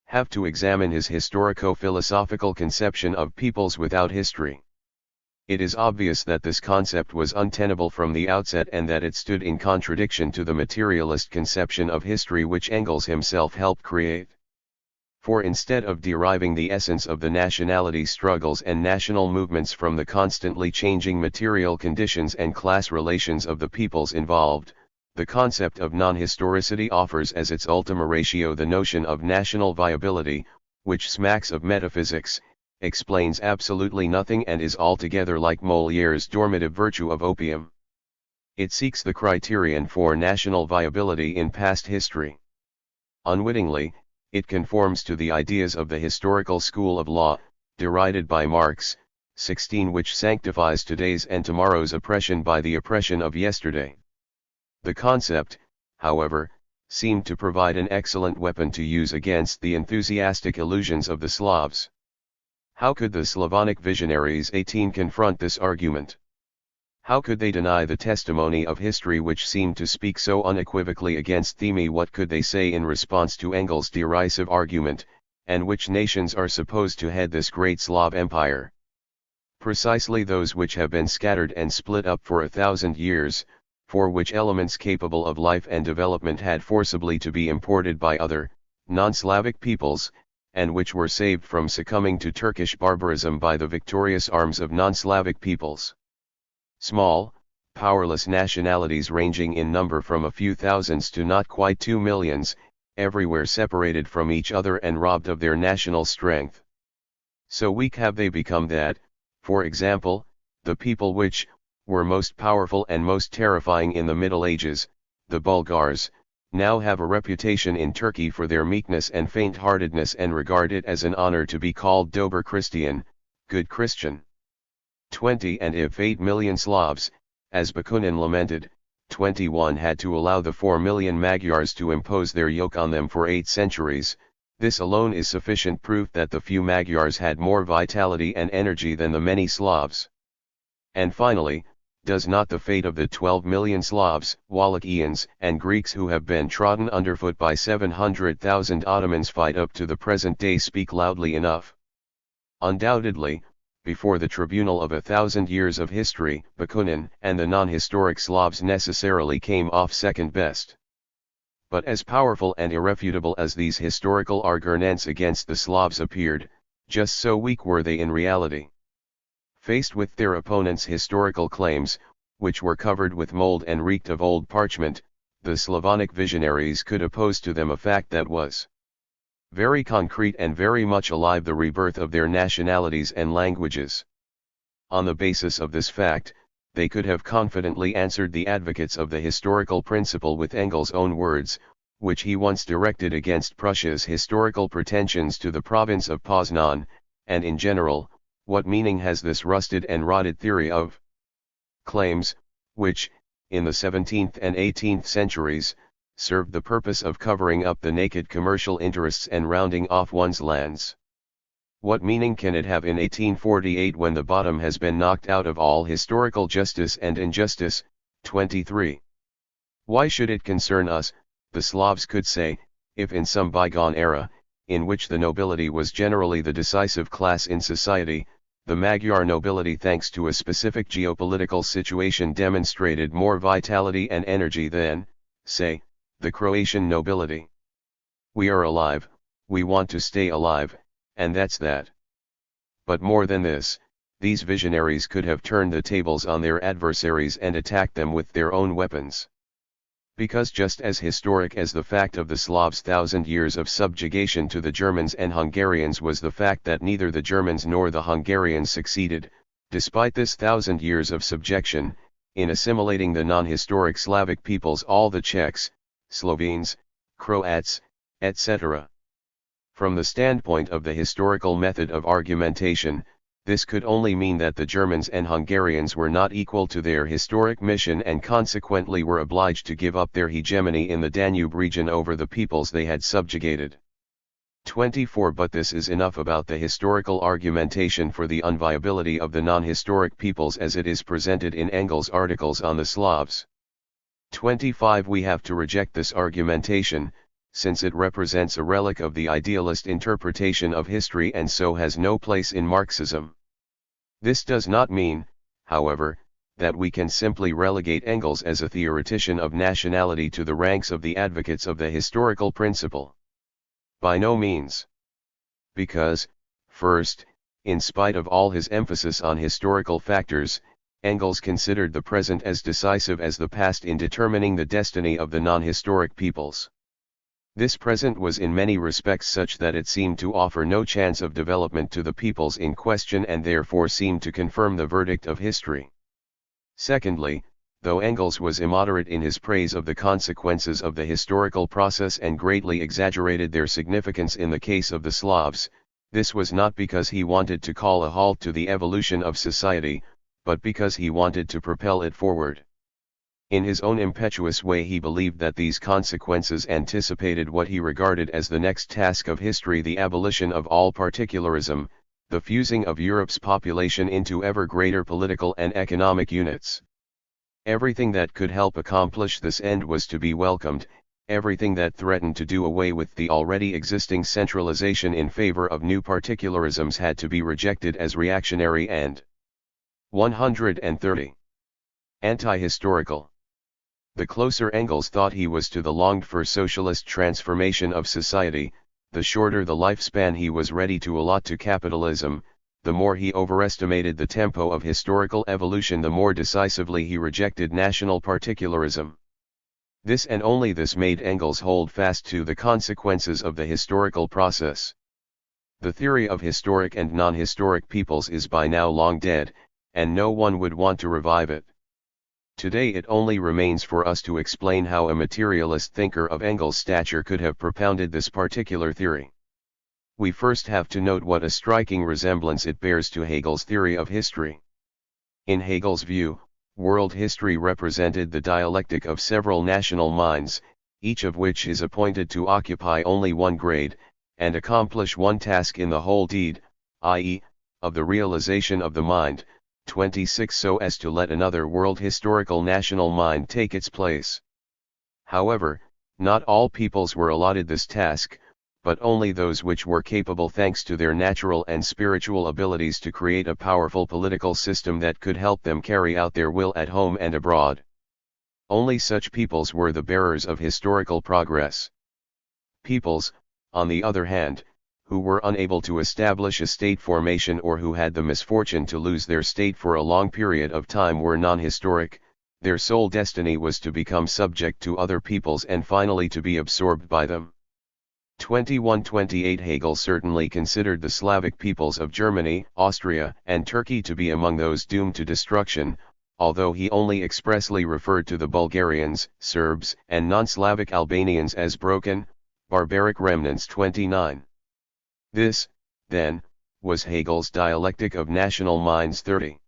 Have to examine his historico-philosophical conception of peoples without history. It is obvious that this concept was untenable from the outset and that it stood in contradiction to the materialist conception of history which Engels himself helped create. For instead of deriving the essence of the nationality struggles and national movements from the constantly changing material conditions and class relations of the peoples involved, the concept of non-historicity offers as its ultima ratio the notion of national viability, which smacks of metaphysics, explains absolutely nothing and is altogether like Molière's dormitive virtue of opium. It seeks the criterion for national viability in past history. Unwittingly, it conforms to the ideas of the historical school of law, derided by Marx, 16, which sanctifies today's and tomorrow's oppression by the oppression of yesterday. The concept, however, seemed to provide an excellent weapon to use against the enthusiastic illusions of the Slavs. How could the Slavonic visionaries 18 confront this argument? How could they deny the testimony of history which seemed to speak so unequivocally against them? What could they say in response to Engels' derisive argument, and which nations are supposed to head this great Slav empire? Precisely those which have been scattered and split up for 1,000 years, for which elements capable of life and development had forcibly to be imported by other, non-Slavic peoples, and which were saved from succumbing to Turkish barbarism by the victorious arms of non-Slavic peoples. Small, powerless nationalities ranging in number from a few thousands to not quite 2 millions, everywhere separated from each other and robbed of their national strength. So weak have they become that, for example, the people which were most powerful and most terrifying in the Middle Ages, the Bulgars, now have a reputation in Turkey for their meekness and faint-heartedness and regard it as an honor to be called Dober Christian, good Christian. 20. And if 8 million Slavs, as Bakunin lamented, 21 had to allow the 4 million Magyars to impose their yoke on them for 8 centuries, this alone is sufficient proof that the few Magyars had more vitality and energy than the many Slavs. And finally, does not the fate of the 12 million Slavs, Wallachians, and Greeks who have been trodden underfoot by 700,000 Ottomans fight up to the present day speak loudly enough? Undoubtedly, before the tribunal of 1,000 years of history, Bakunin and the non-historic Slavs necessarily came off second best. But as powerful and irrefutable as these historical arguments against the Slavs appeared, just so weak were they in reality. Faced with their opponents' historical claims, which were covered with mold and reeked of old parchment, the Slavonic visionaries could oppose to them a fact that was very concrete and very much alive: the rebirth of their nationalities and languages. On the basis of this fact, they could have confidently answered the advocates of the historical principle with Engels' own words, which he once directed against Prussia's historical pretensions to the province of Poznan, and in general, what meaning has this rusted and rotted theory of claims, which, in the 17th and 18th centuries, served the purpose of covering up the naked commercial interests and rounding off one's lands? What meaning can it have in 1848 when the bottom has been knocked out of all historical justice and injustice? 23. Why should it concern us, the Slavs could say, If in some bygone era, in which the nobility was generally the decisive class in society, the Magyar nobility, thanks to a specific geopolitical situation, demonstrated more vitality and energy than, say, the Croatian nobility. We are alive, we want to stay alive, and that's that. But more than this, these visionaries could have turned the tables on their adversaries and attacked them with their own weapons. Because just as historic as the fact of the Slavs' 1,000 years of subjugation to the Germans and Hungarians was the fact that neither the Germans nor the Hungarians succeeded, despite this 1,000 years of subjection, in assimilating the non-historic Slavic peoples, all the Czechs, Slovenes, Croats, etc. From the standpoint of the historical method of argumentation, this could only mean that the Germans and Hungarians were not equal to their historic mission and consequently were obliged to give up their hegemony in the Danube region over the peoples they had subjugated. 24. But this is enough about the historical argumentation for the unviability of the non-historic peoples as it is presented in Engels' articles on the Slavs. 25. We have to reject this argumentation, since it represents a relic of the idealist interpretation of history and so has no place in Marxism. This does not mean, however, that we can simply relegate Engels as a theoretician of nationality to the ranks of the advocates of the historical principle. By no means. Because, first, in spite of all his emphasis on historical factors, Engels considered the present as decisive as the past in determining the destiny of the non-historic peoples. This present was in many respects such that it seemed to offer no chance of development to the peoples in question and therefore seemed to confirm the verdict of history. Secondly, though Engels was immoderate in his praise of the consequences of the historical process and greatly exaggerated their significance in the case of the Slavs, this was not because he wanted to call a halt to the evolution of society, but because he wanted to propel it forward. In his own impetuous way he believed that these consequences anticipated what he regarded as the next task of history, the abolition of all particularism, the fusing of Europe's population into ever greater political and economic units. Everything that could help accomplish this end was to be welcomed, everything that threatened to do away with the already existing centralization in favor of new particularisms had to be rejected as reactionary and 130. Anti-historical. The closer Engels thought he was to the longed-for socialist transformation of society, the shorter the lifespan he was ready to allot to capitalism, the more he overestimated the tempo of historical evolution, the more decisively he rejected national particularism. This and only this made Engels hold fast to the consequences of the historical process. The theory of historic and non-historic peoples is by now long dead, and no one would want to revive it. Today it only remains for us to explain how a materialist thinker of Engels' stature could have propounded this particular theory. We first have to note what a striking resemblance it bears to Hegel's theory of history. In Hegel's view, world history represented the dialectic of several national minds, each of which is appointed to occupy only one grade, and accomplish one task in the whole deed, i.e., of the realization of the mind, 26, so as to let another world historical national mind take its place. However, not all peoples were allotted this task, but only those which were capable, thanks to their natural and spiritual abilities, to create a powerful political system that could help them carry out their will at home and abroad. Only such peoples were the bearers of historical progress. Peoples, on the other hand, who were unable to establish a state formation or who had the misfortune to lose their state for a long period of time were non-historic. Their sole destiny was to become subject to other peoples and finally to be absorbed by them. 21-28 Hegel certainly considered the Slavic peoples of Germany, Austria, and Turkey to be among those doomed to destruction, although he only expressly referred to the Bulgarians, Serbs, and non-Slavic Albanians as broken, barbaric remnants. 29. This, then, was Hegel's dialectic of national minds. 30.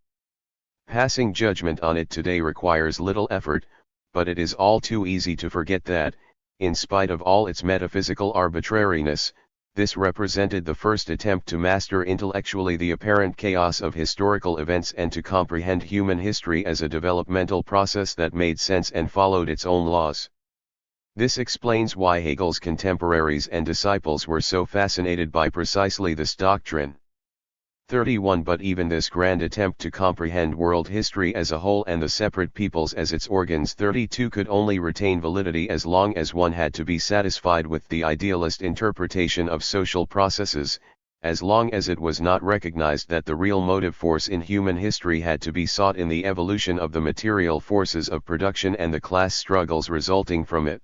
Passing judgment on it today requires little effort, but it is all too easy to forget that, in spite of all its metaphysical arbitrariness, this represented the first attempt to master intellectually the apparent chaos of historical events and to comprehend human history as a developmental process that made sense and followed its own laws. This explains why Hegel's contemporaries and disciples were so fascinated by precisely this doctrine. 31 But even this grand attempt to comprehend world history as a whole and the separate peoples as its organs 32 could only retain validity as long as one had to be satisfied with the idealist interpretation of social processes, as long as it was not recognized that the real motive force in human history had to be sought in the evolution of the material forces of production and the class struggles resulting from it.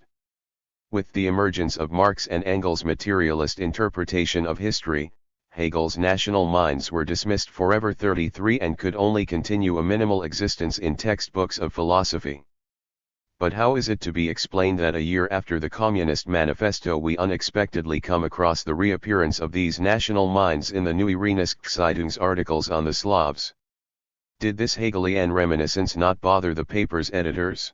With the emergence of Marx and Engels' materialist interpretation of history, Hegel's national minds were dismissed forever 33 and could only continue a minimal existence in textbooks of philosophy. But how is it to be explained that a year after the Communist Manifesto we unexpectedly come across the reappearance of these national minds in the Neue Rheinische articles on the Slavs? Did this Hegelian reminiscence not bother the paper's editors?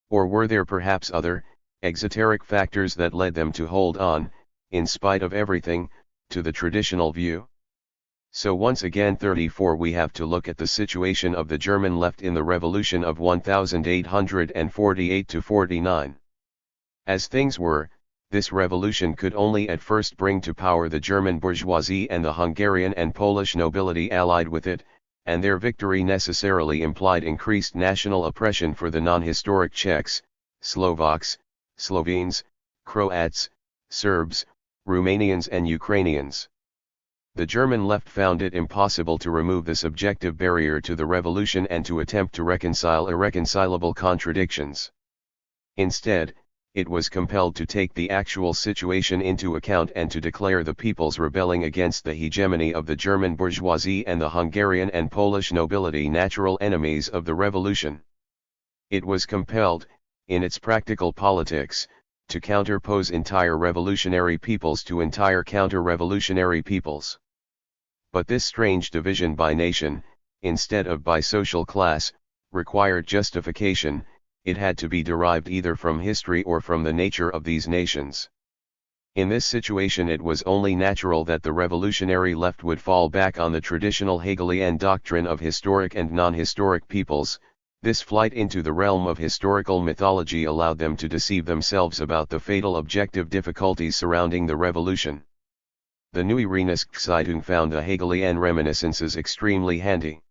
Or were there perhaps other, exoteric factors that led them to hold on, in spite of everything, to the traditional view? So once again 34 we have to look at the situation of the German left in the revolution of 1848–49. As things were, this revolution could only at first bring to power the German bourgeoisie and the Hungarian and Polish nobility allied with it, and their victory necessarily implied increased national oppression for the non-historic Czechs, Slovaks, Slovenes, Croats, Serbs, Romanians and Ukrainians. The German left found it impossible to remove this objective barrier to the revolution and to attempt to reconcile irreconcilable contradictions. Instead, it was compelled to take the actual situation into account and to declare the peoples rebelling against the hegemony of the German bourgeoisie and the Hungarian and Polish nobility natural enemies of the revolution. It was compelled, in its practical politics, to counterpose entire revolutionary peoples to entire counter-revolutionary peoples. But this strange division by nation, instead of by social class, required justification. It had to be derived either from history or from the nature of these nations. In this situation it was only natural that the revolutionary left would fall back on the traditional Hegelian doctrine of historic and non-historic peoples. This flight into the realm of historical mythology allowed them to deceive themselves about the fatal objective difficulties surrounding the revolution. The Neue Rheinische found the Hegelian reminiscences extremely handy.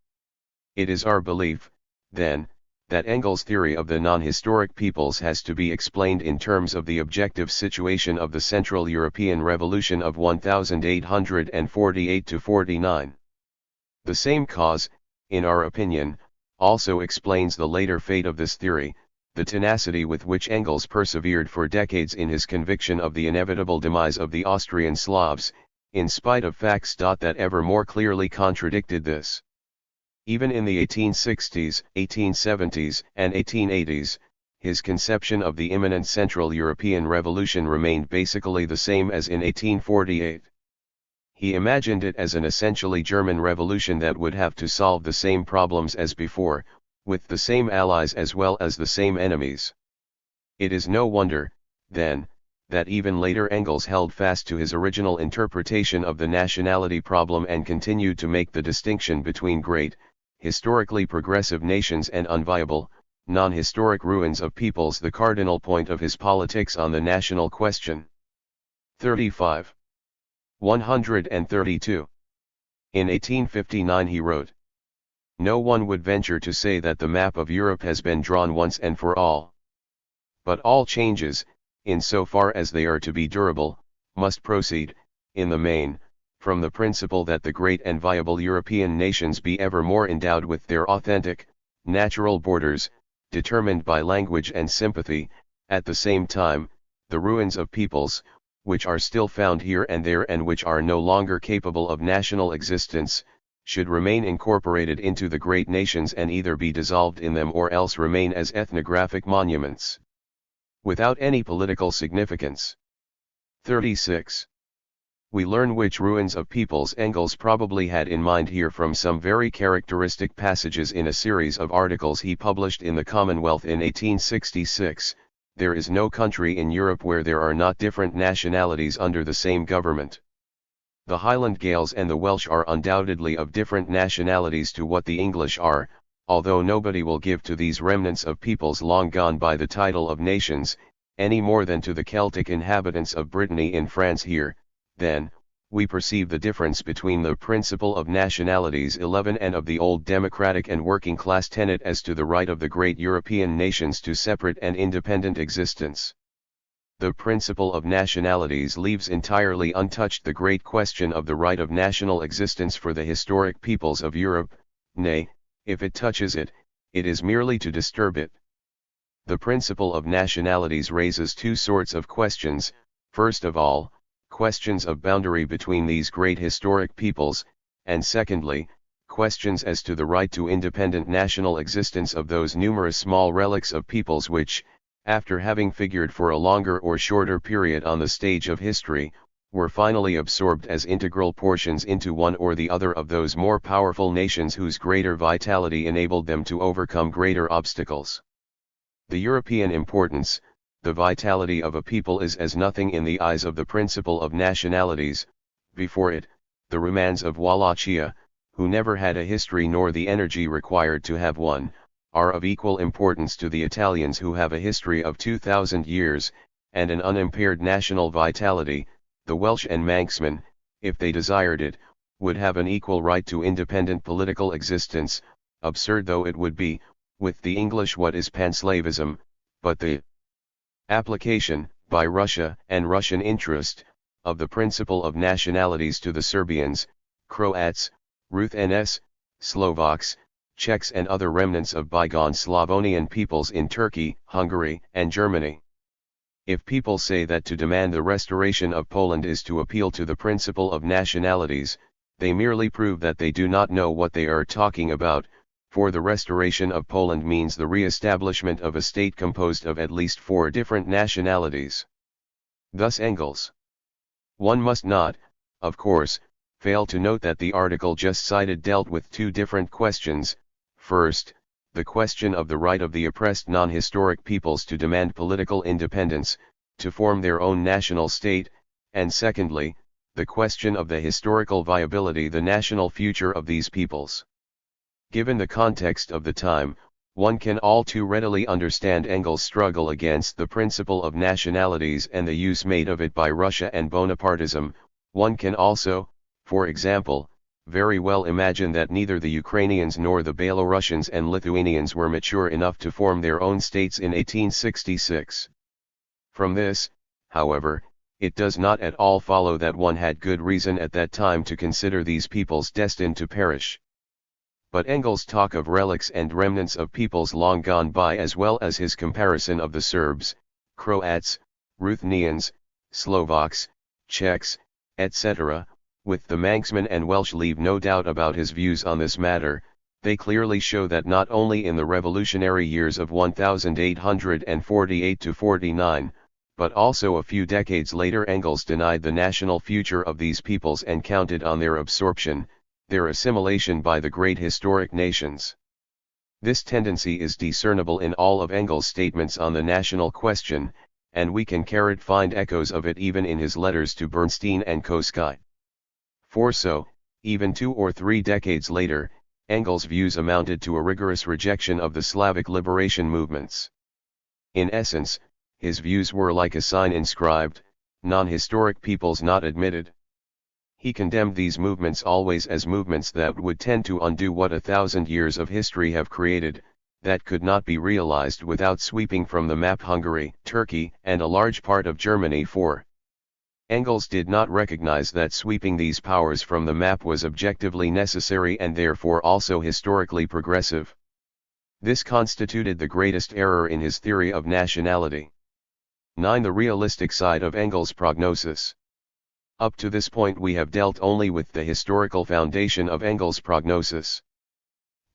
It is our belief, then, that Engels' theory of the non-historic peoples has to be explained in terms of the objective situation of the Central European Revolution of 1848–49. The same cause, in our opinion, also explains the later fate of this theory, the tenacity with which Engels persevered for decades in his conviction of the inevitable demise of the Austrian Slavs, in spite of facts that ever more clearly contradicted this. Even in the 1860s, 1870s, and 1880s, his conception of the imminent Central European Revolution remained basically the same as in 1848. He imagined it as an essentially German revolution that would have to solve the same problems as before, with the same allies as well as the same enemies. It is no wonder, then, that even later Engels held fast to his original interpretation of the nationality problem and continued to make the distinction between great, historically progressive nations and unviable, non-historic ruins of peoples the cardinal point of his politics on the national question. 35. 132. In 1859 he wrote, "No one would venture to say that the map of Europe has been drawn once and for all. But all changes, in so far as they are to be durable, must proceed, in the main, from the principle that the great and viable European nations be ever more endowed with their authentic, natural borders, determined by language and sympathy. At the same time, the ruins of peoples, which are still found here and there and which are no longer capable of national existence, should remain incorporated into the great nations and either be dissolved in them or else remain as ethnographic monuments, without any political significance." 36. We learn which ruins of peoples Engels probably had in mind here from some very characteristic passages in a series of articles he published in the Commonwealth in 1866. There is no country in Europe where there are not different nationalities under the same government. The Highland Gaels and the Welsh are undoubtedly of different nationalities to what the English are, although nobody will give to these remnants of peoples long gone by the title of nations, any more than to the Celtic inhabitants of Brittany in France. Here, then, we perceive the difference between the principle of nationalities 11 and of the old democratic and working class tenet as to the right of the great European nations to separate and independent existence. The principle of nationalities leaves entirely untouched the great question of the right of national existence for the historic peoples of Europe, nay, if it touches it, it is merely to disturb it. The principle of nationalities raises two sorts of questions: first of all, questions of boundary between these great historic peoples, and secondly, questions as to the right to independent national existence of those numerous small relics of peoples which, after having figured for a longer or shorter period on the stage of history, were finally absorbed as integral portions into one or the other of those more powerful nations whose greater vitality enabled them to overcome greater obstacles. The European importance, the vitality of a people is as nothing in the eyes of the principle of nationalities. Before it, the Romans of Wallachia, who never had a history nor the energy required to have one, are of equal importance to the Italians who have a history of 2000 years, and an unimpaired national vitality. The Welsh and Manxmen, if they desired it, would have an equal right to independent political existence, absurd though it would be, with the English what is panslavism, but the application, by Russia and Russian interest, of the principle of nationalities to the Serbians, Croats, Ruthenes, Slovaks, Czechs and other remnants of bygone Slavonian peoples in Turkey, Hungary, and Germany. If people say that to demand the restoration of Poland is to appeal to the principle of nationalities, they merely prove that they do not know what they are talking about, for the restoration of Poland means the re-establishment of a state composed of at least 4 different nationalities. Thus Engels. One must not, of course, fail to note that the article just cited dealt with 2 different questions: first, the question of the right of the oppressed non-historic peoples to demand political independence, to form their own national state, and secondly, the question of the historical viability, the national future of these peoples. Given the context of the time, one can all too readily understand Engels' struggle against the principle of nationalities and the use made of it by Russia and Bonapartism. One can also, for example, very well imagine that neither the Ukrainians nor the Belarusians and Lithuanians were mature enough to form their own states in 1866. From this, however, it does not at all follow that one had good reason at that time to consider these peoples destined to perish. But Engels' talk of relics and remnants of peoples long gone by, as well as his comparison of the Serbs, Croats, Ruthenians, Slovaks, Czechs, etc., with the Manxmen and Welsh, leave no doubt about his views on this matter. They clearly show that not only in the revolutionary years of 1848 to 49, but also a few decades later, Engels denied the national future of these peoples and counted on their absorption, their assimilation by the great historic nations. This tendency is discernible in all of Engels' statements on the national question, and we can find echoes of it even in his letters to Bernstein and Koskai. For so, even 2 or 3 decades later, Engels' views amounted to a rigorous rejection of the Slavic liberation movements. In essence, his views were like a sign inscribed, "Non-historic peoples not admitted." He condemned these movements always as movements that would tend to undo what 1,000 years of history have created, that could not be realized without sweeping from the map Hungary, Turkey, and a large part of Germany. For Engels did not recognize that sweeping these powers from the map was objectively necessary and therefore also historically progressive. This constituted the greatest error in his theory of nationality. 9. The realistic side of Engels' prognosis. Up to this point we have dealt only with the historical foundation of Engels' prognosis.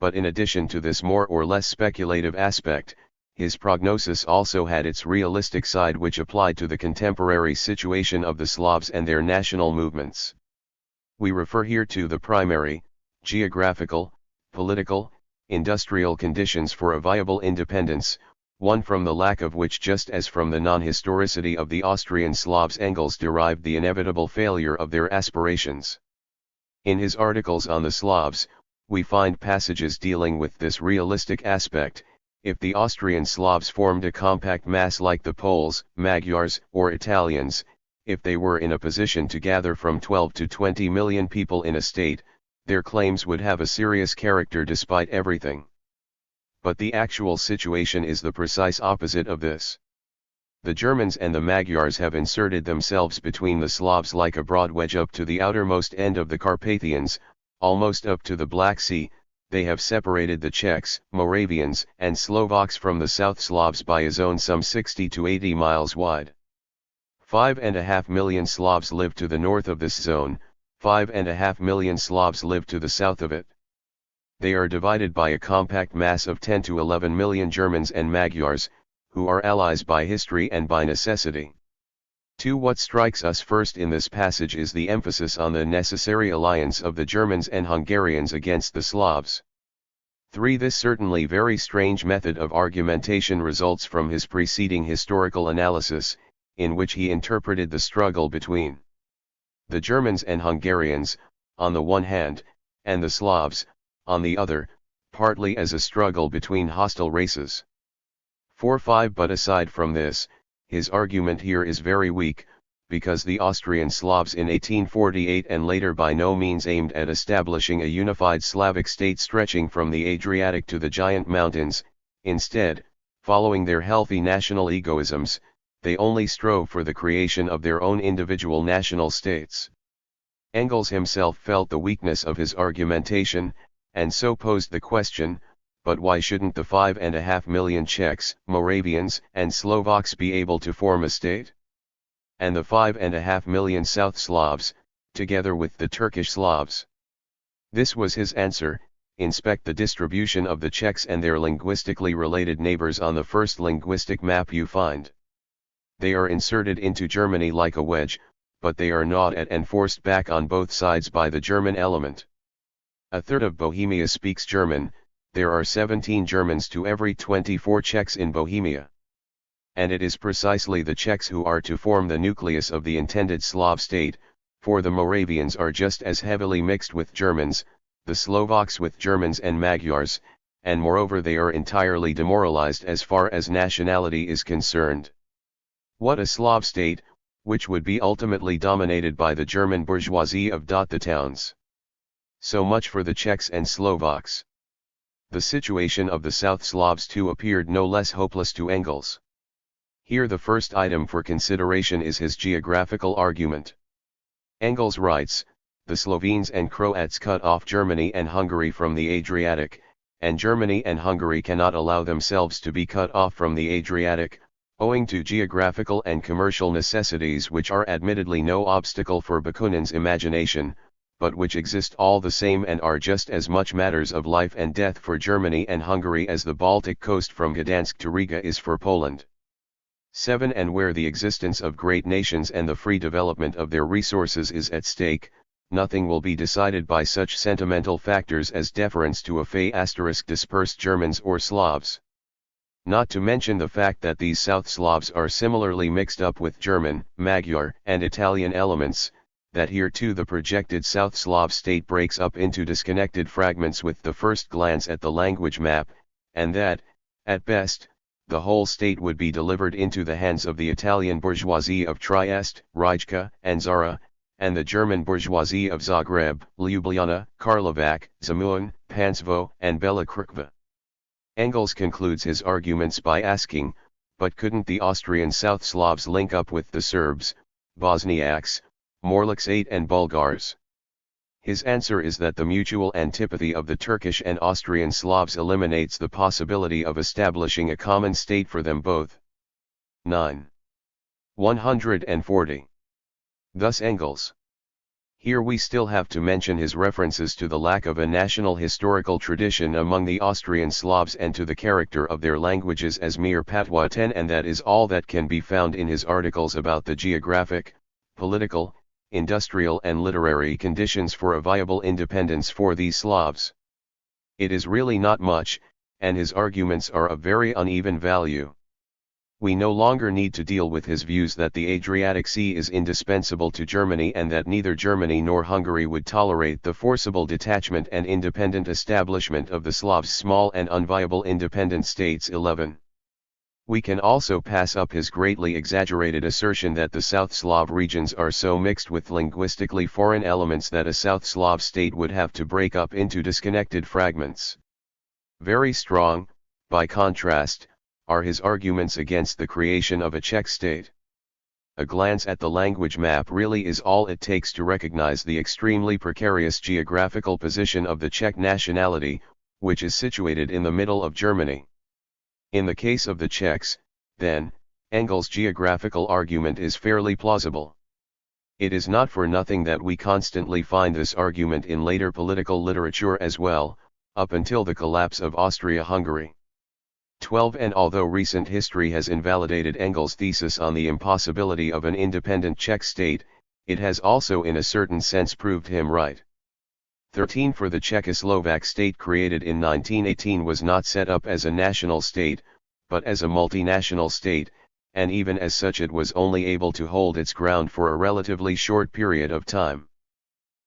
But in addition to this more or less speculative aspect, his prognosis also had its realistic side, which applied to the contemporary situation of the Slavs and their national movements. We refer here to the primary, geographical, political, industrial conditions for a viable independence, one from the lack of which, just as from the non-historicity of the Austrian Slavs, Engels derived the inevitable failure of their aspirations. In his articles on the Slavs, we find passages dealing with this realistic aspect, if the Austrian Slavs formed a compact mass like the Poles, Magyars, or Italians, if they were in a position to gather from 12 to 20 million people in a state, their claims would have a serious character despite everything. But the actual situation is the precise opposite of this. The Germans and the Magyars have inserted themselves between the Slavs like a broad wedge up to the outermost end of the Carpathians, almost up to the Black Sea. They have separated the Czechs, Moravians, and Slovaks from the South Slavs by a zone some 60 to 80 miles wide. 5.5 million Slavs live to the north of this zone, 5.5 million Slavs live to the south of it. They are divided by a compact mass of 10 to 11 million Germans and Magyars, who are allies by history and by necessity. 2. What strikes us first in this passage is the emphasis on the necessary alliance of the Germans and Hungarians against the Slavs. 3. This certainly very strange method of argumentation results from his preceding historical analysis, in which he interpreted the struggle between the Germans and Hungarians, on the one hand, and the Slavs, on the other, partly as a struggle between hostile races. 4-5 But aside from this, his argument here is very weak, because the Austrian Slavs in 1848 and later by no means aimed at establishing a unified Slavic state stretching from the Adriatic to the giant mountains. Instead, following their healthy national egoisms, they only strove for the creation of their own individual national states. Engels himself felt the weakness of his argumentation, and so posed the question, but why shouldn't the 5.5 million Czechs, Moravians, and Slovaks be able to form a state? And the 5.5 million South Slavs, together with the Turkish Slavs? This was his answer: inspect the distribution of the Czechs and their linguistically related neighbors on the first linguistic map you find. They are inserted into Germany like a wedge, but they are gnawed at and forced back on both sides by the German element. A third of Bohemia speaks German. There are 17 Germans to every 24 Czechs in Bohemia. And it is precisely the Czechs who are to form the nucleus of the intended Slav state, for the Moravians are just as heavily mixed with Germans, the Slovaks with Germans and Magyars, and moreover they are entirely demoralized as far as nationality is concerned. What a Slav state, which would be ultimately dominated by the German bourgeoisie of the towns. So much for the Czechs and Slovaks. The situation of the South Slavs too appeared no less hopeless to Engels. Here the first item for consideration is his geographical argument. Engels writes, the Slovenes and Croats cut off Germany and Hungary from the Adriatic, and Germany and Hungary cannot allow themselves to be cut off from the Adriatic, owing to geographical and commercial necessities which are admittedly no obstacle for Bakunin's imagination, but which exist all the same and are just as much matters of life and death for Germany and Hungary as the Baltic coast from Gdansk to Riga is for Poland. 7. And where the existence of great nations and the free development of their resources is at stake, nothing will be decided by such sentimental factors as deference to a dispersed Germans or Slavs. Not to mention the fact that these South Slavs are similarly mixed up with German, Magyar, and Italian elements, that here too the projected South Slav state breaks up into disconnected fragments with the first glance at the language map, and that, at best, the whole state would be delivered into the hands of the Italian bourgeoisie of Trieste, Rijeka, and Zara, and the German bourgeoisie of Zagreb, Ljubljana, Karlovac, Zemun, Pančevo, and Bela Crkva. Engels concludes his arguments by asking, but couldn't the Austrian South Slavs link up with the Serbs, Bosniaks, Morlaksate and Bulgars? His answer is that the mutual antipathy of the Turkish and Austrian Slavs eliminates the possibility of establishing a common state for them both. 9. 140. Thus Engels. Here we still have to mention his references to the lack of a national historical tradition among the Austrian Slavs and to the character of their languages as mere patois, and that is all that can be found in his articles about the geographic, political, industrial and literary conditions for a viable independence for these Slavs. It is really not much, and his arguments are of very uneven value. We no longer need to deal with his views that the Adriatic Sea is indispensable to Germany and that neither Germany nor Hungary would tolerate the forcible detachment and independent establishment of the Slavs' small and unviable independent states. 11. We can also pass up his greatly exaggerated assertion that the South Slav regions are so mixed with linguistically foreign elements that a South Slav state would have to break up into disconnected fragments. Very strong, by contrast, are his arguments against the creation of a Czech state. A glance at the language map really is all it takes to recognize the extremely precarious geographical position of the Czech nationality, which is situated in the middle of Germany. In the case of the Czechs, then, Engels' geographical argument is fairly plausible. It is not for nothing that we constantly find this argument in later political literature as well, up until the collapse of Austria-Hungary. 12. And although recent history has invalidated Engels' thesis on the impossibility of an independent Czech state, it has also in a certain sense proved him right. 13. For the Czechoslovak state created in 1918 was not set up as a national state, but as a multinational state, and even as such it was only able to hold its ground for a relatively short period of time.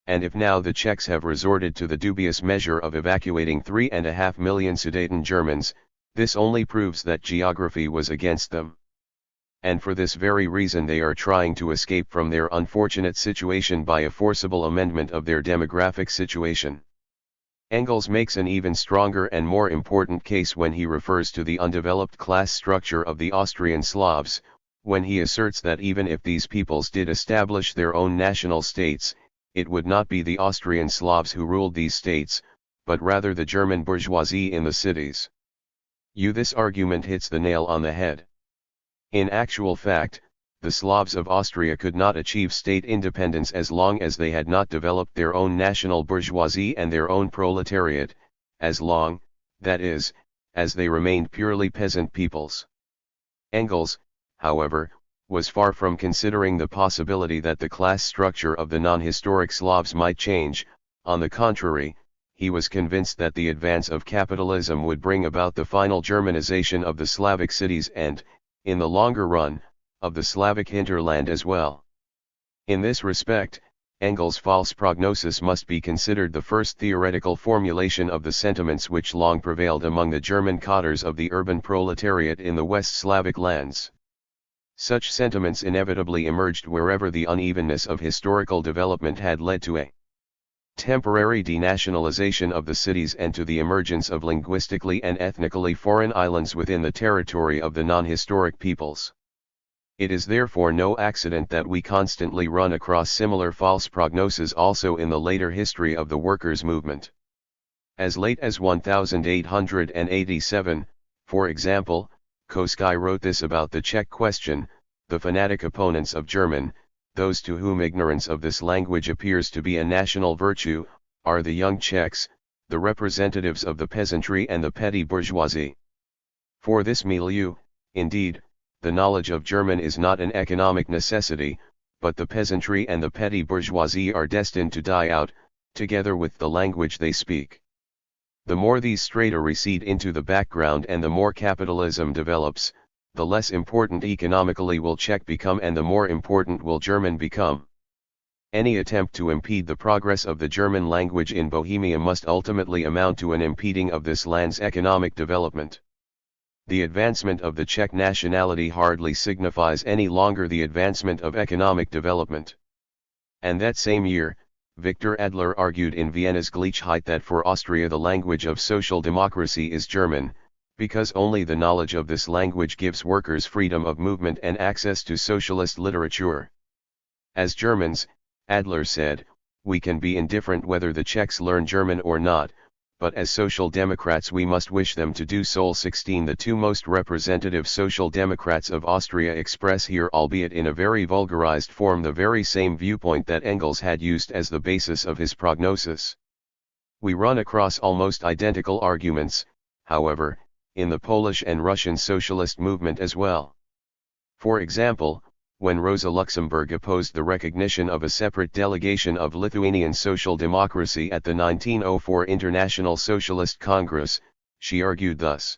And if now the Czechs have resorted to the dubious measure of evacuating 3.5 million Sudeten Germans, this only proves that geography was against them. And for this very reason they are trying to escape from their unfortunate situation by a forcible amendment of their demographic situation. Engels makes an even stronger and more important case when he refers to the undeveloped class structure of the Austrian Slavs, when he asserts that even if these peoples did establish their own national states, it would not be the Austrian Slavs who ruled these states, but rather the German bourgeoisie in the cities. This argument hits the nail on the head. In actual fact, the Slavs of Austria could not achieve state independence as long as they had not developed their own national bourgeoisie and their own proletariat, as long, that is, as they remained purely peasant peoples. Engels, however, was far from considering the possibility that the class structure of the non-historic Slavs might change. On the contrary, he was convinced that the advance of capitalism would bring about the final Germanization of the Slavic cities and, in the longer run, of the Slavic hinterland as well. In this respect, Engels' false prognosis must be considered the first theoretical formulation of the sentiments which long prevailed among the German cadres of the urban proletariat in the West Slavic lands. Such sentiments inevitably emerged wherever the unevenness of historical development had led to a temporary denationalization of the cities and to the emergence of linguistically and ethnically foreign islands within the territory of the non-historic peoples. It is therefore no accident that we constantly run across similar false prognoses also in the later history of the workers' movement. As late as 1887, for example, Koski wrote this about the Czech question: the fanatic opponents of German, those to whom ignorance of this language appears to be a national virtue, are the young Czechs, the representatives of the peasantry and the petty bourgeoisie. For this milieu, indeed, the knowledge of German is not an economic necessity, but the peasantry and the petty bourgeoisie are destined to die out, together with the language they speak. The more these strata recede into the background and the more capitalism develops, the less important economically will Czech become and the more important will German become. Any attempt to impede the progress of the German language in Bohemia must ultimately amount to an impeding of this land's economic development. The advancement of the Czech nationality hardly signifies any longer the advancement of economic development. And that same year, Victor Adler argued in Vienna's Gleichheit that for Austria the language of social democracy is German, because only the knowledge of this language gives workers freedom of movement and access to socialist literature. As Germans, Adler said, we can be indifferent whether the Czechs learn German or not, but as social democrats we must wish them to do so. 16 The two most representative social democrats of Austria express here, albeit in a very vulgarized form, the very same viewpoint that Engels had used as the basis of his prognosis. We run across almost identical arguments, however, in the Polish and Russian socialist movement as well. For example, when Rosa Luxemburg opposed the recognition of a separate delegation of Lithuanian social democracy at the 1904 International Socialist Congress, she argued thus: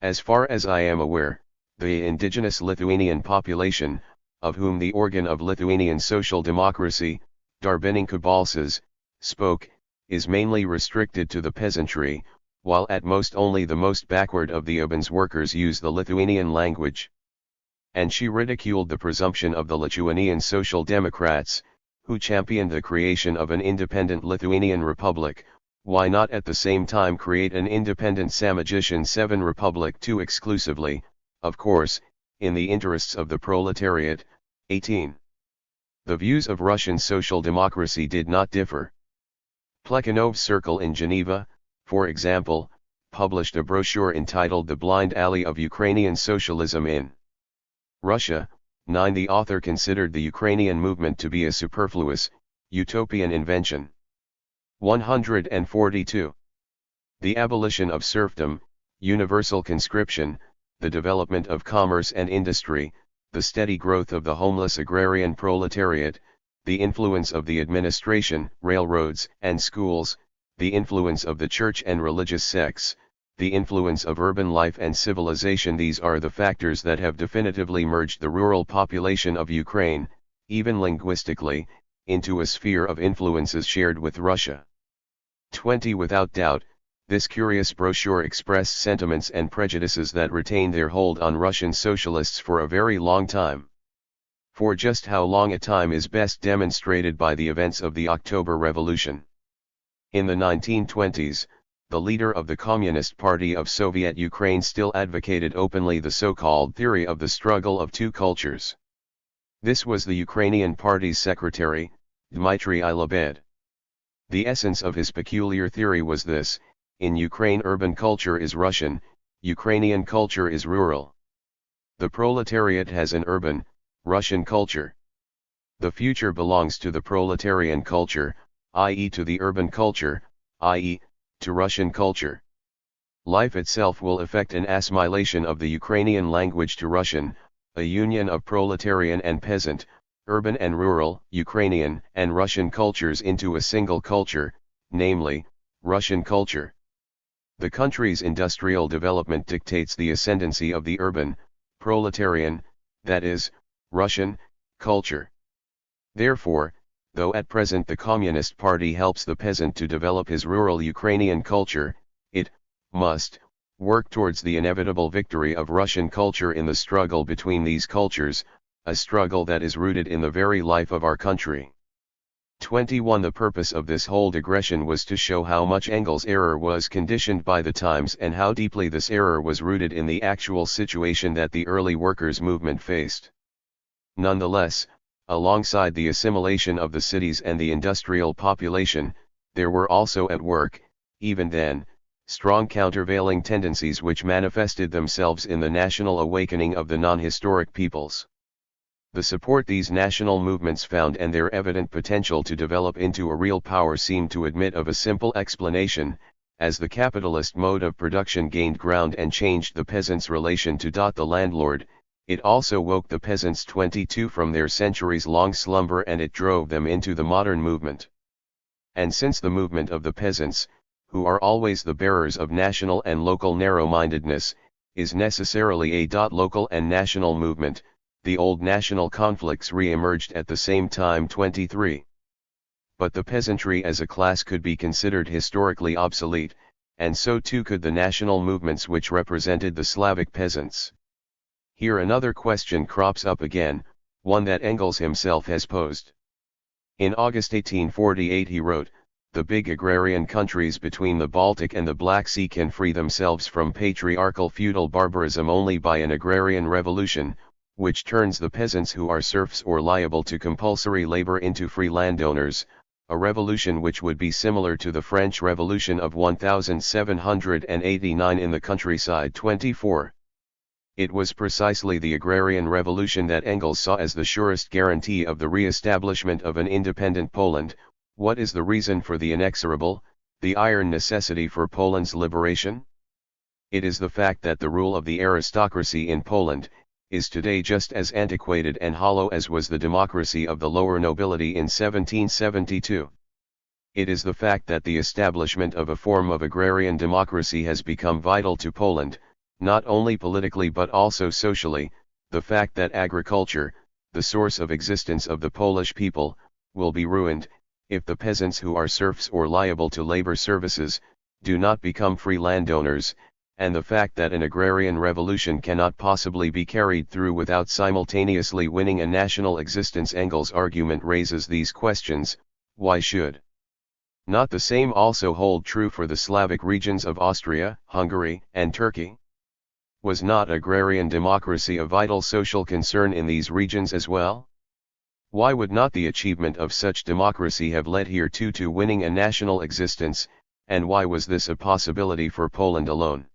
as far as I am aware, the indigenous Lithuanian population, of whom the organ of Lithuanian social democracy, Darbininkai Balsas, spoke, is mainly restricted to the peasantry, while at most only the most backward of the Ubans workers use the Lithuanian language. And she ridiculed the presumption of the Lithuanian Social Democrats, who championed the creation of an independent Lithuanian republic. Why not at the same time create an independent Samogitian Seven Republic too, exclusively, of course, in the interests of the proletariat? 18. The views of Russian social democracy did not differ. Plekhanov's Circle in Geneva, for example, published a brochure entitled The Blind Alley of Ukrainian Socialism in Russia. 9. The author considered the Ukrainian movement to be a superfluous, utopian invention. 142. The abolition of serfdom, universal conscription, the development of commerce and industry, the steady growth of the homeless agrarian proletariat, the influence of the administration, railroads, and schools, the influence of the church and religious sects, the influence of urban life and civilization. These are the factors that have definitively merged the rural population of Ukraine, even linguistically, into a sphere of influences shared with Russia. 20. Without doubt, this curious brochure expressed sentiments and prejudices that retained their hold on Russian socialists for a very long time. For just how long a time is best demonstrated by the events of the October Revolution. In the 1920s, the leader of the Communist Party of Soviet Ukraine still advocated openly the so-called theory of the struggle of two cultures. This was the Ukrainian Party's secretary, Dmitry Ilobed. The essence of his peculiar theory was this: in Ukraine urban culture is Russian, Ukrainian culture is rural. The proletariat has an urban, Russian culture. The future belongs to the proletarian culture, i.e. to the urban culture, i.e., to Russian culture. Life itself will effect an assimilation of the Ukrainian language to Russian, a union of proletarian and peasant, urban and rural, Ukrainian and Russian cultures into a single culture, namely, Russian culture. The country's industrial development dictates the ascendancy of the urban, proletarian, that is, Russian, culture. Therefore, though at present the Communist Party helps the peasant to develop his rural Ukrainian culture, it must work towards the inevitable victory of Russian culture in the struggle between these cultures, a struggle that is rooted in the very life of our country. 21. The purpose of this whole digression was to show how much Engels' error was conditioned by the times and how deeply this error was rooted in the actual situation that the early workers' movement faced. Nonetheless, alongside the assimilation of the cities and the industrial population, there were also at work, even then, strong countervailing tendencies which manifested themselves in the national awakening of the non-historic peoples. The support these national movements found and their evident potential to develop into a real power seemed to admit of a simple explanation: as the capitalist mode of production gained ground and changed the peasant's relation to the landlord, it also woke the peasants 22 from their centuries-long slumber and it drove them into the modern movement. And since the movement of the peasants, who are always the bearers of national and local narrow-mindedness, is necessarily a local and national movement, the old national conflicts re-emerged at the same time. 23. But the peasantry as a class could be considered historically obsolete, and so too could the national movements which represented the Slavic peasants. Here another question crops up again, one that Engels himself has posed. In August 1848 he wrote, "The big agrarian countries between the Baltic and the Black Sea can free themselves from patriarchal feudal barbarism only by an agrarian revolution, which turns the peasants who are serfs or liable to compulsory labor into free landowners, a revolution which would be similar to the French Revolution of 1789 in the countryside." 24. It was precisely the agrarian revolution that Engels saw as the surest guarantee of the re-establishment of an independent Poland. What is the reason for the inexorable, the iron necessity for Poland's liberation? It is the fact that the rule of the aristocracy in Poland is today just as antiquated and hollow as was the democracy of the lower nobility in 1772. It is the fact that the establishment of a form of agrarian democracy has become vital to Poland, Not only politically but also socially, the fact that agriculture, the source of existence of the Polish people, will be ruined, if the peasants who are serfs or liable to labor services, do not become free landowners, and the fact that an agrarian revolution cannot possibly be carried through without simultaneously winning a national existence. Engels' argument raises these questions: why should not the same also hold true for the Slavic regions of Austria, Hungary, and Turkey? Was not agrarian democracy a vital social concern in these regions as well? Why would not the achievement of such democracy have led hereto to winning a national existence, and why was this a possibility for Poland alone?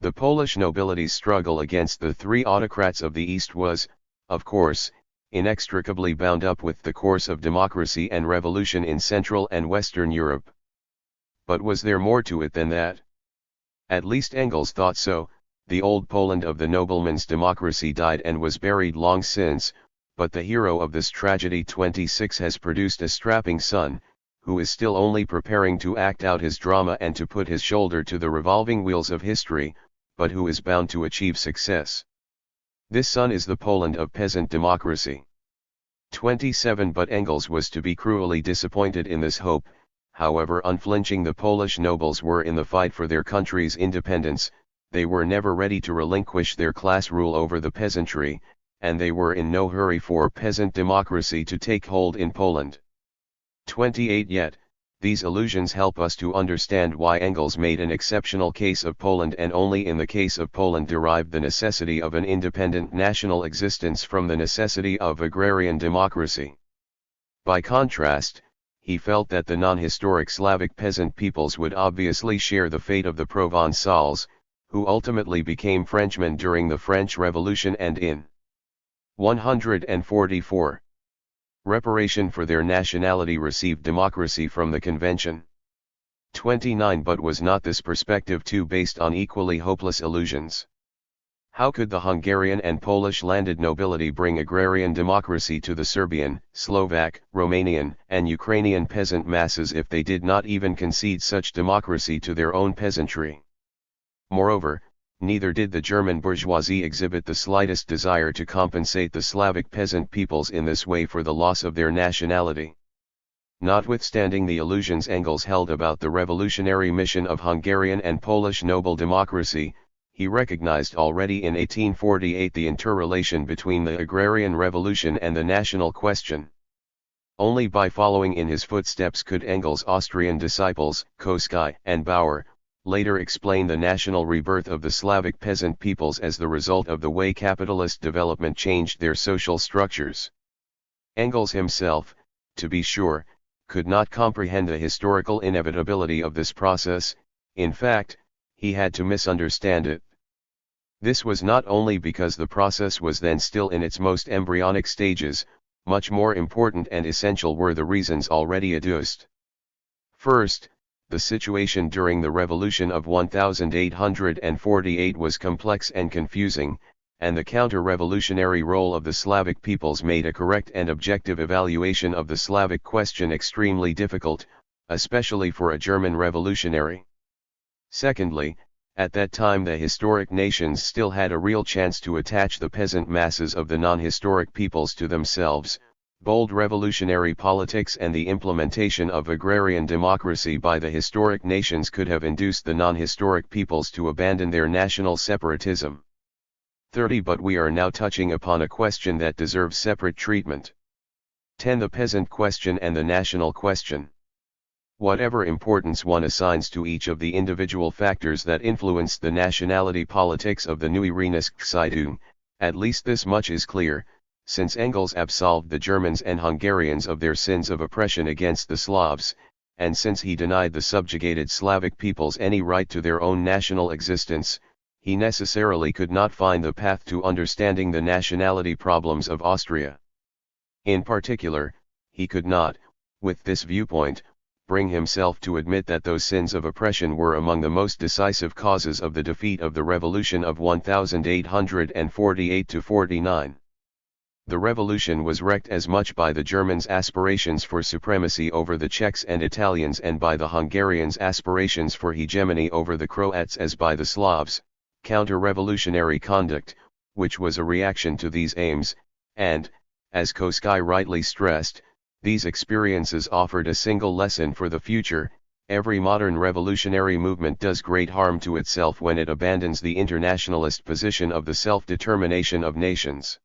The Polish nobility's struggle against the three autocrats of the East was, of course, inextricably bound up with the course of democracy and revolution in Central and Western Europe. But was there more to it than that? At least Engels thought so. The old Poland of the nobleman's democracy died and was buried long since, but the hero of this tragedy 26 has produced a strapping son, who is still only preparing to act out his drama and to put his shoulder to the revolving wheels of history, but who is bound to achieve success. This son is the Poland of peasant democracy. 27 But Engels was to be cruelly disappointed in this hope. However unflinching the Polish nobles were in the fight for their country's independence, they were never ready to relinquish their class rule over the peasantry, and they were in no hurry for peasant democracy to take hold in Poland. 28 Yet, these allusions help us to understand why Engels made an exceptional case of Poland, and only in the case of Poland derived the necessity of an independent national existence from the necessity of agrarian democracy. By contrast, he felt that the non-historic Slavic peasant peoples would obviously share the fate of the Provençals, who ultimately became Frenchmen during the French Revolution and in 144. Reparation for their nationality received democracy from the convention. 29 But was not this perspective too based on equally hopeless illusions? How could the Hungarian and Polish landed nobility bring agrarian democracy to the Serbian, Slovak, Romanian, and Ukrainian peasant masses if they did not even concede such democracy to their own peasantry? Moreover, neither did the German bourgeoisie exhibit the slightest desire to compensate the Slavic peasant peoples in this way for the loss of their nationality. Notwithstanding the illusions Engels held about the revolutionary mission of Hungarian and Polish noble democracy, he recognized already in 1848 the interrelation between the agrarian revolution and the national question. Only by following in his footsteps could Engels' Austrian disciples, Koskai and Bauer, later explain the national rebirth of the Slavic peasant peoples as the result of the way capitalist development changed their social structures. Engels himself, to be sure, could not comprehend the historical inevitability of this process. In fact, he had to misunderstand it. This was not only because the process was then still in its most embryonic stages. Much more important and essential were the reasons already adduced. First, the situation during the Revolution of 1848 was complex and confusing, and the counter-revolutionary role of the Slavic peoples made a correct and objective evaluation of the Slavic question extremely difficult, especially for a German revolutionary. Secondly, at that time the historic nations still had a real chance to attach the peasant masses of the non-historic peoples to themselves. Bold revolutionary politics and the implementation of agrarian democracy by the historic nations could have induced the non-historic peoples to abandon their national separatism. 30 But we are now touching upon a question that deserves separate treatment. 10 The peasant question and the national question. Whatever importance one assigns to each of the individual factors that influenced the nationality politics of the Neue Rheinische-Zeitung, at least this much is clear: since Engels absolved the Germans and Hungarians of their sins of oppression against the Slavs, and since he denied the subjugated Slavic peoples any right to their own national existence, he necessarily could not find the path to understanding the nationality problems of Austria. In particular, he could not, with this viewpoint, bring himself to admit that those sins of oppression were among the most decisive causes of the defeat of the Revolution of 1848–49. The revolution was wrecked as much by the Germans' aspirations for supremacy over the Czechs and Italians and by the Hungarians' aspirations for hegemony over the Croats as by the Slavs, counter-revolutionary conduct, which was a reaction to these aims, and, as Koski rightly stressed, these experiences offered a single lesson for the future: every modern revolutionary movement does great harm to itself when it abandons the internationalist position of the self-determination of nations.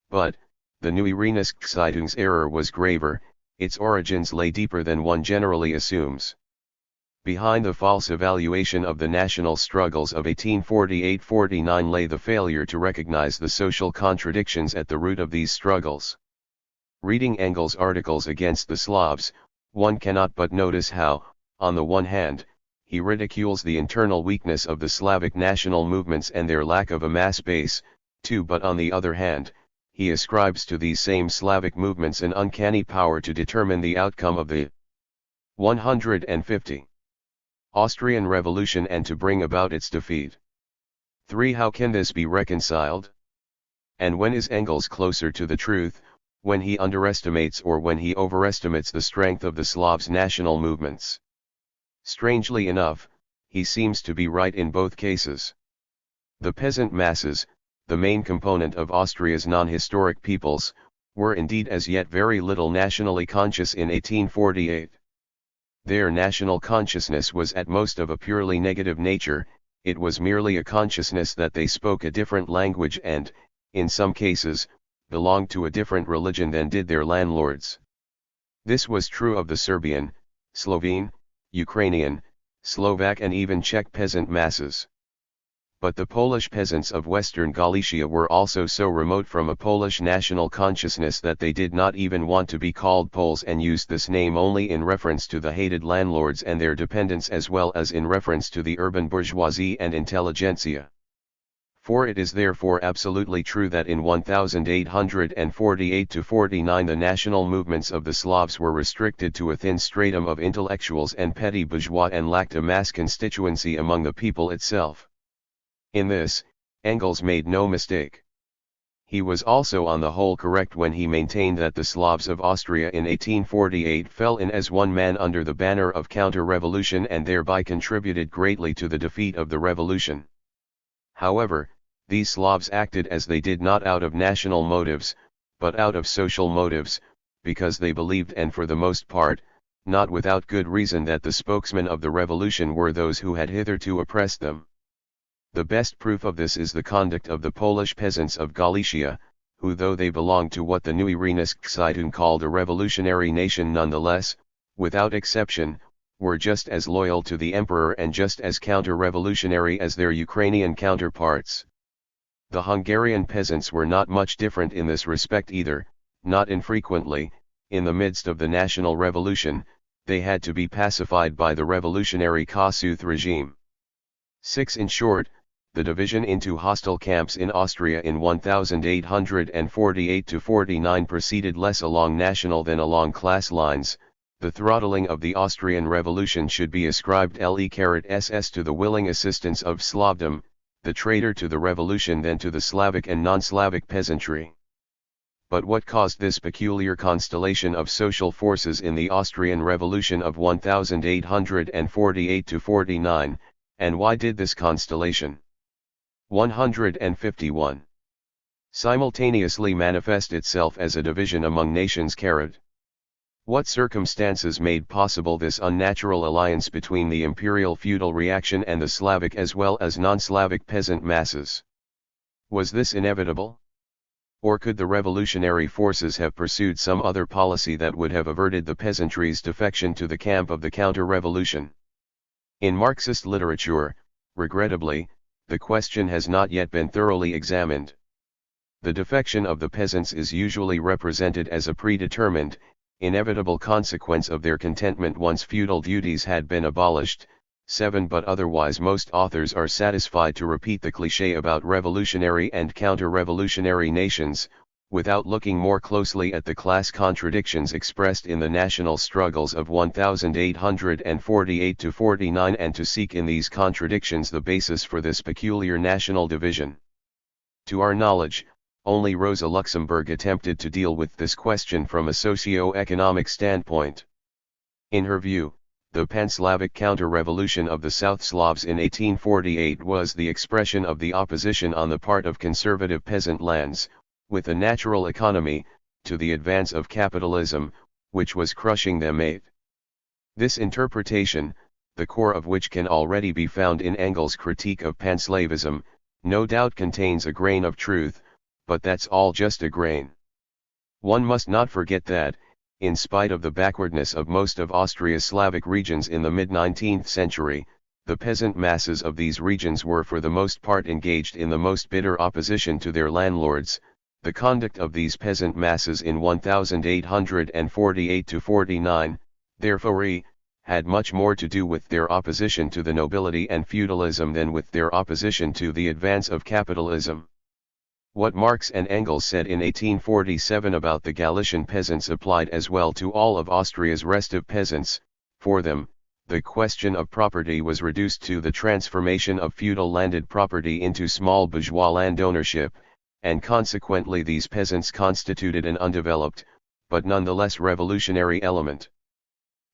But, the Neue Zeitung's error was graver, its origins lay deeper than one generally assumes. Behind the false evaluation of the national struggles of 1848-49 lay the failure to recognize the social contradictions at the root of these struggles. Reading Engels' articles against the Slavs, one cannot but notice how, on the one hand, he ridicules the internal weakness of the Slavic national movements and their lack of a mass base, but on the other hand, he ascribes to these same Slavic movements an uncanny power to determine the outcome of the 150. Austrian Revolution and to bring about its defeat. 3. How can this be reconciled? And when is Engels closer to the truth, when he underestimates or when he overestimates the strength of the Slavs' national movements? Strangely enough, he seems to be right in both cases. The peasant masses, the main component of Austria's non-historic peoples, were indeed as yet very little nationally conscious in 1848. Their national consciousness was at most of a purely negative nature. It was merely a consciousness that they spoke a different language and, in some cases, belonged to a different religion than did their landlords. This was true of the Serbian, Slovene, Ukrainian, Slovak and even Czech peasant masses. But the Polish peasants of Western Galicia were also so remote from a Polish national consciousness that they did not even want to be called Poles and used this name only in reference to the hated landlords and their dependents as well as in reference to the urban bourgeoisie and intelligentsia. For it is therefore absolutely true that in 1848-49 the national movements of the Slavs were restricted to a thin stratum of intellectuals and petty bourgeois and lacked a mass constituency among the people itself. In this, Engels made no mistake. He was also on the whole correct when he maintained that the Slavs of Austria in 1848 fell in as one man under the banner of counter-revolution and thereby contributed greatly to the defeat of the revolution. However, these Slavs acted as they did not out of national motives, but out of social motives, because they believed and for the most part, not without good reason that the spokesmen of the revolution were those who had hitherto oppressed them. The best proof of this is the conduct of the Polish peasants of Galicia, who though they belonged to what the Neue Zeitung called a revolutionary nation nonetheless, without exception, were just as loyal to the emperor and just as counter-revolutionary as their Ukrainian counterparts. The Hungarian peasants were not much different in this respect either. Not infrequently, in the midst of the national revolution, they had to be pacified by the revolutionary Kossuth regime. 6. In short, the division into hostile camps in Austria in 1848-49 proceeded less along national than along class lines. The throttling of the Austrian Revolution should be ascribed LE-SS to the willing assistance of Slavdom, the traitor to the revolution, than to the Slavic and non-Slavic peasantry. But what caused this peculiar constellation of social forces in the Austrian Revolution of 1848-49, and why did this constellation 151 simultaneously manifest itself as a division among nations? What circumstances made possible this unnatural alliance between the imperial feudal reaction and the Slavic as well as non-Slavic peasant masses? Was this inevitable? Or could the revolutionary forces have pursued some other policy that would have averted the peasantry's defection to the camp of the counter-revolution? In Marxist literature, regrettably, the question has not yet been thoroughly examined. The defection of the peasants is usually represented as a predetermined, inevitable consequence of their contentment once feudal duties had been abolished. 7. But otherwise most authors are satisfied to repeat the cliché about revolutionary and counter-revolutionary nations, without looking more closely at the class contradictions expressed in the national struggles of 1848-49 and to seek in these contradictions the basis for this peculiar national division. To our knowledge, only Rosa Luxemburg attempted to deal with this question from a socio-economic standpoint. In her view, The Pan-Slavic counter-revolution of the South Slavs in 1848 was the expression of the opposition on the part of conservative peasant lands, with a natural economy, to the advance of capitalism, which was crushing them. This interpretation, the core of which can already be found in Engels' critique of Panslavism, no doubt contains a grain of truth, but that's all just a grain. One must not forget that, in spite of the backwardness of most of Austria's Slavic regions in the mid-19th century, the peasant masses of these regions were for the most part engaged in the most bitter opposition to their landlords. The conduct of these peasant masses in 1848–49, therefore, had much more to do with their opposition to the nobility and feudalism than with their opposition to the advance of capitalism. What Marx and Engels said in 1847 about the Galician peasants applied as well to all of Austria's restive peasants. For them, the question of property was reduced to the transformation of feudal landed property into small bourgeois land ownership, and consequently these peasants constituted an undeveloped, but nonetheless revolutionary element.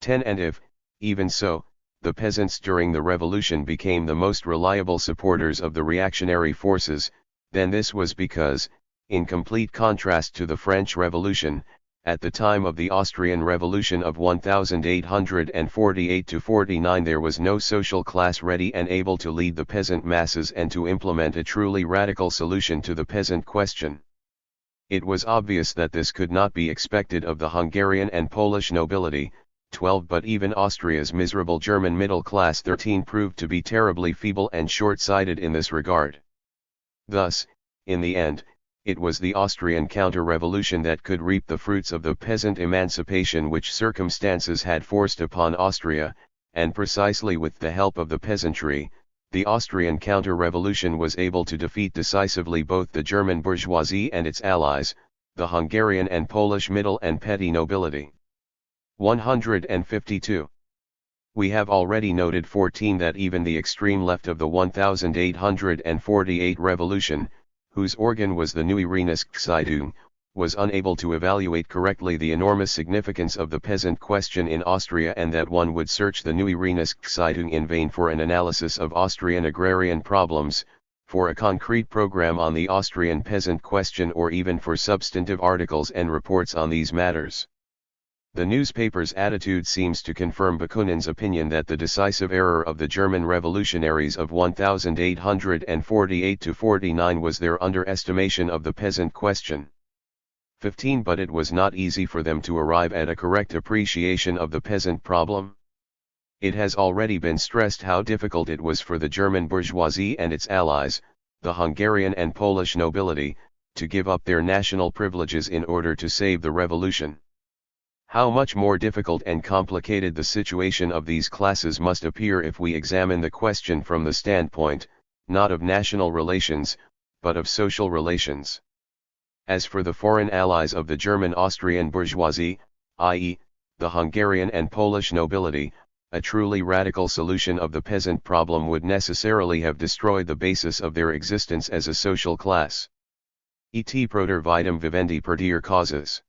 10. And if, even so, the peasants during the revolution became the most reliable supporters of the reactionary forces, then this was because, in complete contrast to the French Revolution, at the time of the Austrian Revolution of 1848–49 there was no social class ready and able to lead the peasant masses and to implement a truly radical solution to the peasant question. It was obvious that this could not be expected of the Hungarian and Polish nobility. 12. But even Austria's miserable German middle class 13 proved to be terribly feeble and short-sighted in this regard. Thus, in the end, it was the Austrian counter-revolution that could reap the fruits of the peasant emancipation which circumstances had forced upon Austria, and precisely with the help of the peasantry, the Austrian counter-revolution was able to defeat decisively both the German bourgeoisie and its allies, the Hungarian and Polish middle and petty nobility. 152. We have already noted 14 that even the extreme left of the 1848 revolution, whose organ was the Neue Rheinische, was unable to evaluate correctly the enormous significance of the peasant question in Austria, and that one would search the Neue Rheinische in vain for an analysis of Austrian agrarian problems, for a concrete program on the Austrian peasant question, or even for substantive articles and reports on these matters. The newspaper's attitude seems to confirm Bakunin's opinion that the decisive error of the German revolutionaries of 1848–49 was their underestimation of the peasant question. 15. But it was not easy for them to arrive at a correct appreciation of the peasant problem. It has already been stressed how difficult it was for the German bourgeoisie and its allies, the Hungarian and Polish nobility, to give up their national privileges in order to save the revolution. How much more difficult and complicated the situation of these classes must appear if we examine the question from the standpoint, not of national relations, but of social relations. As for the foreign allies of the German-Austrian bourgeoisie, i.e., the Hungarian and Polish nobility, a truly radical solution of the peasant problem would necessarily have destroyed the basis of their existence as a social class. Et proter vitam vivendi perdere causes.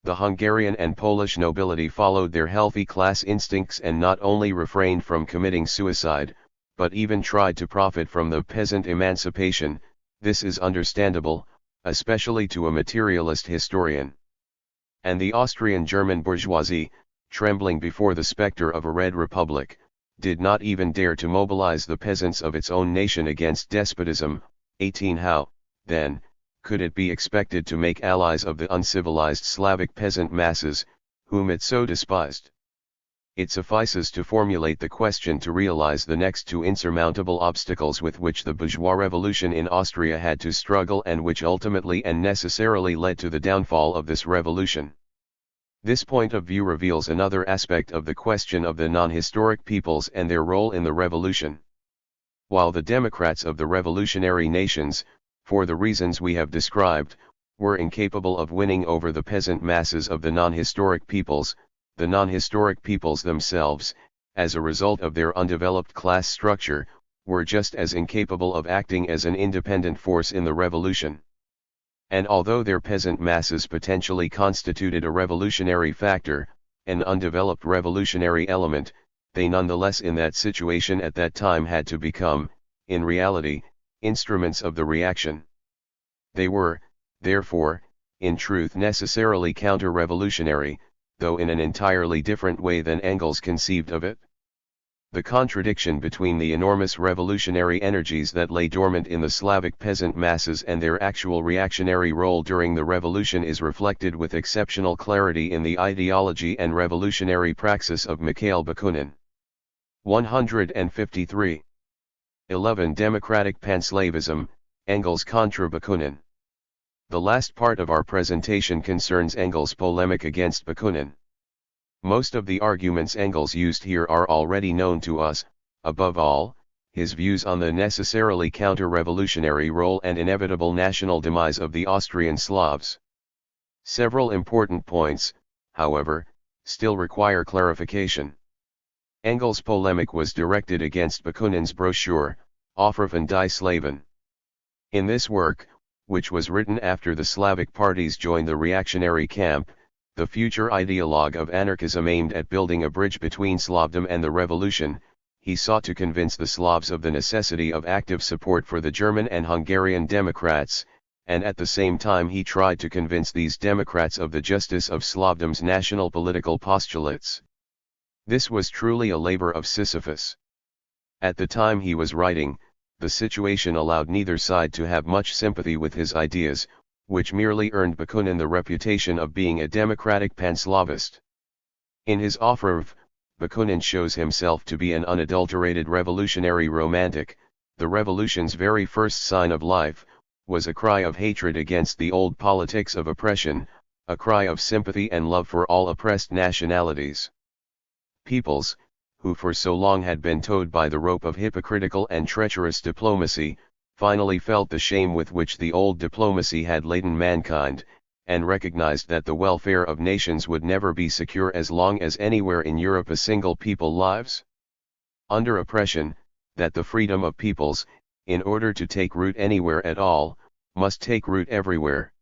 The Hungarian and Polish nobility followed their healthy class instincts and not only refrained from committing suicide, but even tried to profit from the peasant emancipation. This is understandable, especially to a materialist historian. And the Austrian German bourgeoisie, trembling before the specter of a Red Republic, did not even dare to mobilize the peasants of its own nation against despotism. 18. How, then, could it be expected to make allies of the uncivilized Slavic peasant masses, whom it so despised? It suffices to formulate the question to realize the next two insurmountable obstacles with which the bourgeois revolution in Austria had to struggle, and which ultimately and necessarily led to the downfall of this revolution. This point of view reveals another aspect of the question of the non-historic peoples and their role in the revolution. While the democrats of the revolutionary nations, for the reasons we have described, were incapable of winning over the peasant masses of the non-historic peoples, the non-historic peoples themselves, as a result of their undeveloped class structure, were just as incapable of acting as an independent force in the revolution. And although their peasant masses potentially constituted a revolutionary factor, an undeveloped revolutionary element, they nonetheless in that situation at that time had to become, in reality, instruments of the reaction. They were, therefore, in truth necessarily counter-revolutionary, though in an entirely different way than Engels conceived of it. The contradiction between the enormous revolutionary energies that lay dormant in the Slavic peasant masses and their actual reactionary role during the revolution is reflected with exceptional clarity in the ideology and revolutionary praxis of Mikhail Bakunin. 153. 11. Democratic Panslavism, Engels contra Bakunin. The last part of our presentation concerns Engels' polemic against Bakunin. Most of the arguments Engels used here are already known to us, above all, his views on the necessarily counter-revolutionary role and inevitable national demise of the Austrian Slavs. Several important points, however, still require clarification. Engels' polemic was directed against Bakunin's brochure, Aufrufen die Slaven. In this work, which was written after the Slavic parties joined the reactionary camp, the future ideologue of anarchism aimed at building a bridge between Slavdom and the revolution, he sought to convince the Slavs of the necessity of active support for the German and Hungarian Democrats, and at the same time he tried to convince these Democrats of the justice of Slavdom's national political postulates. This was truly a labor of Sisyphus. At the time he was writing, the situation allowed neither side to have much sympathy with his ideas, which merely earned Bakunin the reputation of being a democratic panslavist. In his Aufruf, Bakunin shows himself to be an unadulterated revolutionary romantic. The revolution's very first sign of life was a cry of hatred against the old politics of oppression, a cry of sympathy and love for all oppressed nationalities. Peoples, who for so long had been towed by the rope of hypocritical and treacherous diplomacy, finally felt the shame with which the old diplomacy had laden mankind, and recognized that the welfare of nations would never be secure as long as anywhere in Europe a single people lives under oppression, that the freedom of peoples, in order to take root anywhere at all, must take root everywhere.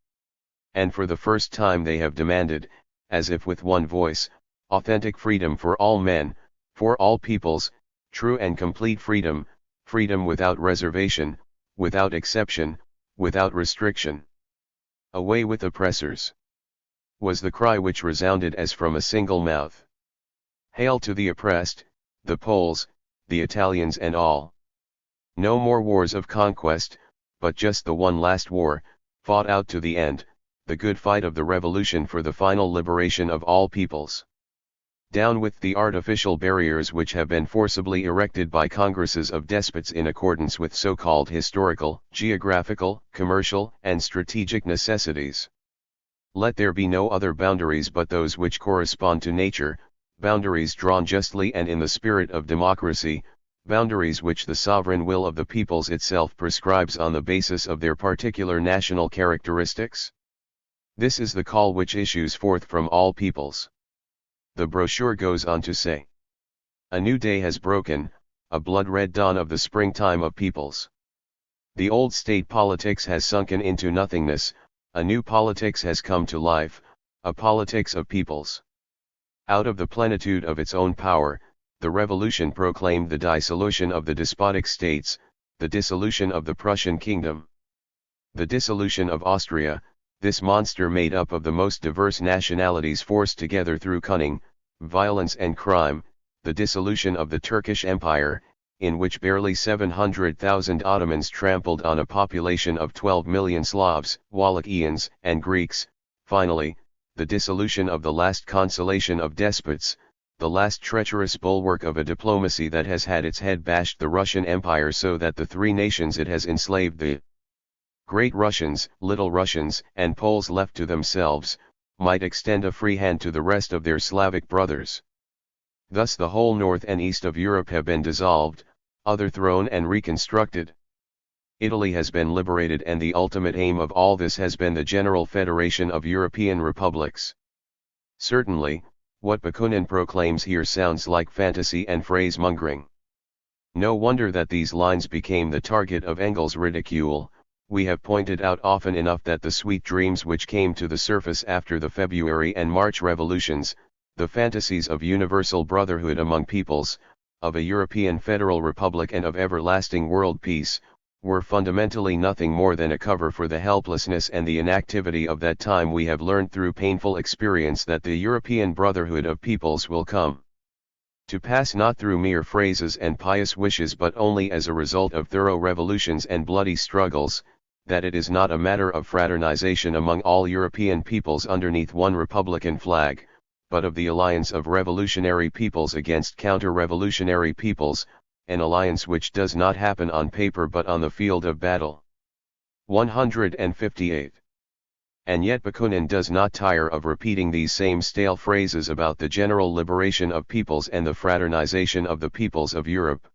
And for the first time they have demanded, as if with one voice, authentic freedom for all men, for all peoples, true and complete freedom, freedom without reservation, without exception, without restriction. Away with oppressors, was the cry which resounded as from a single mouth. Hail to the oppressed, the Poles, the Italians and all. No more wars of conquest, but just the one last war, fought out to the end, the good fight of the revolution for the final liberation of all peoples. Down with the artificial barriers which have been forcibly erected by congresses of despots in accordance with so-called historical, geographical, commercial, and strategic necessities. Let there be no other boundaries but those which correspond to nature, boundaries drawn justly and in the spirit of democracy, boundaries which the sovereign will of the peoples itself prescribes on the basis of their particular national characteristics. This is the call which issues forth from all peoples. The brochure goes on to say, a new day has broken, a blood-red dawn of the springtime of peoples. The old state politics has sunken into nothingness, a new politics has come to life, a politics of peoples. Out of the plenitude of its own power, the revolution proclaimed the dissolution of the despotic states, the dissolution of the Prussian kingdom, the dissolution of Austria, this monster made up of the most diverse nationalities forced together through cunning, violence and crime, the dissolution of the Turkish Empire, in which barely 700,000 Ottomans trampled on a population of 12 million Slavs, Wallachians, and Greeks, finally, the dissolution of the last consolation of despots, the last treacherous bulwark of a diplomacy that has had its head bashed, the Russian Empire, so that the three nations it has enslaved, the Great Russians, Little Russians, and Poles left to themselves, might extend a free hand to the rest of their Slavic brothers. Thus the whole north and east of Europe have been dissolved, overthrown and reconstructed. Italy has been liberated, and the ultimate aim of all this has been the general federation of European republics. Certainly, what Bakunin proclaims here sounds like fantasy and phrase-mongering. No wonder that these lines became the target of Engels' ridicule. We have pointed out often enough that the sweet dreams which came to the surface after the February and March revolutions, the fantasies of universal brotherhood among peoples, of a European federal republic and of everlasting world peace, were fundamentally nothing more than a cover for the helplessness and the inactivity of that time. We have learned through painful experience that the European brotherhood of peoples will come to pass not through mere phrases and pious wishes but only as a result of thorough revolutions and bloody struggles, that it is not a matter of fraternization among all European peoples underneath one republican flag, but of the alliance of revolutionary peoples against counter-revolutionary peoples, an alliance which does not happen on paper but on the field of battle. 158. And yet Bakunin does not tire of repeating these same stale phrases about the general liberation of peoples and the fraternization of the peoples of Europe.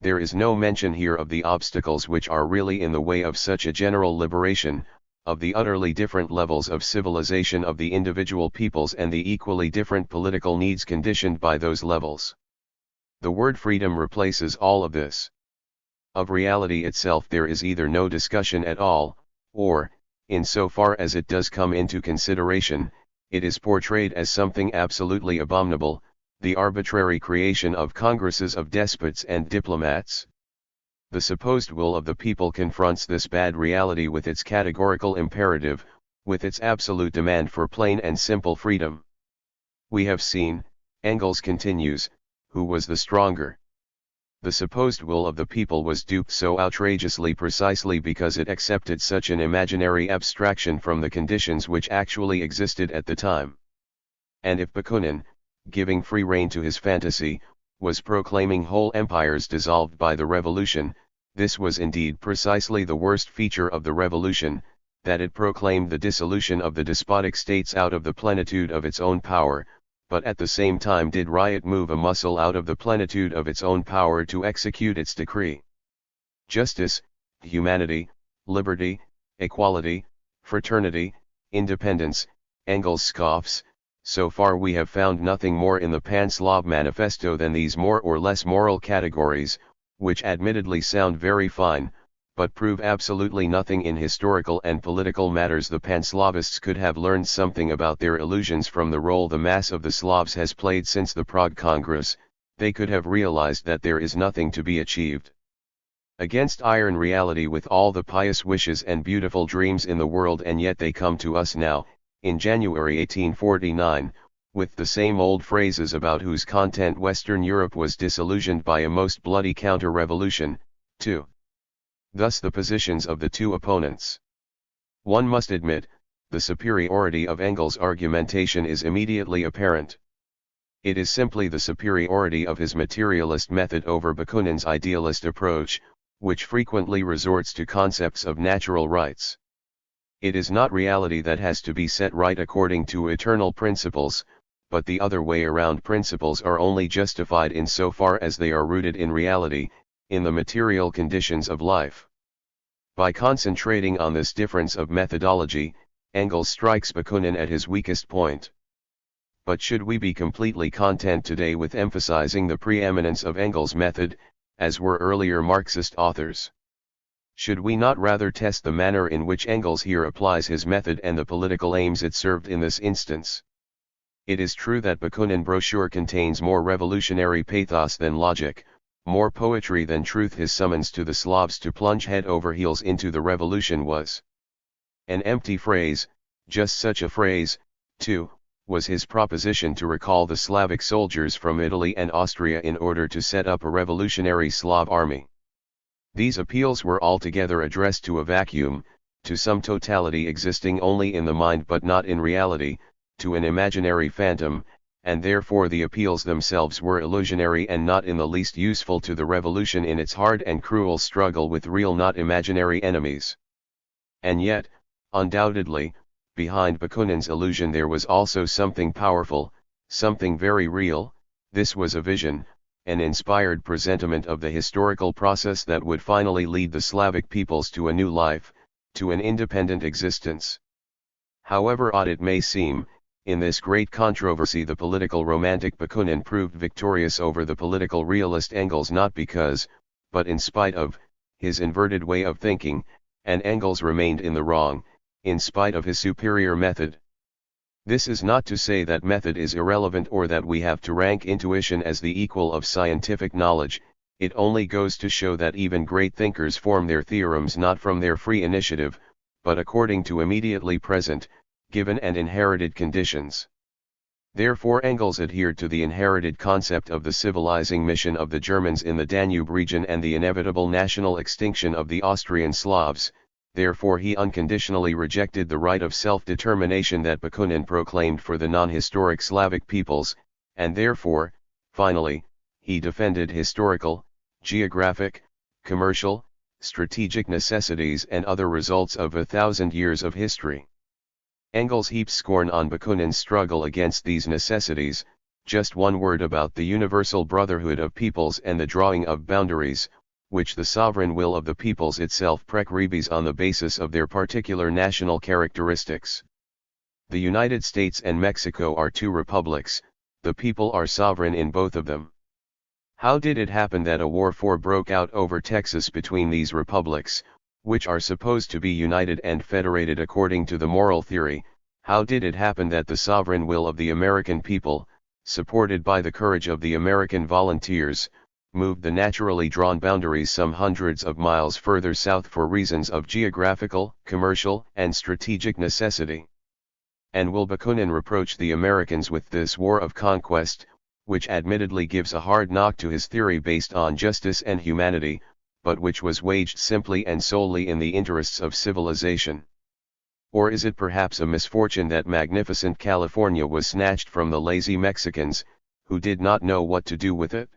There is no mention here of the obstacles which are really in the way of such a general liberation, of the utterly different levels of civilization of the individual peoples and the equally different political needs conditioned by those levels. The word freedom replaces all of this. Of reality itself there is either no discussion at all, or, in so far as it does come into consideration, it is portrayed as something absolutely abominable, the arbitrary creation of congresses of despots and diplomats. The supposed will of the people confronts this bad reality with its categorical imperative, with its absolute demand for plain and simple freedom. We have seen, Engels continues, who was the stronger. The supposed will of the people was duped so outrageously precisely because it accepted such an imaginary abstraction from the conditions which actually existed at the time. And if Bakunin, giving free rein to his fantasy, was proclaiming whole empires dissolved by the revolution, this was indeed precisely the worst feature of the revolution, that it proclaimed the dissolution of the despotic states out of the plenitude of its own power, but at the same time did riot move a muscle out of the plenitude of its own power to execute its decree. Justice, humanity, liberty, equality, fraternity, independence, Engels scoffs, so far we have found nothing more in the Pan-Slav manifesto than these more or less moral categories, which admittedly sound very fine, but prove absolutely nothing in historical and political matters. The Pan-Slavists could have learned something about their illusions from the role the mass of the Slavs has played since the Prague Congress. They could have realized that there is nothing to be achieved against iron reality with all the pious wishes and beautiful dreams in the world, and yet they come to us now, in January 1849, with the same old phrases about whose content Western Europe was disillusioned by a most bloody counter-revolution, too. Thus the positions of the two opponents. One must admit, the superiority of Engels' argumentation is immediately apparent. It is simply the superiority of his materialist method over Bakunin's idealist approach, which frequently resorts to concepts of natural rights. It is not reality that has to be set right according to eternal principles, but the other way around. Principles are only justified in so far as they are rooted in reality, in the material conditions of life. By concentrating on this difference of methodology, Engels strikes Bakunin at his weakest point. But should we be completely content today with emphasizing the preeminence of Engels' method, as were earlier Marxist authors? Should we not rather test the manner in which Engels here applies his method and the political aims it served in this instance? It is true that Bakunin brochure contains more revolutionary pathos than logic, more poetry than truth. His summons to the Slavs to plunge head over heels into the revolution was an empty phrase. Just such a phrase, too, was his proposition to recall the Slavic soldiers from Italy and Austria in order to set up a revolutionary Slav army. These appeals were altogether addressed to a vacuum, to some totality existing only in the mind but not in reality, to an imaginary phantom, and therefore the appeals themselves were illusionary and not in the least useful to the revolution in its hard and cruel struggle with real not imaginary enemies. And yet, undoubtedly, behind Bakunin's illusion there was also something powerful, something very real. This was a vision, an inspired presentiment of the historical process that would finally lead the Slavic peoples to a new life, to an independent existence. However odd it may seem, in this great controversy the political romantic Bakunin proved victorious over the political realist Engels, not because, but in spite of, his inverted way of thinking, and Engels remained in the wrong, in spite of his superior method. This is not to say that method is irrelevant or that we have to rank intuition as the equal of scientific knowledge. It only goes to show that even great thinkers form their theorems not from their free initiative, but according to immediately present, given and inherited conditions. Therefore Engels adhered to the inherited concept of the civilizing mission of the Germans in the Danube region and the inevitable national extinction of the Austrian Slavs. Therefore he unconditionally rejected the right of self-determination that Bakunin proclaimed for the non-historic Slavic peoples, and therefore, finally, he defended historical, geographic, commercial, strategic necessities and other results of 1,000 years of history. Engels heaps scorn on Bakunin's struggle against these necessities. Just one word about the universal brotherhood of peoples and the drawing of boundaries, which the sovereign will of the peoples itself prescribes on the basis of their particular national characteristics. The United States and Mexico are two republics, the people are sovereign in both of them. How did it happen that a war broke out over Texas between these republics, which are supposed to be united and federated according to the moral theory? How did it happen that the sovereign will of the American people, supported by the courage of the American volunteers, moved the naturally drawn boundaries some hundreds of miles further south for reasons of geographical, commercial, and strategic necessity? And will Bakunin reproach the Americans with this war of conquest, which admittedly gives a hard knock to his theory based on justice and humanity, but which was waged simply and solely in the interests of civilization? Or is it perhaps a misfortune that magnificent California was snatched from the lazy Mexicans, who did not know what to do with it?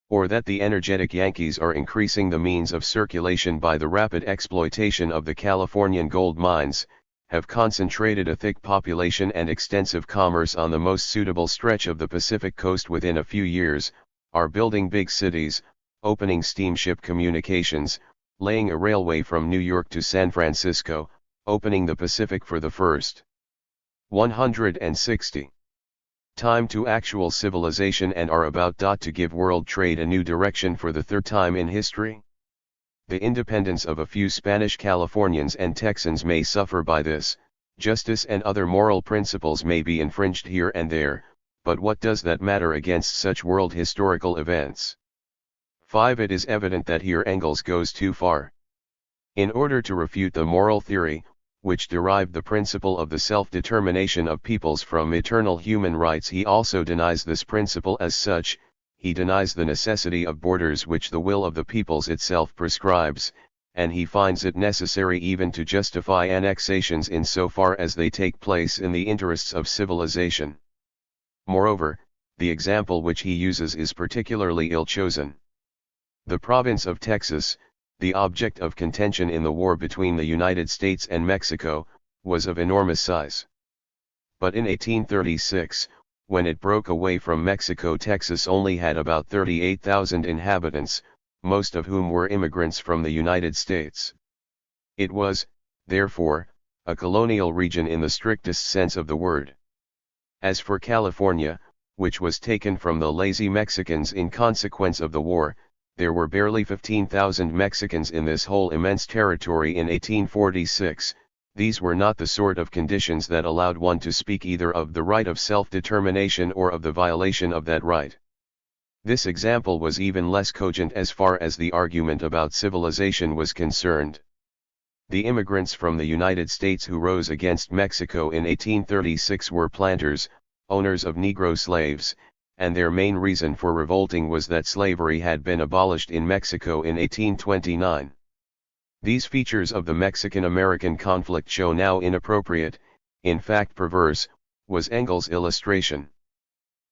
Or that the energetic Yankees are increasing the means of circulation by the rapid exploitation of the Californian gold mines, have concentrated a thick population and extensive commerce on the most suitable stretch of the Pacific coast within a few years, are building big cities, opening steamship communications, laying a railway from New York to San Francisco, opening the Pacific for the first 160 time to actual civilization and are about to give world trade a new direction for the third time in history? The independence of a few Spanish Californians and Texans may suffer by this, justice and other moral principles may be infringed here and there, but what does that matter against such world historical events? 5. It is evident that here Engels goes too far. In order to refute the moral theory, which derived the principle of the self-determination of peoples from eternal human rights, he also denies this principle as such. He denies the necessity of borders which the will of the peoples itself prescribes, and he finds it necessary even to justify annexations in so far as they take place in the interests of civilization. Moreover, the example which he uses is particularly ill-chosen. The province of Texas, the object of contention in the war between the United States and Mexico, was of enormous size. But in 1836, when it broke away from Mexico, Texas only had about 38,000 inhabitants, most of whom were immigrants from the United States. It was, therefore, a colonial region in the strictest sense of the word. As for California, which was taken from the lazy Mexicans in consequence of the war, there were barely 15,000 Mexicans in this whole immense territory in 1846. These were not the sort of conditions that allowed one to speak either of the right of self-determination or of the violation of that right. This example was even less cogent as far as the argument about civilization was concerned. The immigrants from the United States who rose against Mexico in 1836 were planters, owners of Negro slaves, and their main reason for revolting was that slavery had been abolished in Mexico in 1829. These features of the Mexican-American conflict show how inappropriate, in fact perverse, was Engels' illustration.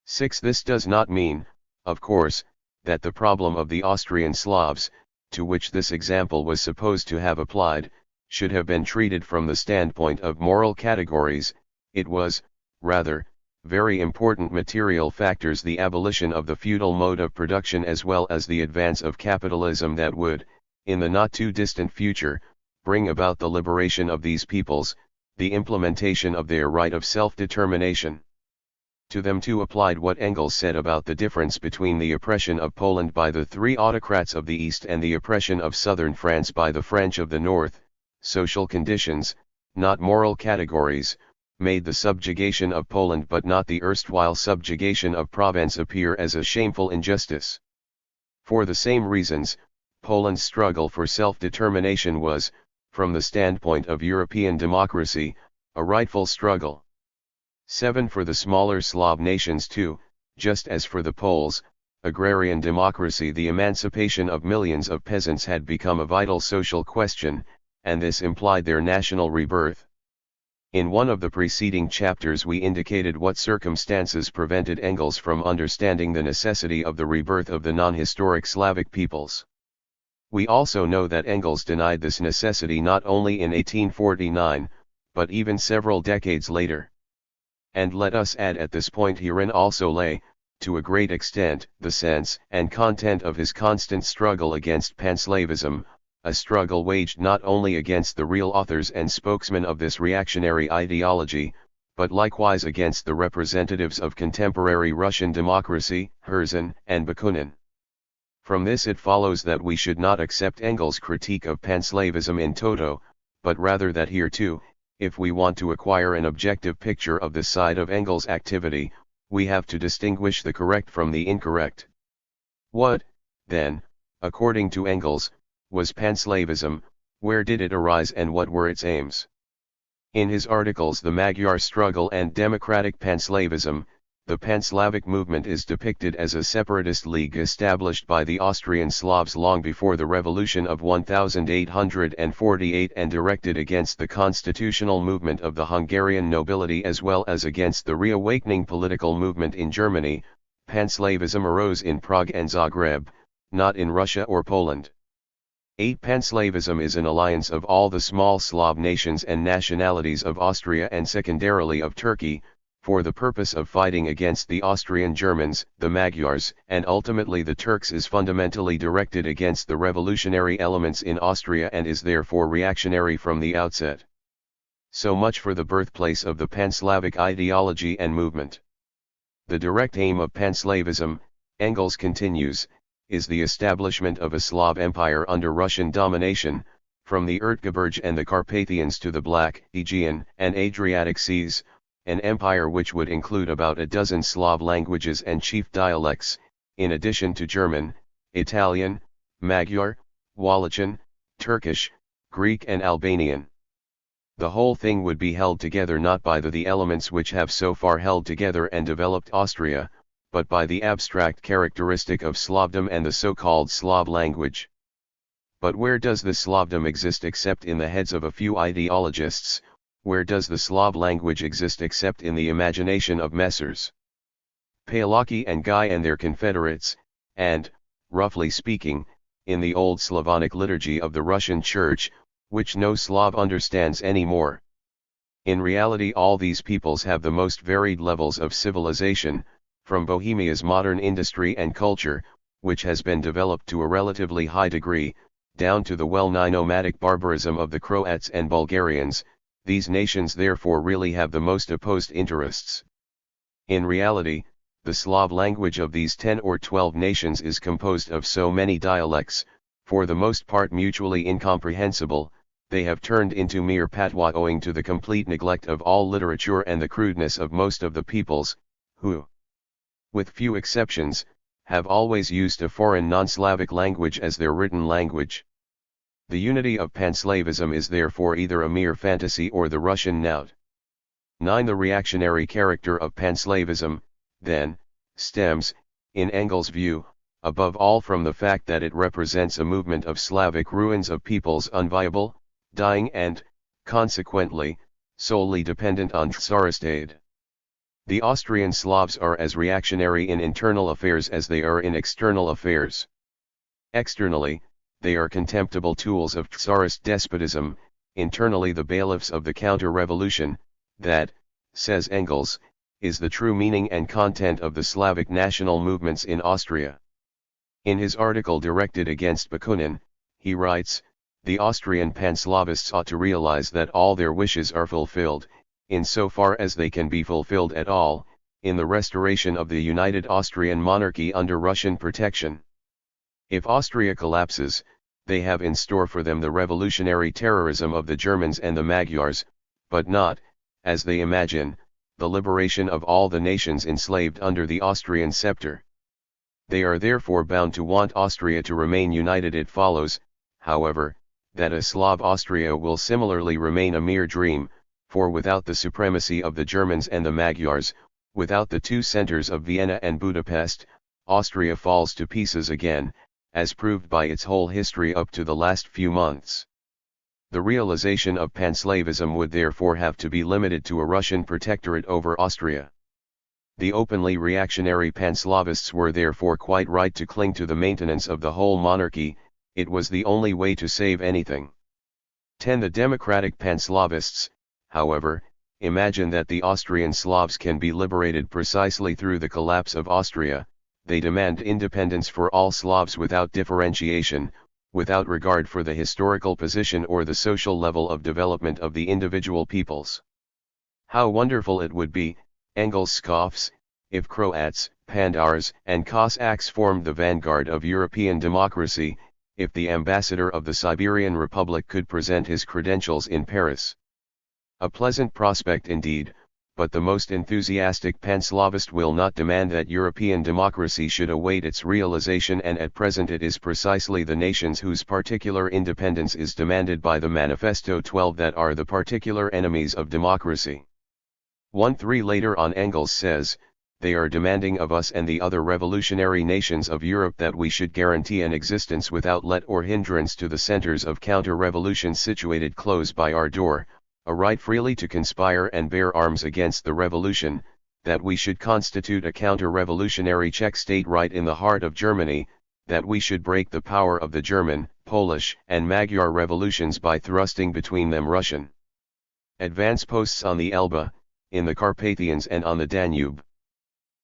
6. This does not mean, of course, that the problem of the Austrian Slavs, to which this example was supposed to have applied, should have been treated from the standpoint of moral categories. It was, rather, very important material factors, the abolition of the feudal mode of production as well as the advance of capitalism, that would, in the not too distant future, bring about the liberation of these peoples, the implementation of their right of self-determination. To them too applied what Engels said about the difference between the oppression of Poland by the three autocrats of the East and the oppression of southern France by the French of the North: social conditions, not moral categories, made the subjugation of Poland but not the erstwhile subjugation of Provence appear as a shameful injustice. For the same reasons, Poland's struggle for self-determination was, from the standpoint of European democracy, a rightful struggle. 7. For the smaller Slav nations too, just as for the Poles, agrarian democracy, the emancipation of millions of peasants had become a vital social question, and this implied their national rebirth. In one of the preceding chapters we indicated what circumstances prevented Engels from understanding the necessity of the rebirth of the non-historic Slavic peoples. We also know that Engels denied this necessity not only in 1849, but even several decades later. And let us add at this point herein also lay, to a great extent, the sense and content of his constant struggle against panslavism, a struggle waged not only against the real authors and spokesmen of this reactionary ideology, but likewise against the representatives of contemporary Russian democracy, Herzen and Bakunin. From this it follows that we should not accept Engels' critique of panslavism in toto, but rather that here too, if we want to acquire an objective picture of this side of Engels' activity, we have to distinguish the correct from the incorrect. What, then, according to Engels, was panslavism, where did it arise and what were its aims? In his articles The Magyar Struggle and Democratic Panslavism, the Pan-Slavic movement is depicted as a separatist league established by the Austrian Slavs long before the revolution of 1848 and directed against the constitutional movement of the Hungarian nobility as well as against the reawakening political movement in Germany. Panslavism arose in Prague and Zagreb, not in Russia or Poland. 8. Panslavism is an alliance of all the small Slav nations and nationalities of Austria and secondarily of Turkey, for the purpose of fighting against the Austrian Germans, the Magyars, and ultimately the Turks, is fundamentally directed against the revolutionary elements in Austria and is therefore reactionary from the outset. So much for the birthplace of the Pan-Slavic ideology and movement. The direct aim of Panslavism, Engels continues, is the establishment of a Slav empire under Russian domination, from the Ertgebirge and the Carpathians to the Black, Aegean, and Adriatic seas, an empire which would include about a dozen Slav languages and chief dialects, in addition to German, Italian, Magyar, Wallachian, Turkish, Greek and Albanian. The whole thing would be held together not by the elements which have so far held together and developed Austria, but by the abstract characteristic of Slavdom and the so-called Slav language. But where does the Slavdom exist except in the heads of a few ideologists? Where does the Slav language exist except in the imagination of Messrs. Palaki and Guy and their confederates, and, roughly speaking, in the old Slavonic liturgy of the Russian Church, which no Slav understands anymore? In reality all these peoples have the most varied levels of civilization, from Bohemia's modern industry and culture, which has been developed to a relatively high degree, down to the well-nigh nomadic barbarism of the Croats and Bulgarians. These nations therefore really have the most opposed interests. In reality, the Slav language of these 10 or 12 nations is composed of so many dialects, for the most part mutually incomprehensible, they have turned into mere patois owing to the complete neglect of all literature and the crudeness of most of the peoples, who, with few exceptions, have always used a foreign non-Slavic language as their written language. The unity of Panslavism is therefore either a mere fantasy or the Russian knout. 9. The reactionary character of Panslavism, then, stems, in Engels' view, above all from the fact that it represents a movement of Slavic ruins of peoples unviable, dying and, consequently, solely dependent on Tsarist aid. The Austrian Slavs are as reactionary in internal affairs as they are in external affairs. Externally, they are contemptible tools of Tsarist despotism, internally the bailiffs of the counter-revolution. That, says Engels, is the true meaning and content of the Slavic national movements in Austria. In his article directed against Bakunin, he writes, the Austrian Panslavists ought to realize that all their wishes are fulfilled, insofar as they can be fulfilled at all, in the restoration of the united Austrian monarchy under Russian protection. If Austria collapses, they have in store for them the revolutionary terrorism of the Germans and the Magyars, but not, as they imagine, the liberation of all the nations enslaved under the Austrian scepter. They are therefore bound to want Austria to remain united. It follows, however, that a Slav Austria will similarly remain a mere dream, for without the supremacy of the Germans and the Magyars, without the two centers of Vienna and Budapest, Austria falls to pieces again, as proved by its whole history up to the last few months. The realization of panslavism would therefore have to be limited to a Russian protectorate over Austria. The openly reactionary Panslavists were therefore quite right to cling to the maintenance of the whole monarchy. It was the only way to save anything. 10. The democratic Panslavists, however, imagine that the Austrian Slavs can be liberated precisely through the collapse of Austria. They demand independence for all Slavs without differentiation, without regard for the historical position or the social level of development of the individual peoples. How wonderful it would be, Engels scoffs, if Croats, Pandars, and Cossacks formed the vanguard of European democracy, if the ambassador of the Siberian Republic could present his credentials in Paris. A pleasant prospect indeed, but the most enthusiastic Panslavist will not demand that European democracy should await its realization, and at present it is precisely the nations whose particular independence is demanded by the Manifesto 12 that are the particular enemies of democracy. 1:3 Later on Engels says, they are demanding of us and the other revolutionary nations of Europe that we should guarantee an existence without let or hindrance to the centers of counter-revolution situated close by our door, a right freely to conspire and bear arms against the revolution, that we should constitute a counter-revolutionary Czech state right in the heart of Germany, that we should break the power of the German, Polish, and Magyar revolutions by thrusting between them Russian advance posts on the Elbe, in the Carpathians and on the Danube.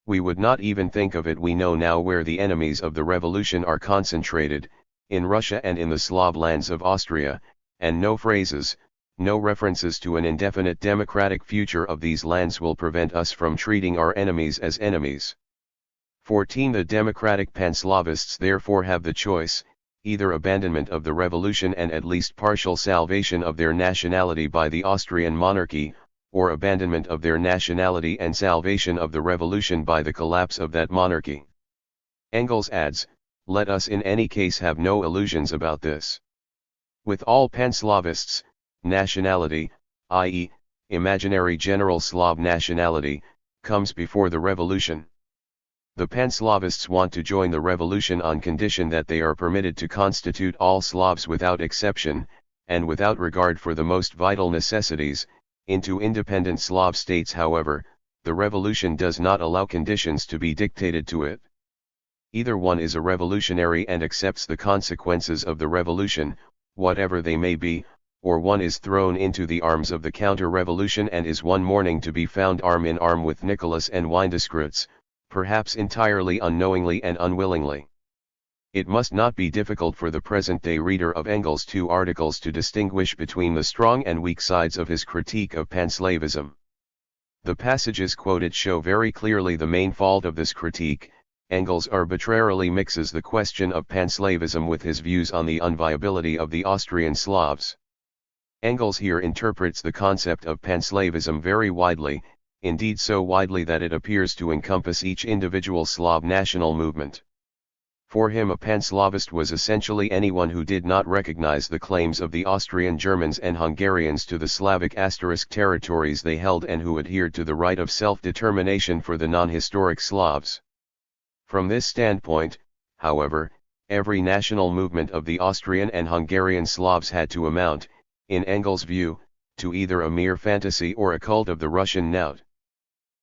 We would not even think of it. We know now where the enemies of the revolution are concentrated, in Russia and in the Slav lands of Austria, and no phrases, no references to an indefinite democratic future of these lands will prevent us from treating our enemies as enemies. 14. The democratic Panslavists therefore have the choice, either abandonment of the revolution and at least partial salvation of their nationality by the Austrian monarchy, or abandonment of their nationality and salvation of the revolution by the collapse of that monarchy. Engels adds, let us in any case have no illusions about this. With all Panslavists, nationality, i.e., imaginary general Slav nationality, comes before the revolution. The Panslavists want to join the revolution on condition that they are permitted to constitute all Slavs without exception, and without regard for the most vital necessities, into independent Slav states. However, the revolution does not allow conditions to be dictated to it. Either one is a revolutionary and accepts the consequences of the revolution, whatever they may be, or one is thrown into the arms of the counter-revolution and is one morning to be found arm in arm with Nicholas and Windeskrutz, perhaps entirely unknowingly and unwillingly. It must not be difficult for the present-day reader of Engels' two articles to distinguish between the strong and weak sides of his critique of Panslavism. The passages quoted show very clearly the main fault of this critique. Engels arbitrarily mixes the question of Panslavism with his views on the unviability of the Austrian Slavs. Engels here interprets the concept of Panslavism very widely, indeed so widely that it appears to encompass each individual Slav national movement. For him a Panslavist was essentially anyone who did not recognize the claims of the Austrian Germans and Hungarians to the Slavic * territories they held and who adhered to the right of self-determination for the non-historic Slavs. From this standpoint, however, every national movement of the Austrian and Hungarian Slavs had to amount, in Engels' view, to either a mere fantasy or a cult of the Russian knout.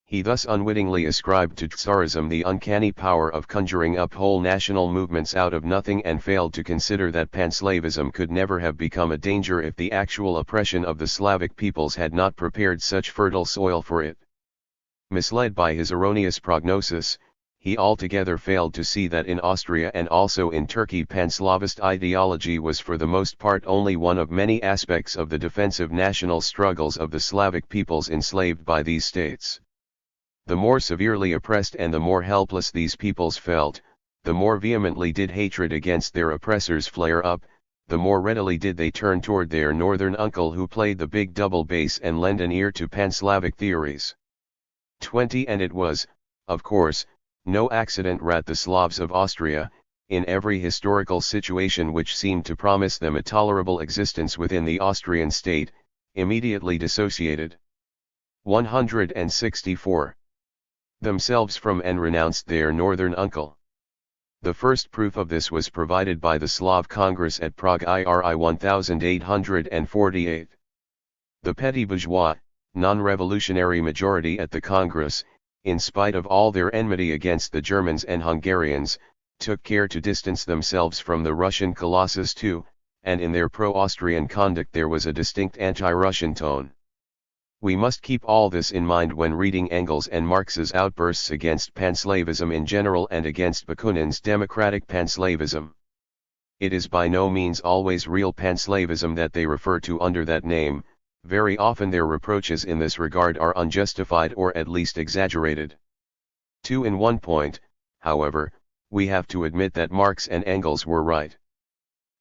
He thus unwittingly ascribed to Tsarism the uncanny power of conjuring up whole national movements out of nothing and failed to consider that Panslavism could never have become a danger if the actual oppression of the Slavic peoples had not prepared such fertile soil for it. Misled by his erroneous prognosis, he altogether failed to see that in Austria and also in Turkey Panslavist ideology was for the most part only one of many aspects of the defensive national struggles of the Slavic peoples enslaved by these states. The more severely oppressed and the more helpless these peoples felt, the more vehemently did hatred against their oppressors flare up, the more readily did they turn toward their northern uncle who played the big double bass and lend an ear to Pan-Slavic theories. 20 And it was, of course, no accident that the Slavs of Austria, in every historical situation which seemed to promise them a tolerable existence within the Austrian state, immediately dissociated. 164. Themselves from and renounced their northern uncle. The first proof of this was provided by the Slav Congress at Prague IRI 1848. The petty bourgeois, non-revolutionary majority at the Congress, in spite of all their enmity against the Germans and Hungarians, took care to distance themselves from the Russian colossus too, and in their pro-Austrian conduct there was a distinct anti-Russian tone. We must keep all this in mind when reading Engels and Marx's outbursts against Panslavism in general and against Bakunin's democratic Panslavism. It is by no means always real Panslavism that they refer to under that name. Very often their reproaches in this regard are unjustified or at least exaggerated. In one point, however, we have to admit that Marx and Engels were right.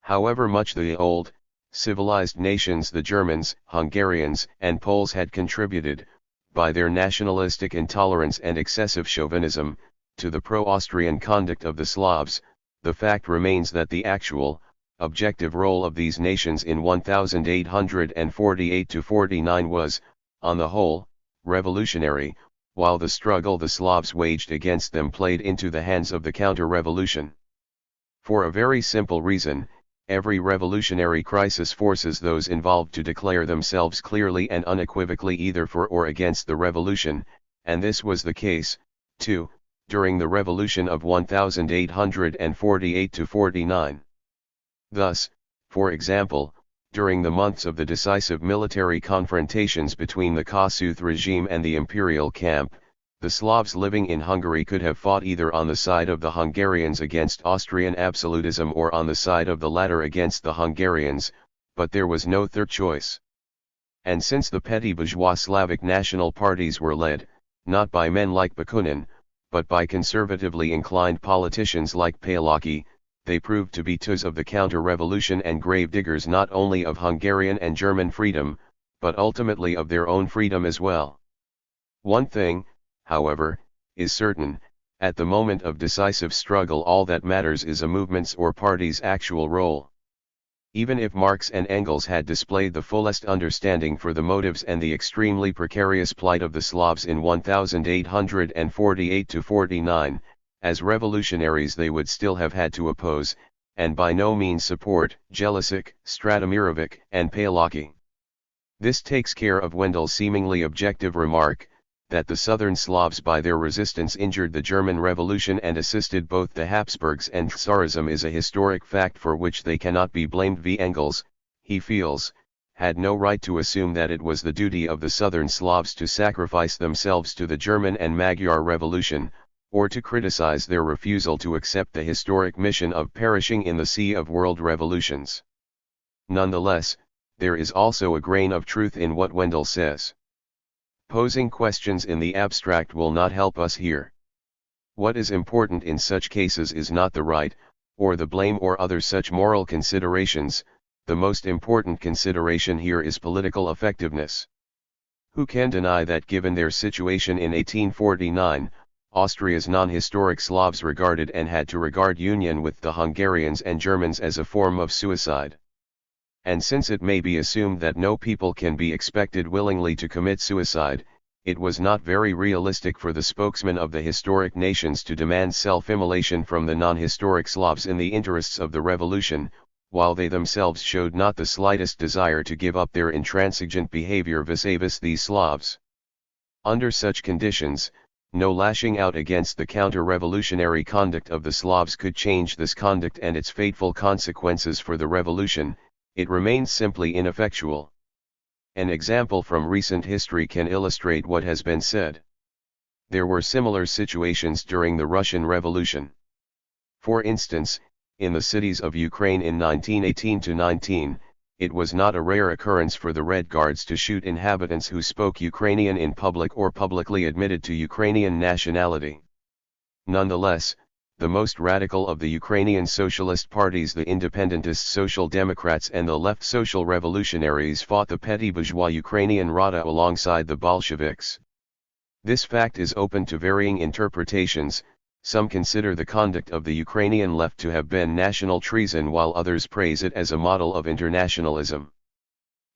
However much the old, civilized nations the Germans, Hungarians, and Poles had contributed, by their nationalistic intolerance and excessive chauvinism, to the pro-Austrian conduct of the Slavs, the fact remains that the actual, objective role of these nations in 1848–49 was, on the whole, revolutionary, while the struggle the Slavs waged against them played into the hands of the counter-revolution. For a very simple reason, every revolutionary crisis forces those involved to declare themselves clearly and unequivocally either for or against the revolution, and this was the case, too, during the revolution of 1848–49. Thus, for example, during the months of the decisive military confrontations between the Kossuth regime and the imperial camp, the Slavs living in Hungary could have fought either on the side of the Hungarians against Austrian absolutism or on the side of the latter against the Hungarians, but there was no third choice. And since the petty bourgeois Slavic national parties were led, not by men like Bakunin, but by conservatively inclined politicians like Palaki, they proved to be tools of the counter-revolution and grave-diggers not only of Hungarian and German freedom, but ultimately of their own freedom as well. One thing, however, is certain: at the moment of decisive struggle all that matters is a movement's or party's actual role. Even if Marx and Engels had displayed the fullest understanding for the motives and the extremely precarious plight of the Slavs in 1848–49, as revolutionaries they would still have had to oppose, and by no means support, Jelicic, Stratomirovic, and Palaki. This takes care of Wendel's seemingly objective remark, that the southern Slavs by their resistance injured the German Revolution and assisted both the Habsburgs and Tsarism is a historic fact for which they cannot be blamed. Engels, he feels, had no right to assume that it was the duty of the southern Slavs to sacrifice themselves to the German and Magyar Revolution, or to criticize their refusal to accept the historic mission of perishing in the sea of world revolutions. Nonetheless, there is also a grain of truth in what Wendel says. Posing questions in the abstract will not help us here. What is important in such cases is not the right, or the blame or other such moral considerations. The most important consideration here is political effectiveness. Who can deny that given their situation in 1849, Austria's non-historic Slavs regarded and had to regard union with the Hungarians and Germans as a form of suicide? And since it may be assumed that no people can be expected willingly to commit suicide, it was not very realistic for the spokesmen of the historic nations to demand self-immolation from the non-historic Slavs in the interests of the revolution, while they themselves showed not the slightest desire to give up their intransigent behavior vis-à-vis these Slavs. Under such conditions, no lashing out against the counter-revolutionary conduct of the Slavs could change this conduct and its fateful consequences for the revolution. It remains simply ineffectual. An example from recent history can illustrate what has been said. There were similar situations during the Russian Revolution. For instance, in the cities of Ukraine in 1918–19, it was not a rare occurrence for the Red Guards to shoot inhabitants who spoke Ukrainian in public or publicly admitted to Ukrainian nationality. Nonetheless, the most radical of the Ukrainian socialist parties, the independentist Social Democrats and the left social revolutionaries, fought the petty bourgeois Ukrainian Rada alongside the Bolsheviks. This fact is open to varying interpretations. Some consider the conduct of the Ukrainian left to have been national treason, while others praise it as a model of internationalism.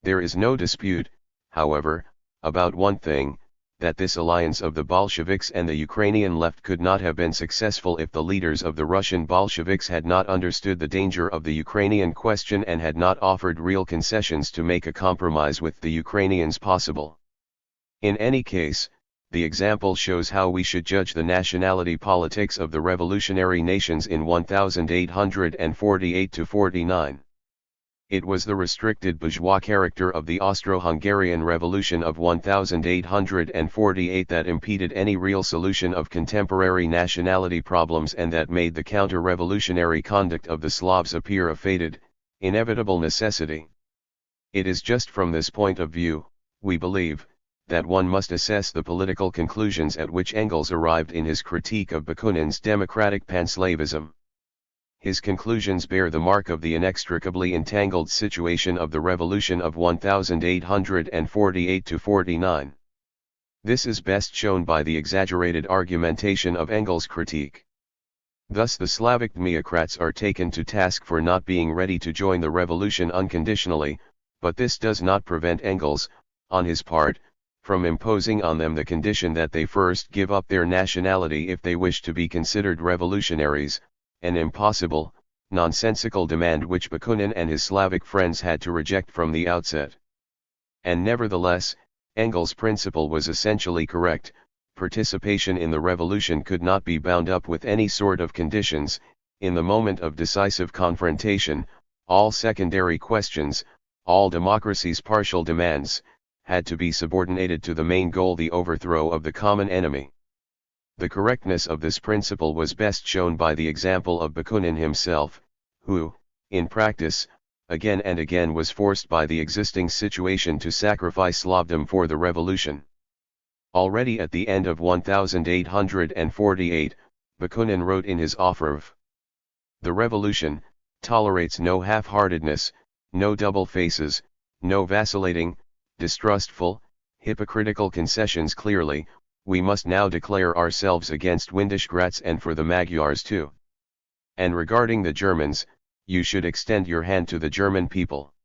There is no dispute, however, about one thing, that this alliance of the Bolsheviks and the Ukrainian left could not have been successful if the leaders of the Russian Bolsheviks had not understood the danger of the Ukrainian question and had not offered real concessions to make a compromise with the Ukrainians possible. In any case, the example shows how we should judge the nationality politics of the revolutionary nations in 1848–49. It was the restricted bourgeois character of the Austro-Hungarian Revolution of 1848 that impeded any real solution of contemporary nationality problems, and that made the counter-revolutionary conduct of the Slavs appear a fated, inevitable necessity. It is just from this point of view, we believe, that one must assess the political conclusions at which Engels arrived in his critique of Bakunin's democratic panslavism. His conclusions bear the mark of the inextricably entangled situation of the revolution of 1848–49. This is best shown by the exaggerated argumentation of Engels' critique. Thus the Slavic democrats are taken to task for not being ready to join the revolution unconditionally, but this does not prevent Engels, on his part, from imposing on them the condition that they first give up their nationality if they wish to be considered revolutionaries, an impossible, nonsensical demand which Bakunin and his Slavic friends had to reject from the outset. And nevertheless, Engels' principle was essentially correct. Participation in the revolution could not be bound up with any sort of conditions. In the moment of decisive confrontation, all secondary questions, all democracy's partial demands, had to be subordinated to the main goal, the overthrow of the common enemy. The correctness of this principle was best shown by the example of Bakunin himself, who, in practice, again and again was forced by the existing situation to sacrifice Slavdom for the revolution. Already at the end of 1848, Bakunin wrote in his Offerv, "The revolution tolerates no half-heartedness, no double faces, no vacillating, distrustful, hypocritical concessions. Clearly, we must now declare ourselves against Windischgratz and for the Magyars too. And regarding the Germans, you should extend your hand to the German people.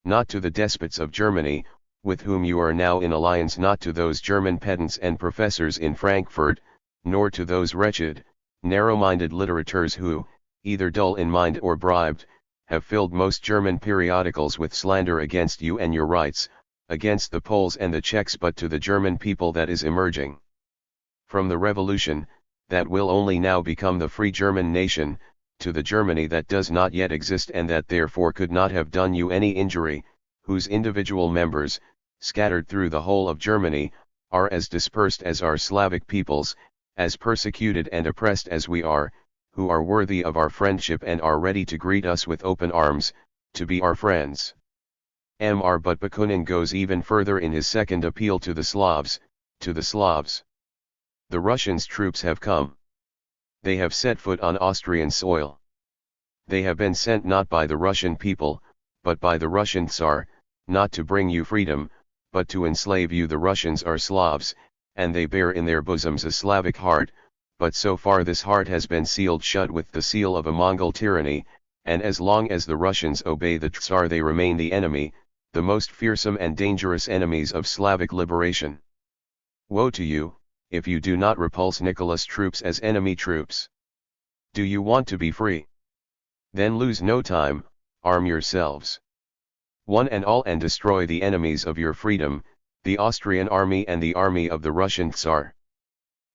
Not to the despots of Germany, with whom you are now in alliance, not to those German pedants and professors in Frankfurt, nor to those wretched, narrow-minded litterateurs who, either dull in mind or bribed, have filled most German periodicals with slander against you and your rights, against the Poles and the Czechs, but to the German people that is emerging from the revolution, that will only now become the free German nation, to the Germany that does not yet exist and that therefore could not have done you any injury, whose individual members, scattered through the whole of Germany, are as dispersed as our Slavic peoples, as persecuted and oppressed as we are, who are worthy of our friendship and are ready to greet us with open arms, to be our friends." But Bakunin goes even further in his second appeal to the Slavs, The Russians' troops have come. They have set foot on Austrian soil. They have been sent not by the Russian people, but by the Russian Tsar, not to bring you freedom, but to enslave you. The Russians are Slavs, and they bear in their bosoms a Slavic heart, but so far this heart has been sealed shut with the seal of a Mongol tyranny, and as long as the Russians obey the Tsar they remain the enemy, the most fearsome and dangerous enemies of Slavic liberation. Woe to you, if you do not repulse Nicholas' troops as enemy troops. Do you want to be free? Then lose no time, arm yourselves, one and all, and destroy the enemies of your freedom, the Austrian army and the army of the Russian Tsar.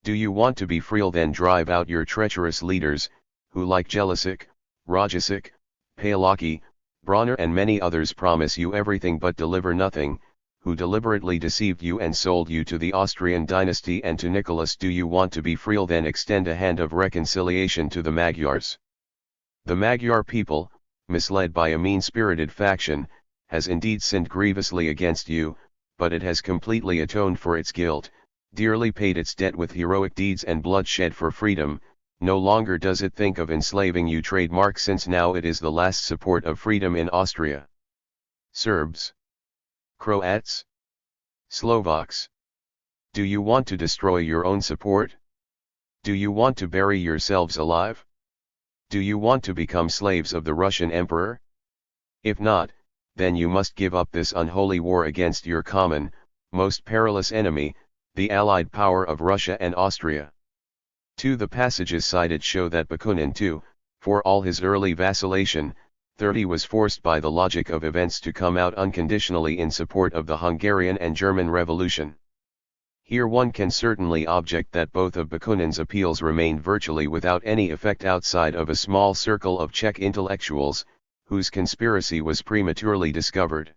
Do you want to be free? Then drive out your treacherous leaders, who like Jelisik, Rajasik, Palaki, Bronner and many others promise you everything but deliver nothing, who deliberately deceived you and sold you to the Austrian dynasty and to Nicholas. Do you want to be free? Then extend a hand of reconciliation to the Magyars. The Magyar people, misled by a mean-spirited faction, has indeed sinned grievously against you, but it has completely atoned for its guilt, dearly paid its debt with heroic deeds and bloodshed for freedom. No longer does it think of enslaving you trademark, since now it is the last support of freedom in Austria. Serbs, Croats, Slovaks. Do you want to destroy your own support? Do you want to bury yourselves alive? Do you want to become slaves of the Russian Emperor? If not, then you must give up this unholy war against your common, most perilous enemy, the allied power of Russia and Austria. 2. The passages cited show that Bakunin too, for all his early vacillation, 30 was forced by the logic of events to come out unconditionally in support of the Hungarian and German Revolution. Here one can certainly object that both of Bakunin's appeals remained virtually without any effect outside of a small circle of Czech intellectuals, whose conspiracy was prematurely discovered.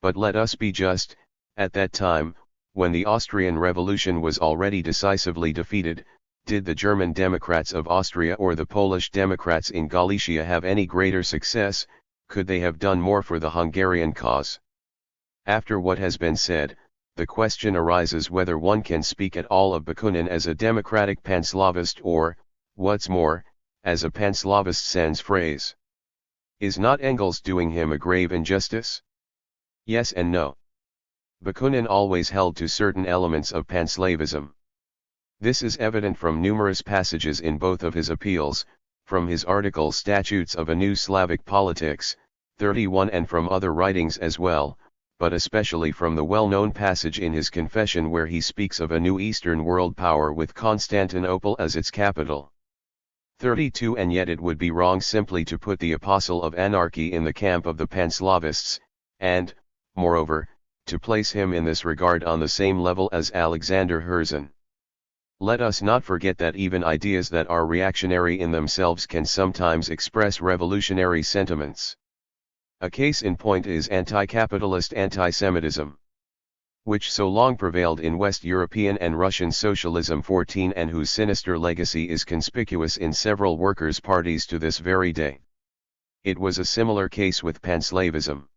But let us be just, at that time, when the Austrian Revolution was already decisively defeated, did the German Democrats of Austria or the Polish Democrats in Galicia have any greater success? Could they have done more for the Hungarian cause? After what has been said, the question arises whether one can speak at all of Bakunin as a democratic panslavist or, what's more, as a panslavist sans phrase. Is not Engels doing him a grave injustice? Yes and no. Bakunin always held to certain elements of panslavism. This is evident from numerous passages in both of his appeals, from his article Statutes of a New Slavic Politics, 31, and from other writings as well, but especially from the well-known passage in his Confession where he speaks of a new Eastern world power with Constantinople as its capital. 32. And yet it would be wrong simply to put the apostle of anarchy in the camp of the Panslavists, and, moreover, to place him in this regard on the same level as Alexander Herzen. Let us not forget that even ideas that are reactionary in themselves can sometimes express revolutionary sentiments. A case in point is anti-capitalist anti-Semitism, which so long prevailed in West European and Russian socialism 14 and whose sinister legacy is conspicuous in several workers' parties to this very day. It was a similar case with panslavism.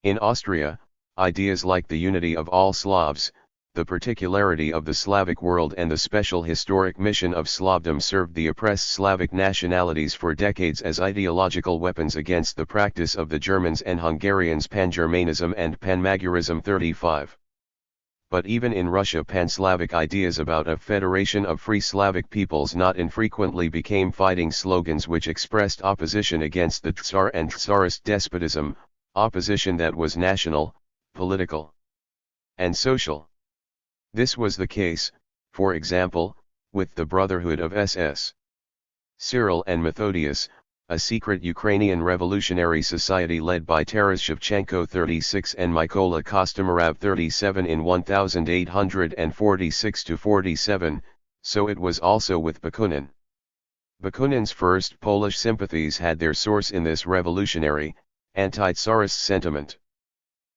In Austria, ideas like the unity of all Slavs, the particularity of the Slavic world and the special historic mission of Slavdom served the oppressed Slavic nationalities for decades as ideological weapons against the practice of the Germans and Hungarians Pan-Germanism and Pan-Magyarism 35. But even in Russia Pan-Slavic ideas about a federation of free Slavic peoples not infrequently became fighting slogans which expressed opposition against the Tsar and Tsarist despotism, opposition that was national, political, and social. This was the case, for example, with the Brotherhood of SS. Cyril and Methodius, a secret Ukrainian revolutionary society led by Taras Shevchenko 36 and Mykola Kostomarov 37 in 1846-47, so it was also with Bakunin. Bakunin's first Polish sympathies had their source in this revolutionary, anti-Tsarist sentiment.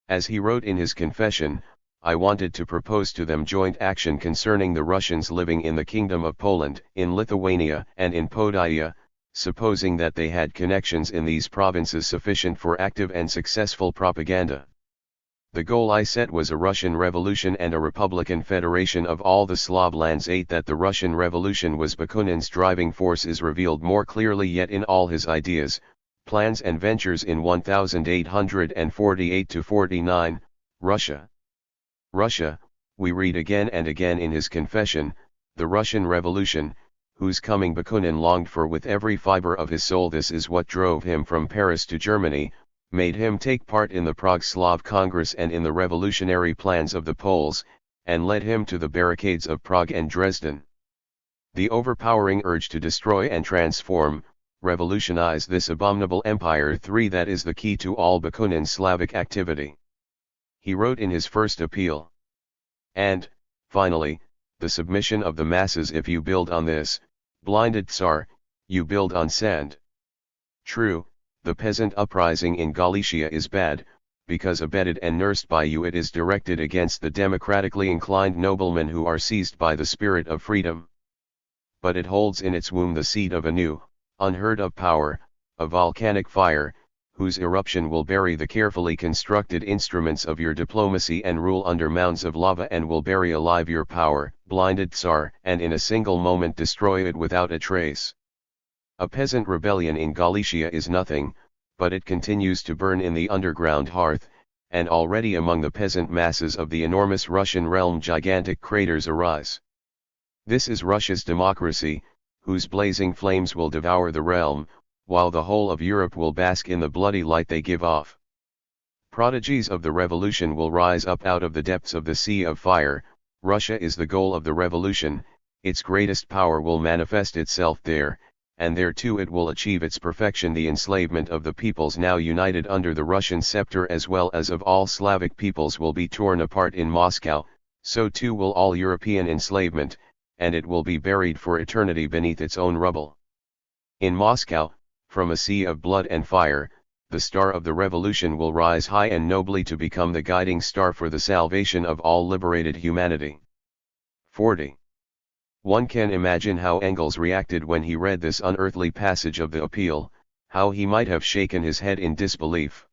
As he wrote in his Confession, I wanted to propose to them joint action concerning the Russians living in the Kingdom of Poland, in Lithuania and in Podia, supposing that they had connections in these provinces sufficient for active and successful propaganda. The goal I set was a Russian Revolution and a Republican Federation of all the Slav lands. 8. That the Russian Revolution was Bakunin's driving force is revealed more clearly yet in all his ideas, plans and ventures in 1848-49, Russia, we read again and again in his Confession, the Russian Revolution, whose coming Bakunin longed for with every fiber of his soul. This is what drove him from Paris to Germany, made him take part in the Prague Slav Congress and in the revolutionary plans of the Poles, and led him to the barricades of Prague and Dresden. The overpowering urge to destroy and transform, revolutionize this abominable empire. 3. That is the key to all Bakunin's Slavic activity. He wrote in his first appeal. And, finally, the submission of the masses. If you build on this, blinded Tsar, you build on sand. True, the peasant uprising in Galicia is bad, because abetted and nursed by you it is directed against the democratically inclined noblemen who are seized by the spirit of freedom. But it holds in its womb the seed of a new, unheard of power, a volcanic fire, whose eruption will bury the carefully constructed instruments of your diplomacy and rule under mounds of lava, and will bury alive your power, blinded Tsar, and in a single moment destroy it without a trace. A peasant rebellion in Galicia is nothing, but it continues to burn in the underground hearth, and already among the peasant masses of the enormous Russian realm gigantic craters arise. This is Russia's democracy, whose blazing flames will devour the realm, while the whole of Europe will bask in the bloody light they give off. Prodigies of the revolution will rise up out of the depths of the sea of fire. Russia is the goal of the revolution, its greatest power will manifest itself there, and there too it will achieve its perfection. The enslavement of the peoples now united under the Russian scepter as well as of all Slavic peoples will be torn apart in Moscow, so too will all European enslavement, and it will be buried for eternity beneath its own rubble. In Moscow, from a sea of blood and fire, the star of the revolution will rise high and nobly to become the guiding star for the salvation of all liberated humanity. 40. One can imagine how Engels reacted when he read this unearthly passage of the appeal, how he might have shaken his head in disbelief.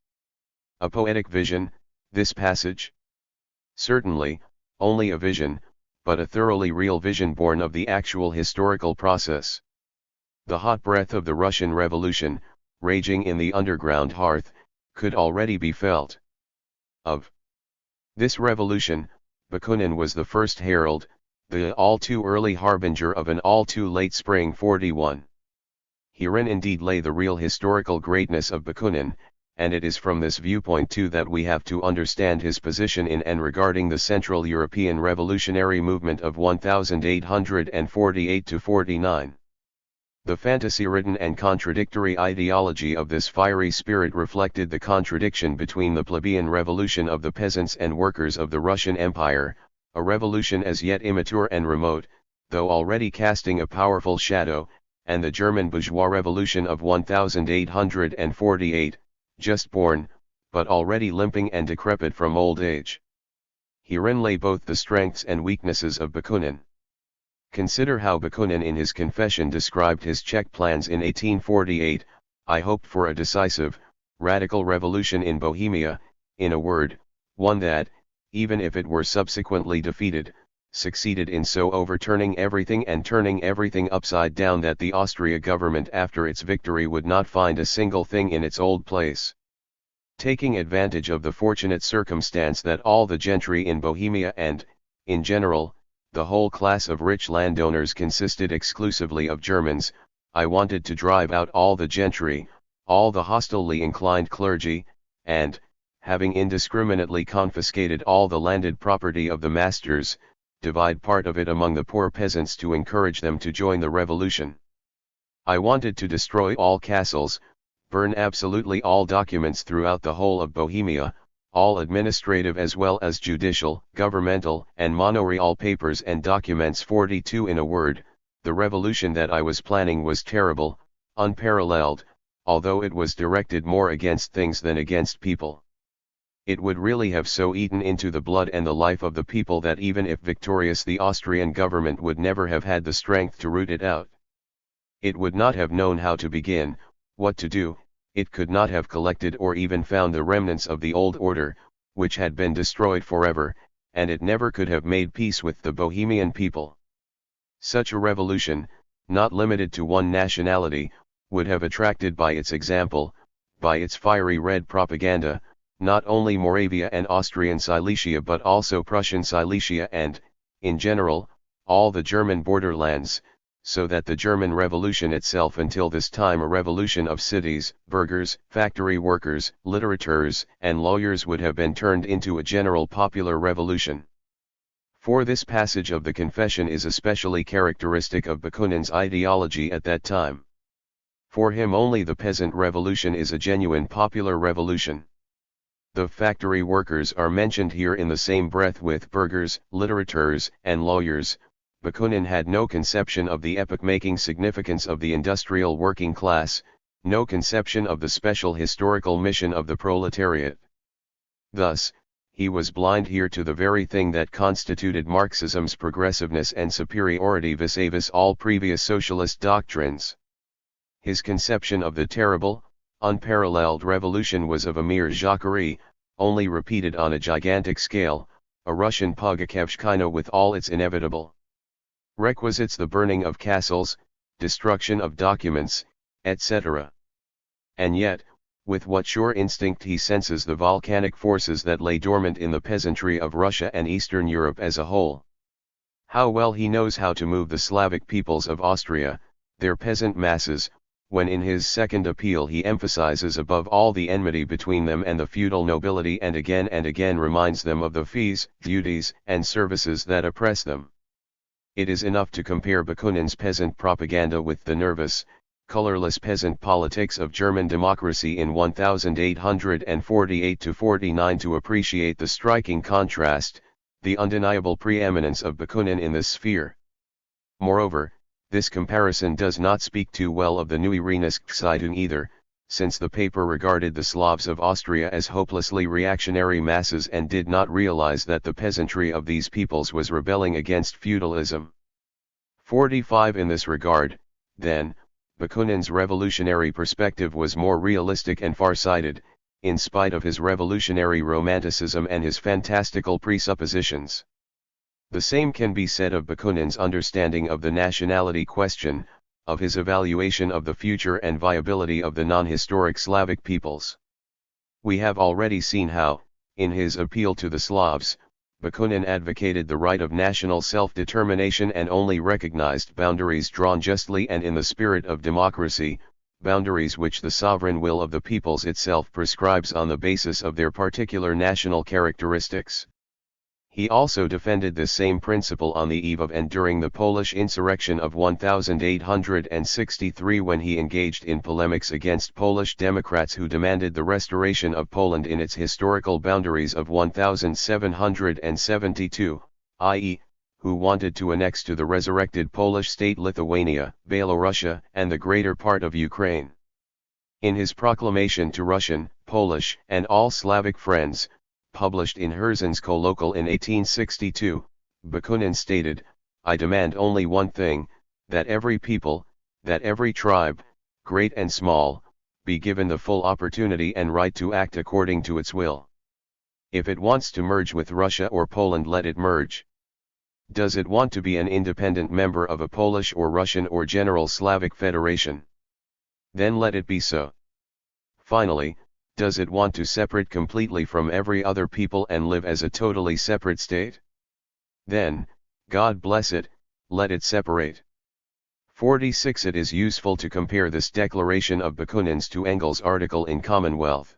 A poetic vision, this passage? Certainly, only a vision, but a thoroughly real vision born of the actual historical process. The hot breath of the Russian Revolution, raging in the underground hearth, could already be felt. Of this revolution, Bakunin was the first herald, the all-too-early harbinger of an all-too-late spring 41. Herein indeed lay the real historical greatness of Bakunin, and it is from this viewpoint too that we have to understand his position in and regarding the Central European revolutionary movement of 1848–49. The fantasy-ridden and contradictory ideology of this fiery spirit reflected the contradiction between the plebeian revolution of the peasants and workers of the Russian Empire, a revolution as yet immature and remote, though already casting a powerful shadow, and the German bourgeois revolution of 1848, just born, but already limping and decrepit from old age. Herein lay both the strengths and weaknesses of Bakunin. Consider how Bakunin in his confession described his Czech plans in 1848, I hoped for a decisive, radical revolution in Bohemia, in a word, one that, even if it were subsequently defeated, succeeded in so overturning everything and turning everything upside down that the Austria government after its victory would not find a single thing in its old place. Taking advantage of the fortunate circumstance that all the gentry in Bohemia and, in general, the whole class of rich landowners consisted exclusively of Germans, I wanted to drive out all the gentry, all the hostilely inclined clergy, and, having indiscriminately confiscated all the landed property of the masters, divide part of it among the poor peasants to encourage them to join the revolution. I wanted to destroy all castles, burn absolutely all documents throughout the whole of Bohemia, all administrative as well as judicial, governmental, and manorial papers and documents. 42. In a word, the revolution that I was planning was terrible, unparalleled, although it was directed more against things than against people. It would really have so eaten into the blood and the life of the people that even if victorious the Austrian government would never have had the strength to root it out. It would not have known how to begin, what to do. It could not have collected or even found the remnants of the old order, which had been destroyed forever, and it never could have made peace with the Bohemian people. Such a revolution, not limited to one nationality, would have attracted by its example, by its fiery red propaganda, not only Moravia and Austrian Silesia but also Prussian Silesia and, in general, all the German borderlands, so that the German Revolution itself, until this time a revolution of cities, burghers, factory workers, litterateurs, and lawyers, would have been turned into a general popular revolution. For this passage of the Confession is especially characteristic of Bakunin's ideology at that time. For him only the peasant revolution is a genuine popular revolution. The factory workers are mentioned here in the same breath with burghers, litterateurs, and lawyers. Bakunin had no conception of the epoch-making significance of the industrial working class, no conception of the special historical mission of the proletariat. Thus, he was blind here to the very thing that constituted Marxism's progressiveness and superiority vis-a-vis all previous socialist doctrines. His conception of the terrible, unparalleled revolution was of a mere jacquerie, only repeated on a gigantic scale, a Russian Pugachevshchina with all its inevitable requisites, the burning of castles, destruction of documents, etc. And yet, with what sure instinct he senses the volcanic forces that lay dormant in the peasantry of Russia and Eastern Europe as a whole. How well he knows how to move the Slavic peoples of Austria, their peasant masses, when in his second appeal he emphasizes above all the enmity between them and the feudal nobility, and again reminds them of the fees, duties, and services that oppress them. It is enough to compare Bakunin's peasant propaganda with the nervous, colorless peasant politics of German democracy in 1848-49 to appreciate the striking contrast, the undeniable preeminence of Bakunin in this sphere. Moreover, this comparison does not speak too well of the Neue Rheinische either, since the paper regarded the Slavs of Austria as hopelessly reactionary masses and did not realize that the peasantry of these peoples was rebelling against feudalism. 45 In this regard, then, Bakunin's revolutionary perspective was more realistic and far-sighted, in spite of his revolutionary romanticism and his fantastical presuppositions. The same can be said of Bakunin's understanding of the nationality question, of his evaluation of the future and viability of the non-historic Slavic peoples. We have already seen how, in his appeal to the Slavs, Bakunin advocated the right of national self-determination and only recognized boundaries drawn justly and in the spirit of democracy, boundaries which the sovereign will of the peoples itself prescribes on the basis of their particular national characteristics. He also defended this same principle on the eve of and during the Polish insurrection of 1863, when he engaged in polemics against Polish Democrats who demanded the restoration of Poland in its historical boundaries of 1772, i.e., who wanted to annex to the resurrected Polish state Lithuania, Belorussia, and the greater part of Ukraine. In his proclamation to Russian, Polish, and all Slavic friends, published in Herzens Kolokol in 1862, Bakunin stated, "I demand only one thing, that every people, that every tribe, great and small, be given the full opportunity and right to act according to its will. If it wants to merge with Russia or Poland, let it merge. Does it want to be an independent member of a Polish or Russian or General Slavic Federation? Then let it be so. Finally, does it want to separate completely from every other people and live as a totally separate state? Then, God bless it, let it separate." 46 It is useful to compare this declaration of Bakunin's to Engels' article in Commonwealth.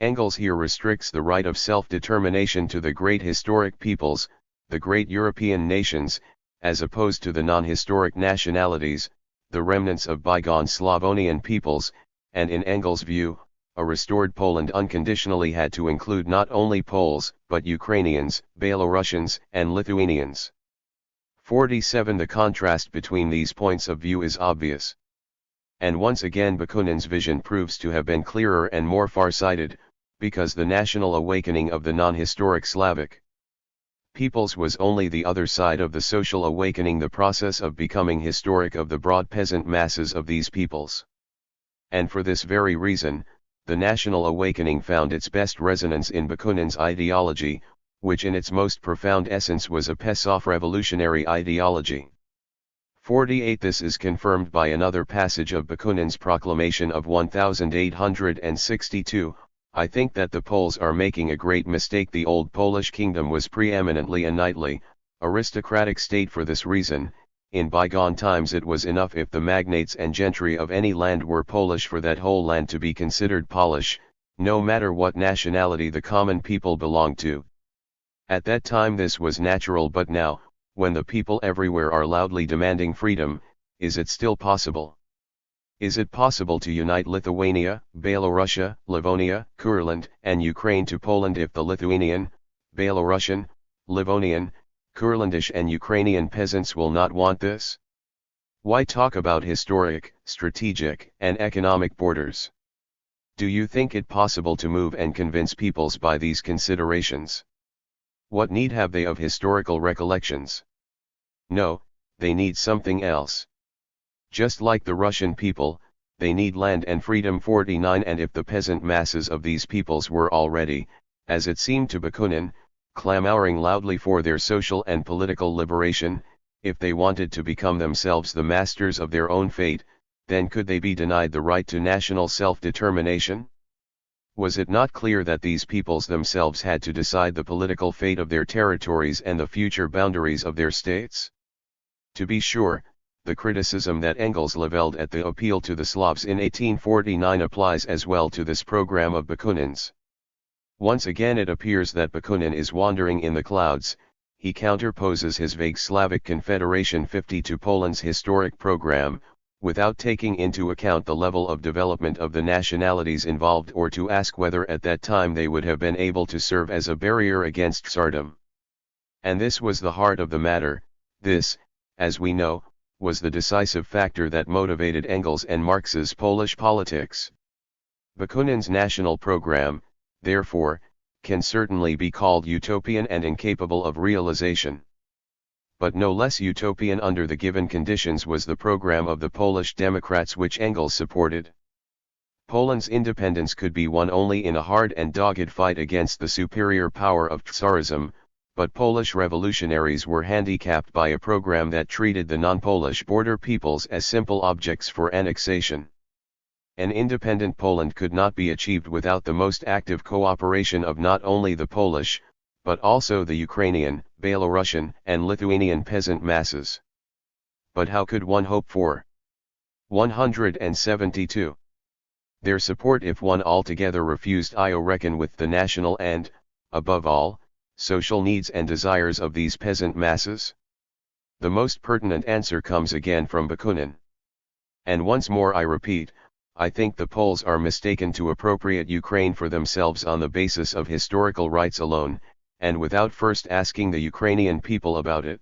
Engels here restricts the right of self-determination to the great historic peoples, the great European nations, as opposed to the non-historic nationalities, the remnants of bygone Slavonian peoples, and in Engels' view, a restored Poland unconditionally had to include not only Poles, but Ukrainians, Belarusians, and Lithuanians. 47 The contrast between these points of view is obvious. And once again Bakunin's vision proves to have been clearer and more far-sighted, because the national awakening of the non-historic Slavic peoples was only the other side of the social awakening, the process of becoming historic of the broad peasant masses of these peoples. And for this very reason, the national awakening found its best resonance in Bakunin's ideology, which in its most profound essence was a Pesov revolutionary ideology. 48 This is confirmed by another passage of Bakunin's proclamation of 1862, "I think that the Poles are making a great mistake. The old Polish kingdom was preeminently a knightly, aristocratic state. For this reason, in bygone times it was enough if the magnates and gentry of any land were Polish for that whole land to be considered Polish, no matter what nationality the common people belonged to. At that time this was natural, but now, when the people everywhere are loudly demanding freedom, is it still possible? Is it possible to unite Lithuania, Belorussia, Livonia, Courland, and Ukraine to Poland if the Lithuanian, Belarusian, Livonian, Courlandish and Ukrainian peasants will not want this? Why talk about historic, strategic, and economic borders? Do you think it possible to move and convince peoples by these considerations? What need have they of historical recollections? No, they need something else. Just like the Russian people, they need land and freedom. 49 And if the peasant masses of these peoples were already, as it seemed to Bakunin, clamoring loudly for their social and political liberation, if they wanted to become themselves the masters of their own fate, then could they be denied the right to national self-determination? Was it not clear that these peoples themselves had to decide the political fate of their territories and the future boundaries of their states? To be sure, the criticism that Engels leveled at the appeal to the Slavs in 1849 applies as well to this program of Bakunin's. Once again it appears that Bakunin is wandering in the clouds. He counterposes his vague Slavic Confederation 50 to Poland's historic program, without taking into account the level of development of the nationalities involved or to ask whether at that time they would have been able to serve as a barrier against Tsardom. And this was the heart of the matter. This, as we know, was the decisive factor that motivated Engels and Marx's Polish politics. Bakunin's national program, therefore, can certainly be called utopian and incapable of realization. But no less utopian under the given conditions was the program of the Polish Democrats which Engels supported. Poland's independence could be won only in a hard and dogged fight against the superior power of Tsarism, but Polish revolutionaries were handicapped by a program that treated the non-Polish border peoples as simple objects for annexation. An independent Poland could not be achieved without the most active cooperation of not only the Polish, but also the Ukrainian, Belarusian, and Lithuanian peasant masses. But how could one hope for 172. Their support if one altogether refused to reckon with the national and, above all, social needs and desires of these peasant masses? The most pertinent answer comes again from Bakunin. And once more I repeat, I think the Poles are mistaken to appropriate Ukraine for themselves on the basis of historical rights alone, and without first asking the Ukrainian people about it.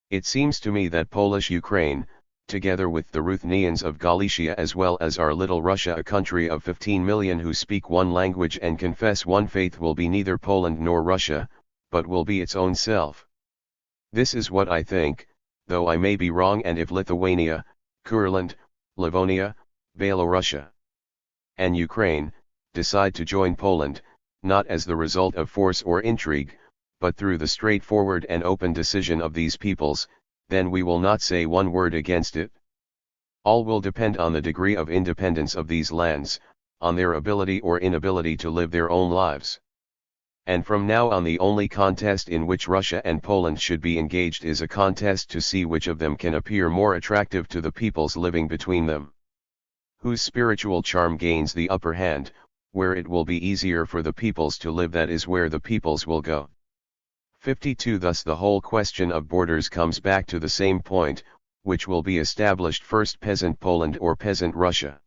It seems to me that Polish Ukraine, together with the Ruthenians of Galicia as well as our little Russia, a country of 15 million who speak one language and confess one faith, will be neither Poland nor Russia, but will be its own self. This is what I think, though I may be wrong, and if Lithuania, Courland, Livonia, Belorussia, and Ukraine decide to join Poland, not as the result of force or intrigue, but through the straightforward and open decision of these peoples, then we will not say one word against it. All will depend on the degree of independence of these lands, on their ability or inability to live their own lives. And from now on the only contest in which Russia and Poland should be engaged is a contest to see which of them can appear more attractive to the peoples living between them. Whose spiritual charm gains the upper hand, where it will be easier for the peoples to live, that is where the peoples will go. 52 Thus the whole question of borders comes back to the same point, which will be established first, peasant Poland or peasant Russia.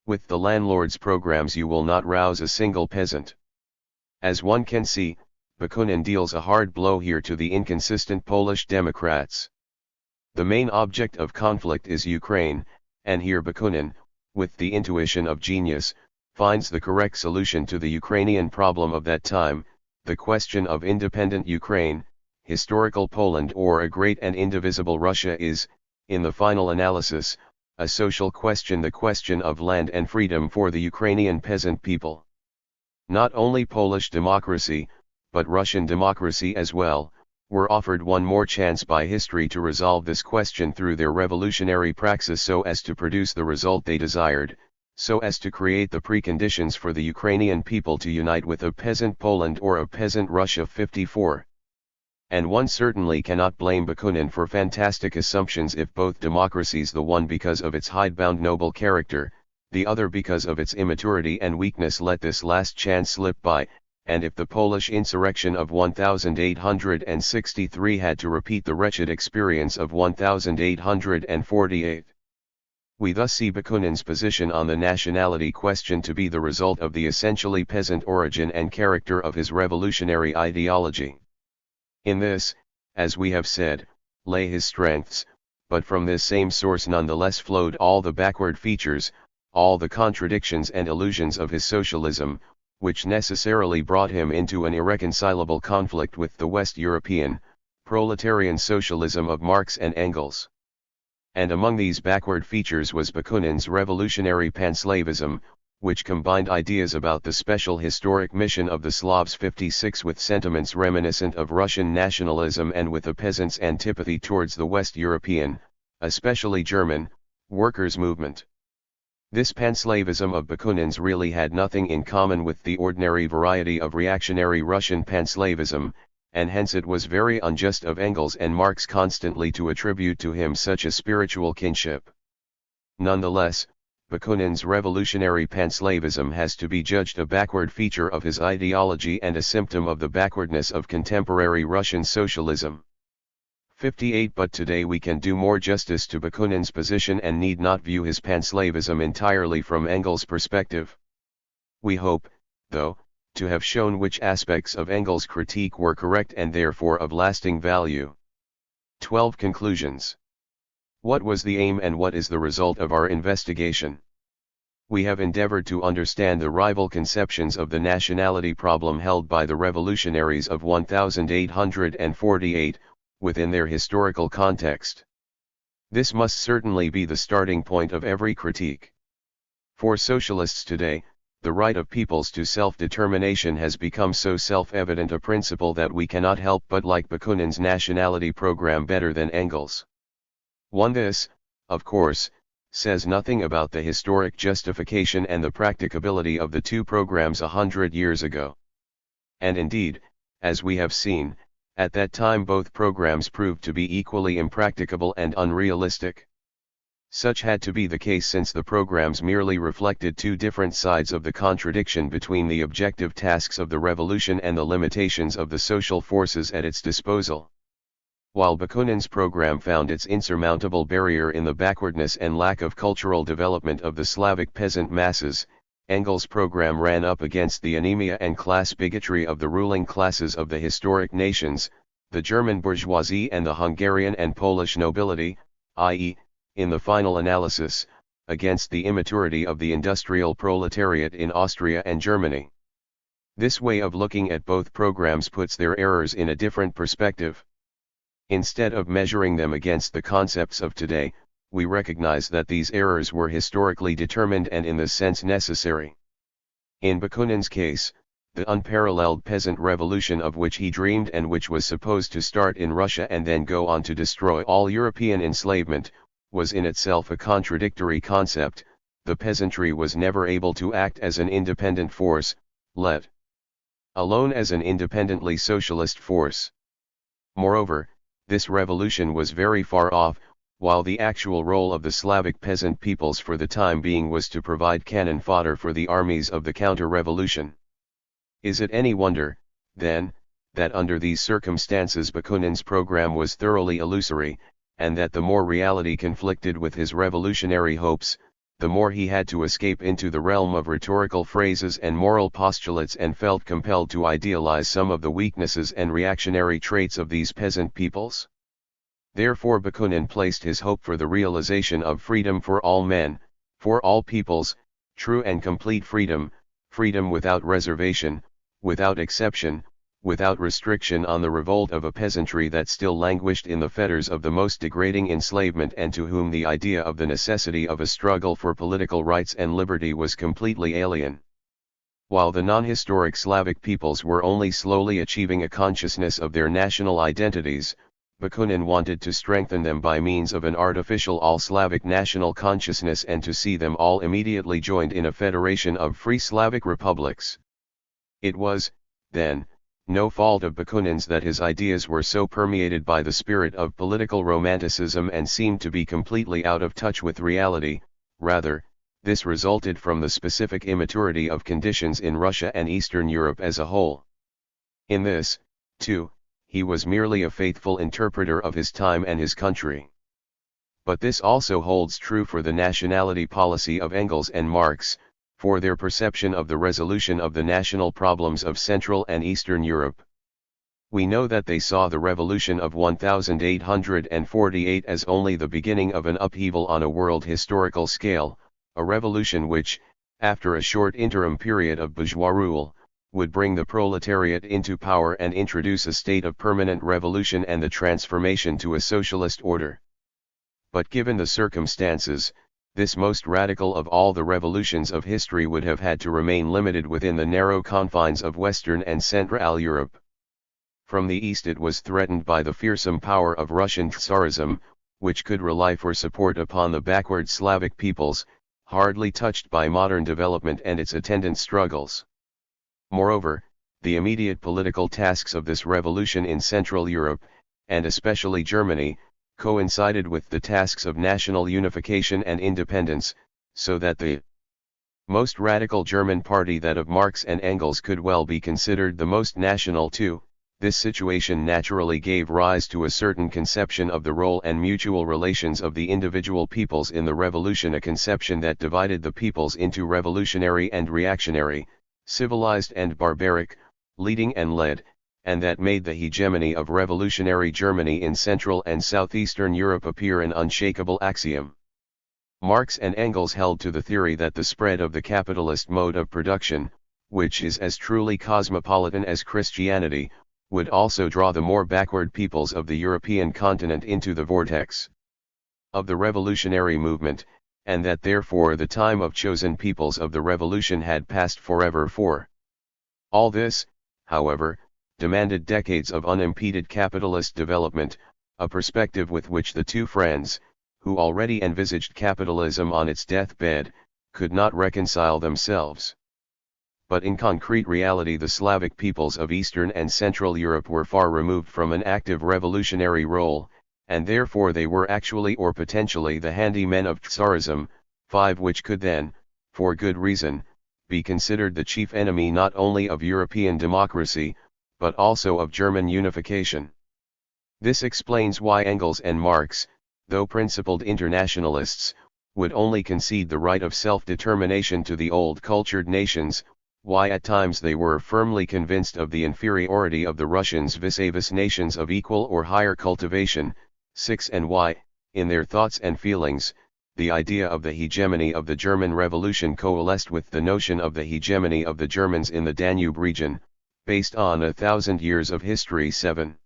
With the landlord's programs you will not rouse a single peasant. As one can see, Bakunin deals a hard blow here to the inconsistent Polish Democrats. The main object of conflict is Ukraine, and here Bakunin, with the intuition of genius, finds the correct solution to the Ukrainian problem of that time, the question of independent Ukraine, historical Poland or a great and indivisible Russia is, in the final analysis, a social question, the question of land and freedom for the Ukrainian peasant people. Not only Polish democracy, but Russian democracy as well, were offered one more chance by history to resolve this question through their revolutionary praxis so as to produce the result they desired, so as to create the preconditions for the Ukrainian people to unite with a peasant Poland or a peasant Russia. 54. And one certainly cannot blame Bakunin for fantastic assumptions if both democracies, the one because of its hidebound noble character, the other because of its immaturity and weakness, let this last chance slip by, and if the Polish insurrection of 1863 had to repeat the wretched experience of 1848. We thus see Bakunin's position on the nationality question to be the result of the essentially peasant origin and character of his revolutionary ideology. In this, as we have said, lay his strengths, but from this same source nonetheless flowed all the backward features, all the contradictions and illusions of his socialism, which necessarily brought him into an irreconcilable conflict with the West European, proletarian socialism of Marx and Engels. And among these backward features was Bakunin's revolutionary panslavism, which combined ideas about the special historic mission of the Slavs 56 with sentiments reminiscent of Russian nationalism and with a peasant's antipathy towards the West European, especially German, workers' movement. This panslavism of Bakunin's really had nothing in common with the ordinary variety of reactionary Russian panslavism, and hence it was very unjust of Engels and Marx constantly to attribute to him such a spiritual kinship. Nonetheless, Bakunin's revolutionary panslavism has to be judged a backward feature of his ideology and a symptom of the backwardness of contemporary Russian socialism. 58 But today we can do more justice to Bakunin's position and need not view his panslavism entirely from Engels' perspective. We hope, though, to have shown which aspects of Engels' critique were correct and therefore of lasting value. 12 Conclusions. What was the aim and what is the result of our investigation? We have endeavored to understand the rival conceptions of the nationality problem held by the revolutionaries of 1848, within their historical context. This must certainly be the starting point of every critique. For socialists today, the right of peoples to self-determination has become so self-evident a principle that we cannot help but like Bakunin's nationality program better than Engels. This, of course, says nothing about the historic justification and the practicability of the two programs 100 years ago. And indeed, as we have seen, at that time both programs proved to be equally impracticable and unrealistic. Such had to be the case since the programs merely reflected two different sides of the contradiction between the objective tasks of the revolution and the limitations of the social forces at its disposal. While Bakunin's program found its insurmountable barrier in the backwardness and lack of cultural development of the Slavic peasant masses, Engels' program ran up against the anemia and class bigotry of the ruling classes of the historic nations, the German bourgeoisie and the Hungarian and Polish nobility, i.e., in the final analysis, against the immaturity of the industrial proletariat in Austria and Germany. This way of looking at both programs puts their errors in a different perspective. Instead of measuring them against the concepts of today, we recognize that these errors were historically determined and in this sense necessary. In Bakunin's case, the unparalleled peasant revolution of which he dreamed and which was supposed to start in Russia and then go on to destroy all European enslavement, was in itself a contradictory concept. The peasantry was never able to act as an independent force, let alone as an independently socialist force. Moreover, this revolution was very far off, while the actual role of the Slavic peasant peoples for the time being was to provide cannon fodder for the armies of the counter-revolution. Is it any wonder, then, that under these circumstances Bakunin's program was thoroughly illusory, and that the more reality conflicted with his revolutionary hopes, the more he had to escape into the realm of rhetorical phrases and moral postulates and felt compelled to idealize some of the weaknesses and reactionary traits of these peasant peoples? Therefore Bakunin placed his hope for the realization of freedom for all men, for all peoples, true and complete freedom, freedom without reservation, without exception, without restriction on the revolt of a peasantry that still languished in the fetters of the most degrading enslavement and to whom the idea of the necessity of a struggle for political rights and liberty was completely alien. While the non-historic Slavic peoples were only slowly achieving a consciousness of their national identities, Bakunin wanted to strengthen them by means of an artificial all-Slavic national consciousness and to see them all immediately joined in a federation of free Slavic republics. It was, then, no fault of Bakunin's that his ideas were so permeated by the spirit of political romanticism and seemed to be completely out of touch with reality. Rather, this resulted from the specific immaturity of conditions in Russia and Eastern Europe as a whole. In this, too, he was merely a faithful interpreter of his time and his country. But this also holds true for the nationality policy of Engels and Marx, for their perception of the resolution of the national problems of Central and Eastern Europe. We know that they saw the revolution of 1848 as only the beginning of an upheaval on a world historical scale, a revolution which, after a short interim period of bourgeois rule, would bring the proletariat into power and introduce a state of permanent revolution and the transformation to a socialist order. But given the circumstances, this most radical of all the revolutions of history would have had to remain limited within the narrow confines of Western and Central Europe. From the east it was threatened by the fearsome power of Russian Tsarism, which could rely for support upon the backward Slavic peoples, hardly touched by modern development and its attendant struggles. Moreover, the immediate political tasks of this revolution in Central Europe, and especially Germany, coincided with the tasks of national unification and independence, so that the most radical German party, that of Marx and Engels, could well be considered the most national too. This situation naturally gave rise to a certain conception of the role and mutual relations of the individual peoples in the revolution, a conception that divided the peoples into revolutionary and reactionary, civilized and barbaric, leading and led, and that made the hegemony of revolutionary Germany in Central and Southeastern Europe appear an unshakable axiom. Marx and Engels held to the theory that the spread of the capitalist mode of production, which is as truly cosmopolitan as Christianity, would also draw the more backward peoples of the European continent into the vortex of the revolutionary movement, and that therefore the time of chosen peoples of the revolution had passed forever. For all this, however, demanded decades of unimpeded capitalist development, a perspective with which the two friends, who already envisaged capitalism on its deathbed, could not reconcile themselves. But in concrete reality the Slavic peoples of Eastern and Central Europe were far removed from an active revolutionary role, and therefore they were actually or potentially the handy men of Tsarism, which could then, for good reason, be considered the chief enemy not only of European democracy, but also of German unification. This explains why Engels and Marx, though principled internationalists, would only concede the right of self-determination to the old cultured nations, why at times they were firmly convinced of the inferiority of the Russians vis-a-vis nations of equal or higher cultivation, and why, in their thoughts and feelings, the idea of the hegemony of the German Revolution coalesced with the notion of the hegemony of the Germans in the Danube region, based on 1,000 years of history. 7.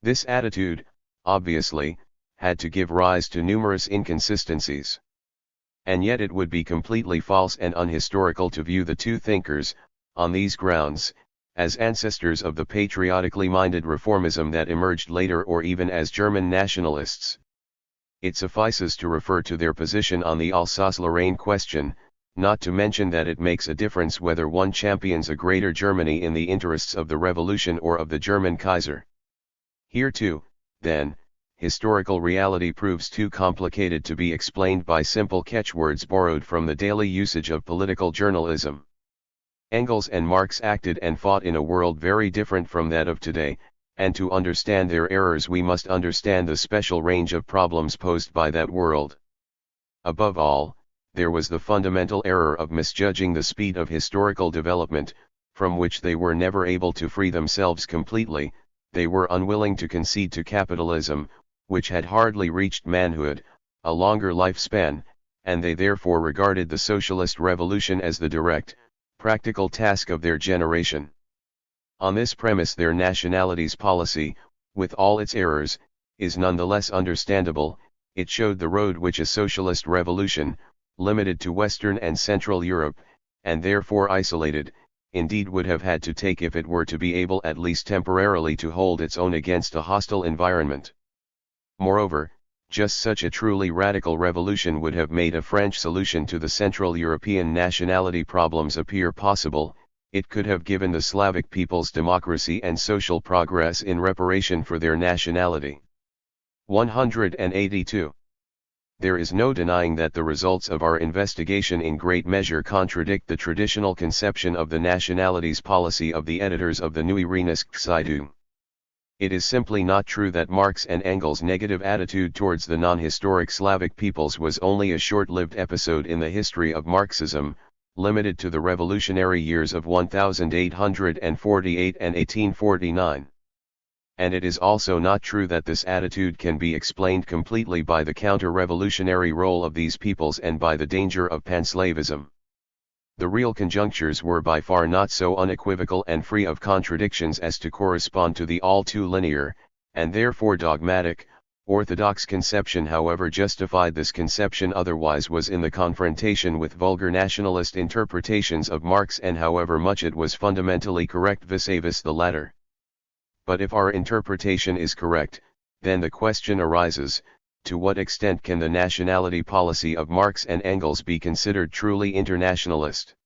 This attitude, obviously, had to give rise to numerous inconsistencies. And yet it would be completely false and unhistorical to view the two thinkers, on these grounds, as ancestors of the patriotically minded reformism that emerged later, or even as German nationalists. It suffices to refer to their position on the Alsace-Lorraine question, not to mention that it makes a difference whether one champions a greater Germany in the interests of the revolution or of the German Kaiser. Here too, then, historical reality proves too complicated to be explained by simple catchwords borrowed from the daily usage of political journalism. Engels and Marx acted and fought in a world very different from that of today, and to understand their errors we must understand the special range of problems posed by that world. Above all, there was the fundamental error of misjudging the speed of historical development, from which they were never able to free themselves completely. They were unwilling to concede to capitalism, which had hardly reached manhood, a longer lifespan, and they therefore regarded the socialist revolution as the direct, practical task of their generation. On this premise their nationalities policy, with all its errors, is nonetheless understandable. It showed the road which a socialist revolution, limited to Western and Central Europe, and therefore isolated, indeed would have had to take if it were to be able at least temporarily to hold its own against a hostile environment. Moreover, just such a truly radical revolution would have made a French solution to the Central European nationality problems appear possible. It could have given the Slavic peoples democracy and social progress in reparation for their nationality. 182. There is no denying that the results of our investigation in great measure contradict the traditional conception of the nationalities policy of the editors of the Neue Rheinische Zeitung. It is simply not true that Marx and Engels' negative attitude towards the non-historic Slavic peoples was only a short-lived episode in the history of Marxism, limited to the revolutionary years of 1848 and 1849. And it is also not true that this attitude can be explained completely by the counter-revolutionary role of these peoples and by the danger of panslavism. The real conjunctures were by far not so unequivocal and free of contradictions as to correspond to the all too linear, and therefore dogmatic, Orthodox conception, however, justified this conception, otherwise was in the confrontation with vulgar nationalist interpretations of Marx, and however much it was fundamentally correct vis-a-vis the latter. But if our interpretation is correct, then the question arises, to what extent can the nationality policy of Marx and Engels be considered truly internationalist?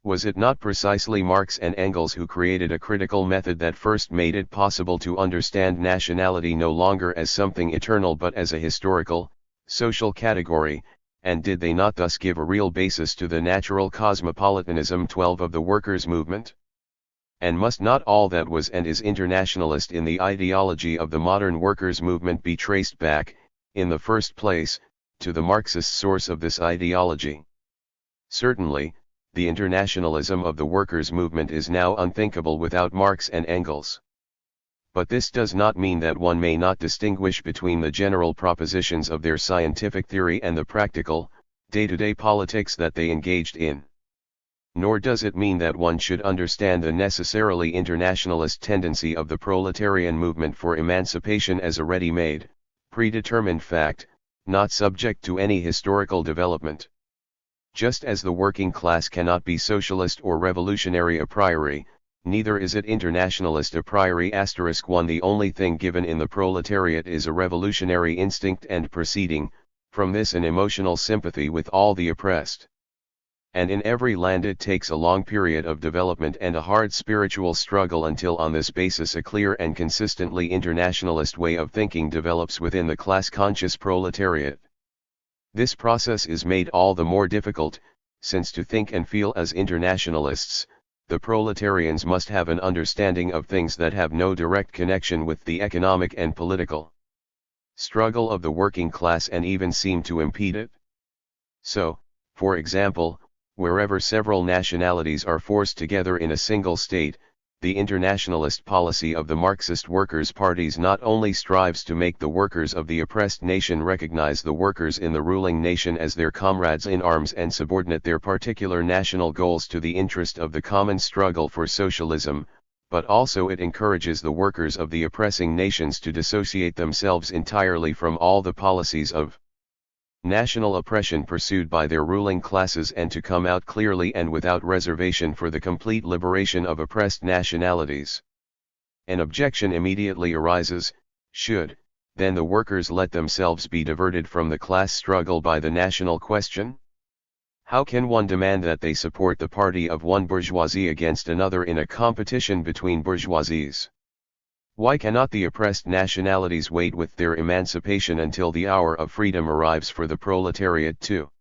Was it not precisely Marx and Engels who created a critical method that first made it possible to understand nationality no longer as something eternal but as a historical, social category, and did they not thus give a real basis to the natural cosmopolitanism 12 of the workers' movement? And must not all that was and is internationalist in the ideology of the modern workers' movement be traced back, in the first place, to the Marxist source of this ideology? Certainly, the internationalism of the workers' movement is now unthinkable without Marx and Engels. But this does not mean that one may not distinguish between the general propositions of their scientific theory and the practical, day-to-day politics that they engaged in. Nor does it mean that one should understand the necessarily internationalist tendency of the proletarian movement for emancipation as a ready-made, predetermined fact, not subject to any historical development. Just as the working class cannot be socialist or revolutionary a priori, neither is it internationalist a priori. *1 The only thing given in the proletariat is a revolutionary instinct and proceeding, from this an emotional sympathy with all the oppressed. And in every land it takes a long period of development and a hard spiritual struggle until on this basis a clear and consistently internationalist way of thinking develops within the class-conscious proletariat. This process is made all the more difficult, since to think and feel as internationalists, the proletarians must have an understanding of things that have no direct connection with the economic and political struggle of the working class and even seem to impede it. So, for example, wherever several nationalities are forced together in a single state, the internationalist policy of the Marxist workers' parties not only strives to make the workers of the oppressed nation recognize the workers in the ruling nation as their comrades in arms and subordinate their particular national goals to the interest of the common struggle for socialism, but also it encourages the workers of the oppressing nations to dissociate themselves entirely from all the policies of national oppression pursued by their ruling classes and to come out clearly and without reservation for the complete liberation of oppressed nationalities. An objection immediately arises: should, then, the workers let themselves be diverted from the class struggle by the national question? How can one demand that they support the party of one bourgeoisie against another in a competition between bourgeoisies? Why cannot the oppressed nationalities wait with their emancipation until the hour of freedom arrives for the proletariat too?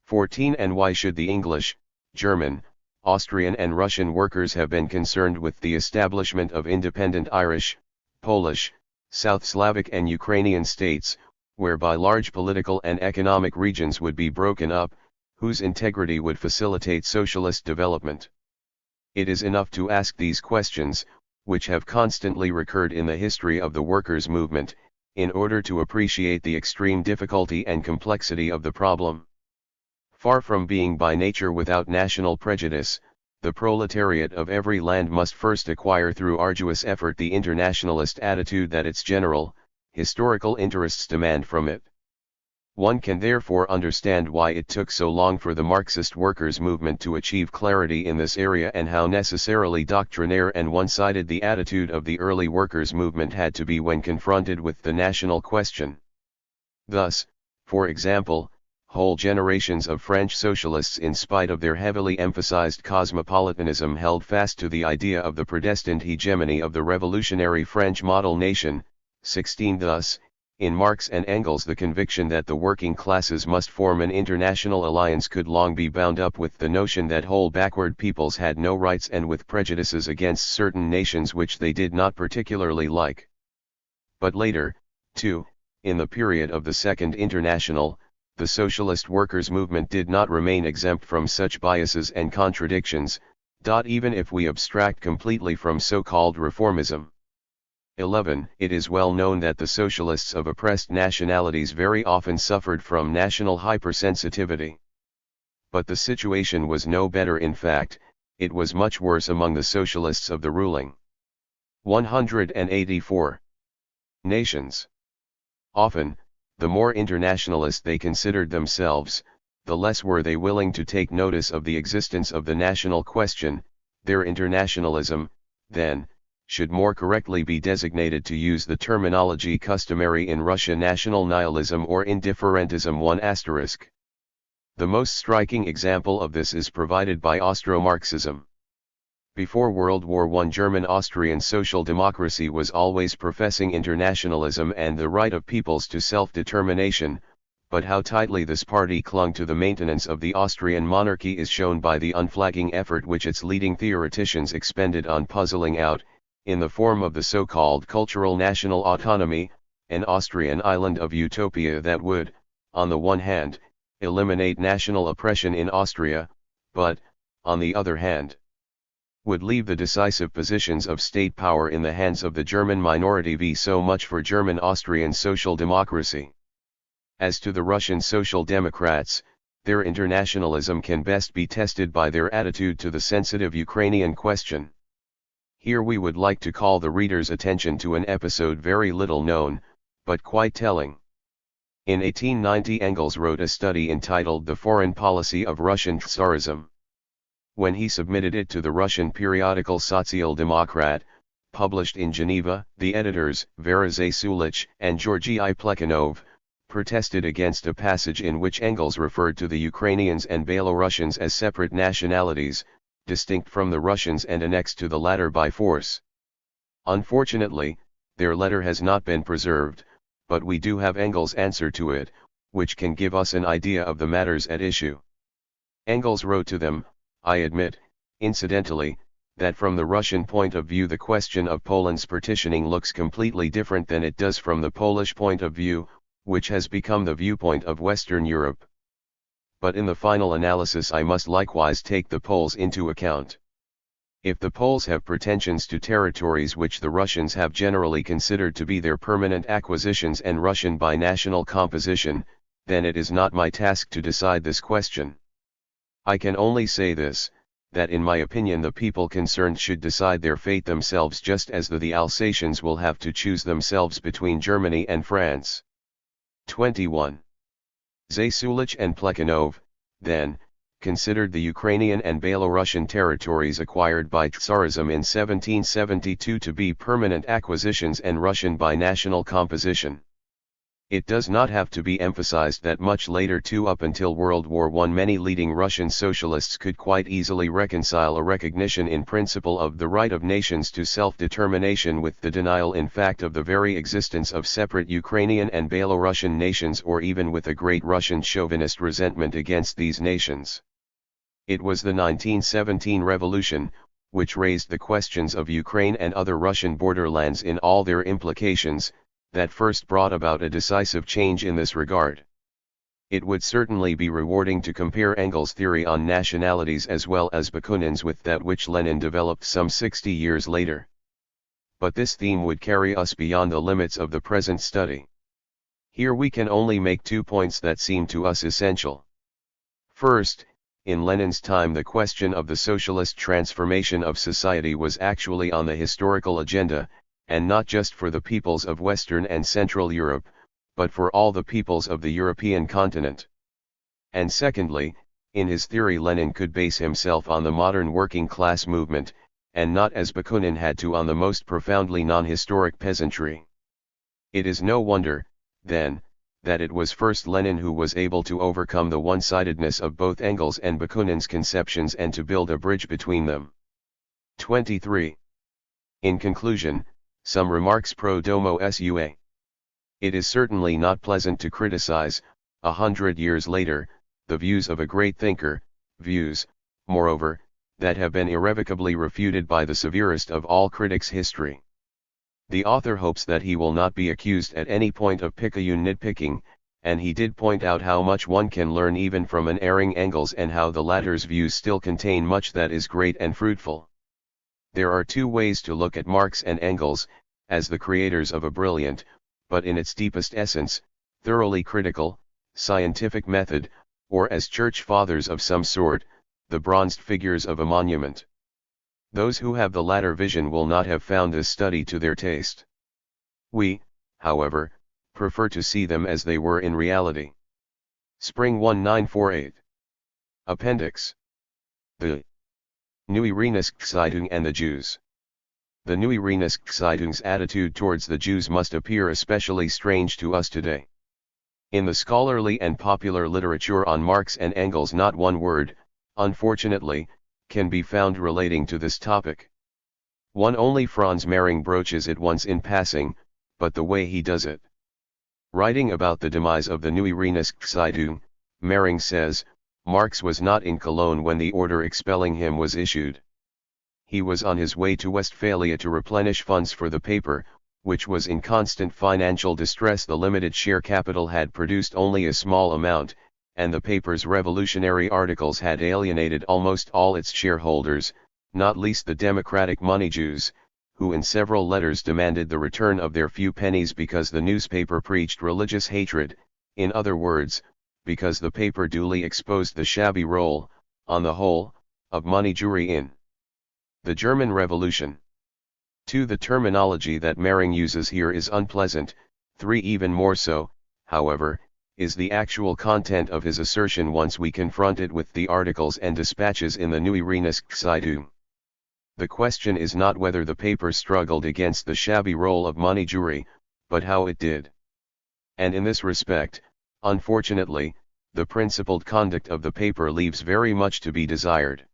14 And why should the English, German, Austrian and Russian workers have been concerned with the establishment of independent Irish, Polish, South Slavic and Ukrainian states, whereby large political and economic regions would be broken up, whose integrity would facilitate socialist development? It is enough to ask these questions, which have constantly recurred in the history of the workers' movement, in order to appreciate the extreme difficulty and complexity of the problem. Far from being by nature without national prejudice, the proletariat of every land must first acquire through arduous effort the internationalist attitude that its general, historical interests demand from it. One can therefore understand why it took so long for the Marxist workers' movement to achieve clarity in this area and how necessarily doctrinaire and one-sided the attitude of the early workers' movement had to be when confronted with the national question. Thus, for example, whole generations of French socialists, in spite of their heavily emphasized cosmopolitanism, held fast to the idea of the predestined hegemony of the revolutionary French model nation. 16 Thus, in Marx and Engels, the conviction that the working classes must form an international alliance could long be bound up with the notion that whole backward peoples had no rights and with prejudices against certain nations which they did not particularly like. But later, too, in the period of the Second International, the socialist workers' movement did not remain exempt from such biases and contradictions, even if we abstract completely from so-called reformism. 11 It is well known that the socialists of oppressed nationalities very often suffered from national hypersensitivity. But the situation was no better. In fact, it was much worse among the socialists of the ruling 184 nations. Often, the more internationalist they considered themselves, the less were they willing to take notice of the existence of the national question. Their internationalism, then, should more correctly be designated, to use the terminology customary in Russia, national nihilism or indifferentism. 1*. The most striking example of this is provided by Austro-Marxism. Before World War I, German-Austrian social democracy was always professing internationalism and the right of peoples to self-determination, but how tightly this party clung to the maintenance of the Austrian monarchy is shown by the unflagging effort which its leading theoreticians expended on puzzling out, in the form of the so-called cultural national autonomy, an Austrian island of utopia that would, on the one hand, eliminate national oppression in Austria, but, on the other hand, would leave the decisive positions of state power in the hands of the German minority. So much for German-Austrian social democracy. As to the Russian Social Democrats, their internationalism can best be tested by their attitude to the sensitive Ukrainian question. Here we would like to call the reader's attention to an episode very little known, but quite telling. In 1890, Engels wrote a study entitled The Foreign Policy of Russian Tsarism. When he submitted it to the Russian periodical Sotsial Demokrat, published in Geneva, the editors, Vera Zasulich and Georgy Plekhanov, protested against a passage in which Engels referred to the Ukrainians and Belarusians as separate nationalities, distinct from the Russians and annexed to the latter by force. Unfortunately, their letter has not been preserved, but we do have Engels' answer to it, which can give us an idea of the matters at issue. Engels wrote to them, "I admit, incidentally, that from the Russian point of view the question of Poland's partitioning looks completely different than it does from the Polish point of view, which has become the viewpoint of Western Europe. But in the final analysis I must likewise take the Poles into account. If the Poles have pretensions to territories which the Russians have generally considered to be their permanent acquisitions and Russian by national composition, then it is not my task to decide this question. I can only say this, that in my opinion the people concerned should decide their fate themselves, just as the Alsatians will have to choose themselves between Germany and France." 21. Zasulich and Plekhanov, then, considered the Ukrainian and Belarusian territories acquired by Tsarism in 1772 to be permanent acquisitions and Russian by national composition. It does not have to be emphasized that much later too, up until World War I, many leading Russian socialists could quite easily reconcile a recognition in principle of the right of nations to self-determination with the denial in fact of the very existence of separate Ukrainian and Belarusian nations, or even with a great Russian chauvinist resentment against these nations. It was the 1917 revolution, which raised the questions of Ukraine and other Russian borderlands in all their implications, that first brought about a decisive change in this regard. It would certainly be rewarding to compare Engels' theory on nationalities as well as Bakunin's with that which Lenin developed some 60 years later. But this theme would carry us beyond the limits of the present study. Here we can only make 2 points that seem to us essential. First, in Lenin's time the question of the socialist transformation of society was actually on the historical agenda, and not just for the peoples of Western and Central Europe, but for all the peoples of the European continent. And secondly, in his theory Lenin could base himself on the modern working class movement, and not as Bakunin had to on the most profoundly non-historic peasantry. It is no wonder, then, that it was first Lenin who was able to overcome the one-sidedness of both Engels and Bakunin's conceptions and to build a bridge between them. 23. In conclusion, some remarks pro domo sua. It is certainly not pleasant to criticize, 100 years later, the views of a great thinker, views, moreover, that have been irrevocably refuted by the severest of all critics' history. The author hopes that he will not be accused at any point of picayune nitpicking, and he did point out how much one can learn even from an erring Engels and how the latter's views still contain much that is great and fruitful. There are 2 ways to look at Marx and Engels, as the creators of a brilliant, but in its deepest essence, thoroughly critical, scientific method, or as church fathers of some sort, the bronzed figures of a monument. Those who have the latter vision will not have found this study to their taste. We, however, prefer to see them as they were in reality. Spring 1948. Appendix. The Neue Rheinische and the Jews. The Neue Rheinische attitude towards the Jews must appear especially strange to us today. In the scholarly and popular literature on Marx and Engels not one word, unfortunately, can be found relating to this topic. One only Franz Mehring broaches it once in passing, but the way he does it. Writing about the demise of the Neue Rheinische, Mehring says, Marx was not in Cologne when the order expelling him was issued. He was on his way to Westphalia to replenish funds for the paper, which was in constant financial distress. The limited share capital had produced only a small amount, and the paper's revolutionary articles had alienated almost all its shareholders, not least the democratic money Jews, who in several letters demanded the return of their few pennies because the newspaper preached religious hatred, in other words, because the paper duly exposed the shabby role, on the whole, of money Jewry in the German Revolution. 2. The terminology that Mehring uses here is unpleasant. 3. Even more so, however, is the actual content of his assertion once we confront it with the articles and dispatches in the Neue Rheinische. The question is not whether the paper struggled against the shabby role of money Jewry, but how it did. And in this respect, unfortunately, the principled conduct of the paper leaves very much to be desired.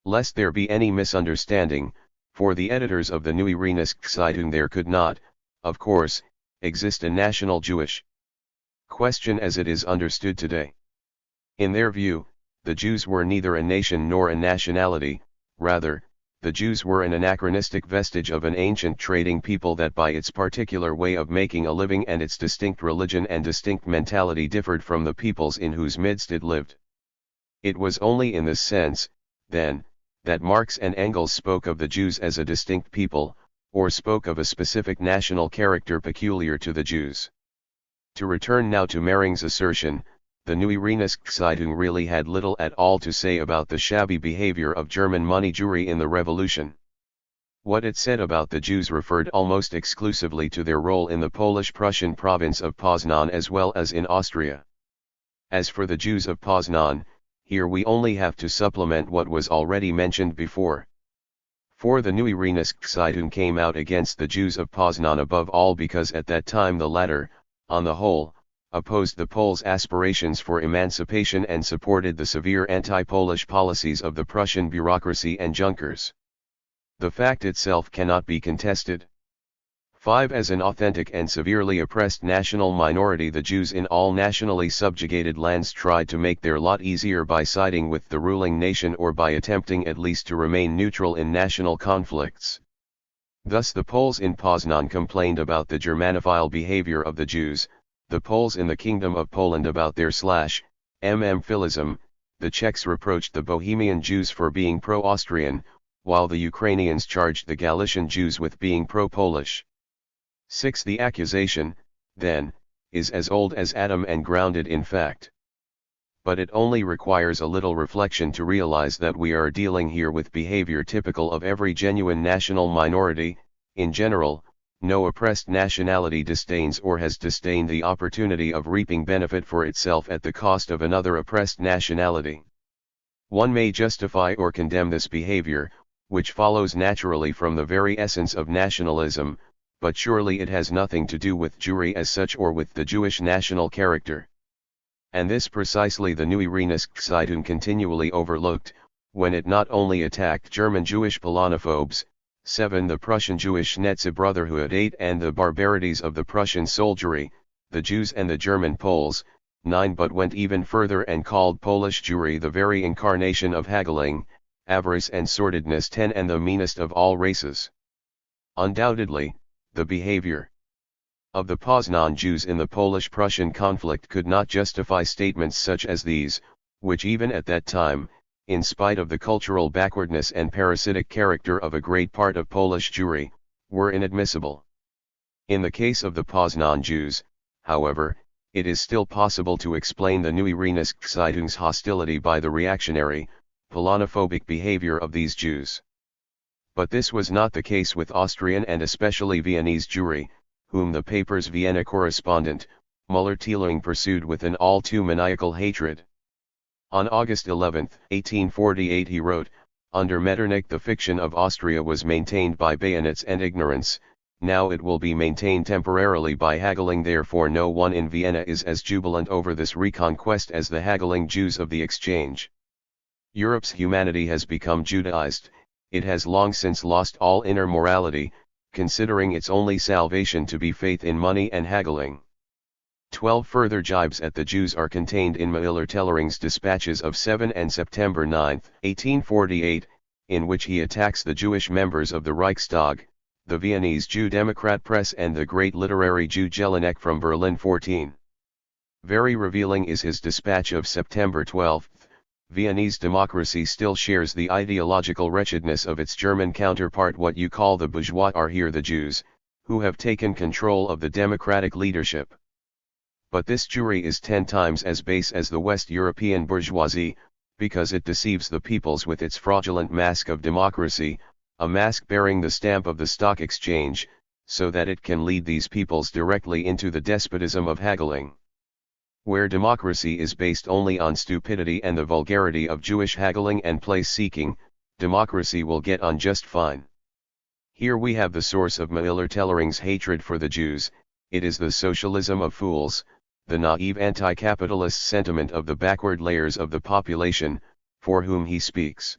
Lest there be any misunderstanding, for the editors of the Neue Rheinische there could not, of course, exist a national Jewish question as it is understood today. In their view, the Jews were neither a nation nor a nationality, rather, the Jews were an anachronistic vestige of an ancient trading people that by its particular way of making a living and its distinct religion and distinct mentality differed from the peoples in whose midst it lived. It was only in this sense, then, that Marx and Engels spoke of the Jews as a distinct people, or spoke of a specific national character peculiar to the Jews. To return now to Mehring's assertion, the Neue Rheinische really had little at all to say about the shabby behavior of German money Jewry in the Revolution. What it said about the Jews referred almost exclusively to their role in the Polish-Prussian province of Poznan as well as in Austria. As for the Jews of Poznan, here we only have to supplement what was already mentioned before. For the Neue Rheinische came out against the Jews of Poznan above all because at that time the latter, on the whole, opposed the Poles' aspirations for emancipation and supported the severe anti-Polish policies of the Prussian bureaucracy and Junkers. The fact itself cannot be contested. 5. As an authentic and severely oppressed national minority, the Jews in all nationally subjugated lands tried to make their lot easier by siding with the ruling nation or by attempting at least to remain neutral in national conflicts. Thus the Poles in Poznan complained about the Germanophile behavior of the Jews, the Poles in the Kingdom of Poland about their /mm-philism, the Czechs reproached the Bohemian Jews for being pro-Austrian, while the Ukrainians charged the Galician Jews with being pro-Polish. 6. The accusation, then, is as old as Adam and grounded in fact. But it only requires a little reflection to realize that we are dealing here with behavior typical of every genuine national minority. In general, no oppressed nationality disdains or has disdained the opportunity of reaping benefit for itself at the cost of another oppressed nationality. One may justify or condemn this behavior, which follows naturally from the very essence of nationalism, but surely it has nothing to do with Jewry as such or with the Jewish national character. And this precisely the Neue Rheinische continually overlooked, when it not only attacked German Jewish Polonophobes, 7. The Prussian Jewish Nazi Brotherhood, 8. And the barbarities of the Prussian soldiery, the Jews and the German Poles, 9. But went even further and called Polish Jewry the very incarnation of haggling, avarice and sordidness, 10. And the meanest of all races. Undoubtedly, the behavior of the Poznan Jews in the Polish-Prussian conflict could not justify statements such as these, which even at that time, in spite of the cultural backwardness and parasitic character of a great part of Polish Jewry, were inadmissible. In the case of the Poznan Jews, however, it is still possible to explain the Neue Rheinische hostility by the reactionary, Polonophobic behavior of these Jews. But this was not the case with Austrian and especially Viennese Jewry, whom the paper's Vienna correspondent, Müller-Thieling, pursued with an all too maniacal hatred. On August 11, 1848 he wrote, "Under Metternich the fiction of Austria was maintained by bayonets and ignorance, now it will be maintained temporarily by haggling, therefore no one in Vienna is as jubilant over this reconquest as the haggling Jews of the exchange. Europe's humanity has become Judaized, it has long since lost all inner morality, considering its only salvation to be faith in money and haggling." 12 further jibes at the Jews are contained in Müller-Tellering's dispatches of 7 and September 9, 1848, in which he attacks the Jewish members of the Reichstag, the Viennese Jew Democrat press and the great literary Jew Jelinek from Berlin. 14. Very revealing is his dispatch of September 12. Viennese democracy still shares the ideological wretchedness of its German counterpart. What you call the bourgeois are here the Jews, who have taken control of the democratic leadership. But this Jewry is 10 times as base as the West European bourgeoisie, because it deceives the peoples with its fraudulent mask of democracy, a mask bearing the stamp of the stock exchange, so that it can lead these peoples directly into the despotism of haggling. Where democracy is based only on stupidity and the vulgarity of Jewish haggling and place-seeking, democracy will get on just fine. Here we have the source of Müller-Tellering's hatred for the Jews. It is the socialism of fools, the naive anti-capitalist sentiment of the backward layers of the population, for whom he speaks.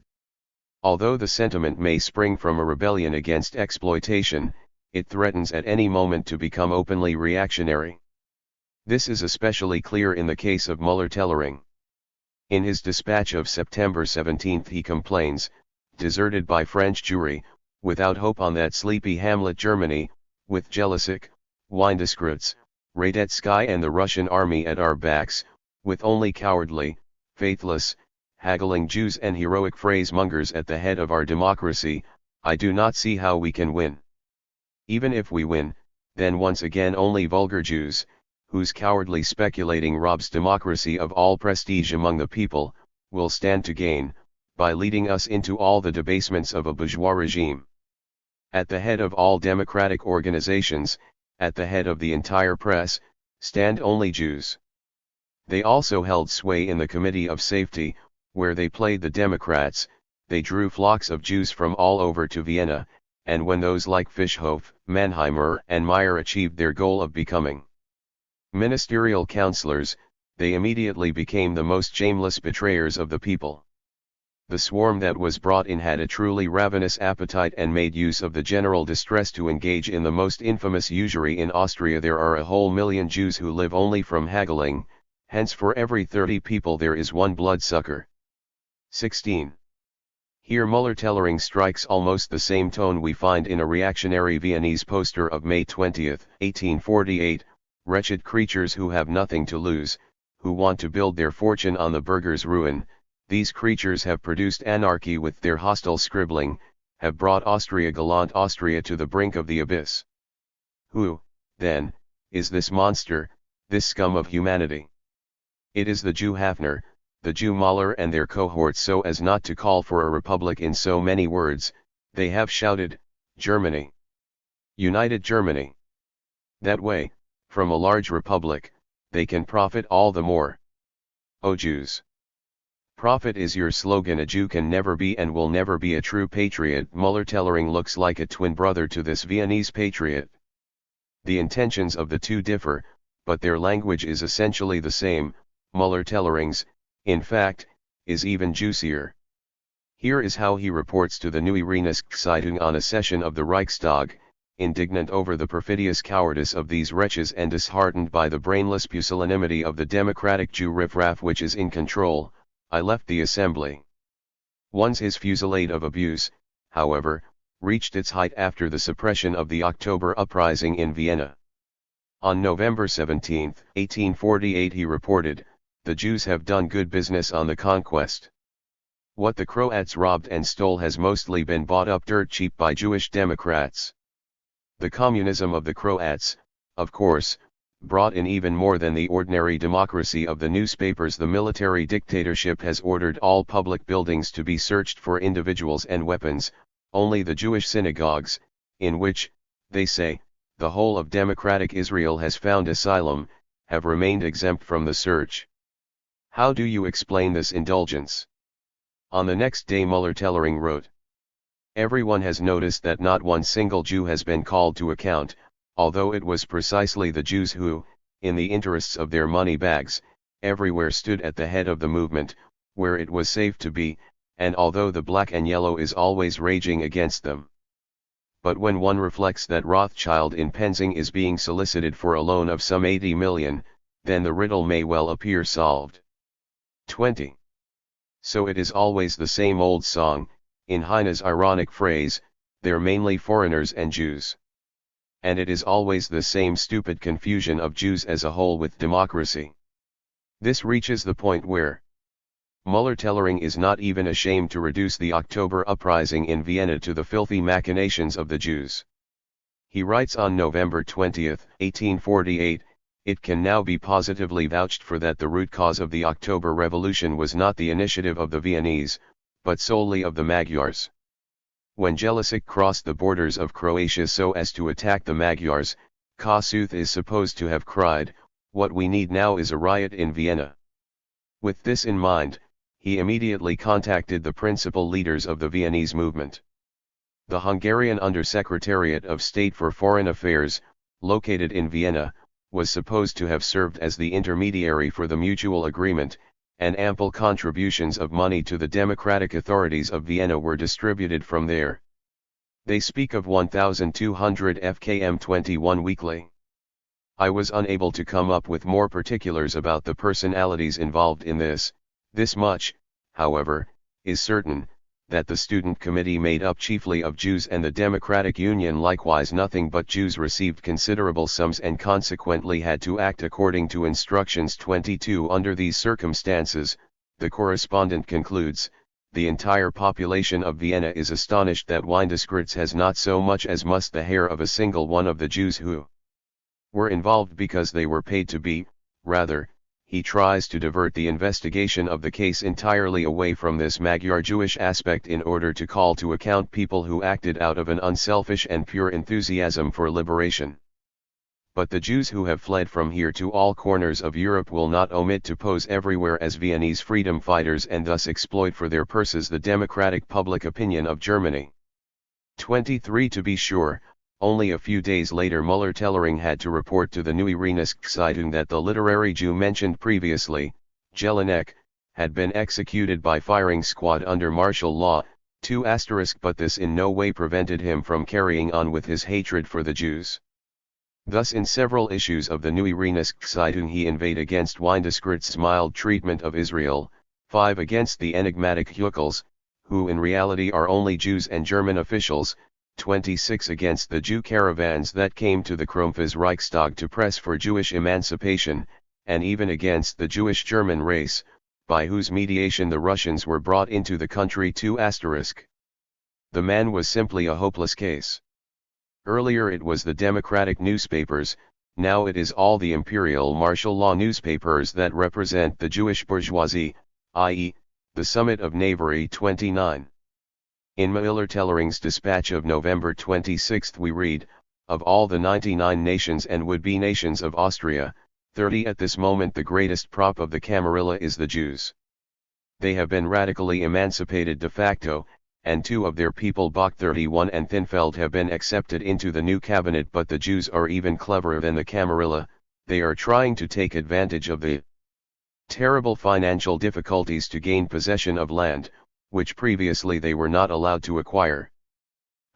Although the sentiment may spring from a rebellion against exploitation, it threatens at any moment to become openly reactionary. This is especially clear in the case of Müller-Tellering. In his dispatch of September 17 he complains, deserted by French Jewry, without hope on that sleepy hamlet Germany, with Jelisek, Windeskreuz, Radetzky and the Russian army at our backs, with only cowardly, faithless, haggling Jews and heroic phrase-mongers at the head of our democracy, I do not see how we can win. Even if we win, then once again only vulgar Jews, whose cowardly speculating robs democracy of all prestige among the people, will stand to gain, by leading us into all the debasements of a bourgeois regime. At the head of all democratic organizations, at the head of the entire press, stand only Jews. They also held sway in the Committee of Safety, where they played the Democrats. They drew flocks of Jews from all over to Vienna, and when those like Fischhof, Mannheimer and Meyer achieved their goal of becoming ministerial councillors, they immediately became the most shameless betrayers of the people. The swarm that was brought in had a truly ravenous appetite and made use of the general distress to engage in the most infamous usury in Austria. There are a whole million Jews who live only from haggling, hence for every 30 people there is one bloodsucker. 16. Here Müller-Tellering strikes almost the same tone we find in a reactionary Viennese poster of May 20, 1848, wretched creatures who have nothing to lose, who want to build their fortune on the burgher's ruin. These creatures have produced anarchy with their hostile scribbling, have brought gallant Austria to the brink of the abyss. Who, then, is this monster, this scum of humanity? It is the Jew Hafner, the Jew Mahler and their cohorts. So as not to call for a republic in so many words, they have shouted, Germany. United Germany. That way, from a large republic, they can profit all the more. O Jews! Profit is your slogan. A Jew can never be and will never be a true patriot. Müller-Tellering looks like a twin brother to this Viennese patriot. The intentions of the two differ, but their language is essentially the same. Müller-Tellering's, in fact, is even juicier. Here is how he reports to the Neue Rheinische on a session of the Reichstag, indignant over the perfidious cowardice of these wretches and disheartened by the brainless pusillanimity of the democratic Jew riffraff which is in control. I left the assembly. Once his fusillade of abuse, however, reached its height after the suppression of the October uprising in Vienna. On November 17, 1848 he reported, the Jews have done good business on the conquest. What the Croats robbed and stole has mostly been bought up dirt cheap by Jewish Democrats. The communism of the Croats, of course, brought in even more than the ordinary democracy of the newspapers. The military dictatorship has ordered all public buildings to be searched for individuals and weapons. Only the Jewish synagogues, in which, they say, the whole of democratic Israel has found asylum, have remained exempt from the search. How do you explain this indulgence? On the next day Müller-Tellering wrote, everyone has noticed that not one single Jew has been called to account, although it was precisely the Jews who, in the interests of their money bags, everywhere stood at the head of the movement, where it was safe to be, and although the black and yellow is always raging against them. But when one reflects that Rothschild in Penzing is being solicited for a loan of some 80 million, then the riddle may well appear solved. 20. So it is always the same old song, in Heine's ironic phrase, they're mainly foreigners and Jews. And it is always the same stupid confusion of Jews as a whole with democracy. This reaches the point where Müller-Tellering is not even ashamed to reduce the October uprising in Vienna to the filthy machinations of the Jews. He writes on November 20, 1848, it can now be positively vouched for that the root cause of the October Revolution was not the initiative of the Viennese, but solely of the Magyars. When Jelinek crossed the borders of Croatia so as to attack the Magyars, Kossuth is supposed to have cried, what we need now is a riot in Vienna. With this in mind, he immediately contacted the principal leaders of the Viennese movement. The Hungarian Under-Secretariat of State for Foreign Affairs, located in Vienna, was supposed to have served as the intermediary for the mutual agreement, and ample contributions of money to the democratic authorities of Vienna were distributed from there. They speak of 1,200 FKM 21 weekly. I was unable to come up with more particulars about the personalities involved in this. This much, however, is certain, that the student committee made up chiefly of Jews and the Democratic Union likewise nothing but Jews received considerable sums and consequently had to act according to instructions 22. Under these circumstances, the correspondent concludes, the entire population of Vienna is astonished that Windesgritz has not so much as mussed the hair of a single one of the Jews who were involved because they were paid to be. Rather, he tries to divert the investigation of the case entirely away from this Magyar Jewish aspect in order to call to account people who acted out of an unselfish and pure enthusiasm for liberation. But the Jews who have fled from here to all corners of Europe will not omit to pose everywhere as Viennese freedom fighters and thus exploit for their purses the democratic public opinion of Germany. 23. To be sure, only a few days later Müller-Tellering had to report to the Neue Rheinische Zeitung that the literary Jew mentioned previously, Jelinek, had been executed by firing squad under martial law, 2*, but this in no way prevented him from carrying on with his hatred for the Jews. Thus in several issues of the Neue Rheinische Zeitung he inveighed against Windesgritz's mild treatment of Israel, 5 against the enigmatic Hückels, who in reality are only Jews and German officials, 26 against the Jew caravans that came to the Kronpfalz Reichstag to press for Jewish emancipation, and even against the Jewish German race, by whose mediation the Russians were brought into the country 2*. The man was simply a hopeless case. Earlier it was the democratic newspapers, now it is all the imperial martial law newspapers that represent the Jewish bourgeoisie, i.e., the summit of knavery. 29. In Müller-Tellering's dispatch of November 26 we read, of all the 99 nations and would-be nations of Austria, 30 at this moment the greatest prop of the Camarilla is the Jews. They have been radically emancipated de facto, and 2 of their people Bach 31 and Thinfeld have been accepted into the new cabinet, but the Jews are even cleverer than the Camarilla. They are trying to take advantage of the terrible financial difficulties to gain possession of land, which previously they were not allowed to acquire.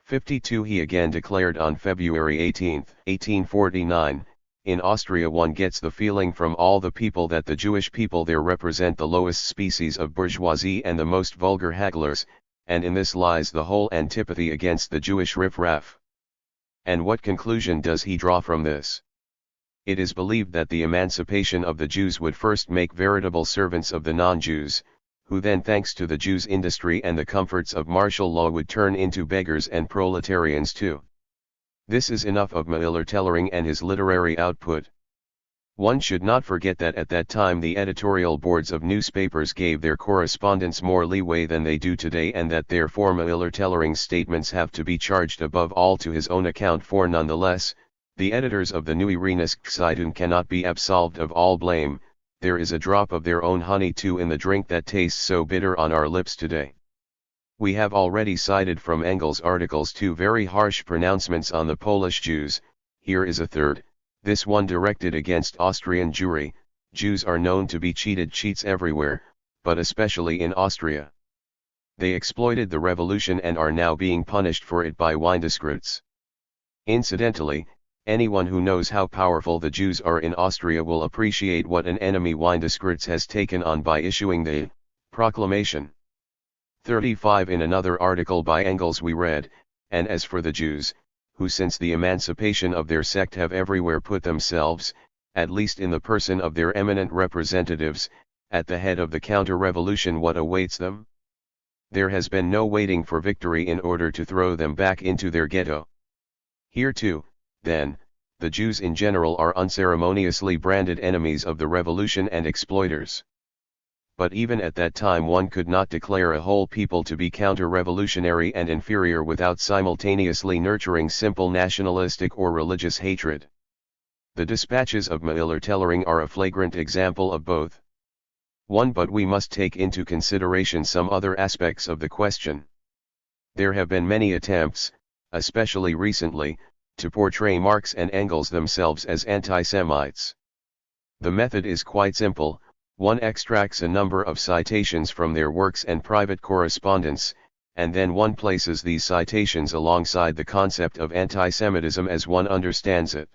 52 He again declared on February 18, 1849, in Austria one gets the feeling from all the people that the Jewish people there represent the lowest species of bourgeoisie and the most vulgar hagglers, and in this lies the whole antipathy against the Jewish riff-raff. And what conclusion does he draw from this? It is believed that the emancipation of the Jews would first make veritable servants of the non-Jews, who then thanks to the Jews' industry and the comforts of martial law would turn into beggars and proletarians too. This is enough of Müller-Tellering and his literary output. One should not forget that at that time the editorial boards of newspapers gave their correspondents more leeway than they do today, and that therefore Müller-Tellering's statements have to be charged above all to his own account, for nonetheless, The editors of the Neue Rheinische cannot be absolved of all blame. There is a drop of their own honey too in the drink that tastes so bitter on our lips today. We have already cited from Engels' articles 2 very harsh pronouncements on the Polish Jews. Here is a third, this one directed against Austrian Jewry. Jews are known to be cheated cheats everywhere, but especially in Austria. They exploited the revolution and are now being punished for it by Windeskreuts. Incidentally, anyone who knows how powerful the Jews are in Austria will appreciate what an enemy Windeskreuts has taken on by issuing the proclamation. 35. In another article by Engels we read, and as for the Jews, who since the emancipation of their sect have everywhere put themselves, at least in the person of their eminent representatives, at the head of the counter-revolution, what awaits them? There has been no waiting for victory in order to throw them back into their ghetto. Here too, then, the Jews in general are unceremoniously branded enemies of the revolution and exploiters. But even at that time one could not declare a whole people to be counter-revolutionary and inferior without simultaneously nurturing simple nationalistic or religious hatred. The dispatches of Müller-Tellering are a flagrant example of both. 1. But we must take into consideration some other aspects of the question. There have been many attempts, especially recently, to portray Marx and Engels themselves as anti-Semites. The method is quite simple. One extracts a number of citations from their works and private correspondence, and then one places these citations alongside the concept of anti-Semitism as one understands it.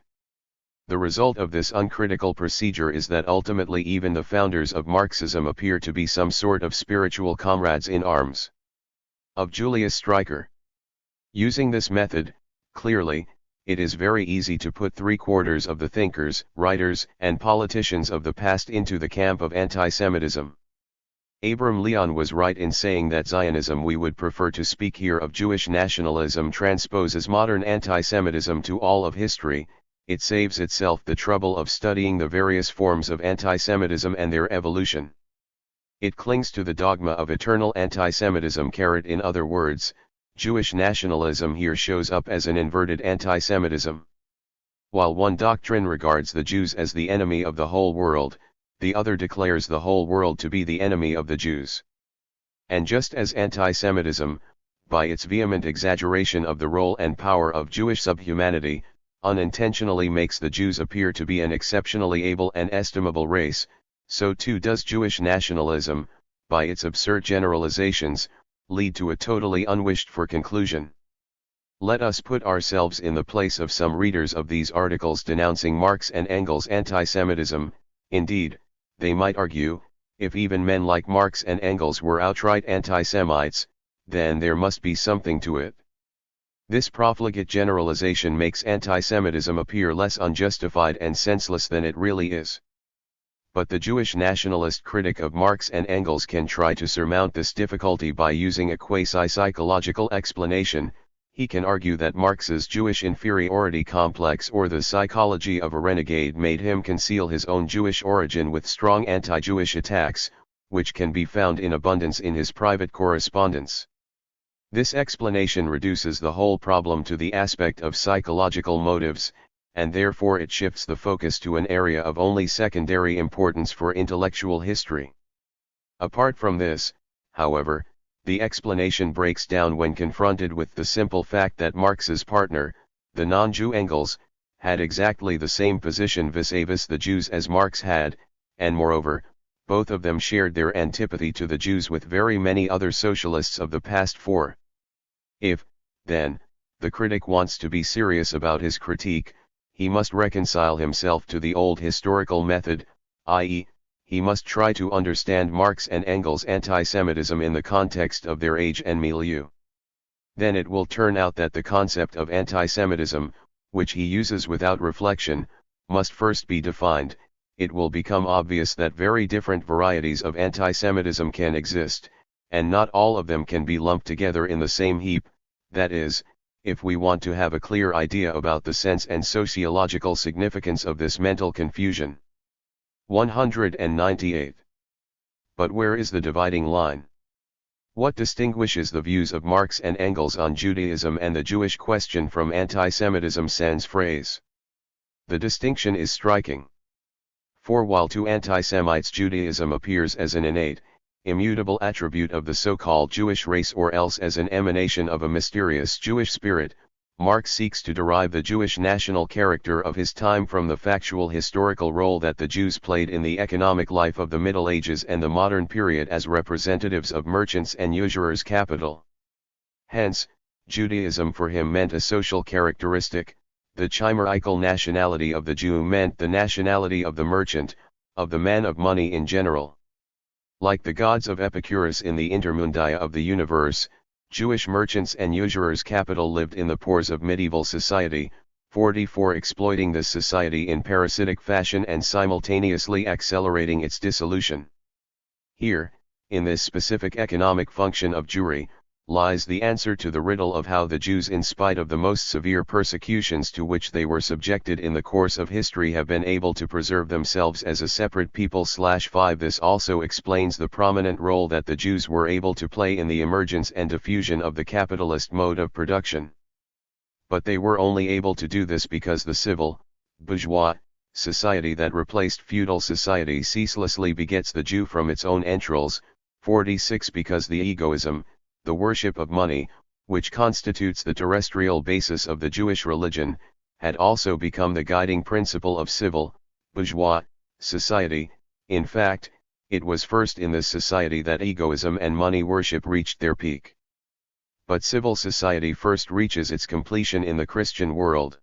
The result of this uncritical procedure is that ultimately even the founders of Marxism appear to be some sort of spiritual comrades in arms of Julius Streicher. Using this method, clearly, it is very easy to put 3/4 of the thinkers, writers, and politicians of the past into the camp of anti-Semitism. Abram Leon was right in saying that Zionism, we would prefer to speak here of Jewish nationalism, transposes modern anti-Semitism to all of history. It saves itself the trouble of studying the various forms of anti-Semitism and their evolution. It clings to the dogma of eternal anti-Semitism. In other words, Jewish nationalism here shows up as an inverted anti-Semitism. While one doctrine regards the Jews as the enemy of the whole world, the other declares the whole world to be the enemy of the Jews. And just as anti-Semitism, by its vehement exaggeration of the role and power of Jewish subhumanity, unintentionally makes the Jews appear to be an exceptionally able and estimable race, so too does Jewish nationalism, by its absurd generalizations, lead to a totally unwished-for conclusion. Let us put ourselves in the place of some readers of these articles denouncing Marx and Engels' anti-Semitism. Indeed, they might argue, if even men like Marx and Engels were outright anti-Semites, then there must be something to it. This profligate generalization makes anti-Semitism appear less unjustified and senseless than it really is. But the Jewish nationalist critic of Marx and Engels can try to surmount this difficulty by using a quasi-psychological explanation. He can argue that Marx's Jewish inferiority complex or the psychology of a renegade made him conceal his own Jewish origin with strong anti-Jewish attacks, which can be found in abundance in his private correspondence. This explanation reduces the whole problem to the aspect of psychological motives, and therefore it shifts the focus to an area of only secondary importance for intellectual history. Apart from this, however, the explanation breaks down when confronted with the simple fact that Marx's partner, the non-Jew Engels, had exactly the same position vis-a-vis the Jews as Marx had, and moreover, both of them shared their antipathy to the Jews with very many other socialists of the past 4. If, then, the critic wants to be serious about his critique, he must reconcile himself to the old historical method, i.e., he must try to understand Marx and Engels' anti-Semitism in the context of their age and milieu. Then it will turn out that the concept of anti-Semitism, which he uses without reflection, must first be defined. It will become obvious that very different varieties of anti-Semitism can exist, and not all of them can be lumped together in the same heap. That is, if we want to have a clear idea about the sense and sociological significance of this mental confusion. 198. But where is the dividing line? What distinguishes the views of Marx and Engels on Judaism and the Jewish question from anti-Semitism sans phrase? The distinction is striking. For while to anti-Semites Judaism appears as an innate, immutable attribute of the so-called Jewish race or else as an emanation of a mysterious Jewish spirit, Marx seeks to derive the Jewish national character of his time from the factual historical role that the Jews played in the economic life of the Middle Ages and the modern period as representatives of merchants' and usurers' capital. Hence, Judaism for him meant a social characteristic. The chimerical nationality of the Jew meant the nationality of the merchant, of the man of money in general. Like the gods of Epicurus in the intermundia of the universe, Jewish merchants and usurers' capital lived in the pores of medieval society, 44 exploiting this society in parasitic fashion and simultaneously accelerating its dissolution. Here, in this specific economic function of Jewry, lies the answer to the riddle of how the Jews, in spite of the most severe persecutions to which they were subjected in the course of history, have been able to preserve themselves as a separate people. 5 This also explains the prominent role that the Jews were able to play in the emergence and diffusion of the capitalist mode of production. But they were only able to do this because the civil, bourgeois, society that replaced feudal society ceaselessly begets the Jew from its own entrails. 46 Because the egoism, the worship of money, which constitutes the terrestrial basis of the Jewish religion, had also become the guiding principle of civil, bourgeois, society. In fact, it was first in this society that egoism and money worship reached their peak. But civil society first reaches its completion in the Christian world.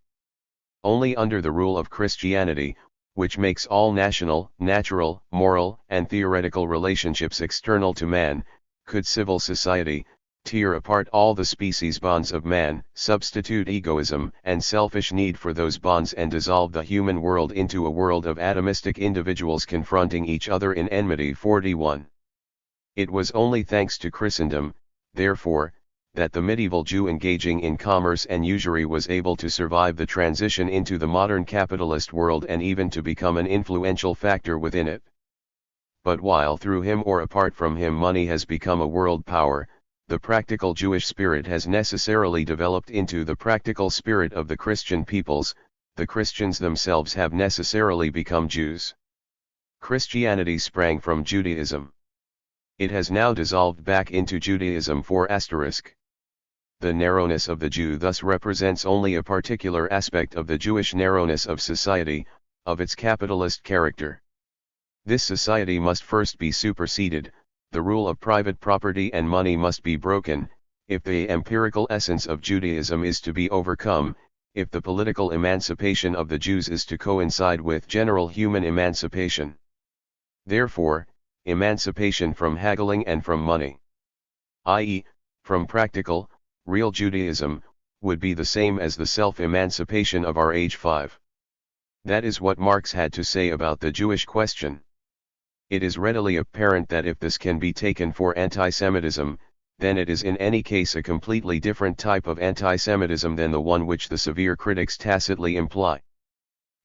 Only under the rule of Christianity, which makes all national, natural, moral, and theoretical relationships external to man, could civil society, tear apart all the species bonds of man, substitute egoism and selfish need for those bonds, and dissolve the human world into a world of atomistic individuals confronting each other in enmity. 41. It was only thanks to Christendom, therefore, that the medieval Jew engaging in commerce and usury was able to survive the transition into the modern capitalist world and even to become an influential factor within it. But while through him or apart from him money has become a world power, the practical Jewish spirit has necessarily developed into the practical spirit of the Christian peoples. The Christians themselves have necessarily become Jews. Christianity sprang from Judaism. It has now dissolved back into Judaism. 4 The narrowness of the Jew thus represents only a particular aspect of the Jewish narrowness of society, of its capitalist character. This society must first be superseded, the rule of private property and money must be broken, if the empirical essence of Judaism is to be overcome, if the political emancipation of the Jews is to coincide with general human emancipation. Therefore, emancipation from haggling and from money, i.e., from practical, real Judaism, would be the same as the self-emancipation of our age. 5. That is what Marx had to say about the Jewish question. It is readily apparent that if this can be taken for anti-Semitism, then it is in any case a completely different type of anti-Semitism than the one which the severe critics tacitly imply.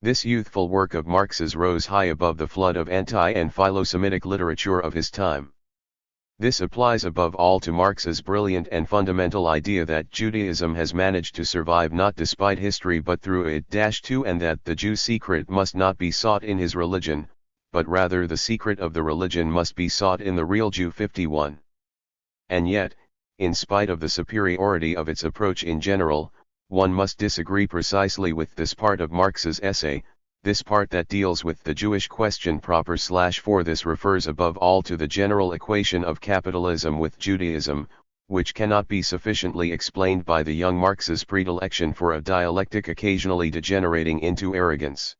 This youthful work of Marx's rose high above the flood of anti- and philo-Semitic literature of his time. This applies above all to Marx's brilliant and fundamental idea that Judaism has managed to survive not despite history but through it. 2 And that the Jew's secret must not be sought in his religion, but rather the secret of the religion must be sought in the real Jew. 51. And yet, in spite of the superiority of its approach in general, one must disagree precisely with this part of Marx's essay, this part that deals with the Jewish question proper. 4 This refers above all to the general equation of capitalism with Judaism, which cannot be sufficiently explained by the young Marx's predilection for a dialectic occasionally degenerating into arrogance.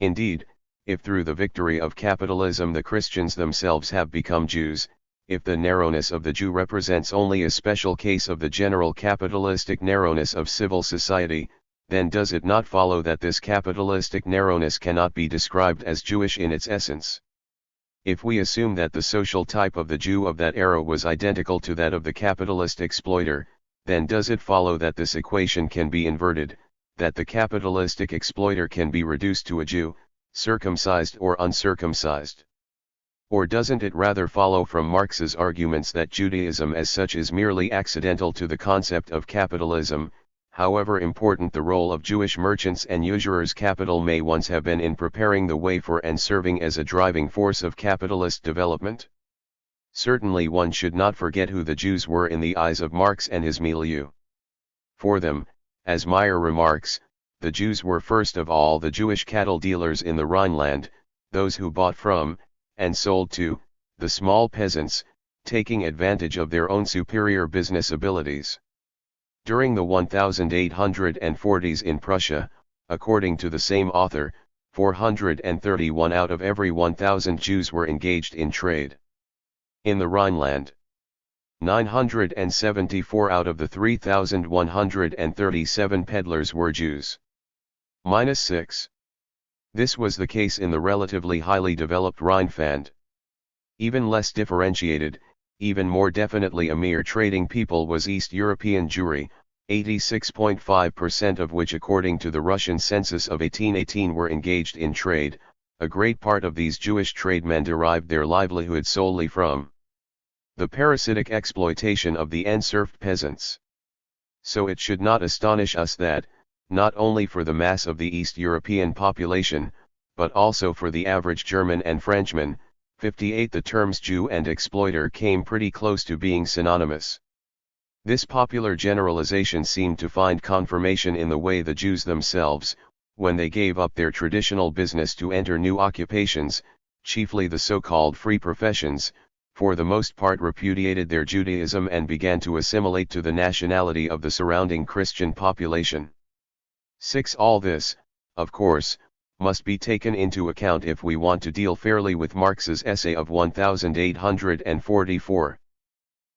Indeed, if through the victory of capitalism the Christians themselves have become Jews, if the narrowness of the Jew represents only a special case of the general capitalistic narrowness of civil society, then does it not follow that this capitalistic narrowness cannot be described as Jewish in its essence? If we assume that the social type of the Jew of that era was identical to that of the capitalist exploiter, then does it follow that this equation can be inverted, that the capitalistic exploiter can be reduced to a Jew, circumcised or uncircumcised? Or doesn't it rather follow from Marx's arguments that Judaism as such is merely accidental to the concept of capitalism, however important the role of Jewish merchants and usurers' capital may once have been in preparing the way for and serving as a driving force of capitalist development. Certainly one should not forget who the Jews were in the eyes of Marx and his milieu. For them, as Meyer remarks, the Jews were first of all the Jewish cattle dealers in the Rhineland, those who bought from, and sold to, the small peasants, taking advantage of their own superior business abilities. During the 1840s in Prussia, according to the same author, 431 out of every 1,000 Jews were engaged in trade. In the Rhineland, 974 out of the 3,137 peddlers were Jews. -6. This was the case in the relatively highly developed Rheinland. Even less differentiated, even more definitely a mere trading people was East European Jewry, 86.5% of which according to the Russian census of 1818 were engaged in trade. A great part of these Jewish tradesmen derived their livelihood solely from the parasitic exploitation of the enserfed peasants. So it should not astonish us that, not only for the mass of the East European population, but also for the average German and Frenchman, 58 the terms Jew and exploiter came pretty close to being synonymous. This popular generalization seemed to find confirmation in the way the Jews themselves, when they gave up their traditional business to enter new occupations, chiefly the so-called free professions, for the most part repudiated their Judaism and began to assimilate to the nationality of the surrounding Christian population. 6. All this, of course, must be taken into account if we want to deal fairly with Marx's essay of 1844.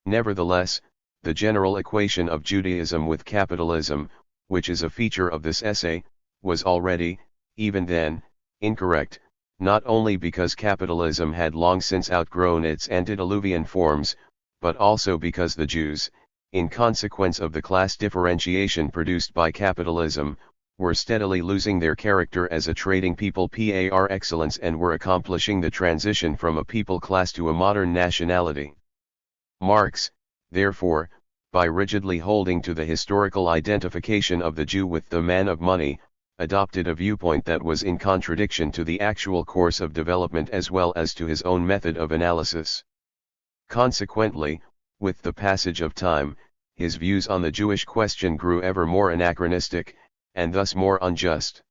Nevertheless, the general equation of Judaism with capitalism, which is a feature of this essay, was already, even then, incorrect, not only because capitalism had long since outgrown its antediluvian forms, but also because the Jews, in consequence of the class differentiation produced by capitalism, were steadily losing their character as a trading people par excellence and were accomplishing the transition from a people class to a modern nationality. Marx, therefore, by rigidly holding to the historical identification of the Jew with the man of money, adopted a viewpoint that was in contradiction to the actual course of development as well as to his own method of analysis. Consequently, with the passage of time, his views on the Jewish question grew ever more anachronistic, and thus more unjust.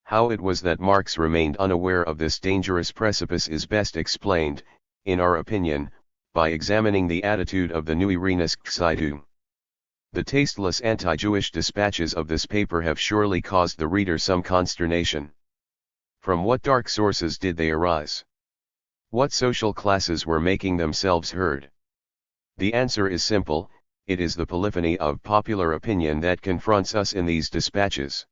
How it was that Marx remained unaware of this dangerous precipice is best explained, in our opinion, by examining the attitude of the Neue Rheinische Zeitung. The tasteless anti-Jewish dispatches of this paper have surely caused the reader some consternation. From what dark sources did they arise? What social classes were making themselves heard? The answer is simple: it is the polyphony of popular opinion that confronts us in these dispatches.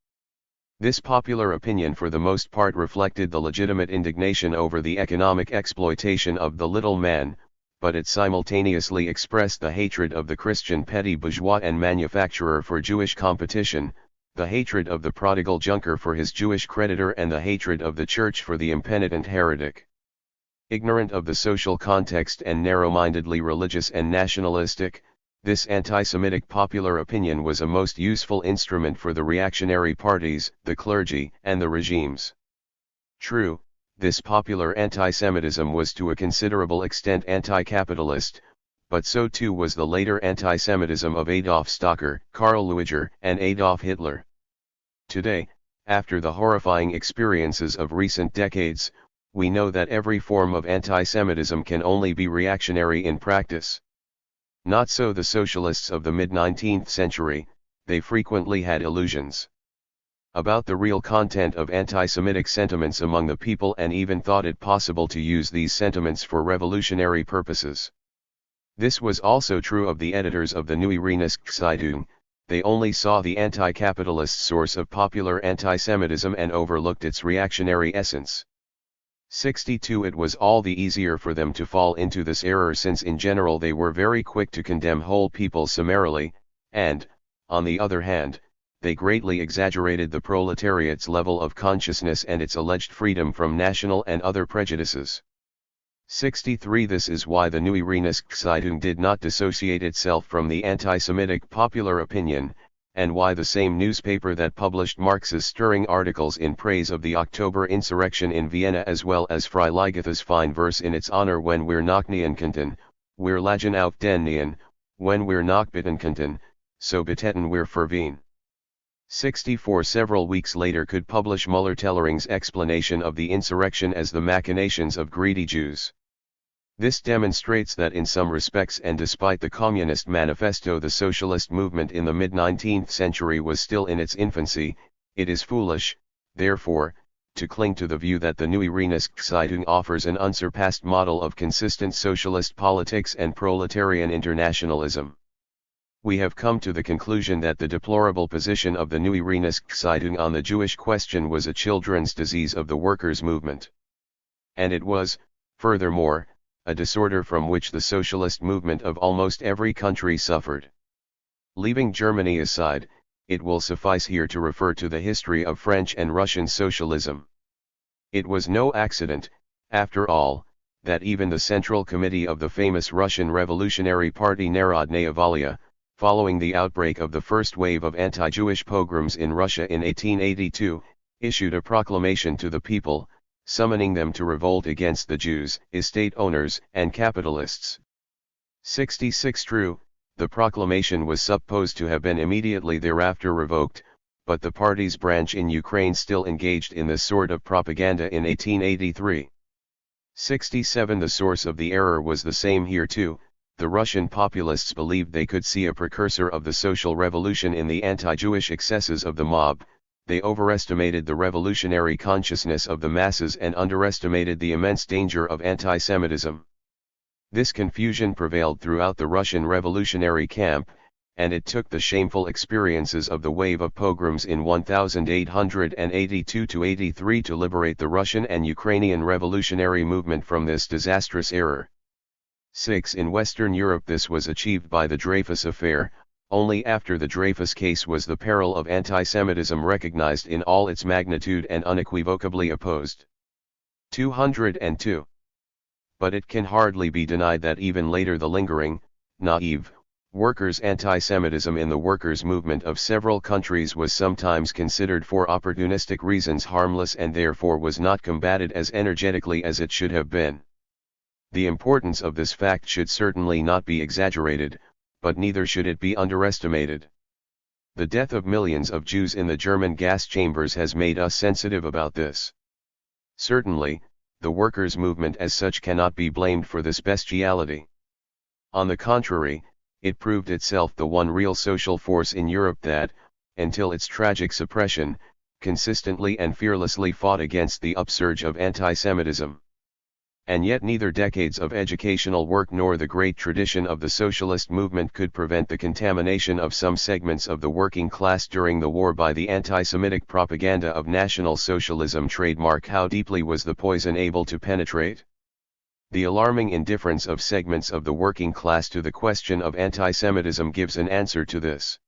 This popular opinion for the most part reflected the legitimate indignation over the economic exploitation of the little man, but it simultaneously expressed the hatred of the Christian petty bourgeois and manufacturer for Jewish competition, the hatred of the prodigal junker for his Jewish creditor and the hatred of the church for the impenitent heretic. Ignorant of the social context and narrow-mindedly religious and nationalistic, this anti-Semitic popular opinion was a most useful instrument for the reactionary parties, the clergy, and the regimes. True, this popular anti-Semitism was to a considerable extent anti-capitalist, but so too was the later anti-Semitism of Adolf Stocker, Karl Lueger, and Adolf Hitler. Today, after the horrifying experiences of recent decades, we know that every form of anti-Semitism can only be reactionary in practice. Not so the socialists of the mid-19th century, they frequently had illusions about the real content of anti-Semitic sentiments among the people and even thought it possible to use these sentiments for revolutionary purposes. This was also true of the editors of the Neue Rheinische Zeitung. They only saw the anti-capitalist source of popular anti-Semitism and overlooked its reactionary essence. 62 It was all the easier for them to fall into this error since in general they were very quick to condemn whole peoples summarily, and, on the other hand, they greatly exaggerated the proletariat's level of consciousness and its alleged freedom from national and other prejudices. 63 This is why the Neue Rheinische Zeitung did not dissociate itself from the anti-Semitic popular opinion, and why the same newspaper that published Marx's stirring articles in praise of the October insurrection in Vienna as well as Freiligetha's fine verse in its honor when wir noch nie könnten, wir lachen auf den Nien, when wir noch bitten könnten, so betäten wir für Wien. 64 several weeks later could publish Müller-Tellering's explanation of the insurrection as the machinations of greedy Jews. This demonstrates that in some respects and despite the Communist Manifesto the socialist movement in the mid-19th century was still in its infancy. It is foolish, therefore, to cling to the view that the Neue Rheinische offers an unsurpassed model of consistent socialist politics and proletarian internationalism. We have come to the conclusion that the deplorable position of the Neue Rheinische on the Jewish question was a children's disease of the workers' movement. And it was, furthermore, a disorder from which the socialist movement of almost every country suffered. Leaving Germany aside, it will suffice here to refer to the history of French and Russian socialism. It was no accident, after all, that even the Central Committee of the famous Russian Revolutionary Party Narodnaya Volya, following the outbreak of the first wave of anti-Jewish pogroms in Russia in 1882, issued a proclamation to the people, summoning them to revolt against the Jews, estate owners, and capitalists. 66 True, the proclamation was supposed to have been immediately thereafter revoked, but the party's branch in Ukraine still engaged in this sort of propaganda in 1883. 67 The source of the error was the same here too. The Russian populists believed they could see a precursor of the social revolution in the anti-Jewish excesses of the mob. They overestimated the revolutionary consciousness of the masses and underestimated the immense danger of anti-Semitism. This confusion prevailed throughout the Russian revolutionary camp, and it took the shameful experiences of the wave of pogroms in 1882–83 to liberate the Russian and Ukrainian revolutionary movement from this disastrous error. 6 In Western Europe this was achieved by the Dreyfus Affair. Only after the Dreyfus case was the peril of anti-Semitism recognized in all its magnitude and unequivocally opposed. 202. But it can hardly be denied that even later the lingering, naive, workers' anti-Semitism in the workers' movement of several countries was sometimes considered for opportunistic reasons harmless and therefore was not combated as energetically as it should have been. The importance of this fact should certainly not be exaggerated, but neither should it be underestimated. The death of millions of Jews in the German gas chambers has made us sensitive about this. Certainly, the workers' movement as such cannot be blamed for this bestiality. On the contrary, it proved itself the one real social force in Europe that, until its tragic suppression, consistently and fearlessly fought against the upsurge of anti-Semitism. And yet neither decades of educational work nor the great tradition of the socialist movement could prevent the contamination of some segments of the working class during the war by the anti-Semitic propaganda of National Socialism. Trademark. How deeply was the poison able to penetrate? The alarming indifference of segments of the working class to the question of anti-Semitism gives an answer to this.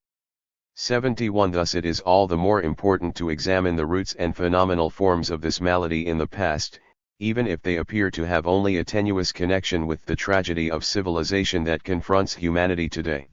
71 Thus it is all the more important to examine the roots and phenomenal forms of this malady in the past, even if they appear to have only a tenuous connection with the tragedy of civilization that confronts humanity today.